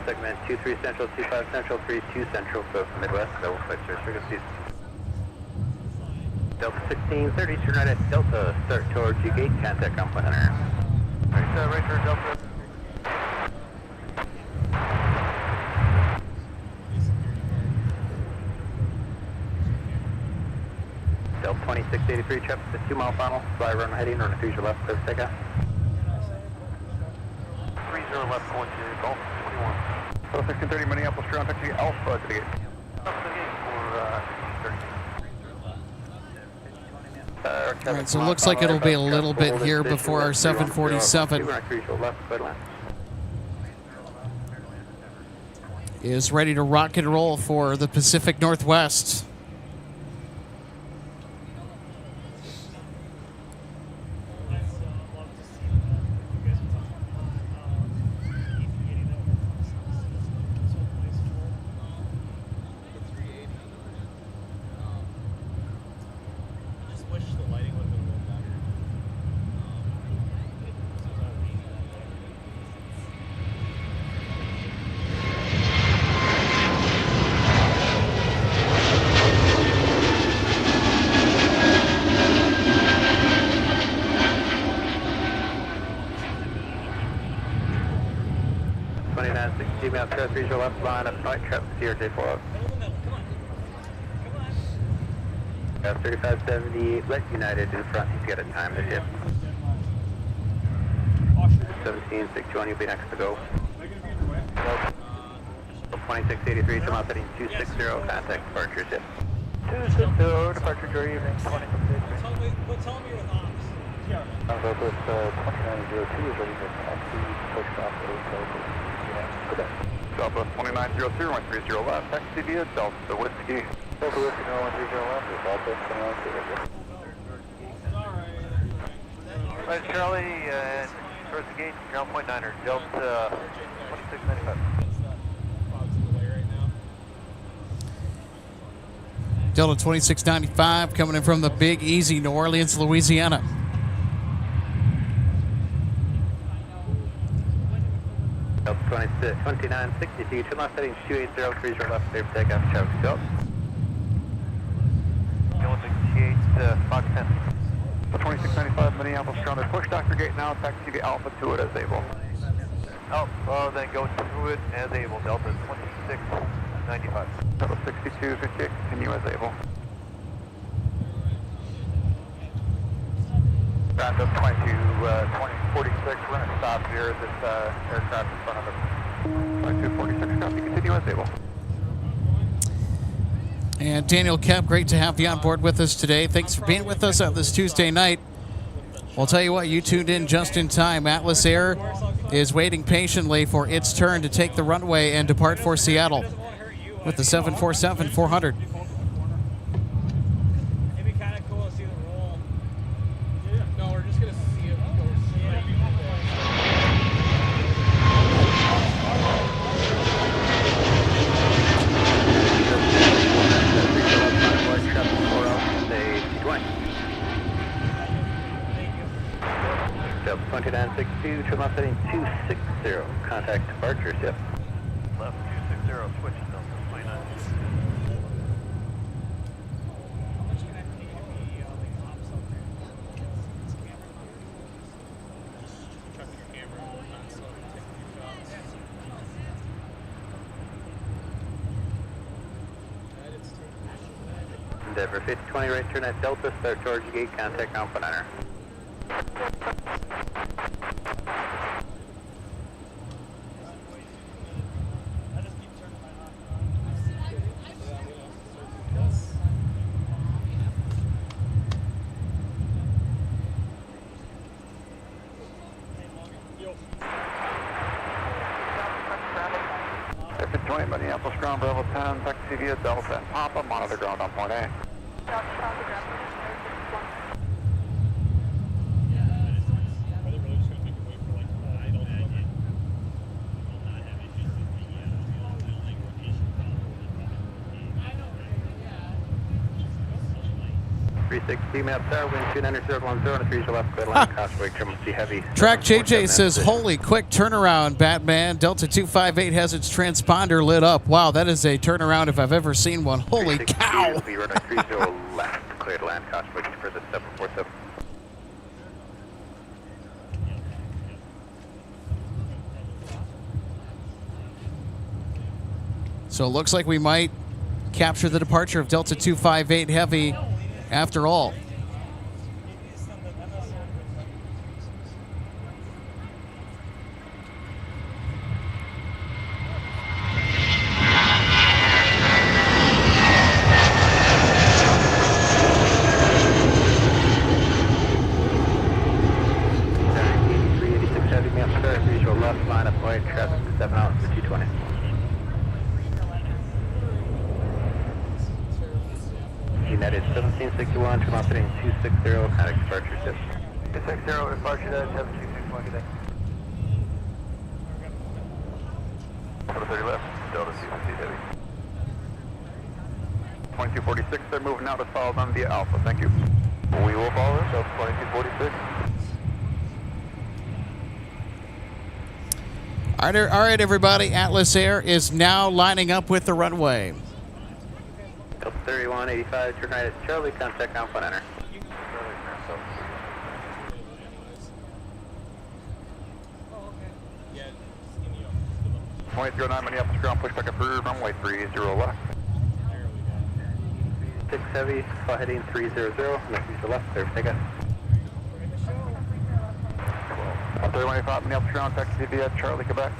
Segment 23 Central, 25 Central, 32 Central, so from Midwest, so we'll flight search frequencies. Delta 1630, turn right at Delta, start towards your gate, contact Alpha Hunter. Right turn Delta. Delta 2683, traffic at 2 mile final, fly run heading, on a 30 left, clear for takeoff. 30 left, going to Golf 21. So 1630 Minneapolis ground, taxi Alpha to the gate. Alpha to the gate for 30. All right, so it looks like it'll be a little bit here before our 747 is ready to rock and roll for the Pacific Northwest. Out to 30 left line up right, trap CRJ4 out. 3578, let United in front, he's got a time to hit. 17621, you'll be next to go. 2683, come out heading 260, contact departure ship. 260, departure during evening, 2683. Tell me with ops. Yeah. Southwest 2902 is ready for taxi, push off the hotel. Southwest 2902, runway 30 left, taxi via Delta Whiskey. Delta Whiskey, 0130 left, Southwest 2902. Right, Charlie, towards the gate, ground point 9er, Delta 2695. Delta 2695 coming in from the Big Easy, New Orleans, Louisiana. Delta 2962, turn left heading 280, 30 left, clear for takeoff, traffic go. 168, Fox 10. 2695 Minneapolis grounded, push Dr. Gate now, taxi via Alpha to it as able. Alpha, then go to it as able, Delta 2695. Delta 6258, continue as able. Ground up 2046, we're going to stop here at this aircraft in front of us. 2246, copy, continue as able. And Daniel Kemp, great to have you on board with us today. Thanks for being with us on this Tuesday night. We'll tell you what, you tuned in just in time. Atlas Air is waiting patiently for its turn to take the runway and depart for Seattle with the 747-400. It'd be kind of cool to see the roll. No, we're just going to see it go. Delta 2962, turn left heading 260, contact departure ship. Left 260, switch Delta 29. Endeavor 5020, right turn at Delta, start towards your gate, contact Alpha 9er. Airport 20, Minneapolis ground, Bravo 10, taxi via Delta and Papa, monitor ground on point A. Map tower, wind 29010 and a 3 left, clear line, Costway, Kmsp heavy. Track JJ says, holy quick turnaround, Batman. Delta 258 has its transponder lit up. Wow, that is a turnaround if I've ever seen one. Holy cow. Be runway 30 left, clear land, Costway for the 747. So it looks like we might capture the departure of Delta 258 Heavy after all. United 1761, turn off heading 260, contact departure ship. 260, departure to 7261, good day. Delta 30 left, Delta 250 heavy. 2246, they're moving out, let's follow them via Alpha, thank you. We will follow them, Delta 2246. All right, everybody. Atlas Air is now lining up with the runway. Delta 3185, turn right at Charlie, contact Alpha enter. 2009 Minneapolis ground, push back up through runway 30 left. 6 heavy, fly heading 300, left to left, clear for takeoff. 3185 Minneapolis ground, taxi via Charlie, Quebec.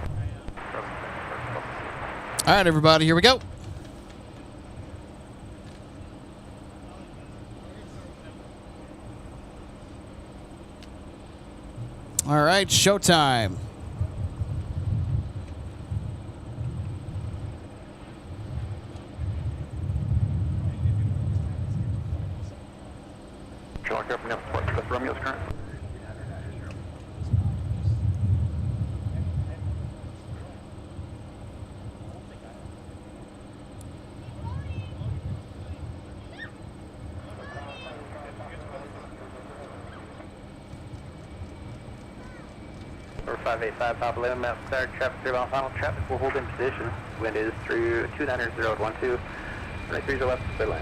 All right, everybody, here we go. All right, showtime. Charlie, Quebec, Minneapolis, that's Romeo's current. Number 585, Papa Lima, map start, traffic through on final traffic will hold in position. Wind is through 290.12, runway 30 left, clear line.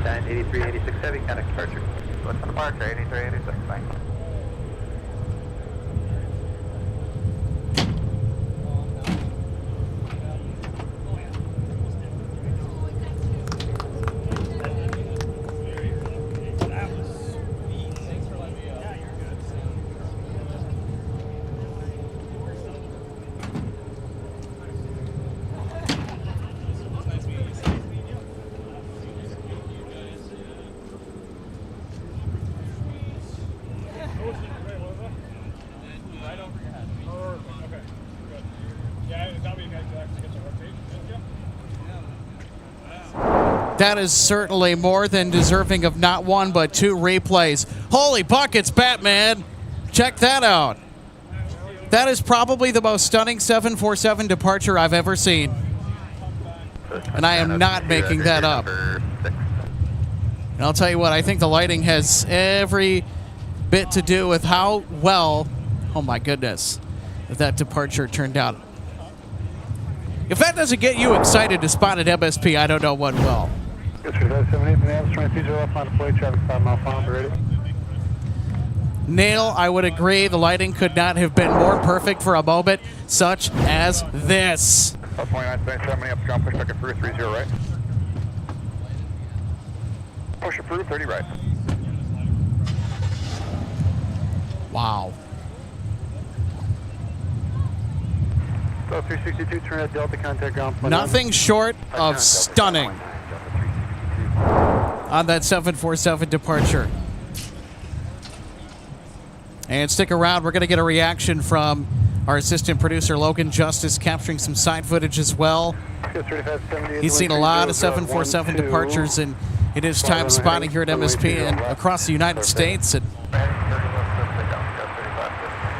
Sign 8386 heavy, contact departure. What's the departure? 8386, thanks. That is certainly more than deserving of not one but two replays. Holy buckets, Batman. Check that out. That is probably the most stunning 747 departure I've ever seen. And I am not making that up. And I'll tell you what, I think the lighting has every bit to do with how well, oh my goodness, that departure turned out. If that doesn't get you excited to spot at MSP, I don't know what will. Good for 78 Minneapolis, 23 left on the plate, traffic 5 mile final, ready. Neil, I would agree. The lighting could not have been more perfect for a moment such as this. 2977, Minneapolis ground, push back approved, 30 right. Push approved, 30 right. Wow. So 362, turn at Delta, contact ground. Nothing short of stunning on that 747 departure. And stick around. We're going to get a reaction from our assistant producer, Logan Justice, capturing some side footage as well. He's seen a lot of 747 departures in his time spotting here at MSP and across the United States. And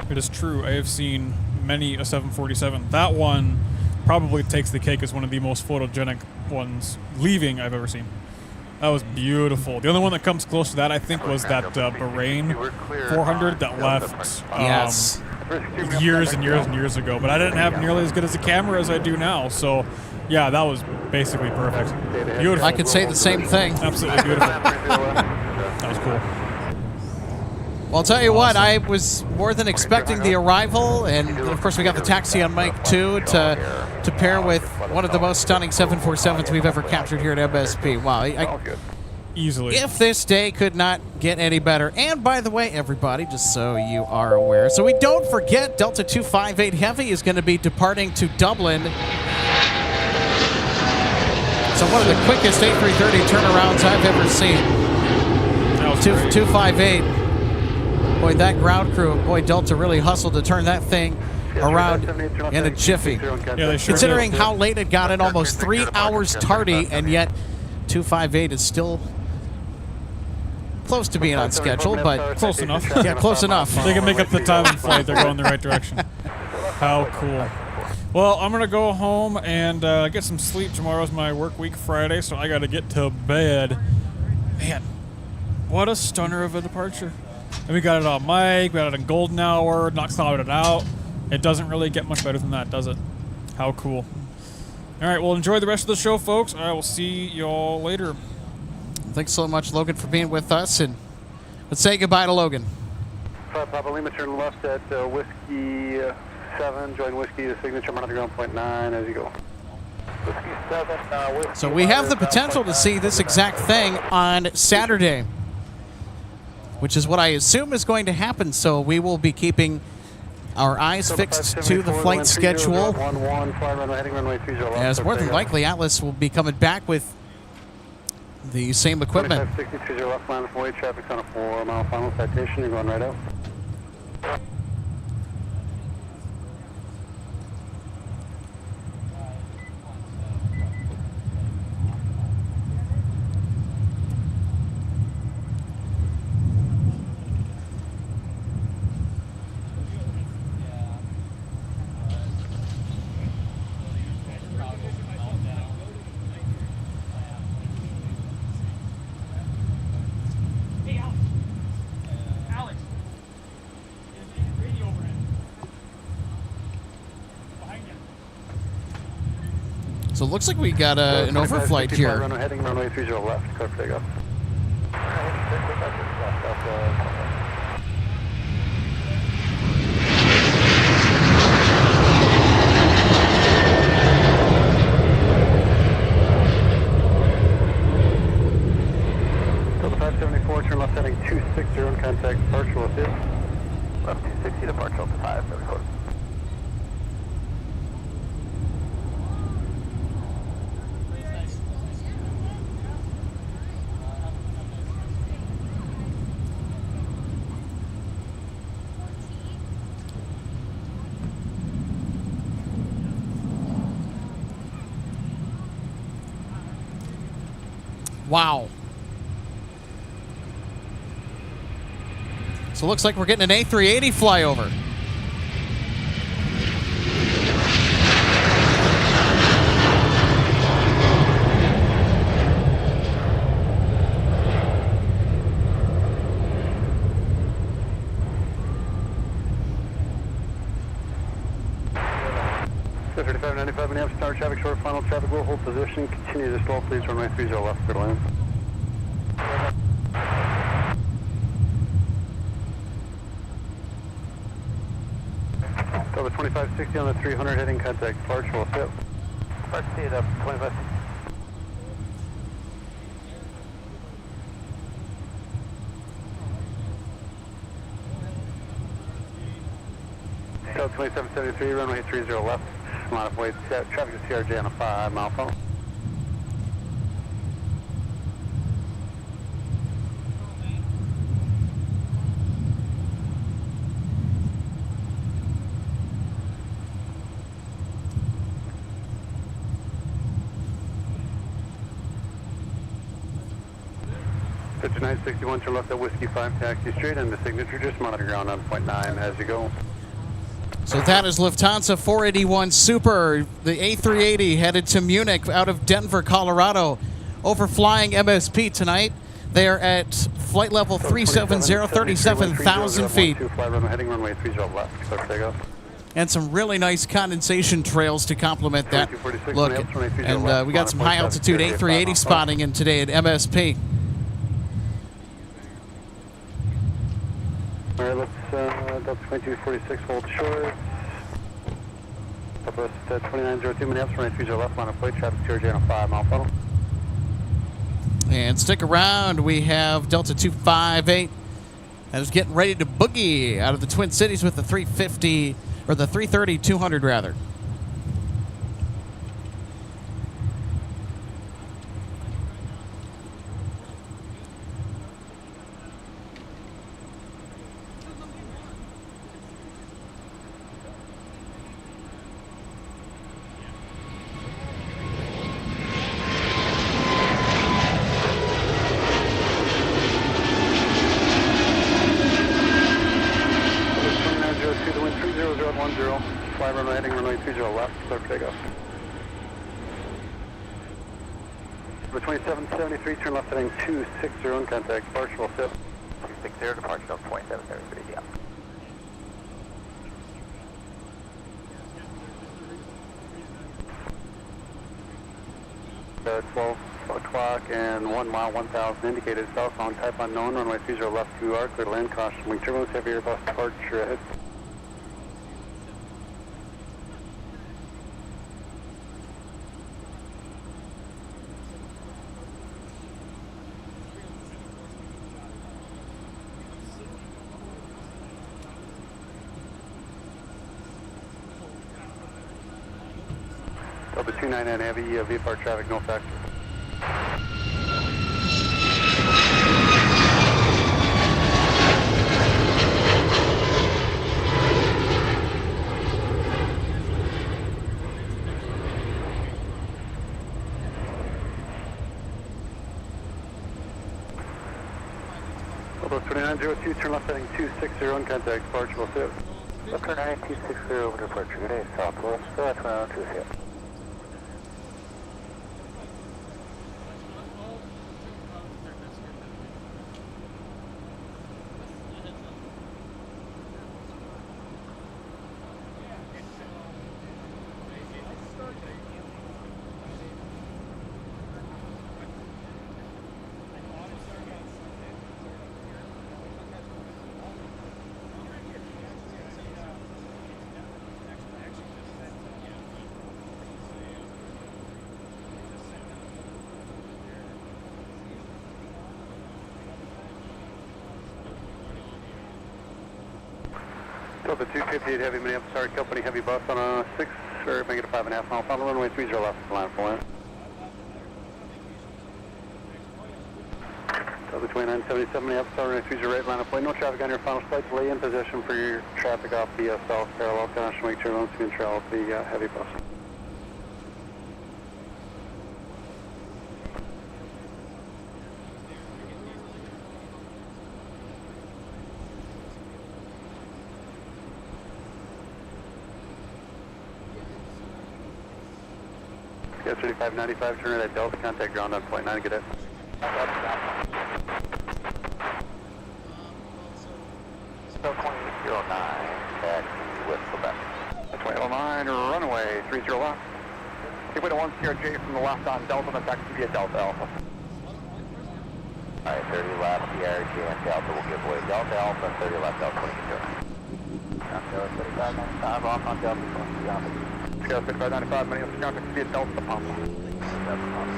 it is true. I have seen many a 747. That one probably takes the cake as one of the most photogenic ones leaving I've ever seen. That was beautiful. The only one that comes close to that, I think, was that Bahrain 400 that left yes. Years and years and years ago. But I didn't have nearly as good as a camera as I do now. So, yeah, that was basically perfect. Beautiful. I could say the same thing. Absolutely beautiful. That was cool. Well, I'll tell you what, I was more than expecting the arrival, and of course we got the taxi on mic too to pair with one of the most stunning 747s we've ever captured here at MSP. Wow. Easily. If this day could not get any better. And by the way, everybody, just so you are aware, so we don't forget, Delta 258 Heavy is going to be departing to Dublin. So one of the quickest A330 turnarounds I've ever seen. 258. Boy, that ground crew, Delta really hustled to turn that thing around in a jiffy. Yeah, they sure Considering did. how late it got in, almost 3 hours tardy, and yet 258 is still close to being on schedule, but close enough. Yeah, close enough. They can make up the time in flight. They're going the right direction. How cool. Well, I'm going to go home and get some sleep. Tomorrow's my work week, Friday, so I got to get to bed. Man, what a stunner of a departure. And we got it on mic, we got it in golden hour, not clouded out. It doesn't really get much better than that, does it? How cool. All right, well, enjoy the rest of the show, folks. I will see y'all later. Thanks so much, Logan, for being with us. And let's say goodbye to Logan. Papa Lima, turn left at Whiskey 7. Join Whiskey, the signature, monitor ground point 9 as you go. Whiskey 7, Whiskey So we have the potential to see this exact thing on Saturday, which is what I assume is going to happen. So we will be keeping our eyes fixed to the flight schedule, as more than likely Atlas will be coming back with the same equipment. 2560 left line from way, traffic's on a 4-mile final citation. You're going right out. So it looks like we got an overflight here. Heading runway 30 left, clear for takeoff. Delta 574, turn left heading 260, on contact departure with you. Left 260, departure Delta 574. Wow. So it looks like we're getting an A380 flyover. So 3595 Minneapolis, tower traffic, short final traffic, will hold position, continue to slow, please, runway 30 left, clear to land. Delta 2560 on the 300 heading contact departure, we'll sit. Park speed up 25. Delta 2773, runway 30 left, line of weight, traffic is CRJ on a 5 mile phone. Picture 961, turn left at Whiskey 5, taxi straight, and the signature just monitor ground on point 9 as you go. So that is Lufthansa 481 Super, the A380 headed to Munich out of Denver, Colorado. Overflying MSP tonight. They are at flight level 370, 37,000 feet. Heading runway 30 left, clear for takeoff. And some really nice condensation trails to complement that look. And we got some high altitude A380 spotting in today at MSP. All right, let's Delta 2246 hold short. Southwest 2902 Minneapolis, runway 30 left, line of flight, traffic CRJ on a 5 mile funnel. And stick around, we have Delta 258 that is getting ready to boogie out of the Twin Cities with the 350, or the 330-200 rather. Fly runway heading runway 30 left, clear for takeoff. Number 2773, turn left heading 260 on contact, departure will sit. 260, departure Delta 2773, yeah. At 12 o'clock and 1 mile 1000 indicated southbound type unknown, runway 30 left 2R, clear to land, caution, wing turbulence, heavy Airbus departure ahead. Delta 299 heavy, VFR traffic, no factor. Delta 2902, turn left heading 260 on contact, departure will sit. Delta 9260 over departure, good day, Southwest 2902, Delta 258 heavy Minneapolis Star Company heavy bus on a 6, or make it a 5.5 mile final, runway 30 left, line for land. Delta 2977 Minneapolis Star, runway 30 right, line of plane, no traffic on your final flight, delay in position for your traffic off the south parallel, caution, make sure don't control the heavy bus. Yeah, 3595, turn right at Delta, contact ground on point 9, good day. Delta 2009, taxi with Quebec. 2009, runway 30 left. Give way to 1 CRJ from the left on Delta, then taxi via Delta Alpha. Alright, 30 left, CRJ and Delta will give way Delta Alpha, and 30 left, Delta 20. 3595 off on Delta 20 opposite. Scout 3595, Minneapolis ground, taxi at Delta Pump. Delta Pump.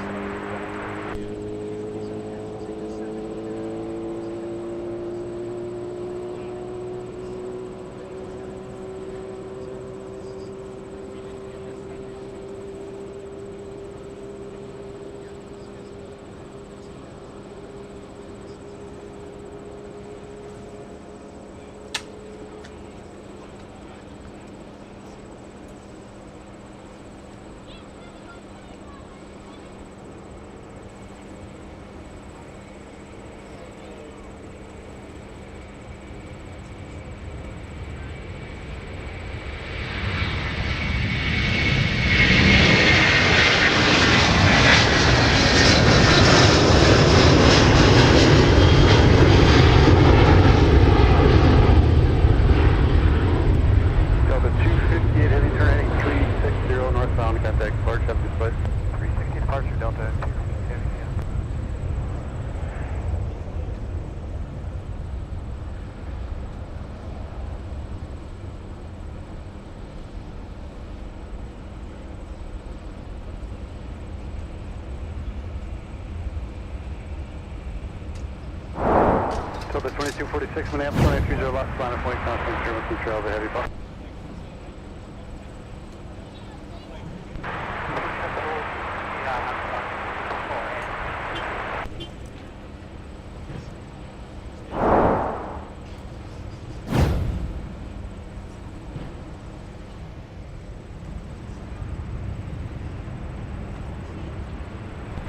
Delta 2246, Minneapolis 230 left, final point, constant German control, the heavy bus.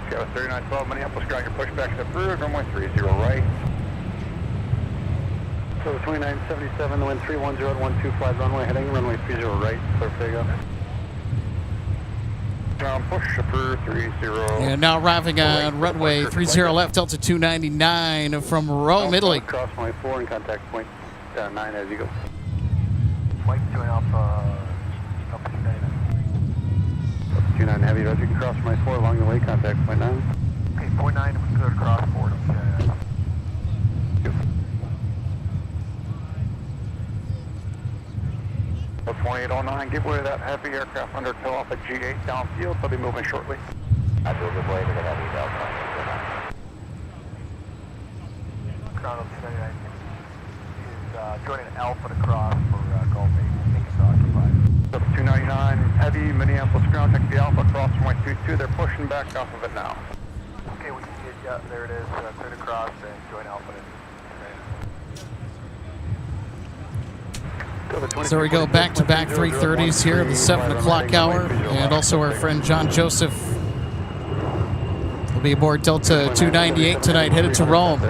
Go 3912, Minneapolis ground, your pushback is approved, runway 30 right. So 2977, the wind 310 at 125 runway, heading runway 30 right, clear for takeoff. Ground push approved 30. And now arriving on runway 30 left, Delta 299 from Rome, Italy. Cross runway 4 and contact point 9 as you go. Mike join up 29 heavy, Roger, you can cross runway 4 along the way, contact point 9. Okay, point 9, if we can go to cross board. Okay. 2809, give way to that heavy aircraft under tail off at G8 downfield, they'll be moving shortly. I will give way to the heavy downfield. Crown of 29 is joining Alpha to cross for Gulf 8, I think it's occupied. 299, heavy, Minneapolis ground, take the Alpha, cross runway 22, they're pushing back off of it now. Okay, we can get, yeah, there it is, clear to cross and join Alpha. So we go back-to-back 330s here at the 7 o'clock hour. And also our friend John Joseph will be aboard Delta 298 tonight, headed to Rome.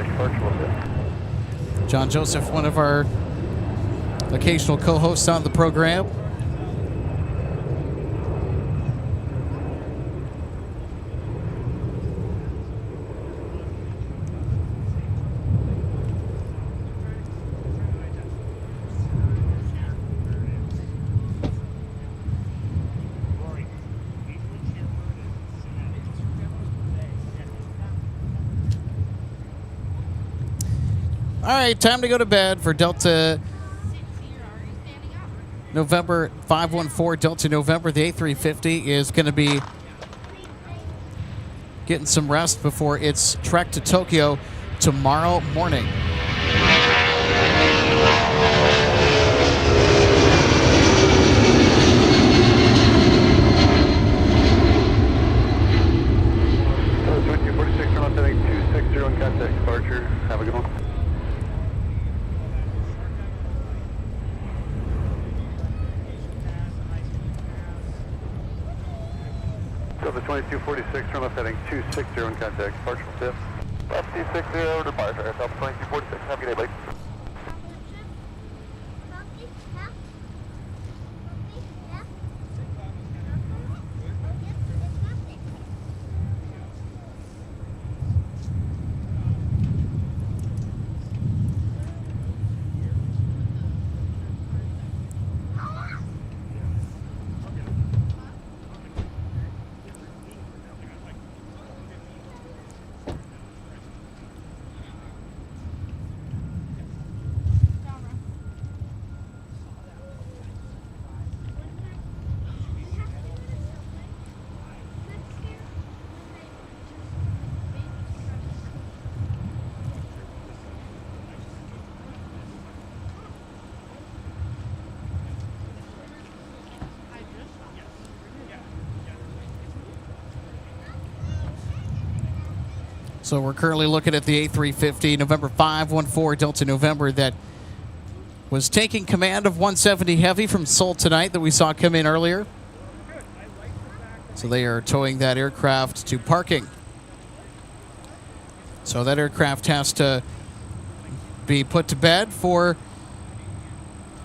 John Joseph, one of our occasional co-hosts on the program. All right, time to go to bed for Delta November 514. Delta November, the A350 is going to be getting some rest before its trek to Tokyo tomorrow morning. Delta 2246, turn left heading 260 on contact departure. Have a good one. Delta 2246, turn left heading 260 on contact, partial tip. Left 260, departure, Delta 2246, have a good day, buddy. So we're currently looking at the A350 November 514 Delta November that was taking command of 170 Heavy from Seoul tonight that we saw come in earlier. So they are towing that aircraft to parking. So that aircraft has to be put to bed for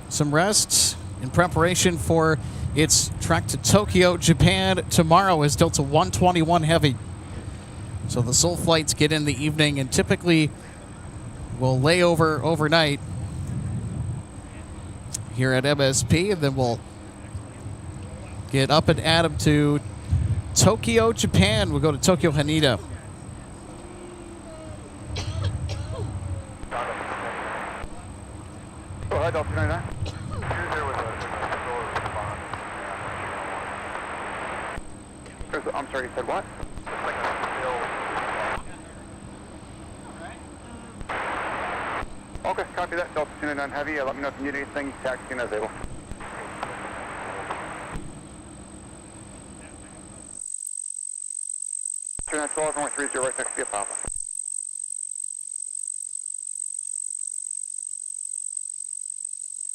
some rest in preparation for its trek to Tokyo, Japan tomorrow as Delta 121 Heavy. So the Seoul flights get in the evening and typically will lay over overnight here at MSP, and then we'll get up and at 'em to Tokyo, Japan. We'll go to Tokyo Haneda. Oh, hi, Delta 99. I'm sorry, you said what? Okay, copy that. Delta 29 Heavy. Let me know if you need anything. Taxiing as able. Turn 12, runway 30 right next to you, Papa.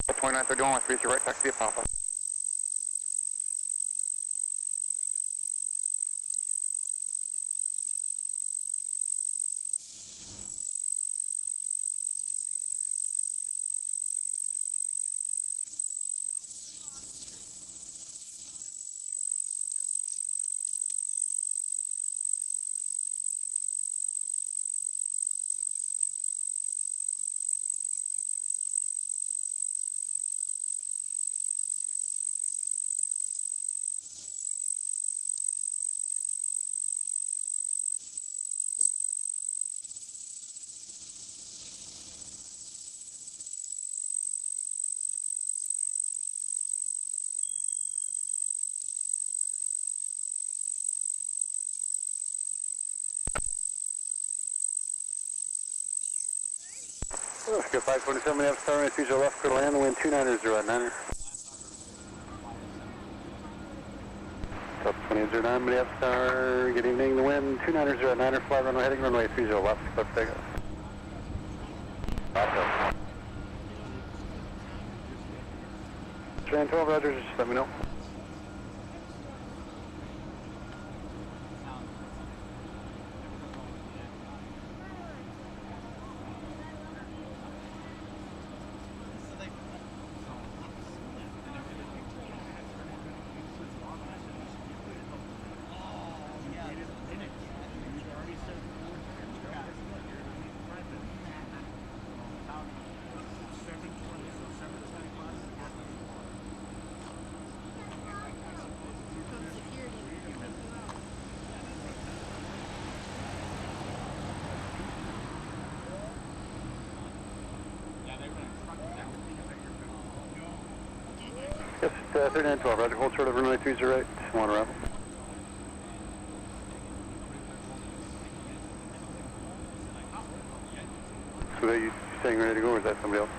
Delta 2931, runway 30 right next to you, Papa. Let's go 527, we have star runway 30 left, clear to land, the wind 290 Delta 2809, we have star, good evening, the wind 290 fly runway heading runway 30 left, clear to takeoff. Train 12, Roger, just let me know. Yes, 3912, Roger, hold short of runway 30 right, one around. So are you saying ready to go, or is that somebody else?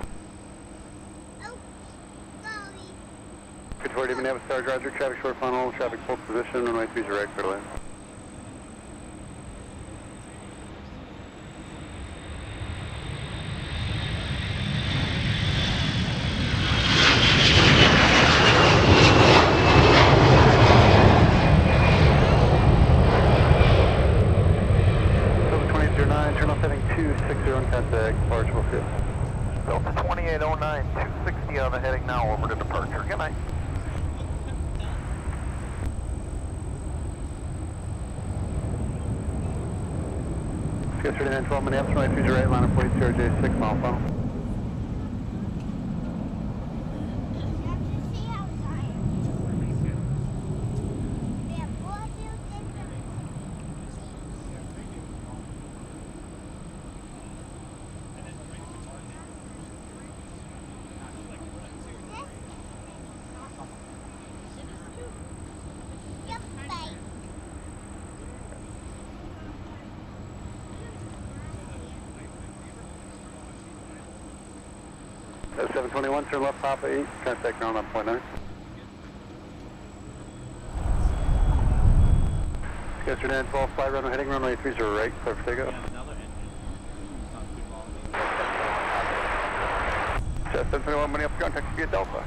Good forward, even have a star, Roger, traffic short funnel, traffic full position, runway 30 right, clear to land. Delta 2809, 260 on the heading now, over to departure. Good night. Sketch 3912 Minneapolis, runway 30 right, line of 42 RJ, 6 mile funnel. That's 721, turn left, Papa 8, contact ground on point 9. Yesterday 12, fly runway heading runway 30 right, clear for takeoff. Just 721 Minneapolis ground, taxi via Delta.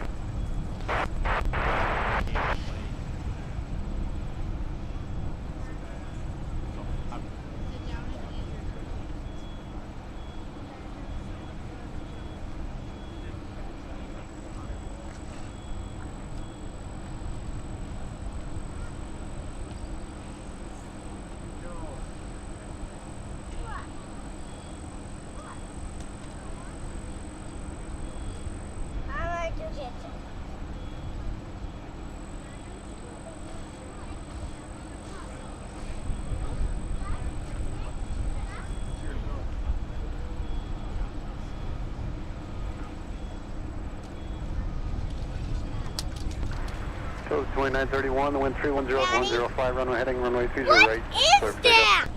So 2931, the wind 310.105, runway heading runway 30 right. What is that?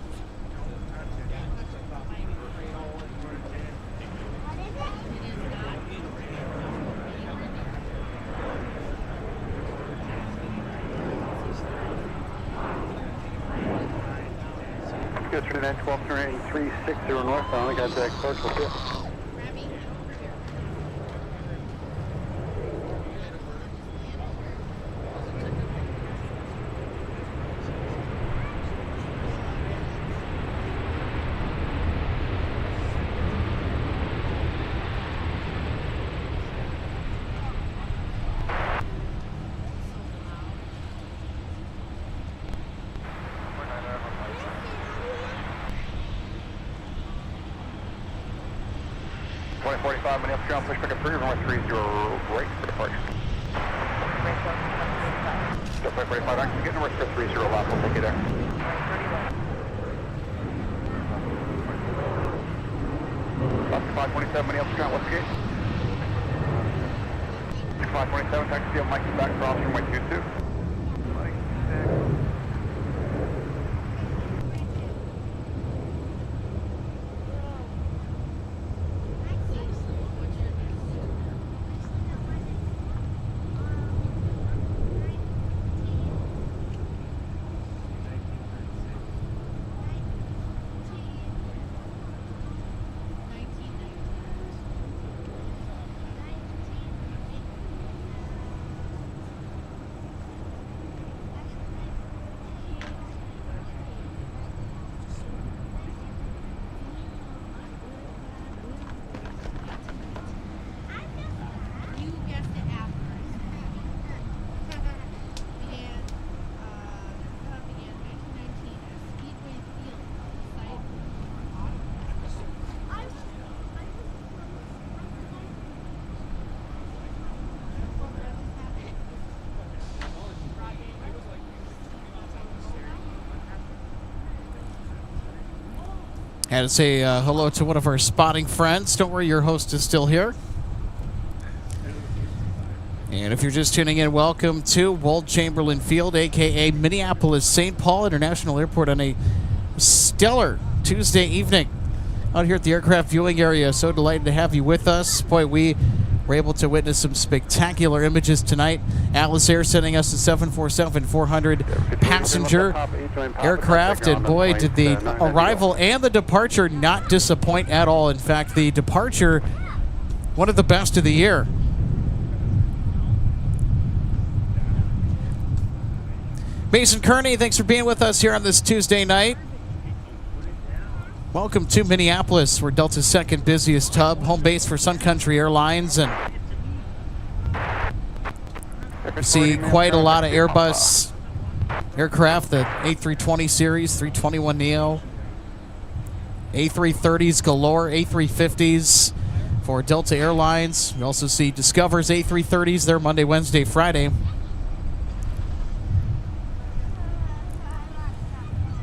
Yesterday 12, 360 northbound, I got that clerk with you. Minneapolis ground, push back up 3, runway 30 right for departure. Delta 45, I'm getting north for 30 left, we'll take you there. Left 527, Minneapolis ground, west gate. 527, taxi on Mike back cross runway 22. Had to say hello to one of our spotting friends. Don't worry, your host is still here. And if you're just tuning in, welcome to Wold Chamberlain Field, a.k.a. Minneapolis St. Paul International Airport on a stellar Tuesday evening out here at the aircraft viewing area. So delighted to have you with us. Boy, we were able to witness some spectacular images tonight. Atlas Air sending us a 747-400 passenger aircraft, and boy, did the arrival and the departure not disappoint at all. In fact, the departure, one of the best of the year. Mason Kearney, thanks for being with us here on this Tuesday night. Welcome to Minneapolis. We're Delta's second busiest hub, home base for Sun Country Airlines, and you see quite a lot of Airbus aircraft, the A320 series, 321neo, A330s galore, A350s for Delta Airlines. We also see Discover's A330s there Monday, Wednesday, Friday.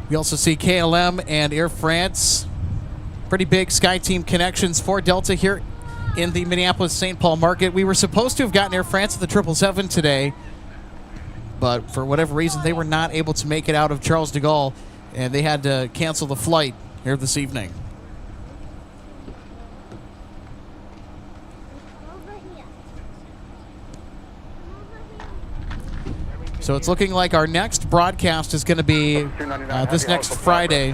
We also see KLM and Air France. Pretty big SkyTeam connections for Delta here in the Minneapolis-St. Paul market. We were supposed to have gotten Air France at the 777 today, but for whatever reason, they were not able to make it out of Charles de Gaulle, and they had to cancel the flight here this evening. So it's looking like our next broadcast is going to be this next Friday.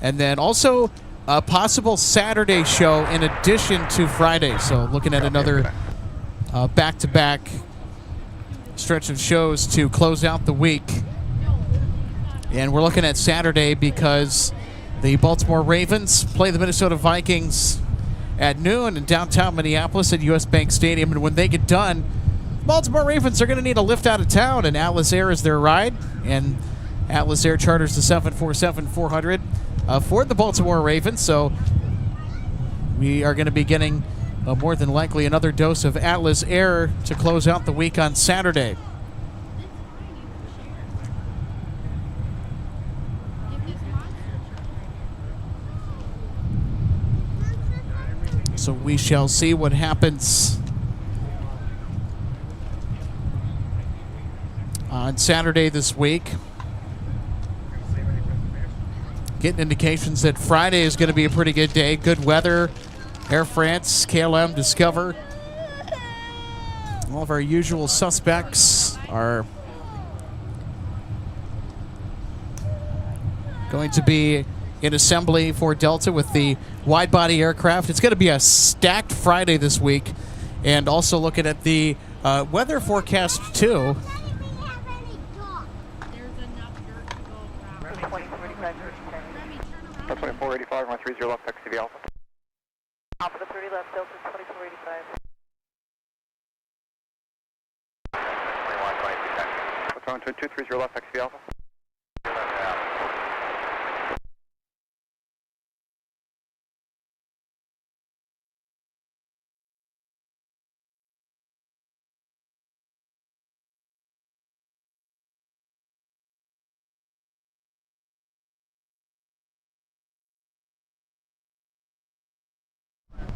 And then also a possible Saturday show in addition to Friday. So looking at another back-to-back stretch of shows to close out the week. And we're looking at Saturday because the Baltimore Ravens play the Minnesota Vikings at noon in downtown Minneapolis at US Bank Stadium. And when they get done, Baltimore Ravens are going to need a lift out of town, and Atlas Air is their ride. And Atlas Air charters the 747-400 for the Baltimore Ravens. So we are going to be getting more than likely another dose of Atlas Air to close out the week on Saturday. So we shall see what happens on Saturday this week. Getting indications that Friday is going to be a pretty good day. Good weather. Air France, KLM, Discover. All of our usual suspects are going to be in assembly for Delta with the wide-body aircraft. It's going to be a stacked Friday this week. And also looking at the weather forecast, too. That's 2485, my 30 left, XCV Alpha. Alpha to 30 left, Delta 2485. 21 right, That's 230 left, XCV Alpha.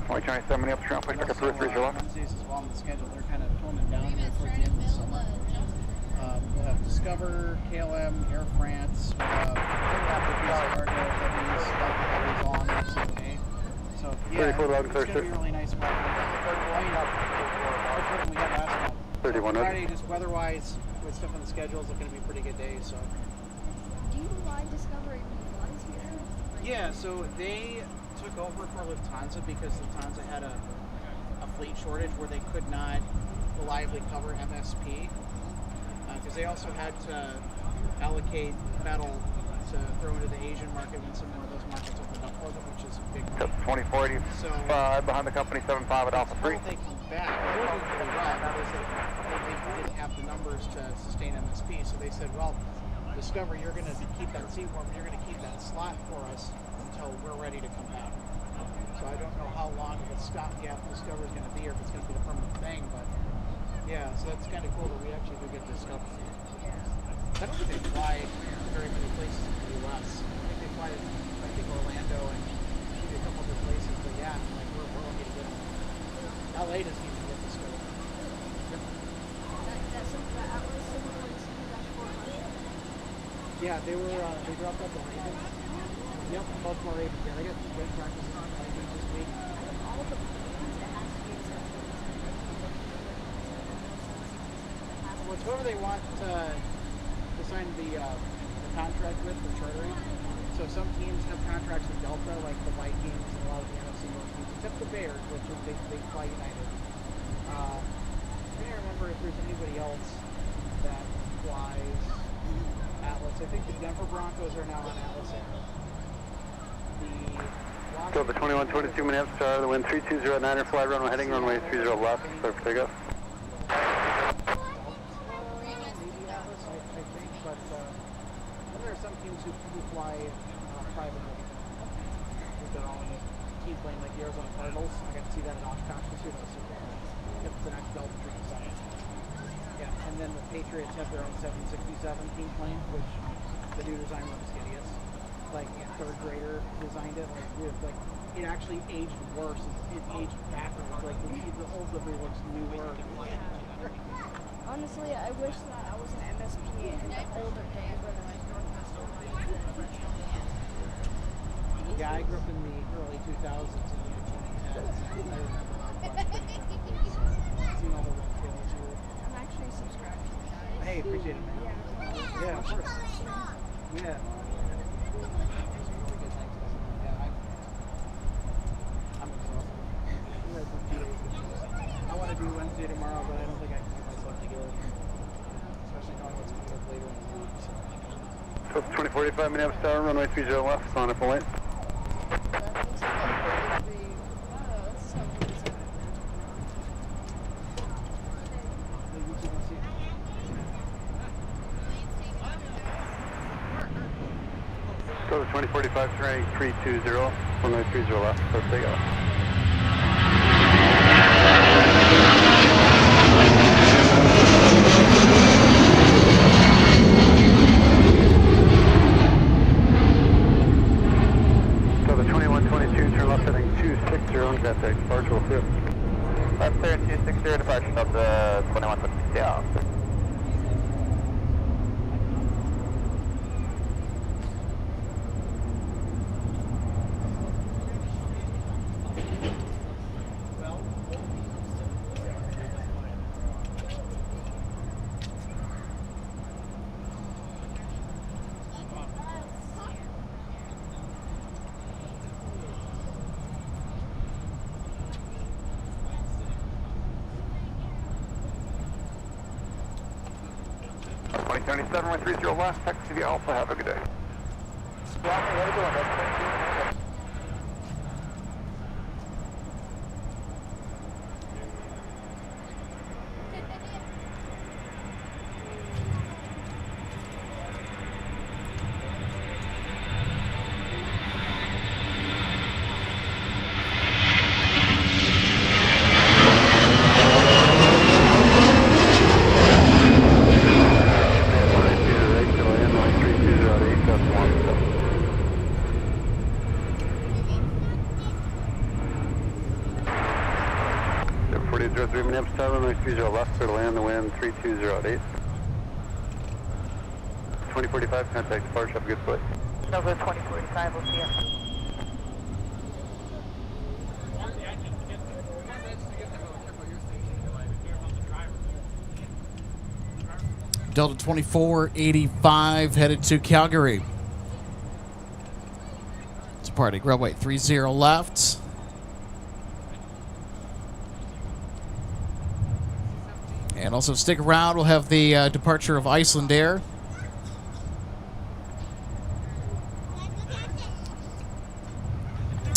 White Chinese 7 up ground, push back up 3 left. Wednesdays as well on the schedule. They're kind of toning down here towards the end of the summer. We'll have Discover, KLM, Air France. We'll have cargo heavies, all on there Sunday. So yeah, it's going to be a really nice weather. We had last month. 31 Friday, just weather-wise, with stuff on the schedule, is looking to be a pretty good day. So. Do you fly Discover flies here? Yeah, so they took over for Lufthansa because Lufthansa had a fleet shortage where they could not reliably cover MSP because they also had to allocate metal to throw into the Asian market when some more of those markets opened up for them, which is a big 2040 so behind the company 75 at Alpha 3. They came back. They were doing really well because they didn't have the numbers to sustain MSP, so they said, well, Discover, you're going to keep that seat warm, you're going to keep that slot for us until we're ready to come back. So I don't know how long of a stopgap Discover is going to be or if it's going to be a permanent thing, but yeah, so that's kind of cool that we actually do get Discover. I don't think they fly very many places in the U.S. I think they fly to Orlando and maybe a couple other places, but yeah, like we're lucky to get them. LA doesn't even get Discover. Yeah, they dropped out the Ravens. Yep, Baltimore Ravens. Yeah, they got great practice on Ravens this week. Well, it's whoever they want to sign the contract with for chartering. So some teams have contracts with Delta, like the Vikings and a lot of the NFC North teams, except the Bears, which is they fly United. I can't remember if there's anybody else that flies Atlas. I think the Denver Broncos are now on Atlas Air. Delta 2122 Minneapolis, Star, the wind 320 at 9er, fly runway heading runway 30 left, clear for takeoff. Maybe Atlas, I think, but there are some teams who fly privately. They're all in a team plane like the Arizona Cardinals. I got to see that at Oshkosh this year. That was super cool. It's the next Delta dream site. Yeah, and then the Patriots have their own 767 team plane, which the new design was hideous. Like third grader designed it, like it actually aged worse. It aged backwards. Like the whole delivery looks newer. Honestly, I wish that I was an MSP in the older days when there was Yeah, I grew up in the early 2000s and the 2010s. I remember my flight. Seen all the red tails here. I'm actually subscribed Hey, appreciate it, man. Yeah, of course. Yeah. I want to do Wednesday tomorrow, but I don't think I can get myself together. Especially knowing what's coming up later in the week. So. 2045 Minneapolis Tower, runway 30 left, on up and late. Go to 2045, turning 320, runway 30 left, so take off. So the 2122, turn left heading 260, on contact, departure will field. Left there, 260, departure of the 2122, yeah. Runway 30 left, taxi to Alpha, have a good day. Minneapolis Tower, runway 30 left, clear to land, the wind 3208. 2045, contact departure, have a good flight. Nova 2045, we'll see you. Delta 2485 headed to Calgary. Departing runway 30 left. And also stick around, we'll have the departure of Iceland Air.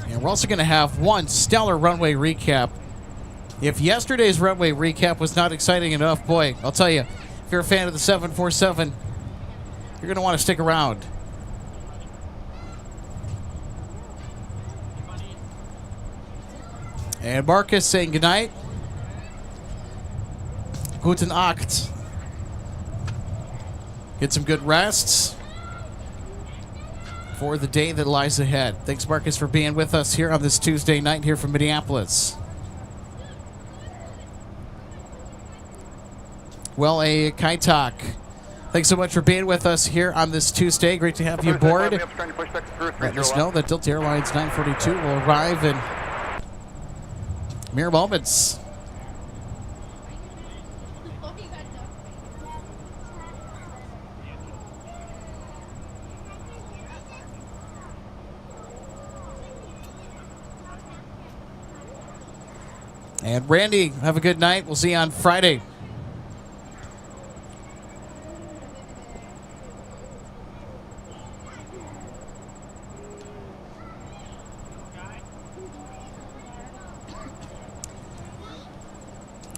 And we're also going to have one stellar runway recap. If yesterday's runway recap was not exciting enough, boy, I'll tell you, if you're a fan of the 747, you're going to want to stick around. And Marcus saying goodnight. Guten Nacht. Get some good rests for the day that lies ahead. Thanks, Marcus, for being with us here on this Tuesday night here from Minneapolis. Well, a Kaitak, thanks so much for being with us here on this Tuesday. Great to have you aboard. Let us know that Delta Airlines 942 will arrive in mere moments. And Randy, have a good night. We'll see you on Friday.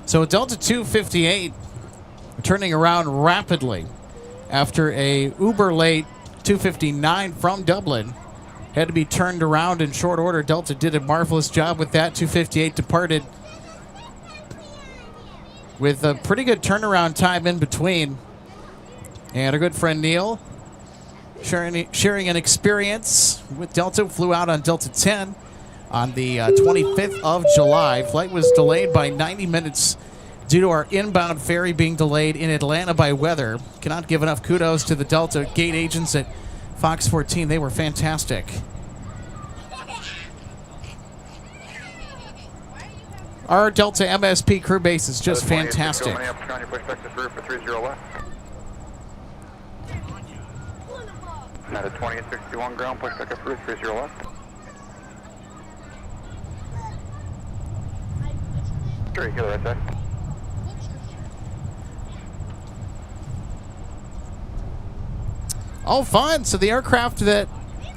So Delta 258 turning around rapidly after a uber late 259 from Dublin. Had to be turned around in short order. Delta did a marvelous job with that. 258 departed with a pretty good turnaround time in between. And our good friend Neil sharing an experience with Delta. Flew out on Delta 10 on the 25th of July. Flight was delayed by 90 minutes due to our inbound ferry being delayed in Atlanta by weather. Cannot give enough kudos to the Delta gate agents at Fox 14. They were fantastic. Our Delta MSP crew base is just fantastic. Not a 2061 ground, push back up for 30 left. Sure, kill the right side. Oh, fun. So the aircraft that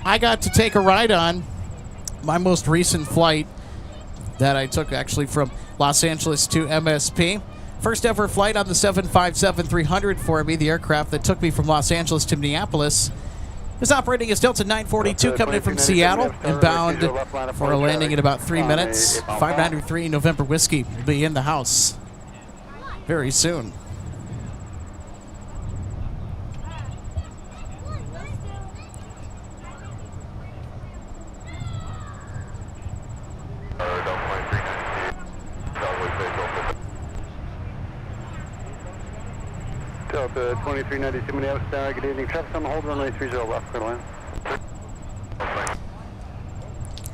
I got to take a ride on, my most recent flight that I took actually from Los Angeles to MSP. First ever flight on the 757-300 for me, the aircraft that took me from Los Angeles to Minneapolis. Is operating as Delta 942 coming in from Seattle, inbound for a landing in about 3 minutes. 593 November Whiskey will be in the house very soon. Delta 2392 Minneapolis, good evening. Traffic on the hold, runway 30 left, clear to land.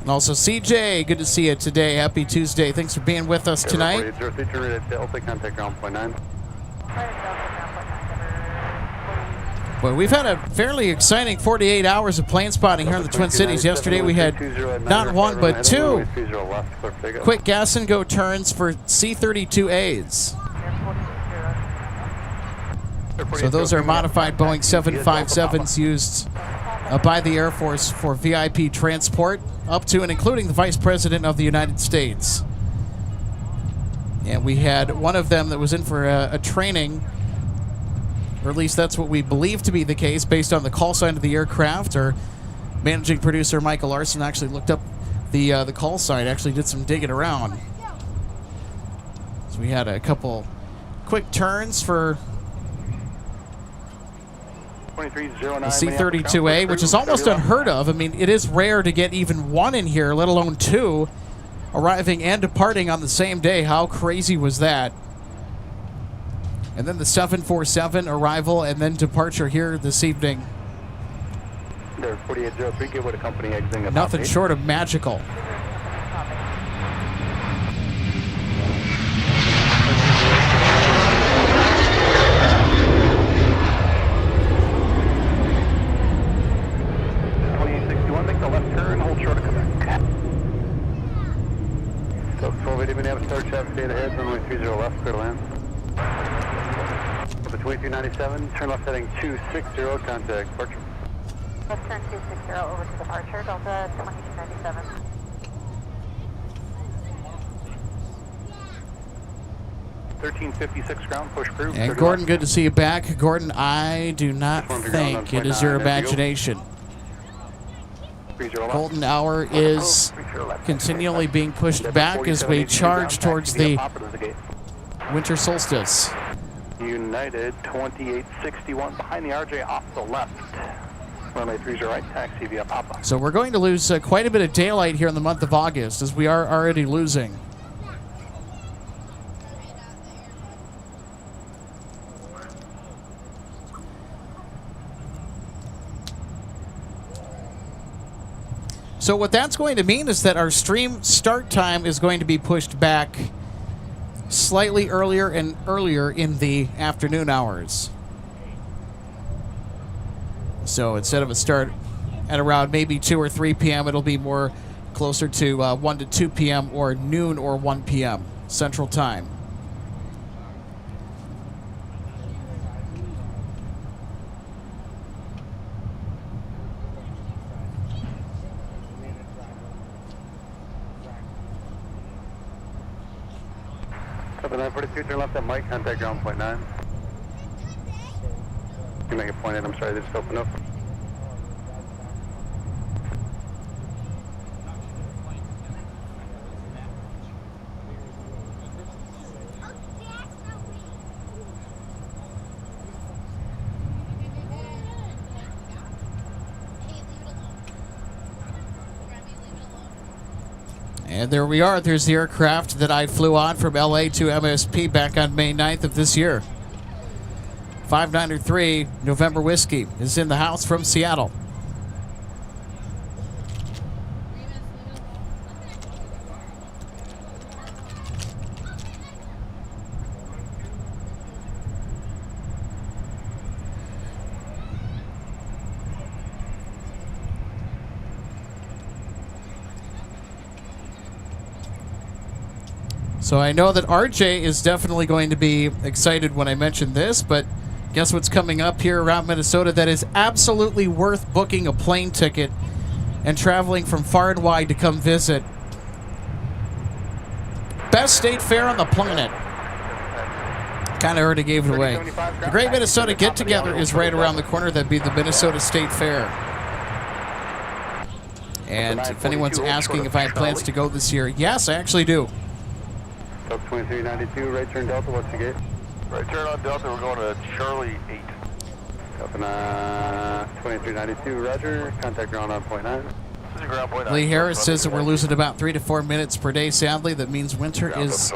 And also CJ, good to see you today. Happy Tuesday. Thanks for being with us tonight. Delta, contact ground point 9. Well, we've had a fairly exciting 48 hours of plane spotting here in the Twin Cities. Yesterday we had not one but two quick gas and go turns for C-32As. So those are modified Boeing 757s used by the Air Force for VIP transport, up to and including the Vice President of the United States. And we had one of them that was in for a training, or at least that's what we believe to be the case based on the call sign of the aircraft. Our managing producer, Michael Larson, actually looked up the call sign, actually did some digging around. So we had a couple quick turns for the C-32A, which is almost unheard of. I mean, it is rare to get even one in here, let alone two, arriving and departing on the same day. How crazy was that? And then the 747 arrival and then departure here this evening. There, 4803, give what a company exiting about Nothing short of magical. So 1280 Minneapolis, start traffic, stay ahead, runway 30 left, clear to land. Over 2397, turn left heading 260, contact departure. Left turn 260 over to departure, Delta 2297. $13.56 ground, push crew. And Gordon, good to see you back. Gordon, I do not think it is your imagination. Golden hour is continually being pushed back as we charge towards the winter solstice. United 2861 behind the RJ off the left. Runway 30 right, taxi via Papa. So we're going to lose quite a bit of daylight here in the month of August, as we are already losing. So what that's going to mean is that our stream start time is going to be pushed back slightly earlier and earlier in the afternoon hours. So instead of a start at around maybe 2 or 3 p.m., it'll be more closer to 1 to 2 p.m. or noon or 1 p.m. Central Time. Up at 942, turn left at Mike, contact ground point 9. You make a point 8, I'm sorry, they just opened up. And there we are. There's the aircraft that I flew on from LA to MSP back on May 9th of this year. 593 November Whiskey is in the house from Seattle. So I know that RJ is definitely going to be excited when I mention this, but guess what's coming up here around Minnesota that is absolutely worth booking a plane ticket and traveling from far and wide to come visit. Best state fair on the planet. Kind of already gave it away. The Great Minnesota Get Together is right around the corner. That'd be the Minnesota State Fair. And if anyone's asking if I have plans to go this year, yes, I actually do. 2392, right turn Delta, what's the gate? Right turn on Delta, we're going to Charlie 8. Up in 2392, roger. Contact ground on point 9. This is ground point 9. Lee Harris says that we're losing about 3 to 4 minutes per day. Sadly, that means winter is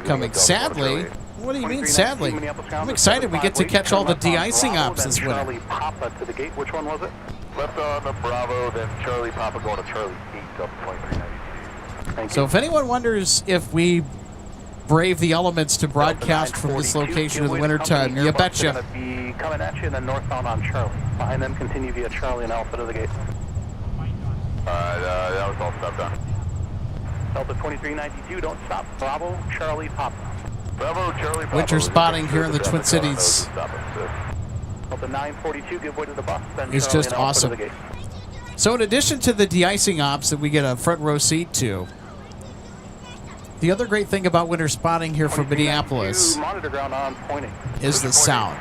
coming. Sadly? What do you mean, sadly? I'm excited we get to catch all the de-icing ops this winter. Charlie Papa to the gate. Which one was it? Left on the Bravo, then Charlie Papa going to Charlie 8 up 2392. So if anyone wonders if we brave the elements to broadcast from this location in the wintertime, you betcha. They're going to be coming at you and then northbound on Charlie. Behind them, continue via Charlie and Alpha to the gate. That was all stuff done. Delta 2392, don't stop. Bravo, Charlie Papa. Bravo, Charlie Papa. Winter spotting here in the Twin Cities Delta 942, give way to the bus. Then is Charlie just and Alpha awesome. to the gate. So in addition to the de-icing ops that we get a front row seat to, the other great thing about winter spotting here from Minneapolis Monitor ground on pointing. is the sound.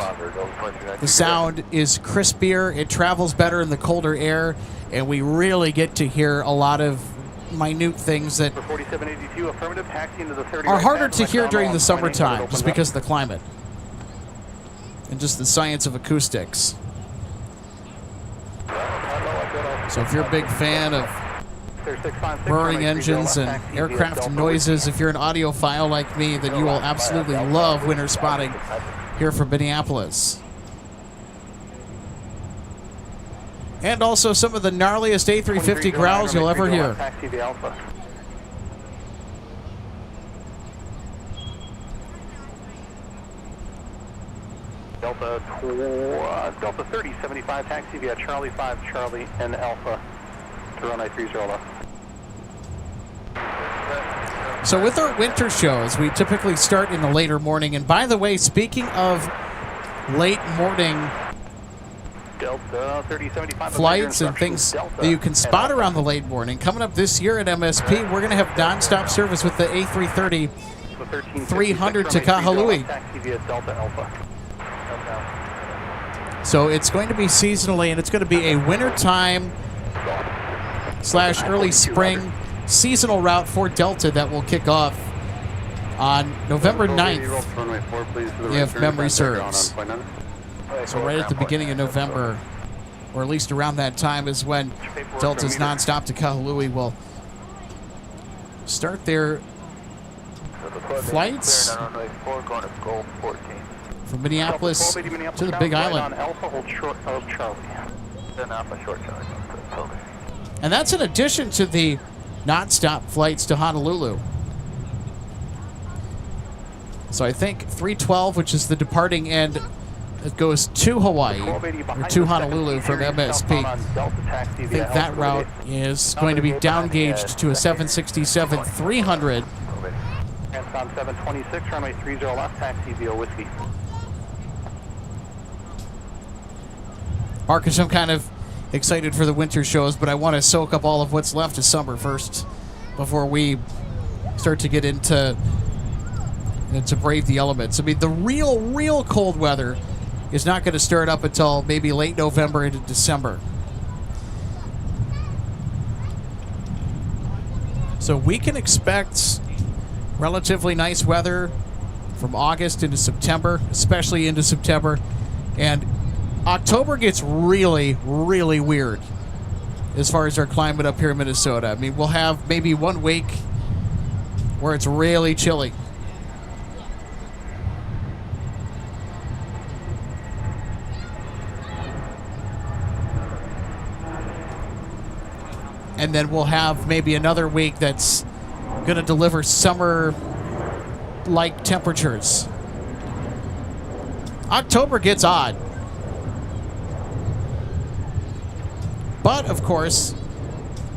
The sound is crispier, it travels better in the colder air, and we really get to hear a lot of minute things that 4782, affirmative, taxi into the 30 are right harder back, to hear left during on the pointing, summertime opens just up. because of the climate and just the science of acoustics. So if you're a big fan of roaring engines and aircraft noises, if you're an audiophile like me, then you will absolutely love winter spotting here from Minneapolis. And also some of the gnarliest A350 growls you'll ever hear. Taxi the Alpha. Delta 3075 taxi via Charlie 5 Charlie and Alpha to runway 30 left. So with our winter shows, we typically start in the later morning. And by the way, speaking of late morning Delta 3075 flights and things that you can spot around the late morning, coming up this year at MSP, we're going to have nonstop service with the A330 300 to Kahului. Taxi via Delta Alpha. So it's going to be seasonally, and it's going to be a wintertime / early spring seasonal route for Delta that will kick off on November 9th, if memory serves. So right at the beginning of November, or at least around that time, is when Delta's nonstop to Kahului will start their flights from Minneapolis to the Big Island. And that's in addition to the nonstop flights to Honolulu. So I think 312, which is the departing end, it goes to Hawaii, or to Honolulu from MSP. I think that route is going to be down-gauged to a 767-300. Transcom 726, runway 30 left, taxi via Whiskey. Marcus, I'm kind of excited for the winter shows, but I want to soak up all of what's left of summer first before we start to get into brave the elements. I mean, the real cold weather is not going to start up until maybe late November into December. So we can expect relatively nice weather from August into September, especially into September. And October gets really weird as far as our climate up here in Minnesota. I mean, we'll have maybe 1 week where it's really chilly. And then we'll have maybe another week that's going to deliver summer-like temperatures. October gets odd. But, of course,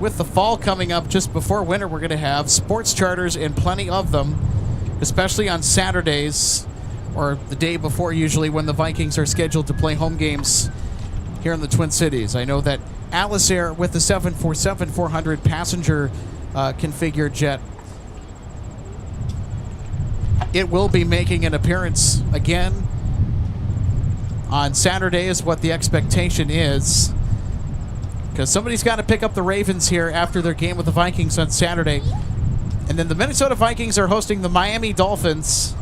with the fall coming up just before winter, we're going to have sports charters and plenty of them especially on Saturdays or the day before usually when the Vikings are scheduled to play home games here in the Twin Cities. I know that Atlas Air with the 747-400 passenger configured jet, it will be making an appearance again on Saturday is what the expectation is, because somebody's got to pick up the Ravens here after their game with the Vikings on Saturday. And then the Minnesota Vikings are hosting the Miami Dolphins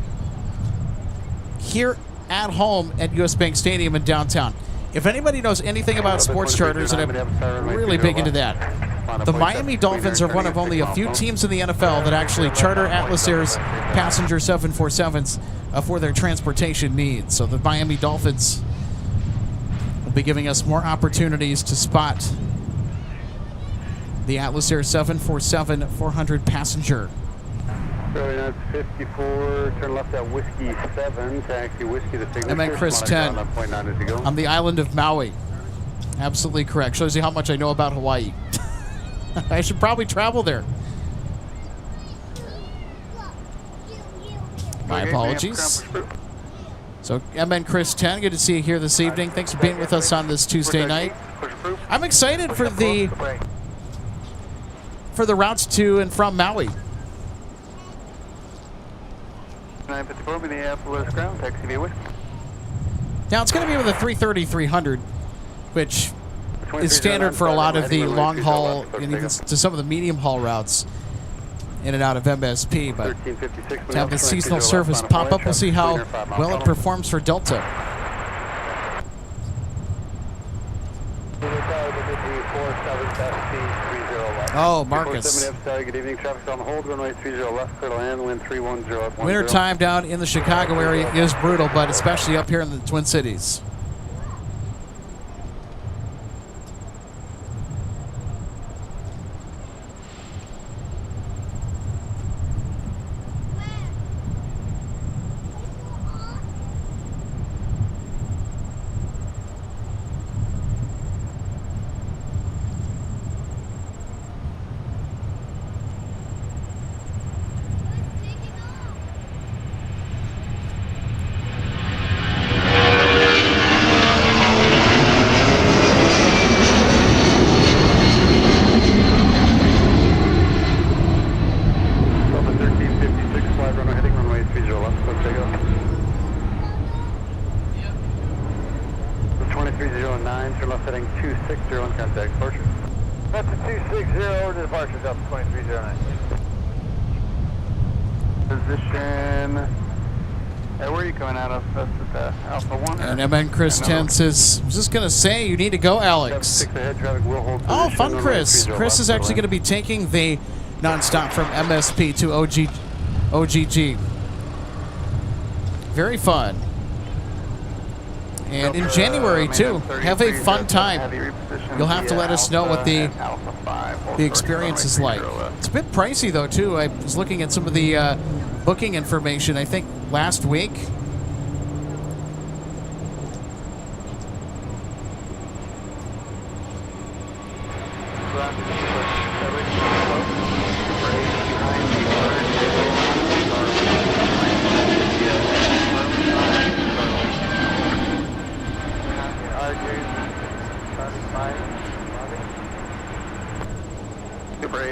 here at home at US Bank Stadium in downtown. If anybody knows anything about sports charters, and I'm really big into that, the Miami Dolphins are one of only a few teams in the NFL that actually charter Atlas Air's passenger 747s for their transportation needs. So the Miami Dolphins will be giving us more opportunities to spot the Atlas Air 747-400 passenger. Charlie, that's 54, turn left at Whiskey 7, taxi Whiskey to signature. I'm at Chris 10 on the island of Maui. Absolutely correct. Shows you how much I know about Hawaii. I should probably travel there. My apologies. So, MN Chris 10, good to see you here this evening. Thanks for being with us on this Tuesday night. I'm excited for the routes to and from Maui. 954 Minneapolis ground, taxi via Whiskey. Now, it's going to be with a 330-300, which is standard for a lot of the long haul and even to some of the medium haul routes in and out of MSP. But to have the seasonal service pop up, we'll see how well it performs for Delta. Oh, Marcus. Good evening, traffic on hold, runway 30 left, clear to land, wind 310. Winter time down in the Chicago area is brutal, but especially up here in the Twin Cities. MN Chris 10 says, I was just going to say, you need to go, Alex. Oh, fun, Chris. Chris is actually going to be taking the Nonstop from MSP to OGG. Very fun. And in January, too. Have a fun time. You'll have to let us know what the experience is like. It's a bit pricey, though, too. I was looking at some of the booking information, I think, last week.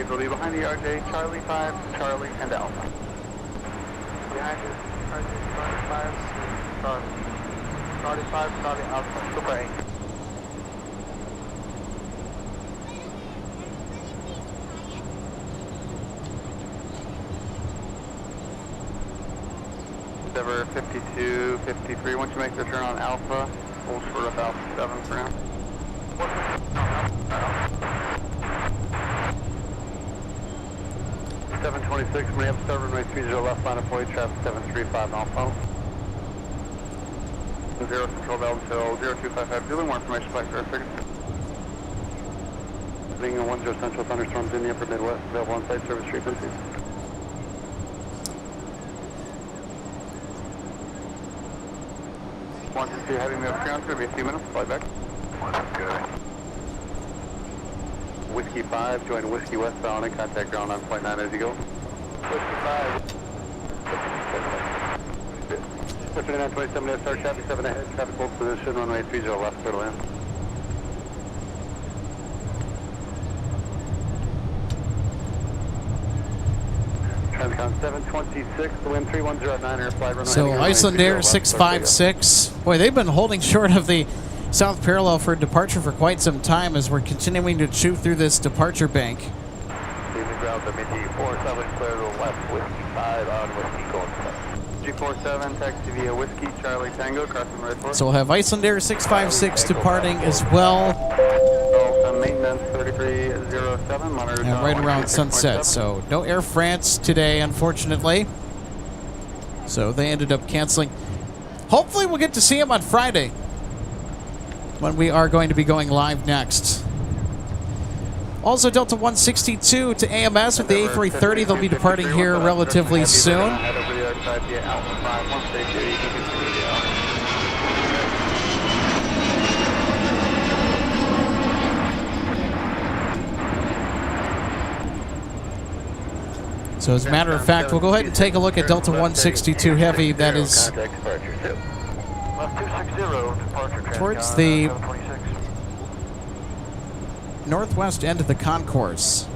Will be behind the RJ, Charlie 5, Charlie, and Alpha. Behind you, RJ, Charlie 5, Charlie. Charlie 5, Charlie, Alpha. Super 8. Endeavor 52, 53. Once you make the turn on Alpha, hold for about 7 for now. 726, Minneapolis, start runway 30 left, line of flight, traffic 735 Alpha. 0 control bell until 0255. Do a little more information back there, figure. Being a 10 central thunderstorms in the upper Midwest, available on site service frequencies. One to see heavy mail ground, it's going to be a few minutes, fly back. Good. Whiskey 5, join Whiskey westbound and contact ground on point 9 as you go. Whiskey 5. 2927, start traffic 7 ahead, traffic hold position, runway 30 left, clear to land. Transcon 726, the wind 3109, air flight runway. So Iceland Air 656. Boy, they've been holding short of the south parallel for departure for quite some time as we're continuing to chew through this departure bank. Leaving ground to MD47, clear to left, whiskey 5 on whiskey going south. G47, taxi via whiskey, Charlie Tango, crossing right forward. So we'll have Iceland Air 656 departing as well. Maintenance 3307, monitor And right around sunset. So no Air France today, unfortunately. So they ended up canceling. Hopefully we'll get to see them on Friday when we are going to be going live next. Also, Delta 162 to AMS with the A330. They'll be departing here relatively soon. So as a matter of fact, we'll go ahead and take a look at Delta 162 Heavy. That is towards the northwest end of the concourse.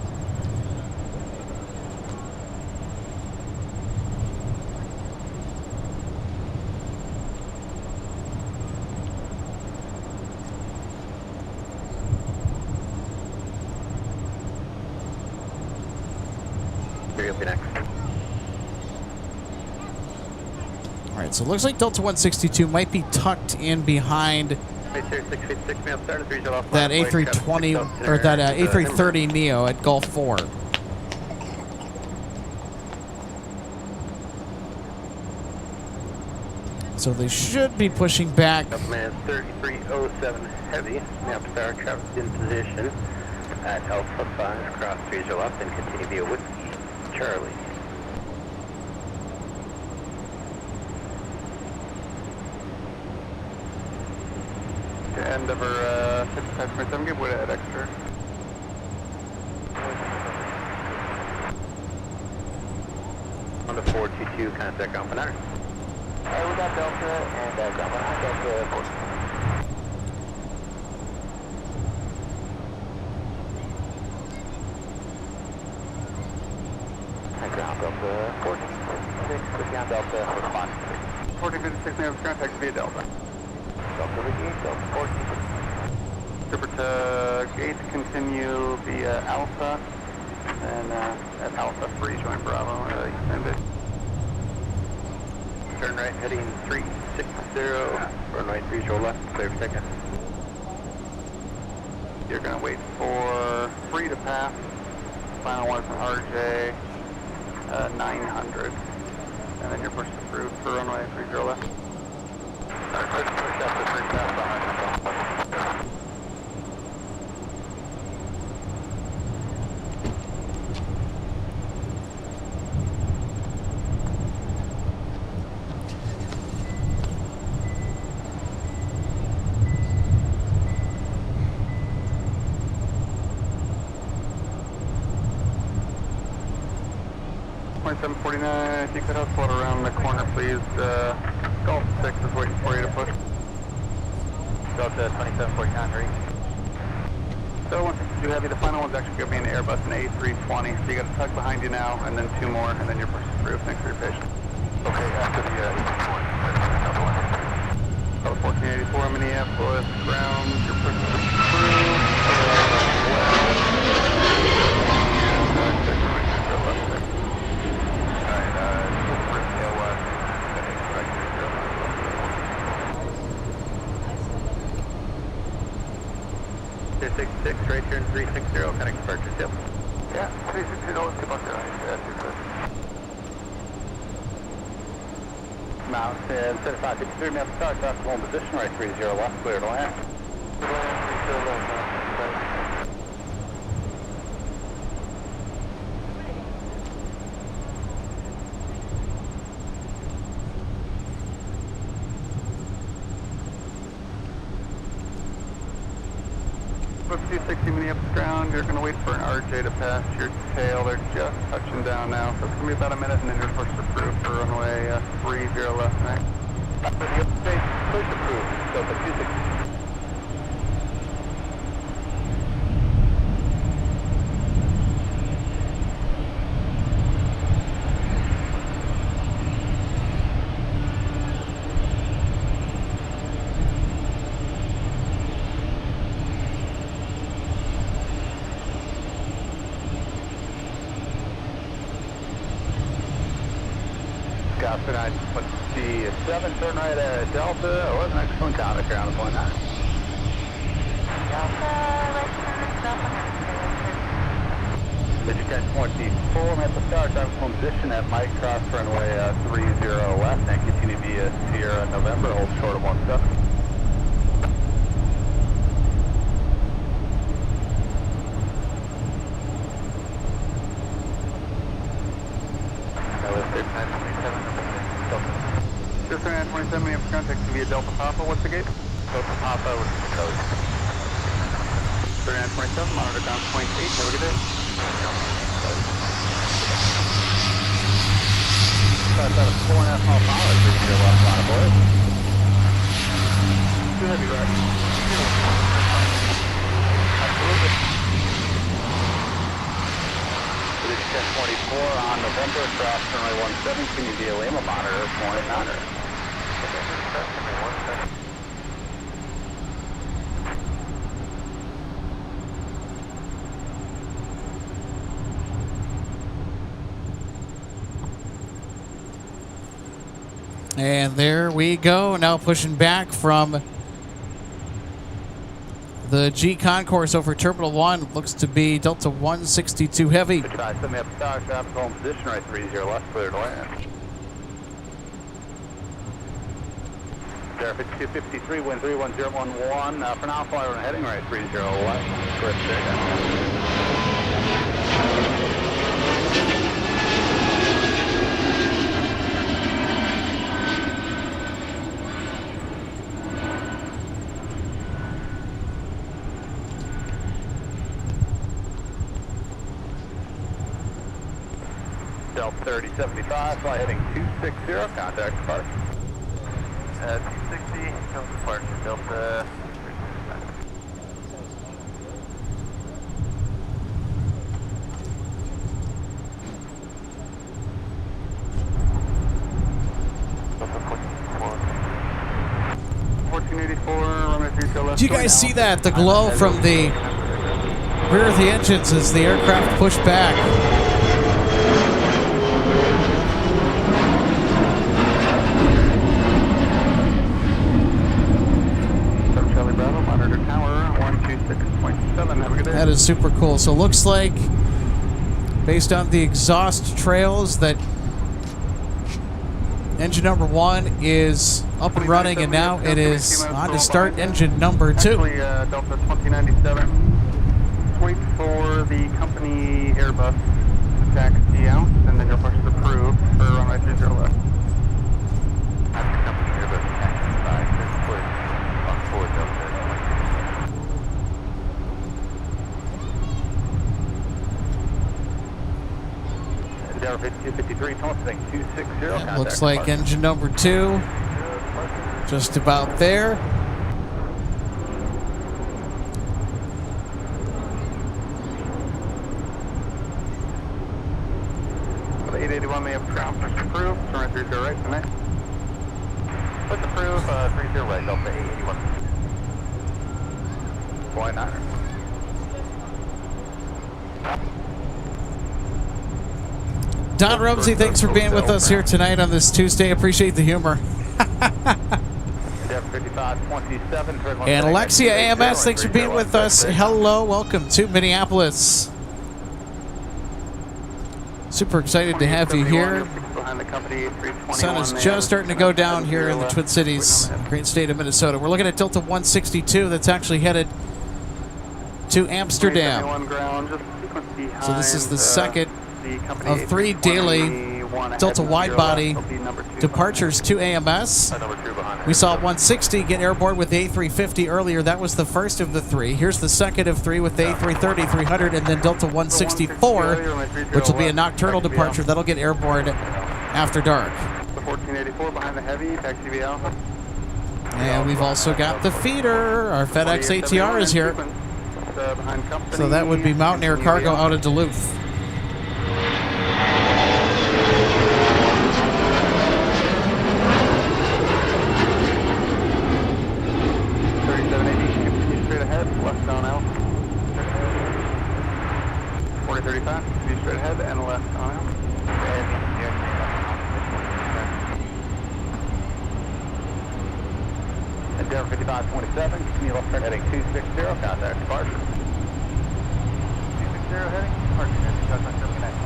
All right, so it looks like Delta 162 might be tucked in behind that A320 or that A330 Neo at Gulf 4. So they should be pushing back. Man 3307 Heavy, Minneapolis Airport, traffic in position at Alpha 5, cross 30 left and continue via Whiskey, Charlie. End of our 55.7, give way to head extra. On the 422, contact ground for 9. We got Delta and ground for 9, Delta 4. Ground Delta 1456, pushing on Delta for 5. 1456, may have contact via Delta. Delta to gate, Delta 14. Super to gate, continue via Alpha, and at Alpha, free join Bravo, extend it. Turn right, heading 360, runway 30 left, clear for second. You're going to wait for free to pass. Final one from RJ 900, and then you're pushed approved for runway 30 left. $27.49, if you could hustle it around the corner, please. Gulf 6 is waiting for you to push. Delta 2749, ready. So once you have the final one's actually going to be an Airbus, an A320, so you got to tuck behind you now, and then 2 more, and then you're pushed through. Thanks for your patience. Okay, after the Delta 1484, Minneapolis, ground, you're pushed through. Right turn 360, connect departure, yep. Yeah, 360, tip up there. Yeah, you're good. Mount and 7553, may have to start, cross home position, right 30 left, clear to land. with 260 Minneapolis ground. You're going to wait for an RJ to pass your tail. They're just touching down now, so it's going to be about a minute, and then your push approved for runway 30 left next. For the upstate, push approved, Delta 260. Oscar 927, turn right at Delta, 11 excellent contact ground at point 9. Delta, right turn, Delta. Mission 1024, I'm at the start, time from position at Mike Cross runway 30 left, and continue via Sierra November, hold short of 17. Just 27 Minneapolis contact via Delta Papa. What's the gate? Delta Papa, what's the code? 27, monitor down 0.8. Have a good day. That's about a 4.5 mile power, 30 left line of board. Too heavy, right? Absolutely. British 1024 on November, cross runway 17, can you via Lima monitor, point 9er. And there we go. Now pushing back from the G concourse over Terminal 1. Looks to be Delta 162 Heavy. Try send me up stock, stop, home position, right 30 left, clear to land. Air 253, wind 31011. For now, fly on heading right 30 left. Correct, there. Delta 3075, fly heading 260, contact departure. 260, come departure, Delta 1484, Do you guys see that? The glow from the rear of the engines as the aircraft pushed back. That is super cool. So looks like, based on the exhaust trails, that engine number 1 is up and running, and now it is on to start engine number 2. Actually, Delta 2097. Wait for the company Airbus to taxi out, and then your push is approved for runway 30 left. After company Airbus taxi by, push on forward Delta. Delta 253, 260. That looks like engine number 2 just about there. The 881 may have ground push approved. Turn 30 right tonight. Push approved, 30 right, Delta 881. Point 9er. Don Rumsey, thanks for being with us here tonight on this Tuesday. Appreciate the humor. And Alexia AMS, thanks for being with us. Hello, welcome to Minneapolis. Super excited to have you here. Sun is just starting to go down here in the Twin Cities, great state of Minnesota. We're looking at Delta 162 that's actually headed to Amsterdam. So this is the second of 3 daily Delta wide body departures to AMS. We saw 160 get airborne with the A350 earlier. That was the first of the three. Here's the second of three with the A330, 300, and then Delta 164, which will be a nocturnal departure. That'll get airborne after dark. The 1484 behind the heavy, taxi via Alpha. And we've also got the feeder. Our FedEx ATR is here. So that would be Mountain Air Cargo out of Duluth. Straight ahead, left on L. 4035, be straight ahead and left on L. Endeavor 5527, continue left turn heading 260, contact departure. 260 heading, departure, contact connect.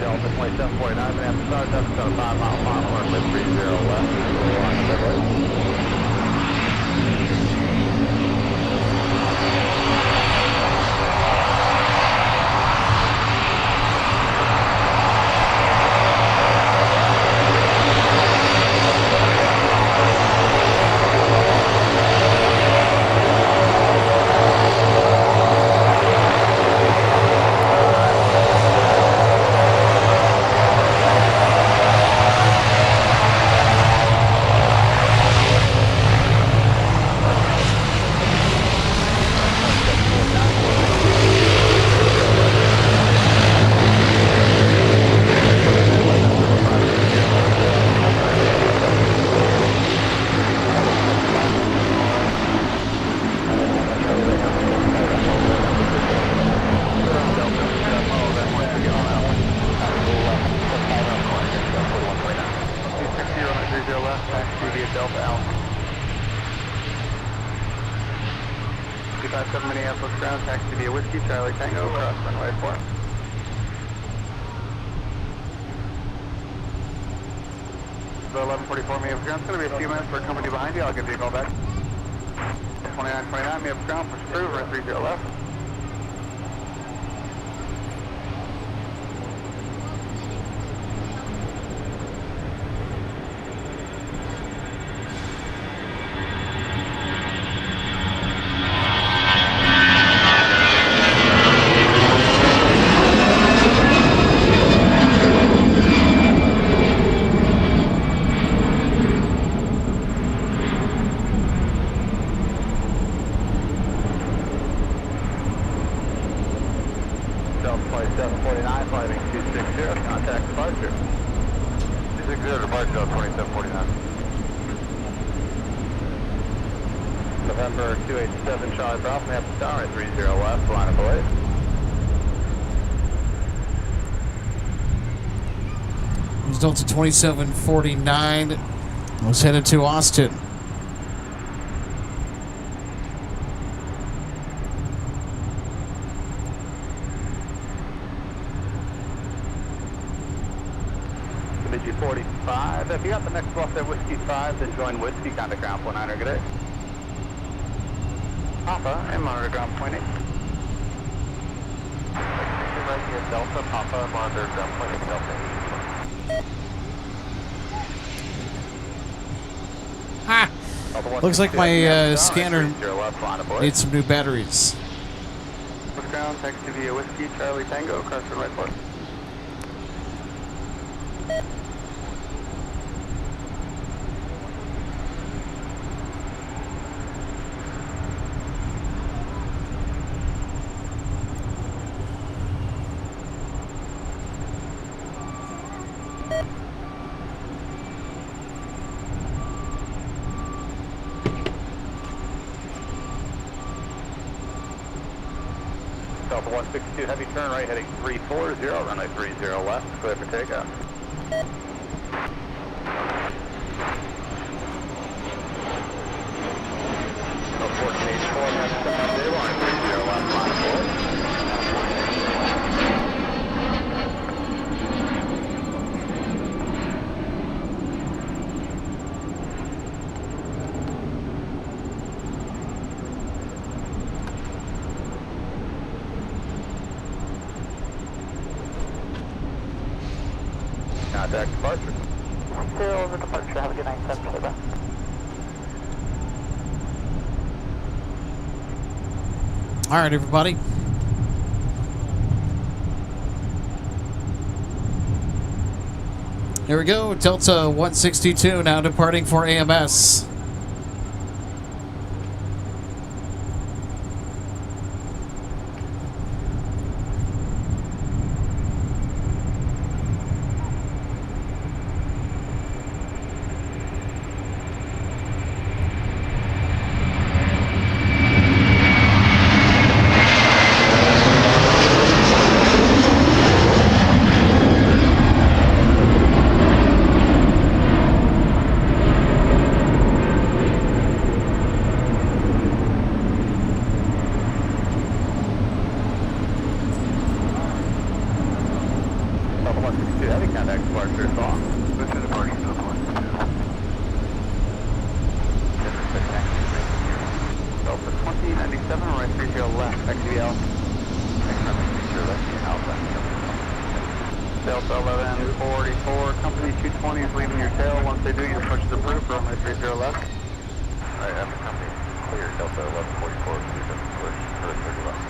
Delta 2749, Minneapolis, start, that's about a 5 mile final, runway 30 left, line of Minneapolis ground, taxi via Whiskey, Charlie Tango, cross runway 4. The 1144 Minneapolis ground, it's going to be a few minutes for a company behind you, I'll give you a call back. 2929 Minneapolis ground, push through, run 30 left. November 287 Charlie Bravo, Minneapolis Tower, 30 left, line of belay. Delta 2749 was headed to Austin. Bidgy 45, if you got the next bus at Whiskey 5, then join Whiskey, contact ground 49er, good day. Papa, and monitor ground point 8. Right here, Delta, Papa, monitor ground point 8, Delta 8. Ha! Looks like my scanner needs some new batteries. Ground, taxi via Whiskey, Charlie Tango, cross runway 4. Delta 162, heavy turn right heading 340, runway 30 left, clear for takeoff. Delta 1484, next stop, day line 30 left, line of forward. Contact departure. Still over departure. Have a good night. 7 All right, everybody. Here we go. Delta 162 now departing for AMS. Delta 1144, company 220 is leaving your tail. Once they do, you push the roof, runway 30 left. Alright, after company, clear Delta 1144, please push for 30 left.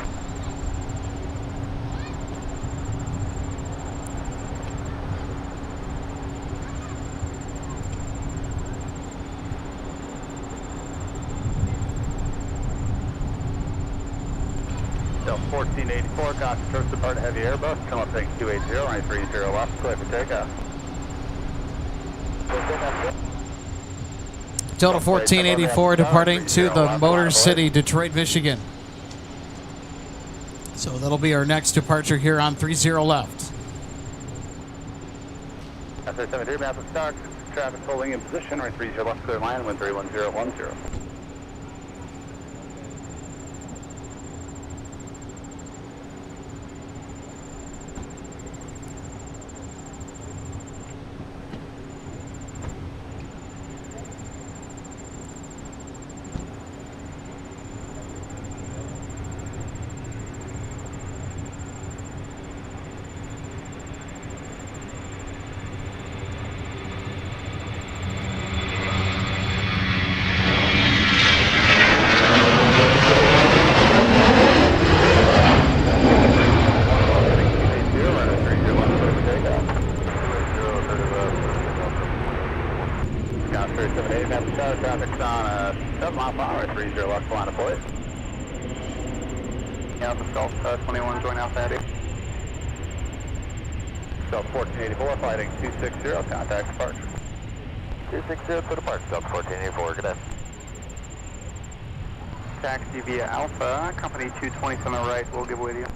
Delta 1484, got to coast depart heavy Airbus, come up tank 280, runway 30 left, clear for takeoff. Delta 1484 departing to the Motor City, Detroit, Michigan. So that'll be our next departure here on 30 left. After 73, map of stock, traffic holding in position, right 30 left, clear line, wind 31010. Traffic's on 7 mile per hour, 30 left line of place. Alpha Delta 21, join Alpha Eddie. Delta 1484, flighting 260, contact departure. 260 to departure, Delta 1484, good day. Taxi via Alpha, company 220 on the right, we'll give way to you.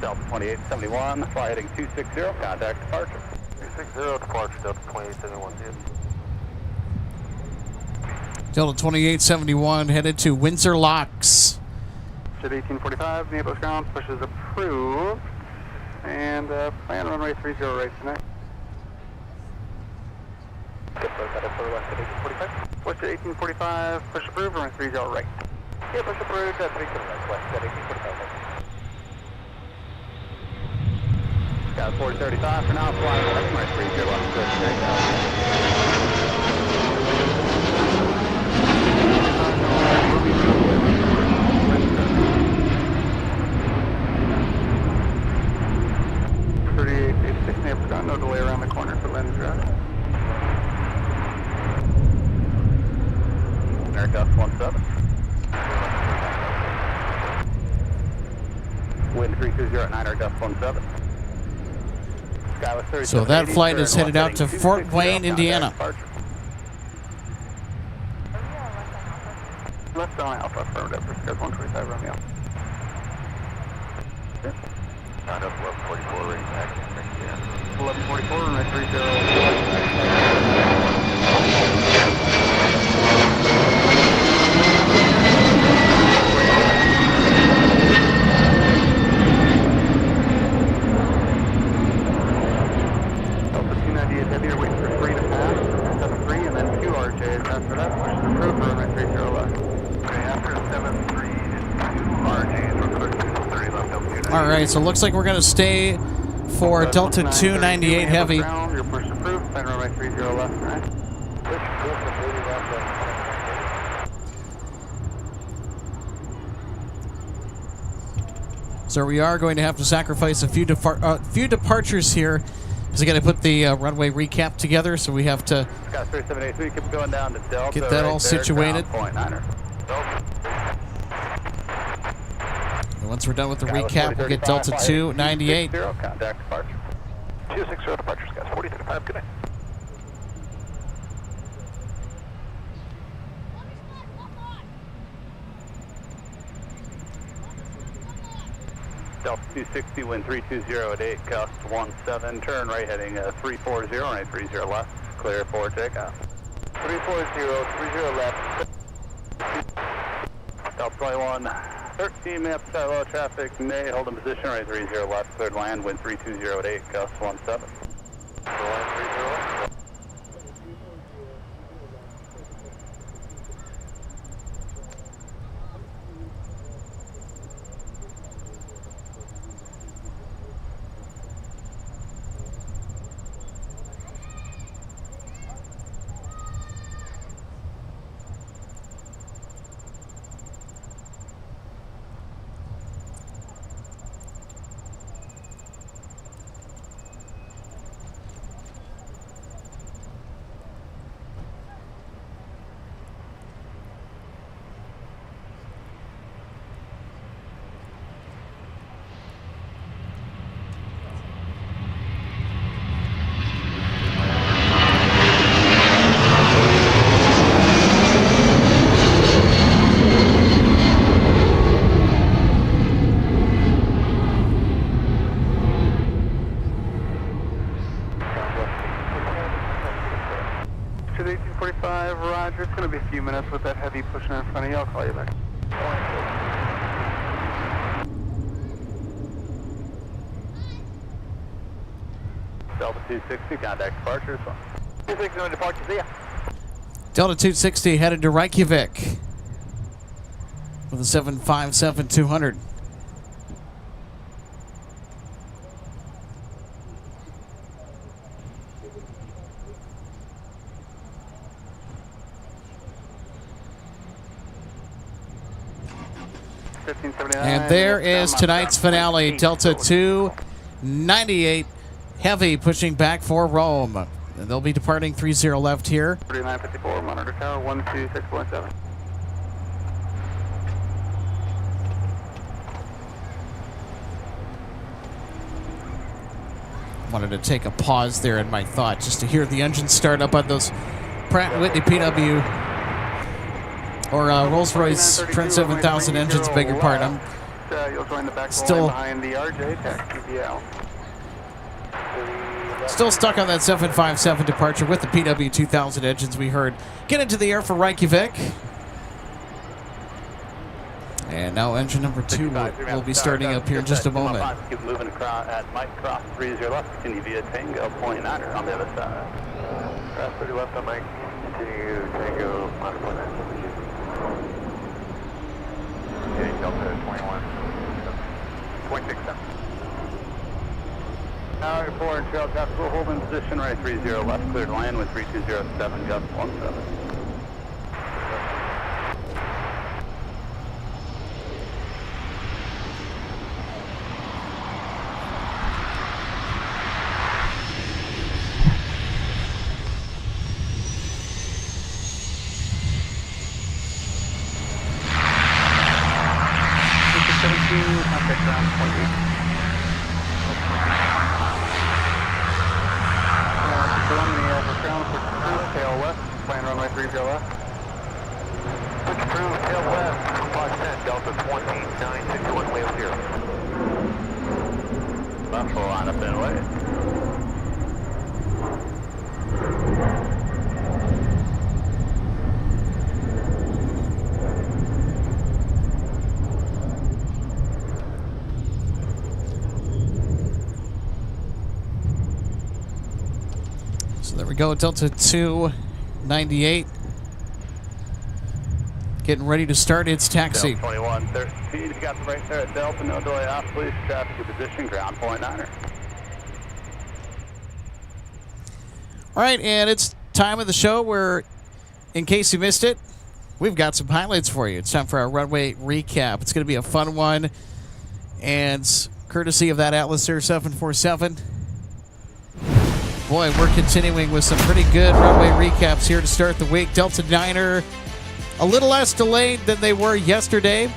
Delta 2871, fly heading 260, contact departure. 260, departure, Delta 2871, Delta 2871 headed to Windsor Locks. Ship 1845, Minneapolis ground, pushes approved, and plan runway 30 right tonight. Push to 1845, push approved, runway 30 right. Yeah, push approved, 30 right, west at 1845. Got 4035 for now, flying runway 30 left, good takeoff. 3886, Naples ground, no delay around the corner for landing traffic. Air Gust 17. wind 320 at 9 or gust 17. Skywest 3780. So that flight is turn headed out to left Fort heading Wayne, 260, Indiana. contact departure. Left on Alpha, affirmative, for Scars 125 Romeo. Not up 1144, ready back. 1144, runway 30. Delta 298 heavier, waiting for 3 to pass, 73, and then 2 RJs after that, push the approved for runway 30 left. Okay, after 73 and 2 RJs, we're pushing 30 left, Delta 298. All right, so it looks like we're going to stay for Delta 298 Heavy. Your push approved, plan runway 30 left, right? Push approved for 30 left. So we are going to have to sacrifice a few departures here because I got to put the runway recap together. So we have to Scott 3783, keep going down to Delta. get that right all there, situated. ground point, Niner. And once we're done with the recap, we'll get Delta 298. Contact departure. 260 departure, Scott 4035, good night. Delta 260, wind 320 at 8, gust 17, turn right heading 340, right 30 left, clear for takeoff. 340, 30 left. Delta 21, 13 minutes low traffic, may hold in position, right 30 left, cleared land, wind 320 at 8, gust 17. Roger, it's going to be a few minutes with that heavy pushing in front of you. I'll call you back. Delta 260, contact departure. 260, no departure, see ya. Delta 260 headed to Reykjavik with a 757-200. And there is tonight's finale, Delta 298 Heavy pushing back for Rome. And they'll be departing 30 left here. 3954, monitor tower 126.7. Wanted to take a pause there in my thought just to hear the engine start up on those Pratt & Whitney PW or Rolls-Royce Trent 7000 engines, beg your pardon. You'll join the back Still behind the RJ, taxi VL. Still stuck on that 757 departure with the PW 2000 engines we heard. Get into the air for Reykjavik. And now engine number 2 will be starting up here in just a moment. Keep moving across at Mike Cross 30 left, continue via Tango, point 9 on the other side. Cross 30 left on Mike, continue Tango, monitor point 9. Okay, Delta 21.67. Tower 4 and trail traffic will hold in position, right 30 left, cleared land with 3207, gust 17. contact ground 28. Minneapolis ground, push approved, tail west, plan runway 30 left. Push approved, tail west, 510, Delta 2961, wheel 0. Left full line up and away. So there we go, Delta 298. Getting ready to start its taxi. Delta 21, 30 feet, you got the right there at Delta, no delay off, please, traffic in position, ground point 9er. All right, and it's time of the show where, in case you missed it, we've got some highlights for you. It's time for our runway recap. It's going to be a fun one, and courtesy of that Atlas Air 747. Boy, we're continuing with some pretty good runway recaps here to start the week. Delta 9er, a little less delayed than they were yesterday.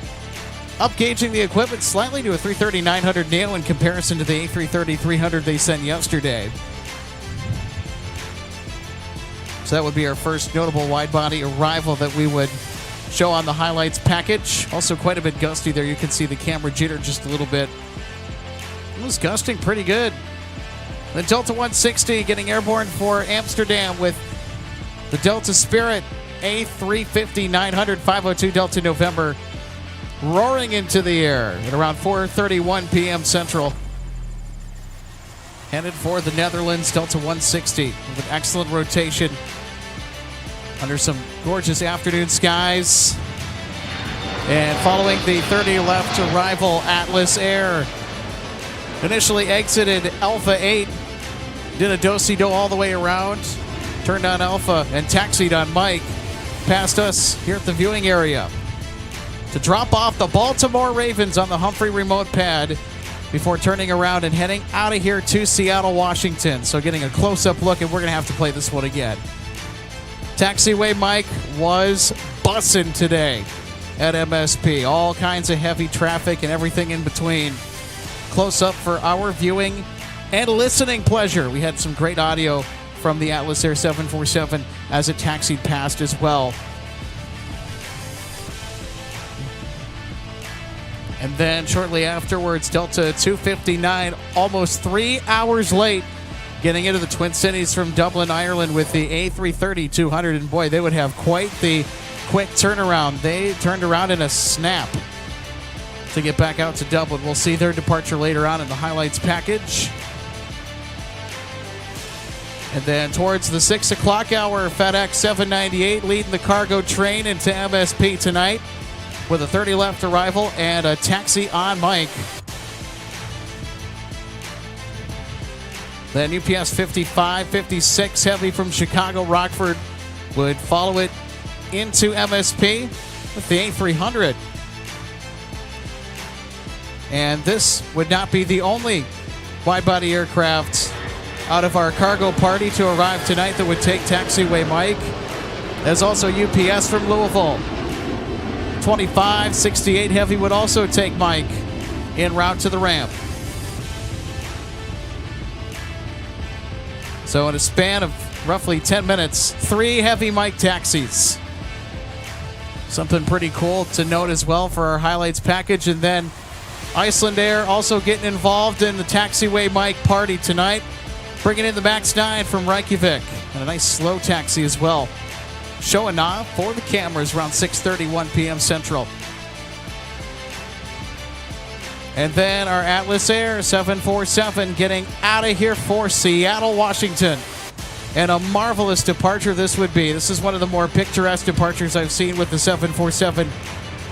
Upgauging the equipment slightly to a 330-900 Neo in comparison to the A330-300 they sent yesterday. So that would be our first notable wide-body arrival that we would show on the highlights package. Also quite a bit gusty there. You can see the camera jitter just a little bit. It was gusting pretty good. The Delta 160 getting airborne for Amsterdam with the Delta Spirit A350-900 502 Delta November roaring into the air at around 4:31 p.m. Central. Headed for the Netherlands, Delta 160 with an excellent rotation under some gorgeous afternoon skies. And following the 30 left arrival, Atlas Air initially exited Alpha 8, did a do-si-do all the way around, turned on Alpha and taxied on Mike past us here at the viewing area to drop off the Baltimore Ravens on the Humphrey remote pad before turning around and heading out of here to Seattle, Washington. So getting a close-up look, and we're going to have to play this one again. Taxiway Mike was bussin' today at MSP. All kinds of heavy traffic and everything in between. Close-up for our viewing and listening pleasure. We had some great audio from the Atlas Air 747 as it taxied past as well. And then shortly afterwards, Delta 259, almost 3 hours late, getting into the Twin Cities from Dublin, Ireland with the A330-200. And boy, they would have quite the quick turnaround. They turned around in a snap to get back out to Dublin. We'll see their departure later on in the highlights package. And then towards the 6 o'clock hour, FedEx 798 leading the cargo train into MSP tonight with a 30 left arrival and a taxi on Mike. Then UPS 55, 56 heavy from Chicago, Rockford would follow it into MSP with the A300. And this would not be the only wide-body aircraft out of our cargo party to arrive tonight that would take taxiway Mike. There's also UPS from Louisville. 25, 68 heavy would also take Mike en route to the ramp. So in a span of roughly 10 minutes, 3 heavy Mike taxis. Something pretty cool to note as well for our highlights package. And then Iceland Air also getting involved in the taxiway Mike party tonight, bringing in the MAX 9 from Reykjavik and a nice slow taxi as well. Showing off for the cameras around 6:31 p.m. Central. And then our Atlas Air 747 getting out of here for Seattle, Washington. And a marvelous departure this would be. This is one of the more picturesque departures I've seen with the 747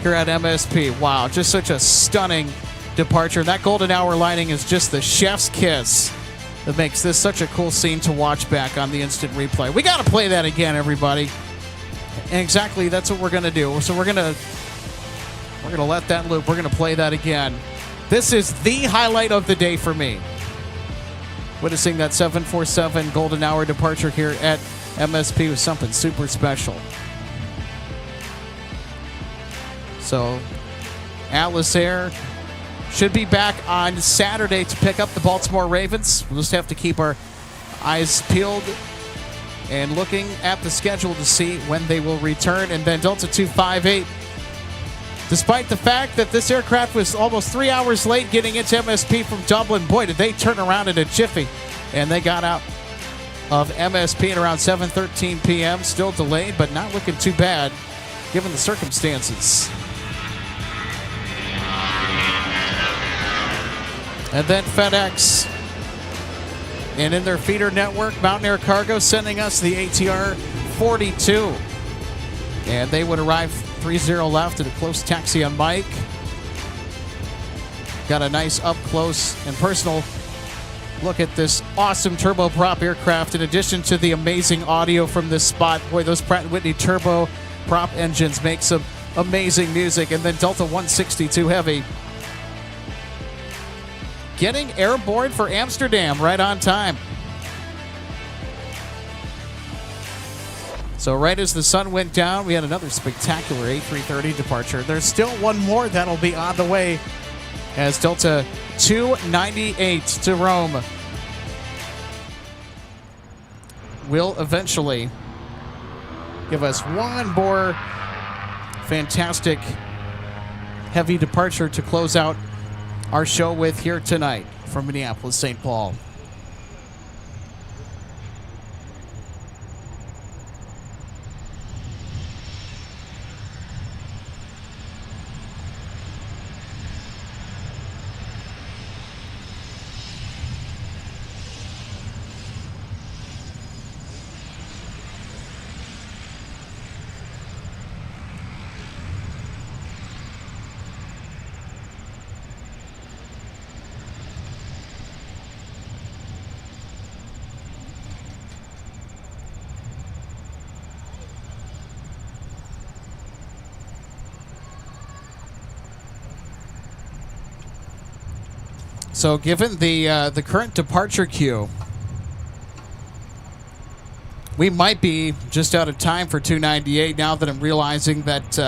here at MSP. Wow, just such a stunning departure. That golden hour lighting is just the chef's kiss that makes this such a cool scene to watch back on the instant replay. We got to play that again, everybody. And exactly, that's what we're going to do. So we're going to let that loop. We're going to play that again. This is the highlight of the day for me. Witnessing that 747 golden hour departure here at MSP was something super special. So Atlas Air should be back on Saturday to pick up the Baltimore Ravens. We'll just have to keep our eyes peeled and looking at the schedule to see when they will return. And then Delta 258, despite the fact that this aircraft was almost 3 hours late getting into MSP from Dublin, boy, did they turn around in a jiffy. And they got out of MSP at around 7:13 p.m. Still delayed, but not looking too bad given the circumstances. And then FedEx. And in their feeder network, Mountain Air Cargo sending us the ATR 42. And they would arrive 3-0 left at a close taxi on Mike. Got a nice up close and personal look at this awesome turboprop aircraft in addition to the amazing audio from this spot. Boy, those Pratt & Whitney turboprop engines make some amazing music. And then Delta 162 Heavy getting airborne for Amsterdam right on time. So right as the sun went down, we had another spectacular A330 departure. There's still one more that'll be on the way as Delta 298 to Rome will eventually give us one more fantastic heavy departure to close out our show with here tonight from Minneapolis, St. Paul. So given the current departure queue, we might be just out of time for 298 now that I'm realizing that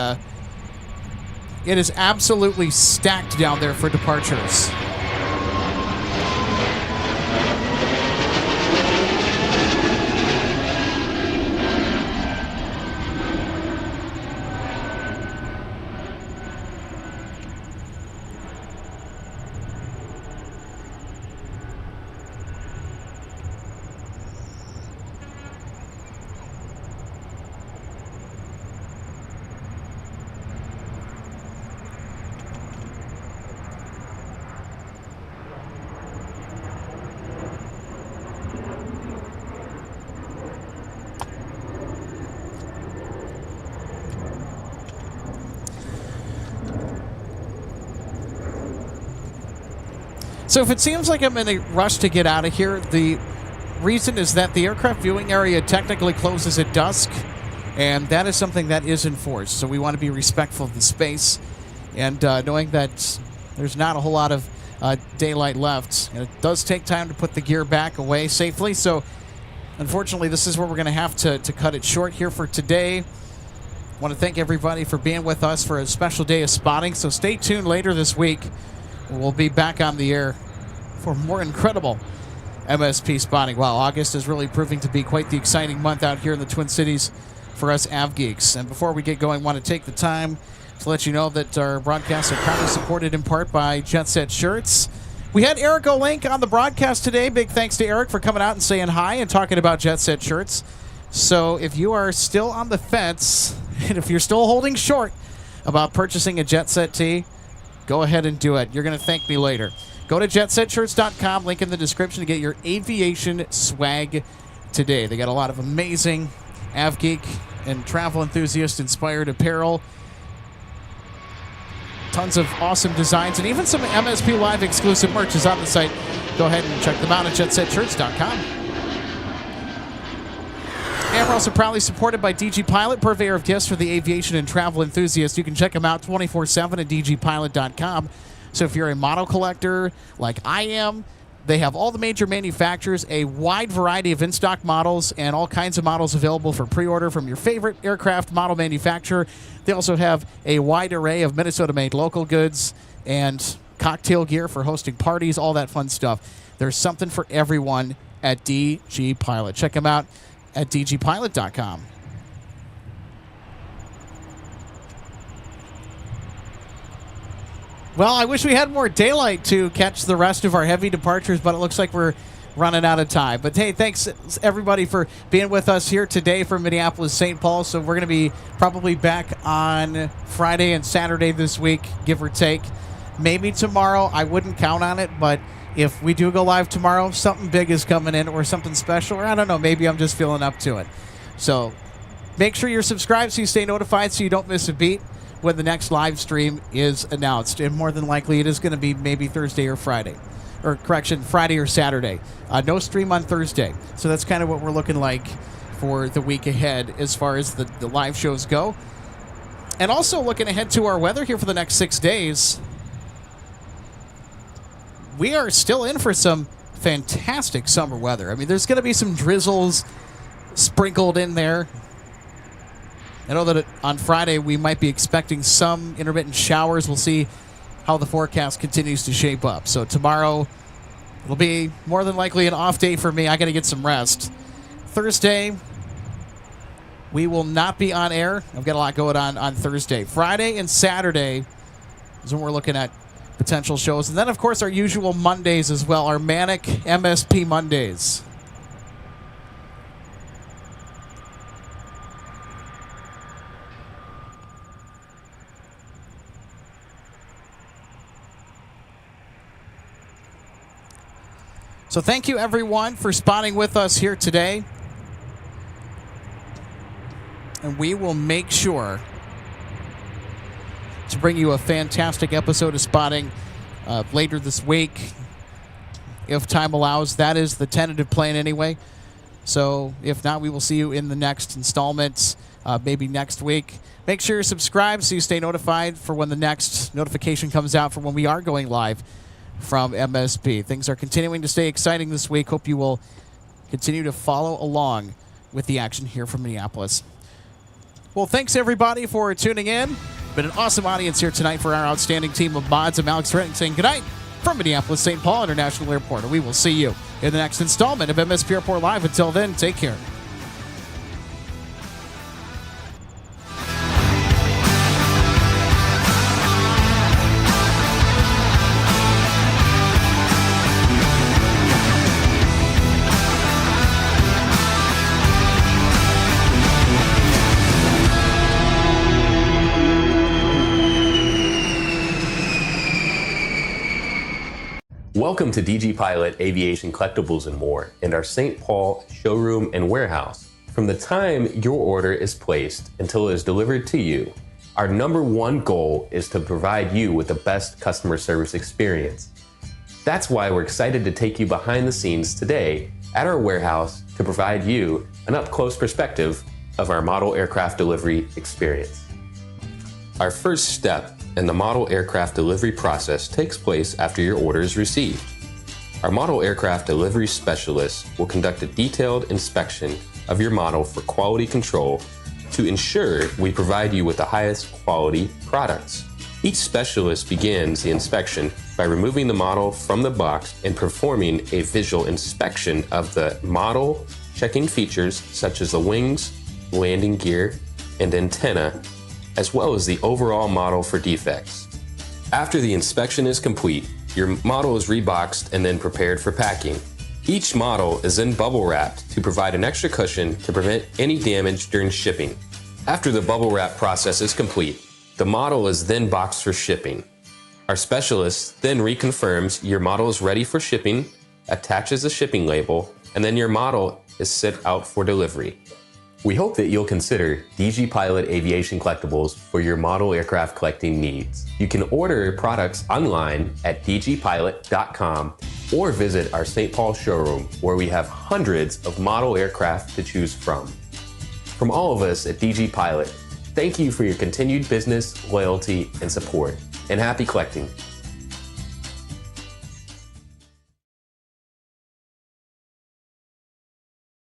it is absolutely stacked down there for departures. So if it seems like I'm in a rush to get out of here, the reason is that the aircraft viewing area technically closes at dusk, and that is something that is enforced. So we want to be respectful of the space, and knowing that there's not a whole lot of daylight left, and it does take time to put the gear back away safely. So unfortunately, this is where we're going to have to cut it short here for today. I want to thank everybody for being with us for a special day of spotting. So stay tuned later this week. We'll be back on the air for more incredible MSP spotting. Wow, August is really proving to be quite the exciting month out here in the Twin Cities for us Av Geeks. And before we get going, I want to take the time to let you know that our broadcasts are proudly supported in part by Jet Set Shirts. We had Eric O'Link on the broadcast today. Big thanks to Eric for coming out and saying hi and talking about Jet Set Shirts. So if you are still on the fence, and if you're still holding short about purchasing a Jet Set tee, go ahead and do it. You're going to thank me later. Go to jetsetshirts.com, link in the description to get your aviation swag today. They got a lot of amazing Av Geek and travel enthusiast inspired apparel. Tons of awesome designs, and even some MSP Live exclusive merch is on the site. Go ahead and check them out at jetsetshirts.com. And we're also proudly supported by DG Pilot, purveyor of gifts for the aviation and travel enthusiast. You can check them out 24/7 at dgpilot.com. So if you're a model collector like I am, they have all the major manufacturers, a wide variety of in-stock models, and all kinds of models available for pre-order from your favorite aircraft model manufacturer. They also have a wide array of Minnesota-made local goods and cocktail gear for hosting parties, all that fun stuff. There's something for everyone at DG Pilot. Check them out at dgpilot.com. Well, I wish we had more daylight to catch the rest of our heavy departures, but it looks like we're running out of time. But hey, thanks everybody for being with us here today from Minneapolis, St. Paul. So we're going to be probably back on Friday and Saturday this week, give or take. Maybe tomorrow. I wouldn't count on it, but if we do go live tomorrow, something big is coming in or something special, or I don't know, maybe I'm just feeling up to it. So make sure you're subscribed so you stay notified so you don't miss a beat when the next live stream is announced. And more than likely, it is going to be maybe Thursday or Friday. Or correction, Friday or Saturday. No stream on Thursday. So that's kind of what we're looking like for the week ahead as far as the live shows go. And also looking ahead to our weather here for the next 6 days. We are still in for some fantastic summer weather. I mean, there's going to be some drizzles sprinkled in there. I know that on Friday we might be expecting some intermittent showers. We'll see how the forecast continues to shape up. So tomorrow it'll be more than likely an off day for me. I got to get some rest. Thursday, we will not be on air. I've got a lot going on Thursday. Friday and Saturday is when we're looking at potential shows. And then, of course, our usual Mondays as well, our manic MSP Mondays. So thank you, everyone, for spotting with us here today. And we will make sure to bring you a fantastic episode of Spotting later this week, if time allows. That is the tentative plan anyway. So if not, we will see you in the next installment, maybe next week. Make sure you're subscribed so you stay notified for when the next notification comes out for when we are going live from MSP. Things are continuing to stay exciting this week. Hope you will continue to follow along with the action here from Minneapolis. Well, thanks everybody for tuning in. Been an awesome audience here tonight for our outstanding team of mods. I'm Alex Rennick saying goodnight from Minneapolis St. Paul International Airport, and we will see you in the next installment of MSP Airport Live. Until then, take care. Welcome to DG Pilot, Aviation, Collectibles, and more, and our St. Paul showroom and warehouse. From the time your order is placed until it is delivered to you, our number one goal is to provide you with the best customer service experience. That's why we're excited to take you behind the scenes today at our warehouse to provide you an up-close perspective of our model aircraft delivery experience. Our first step in the model aircraft delivery process takes place after your order is received. Our model aircraft delivery specialist will conduct a detailed inspection of your model for quality control to ensure we provide you with the highest quality products. Each specialist begins the inspection by removing the model from the box and performing a visual inspection of the model, checking features such as the wings, landing gear, and antenna, as well as the overall model for defects. After the inspection is complete, your model is reboxed and then prepared for packing. Each model is then bubble wrapped to provide an extra cushion to prevent any damage during shipping. After the bubble wrap process is complete, the model is then boxed for shipping. Our specialist then reconfirms your model is ready for shipping, attaches a shipping label, and then your model is sent out for delivery. We hope that you'll consider DG Pilot Aviation Collectibles for your model aircraft collecting needs. You can order products online at dgpilot.com or visit our St. Paul showroom where we have hundreds of model aircraft to choose from. From all of us at DG Pilot, thank you for your continued business, loyalty, and support, and happy collecting.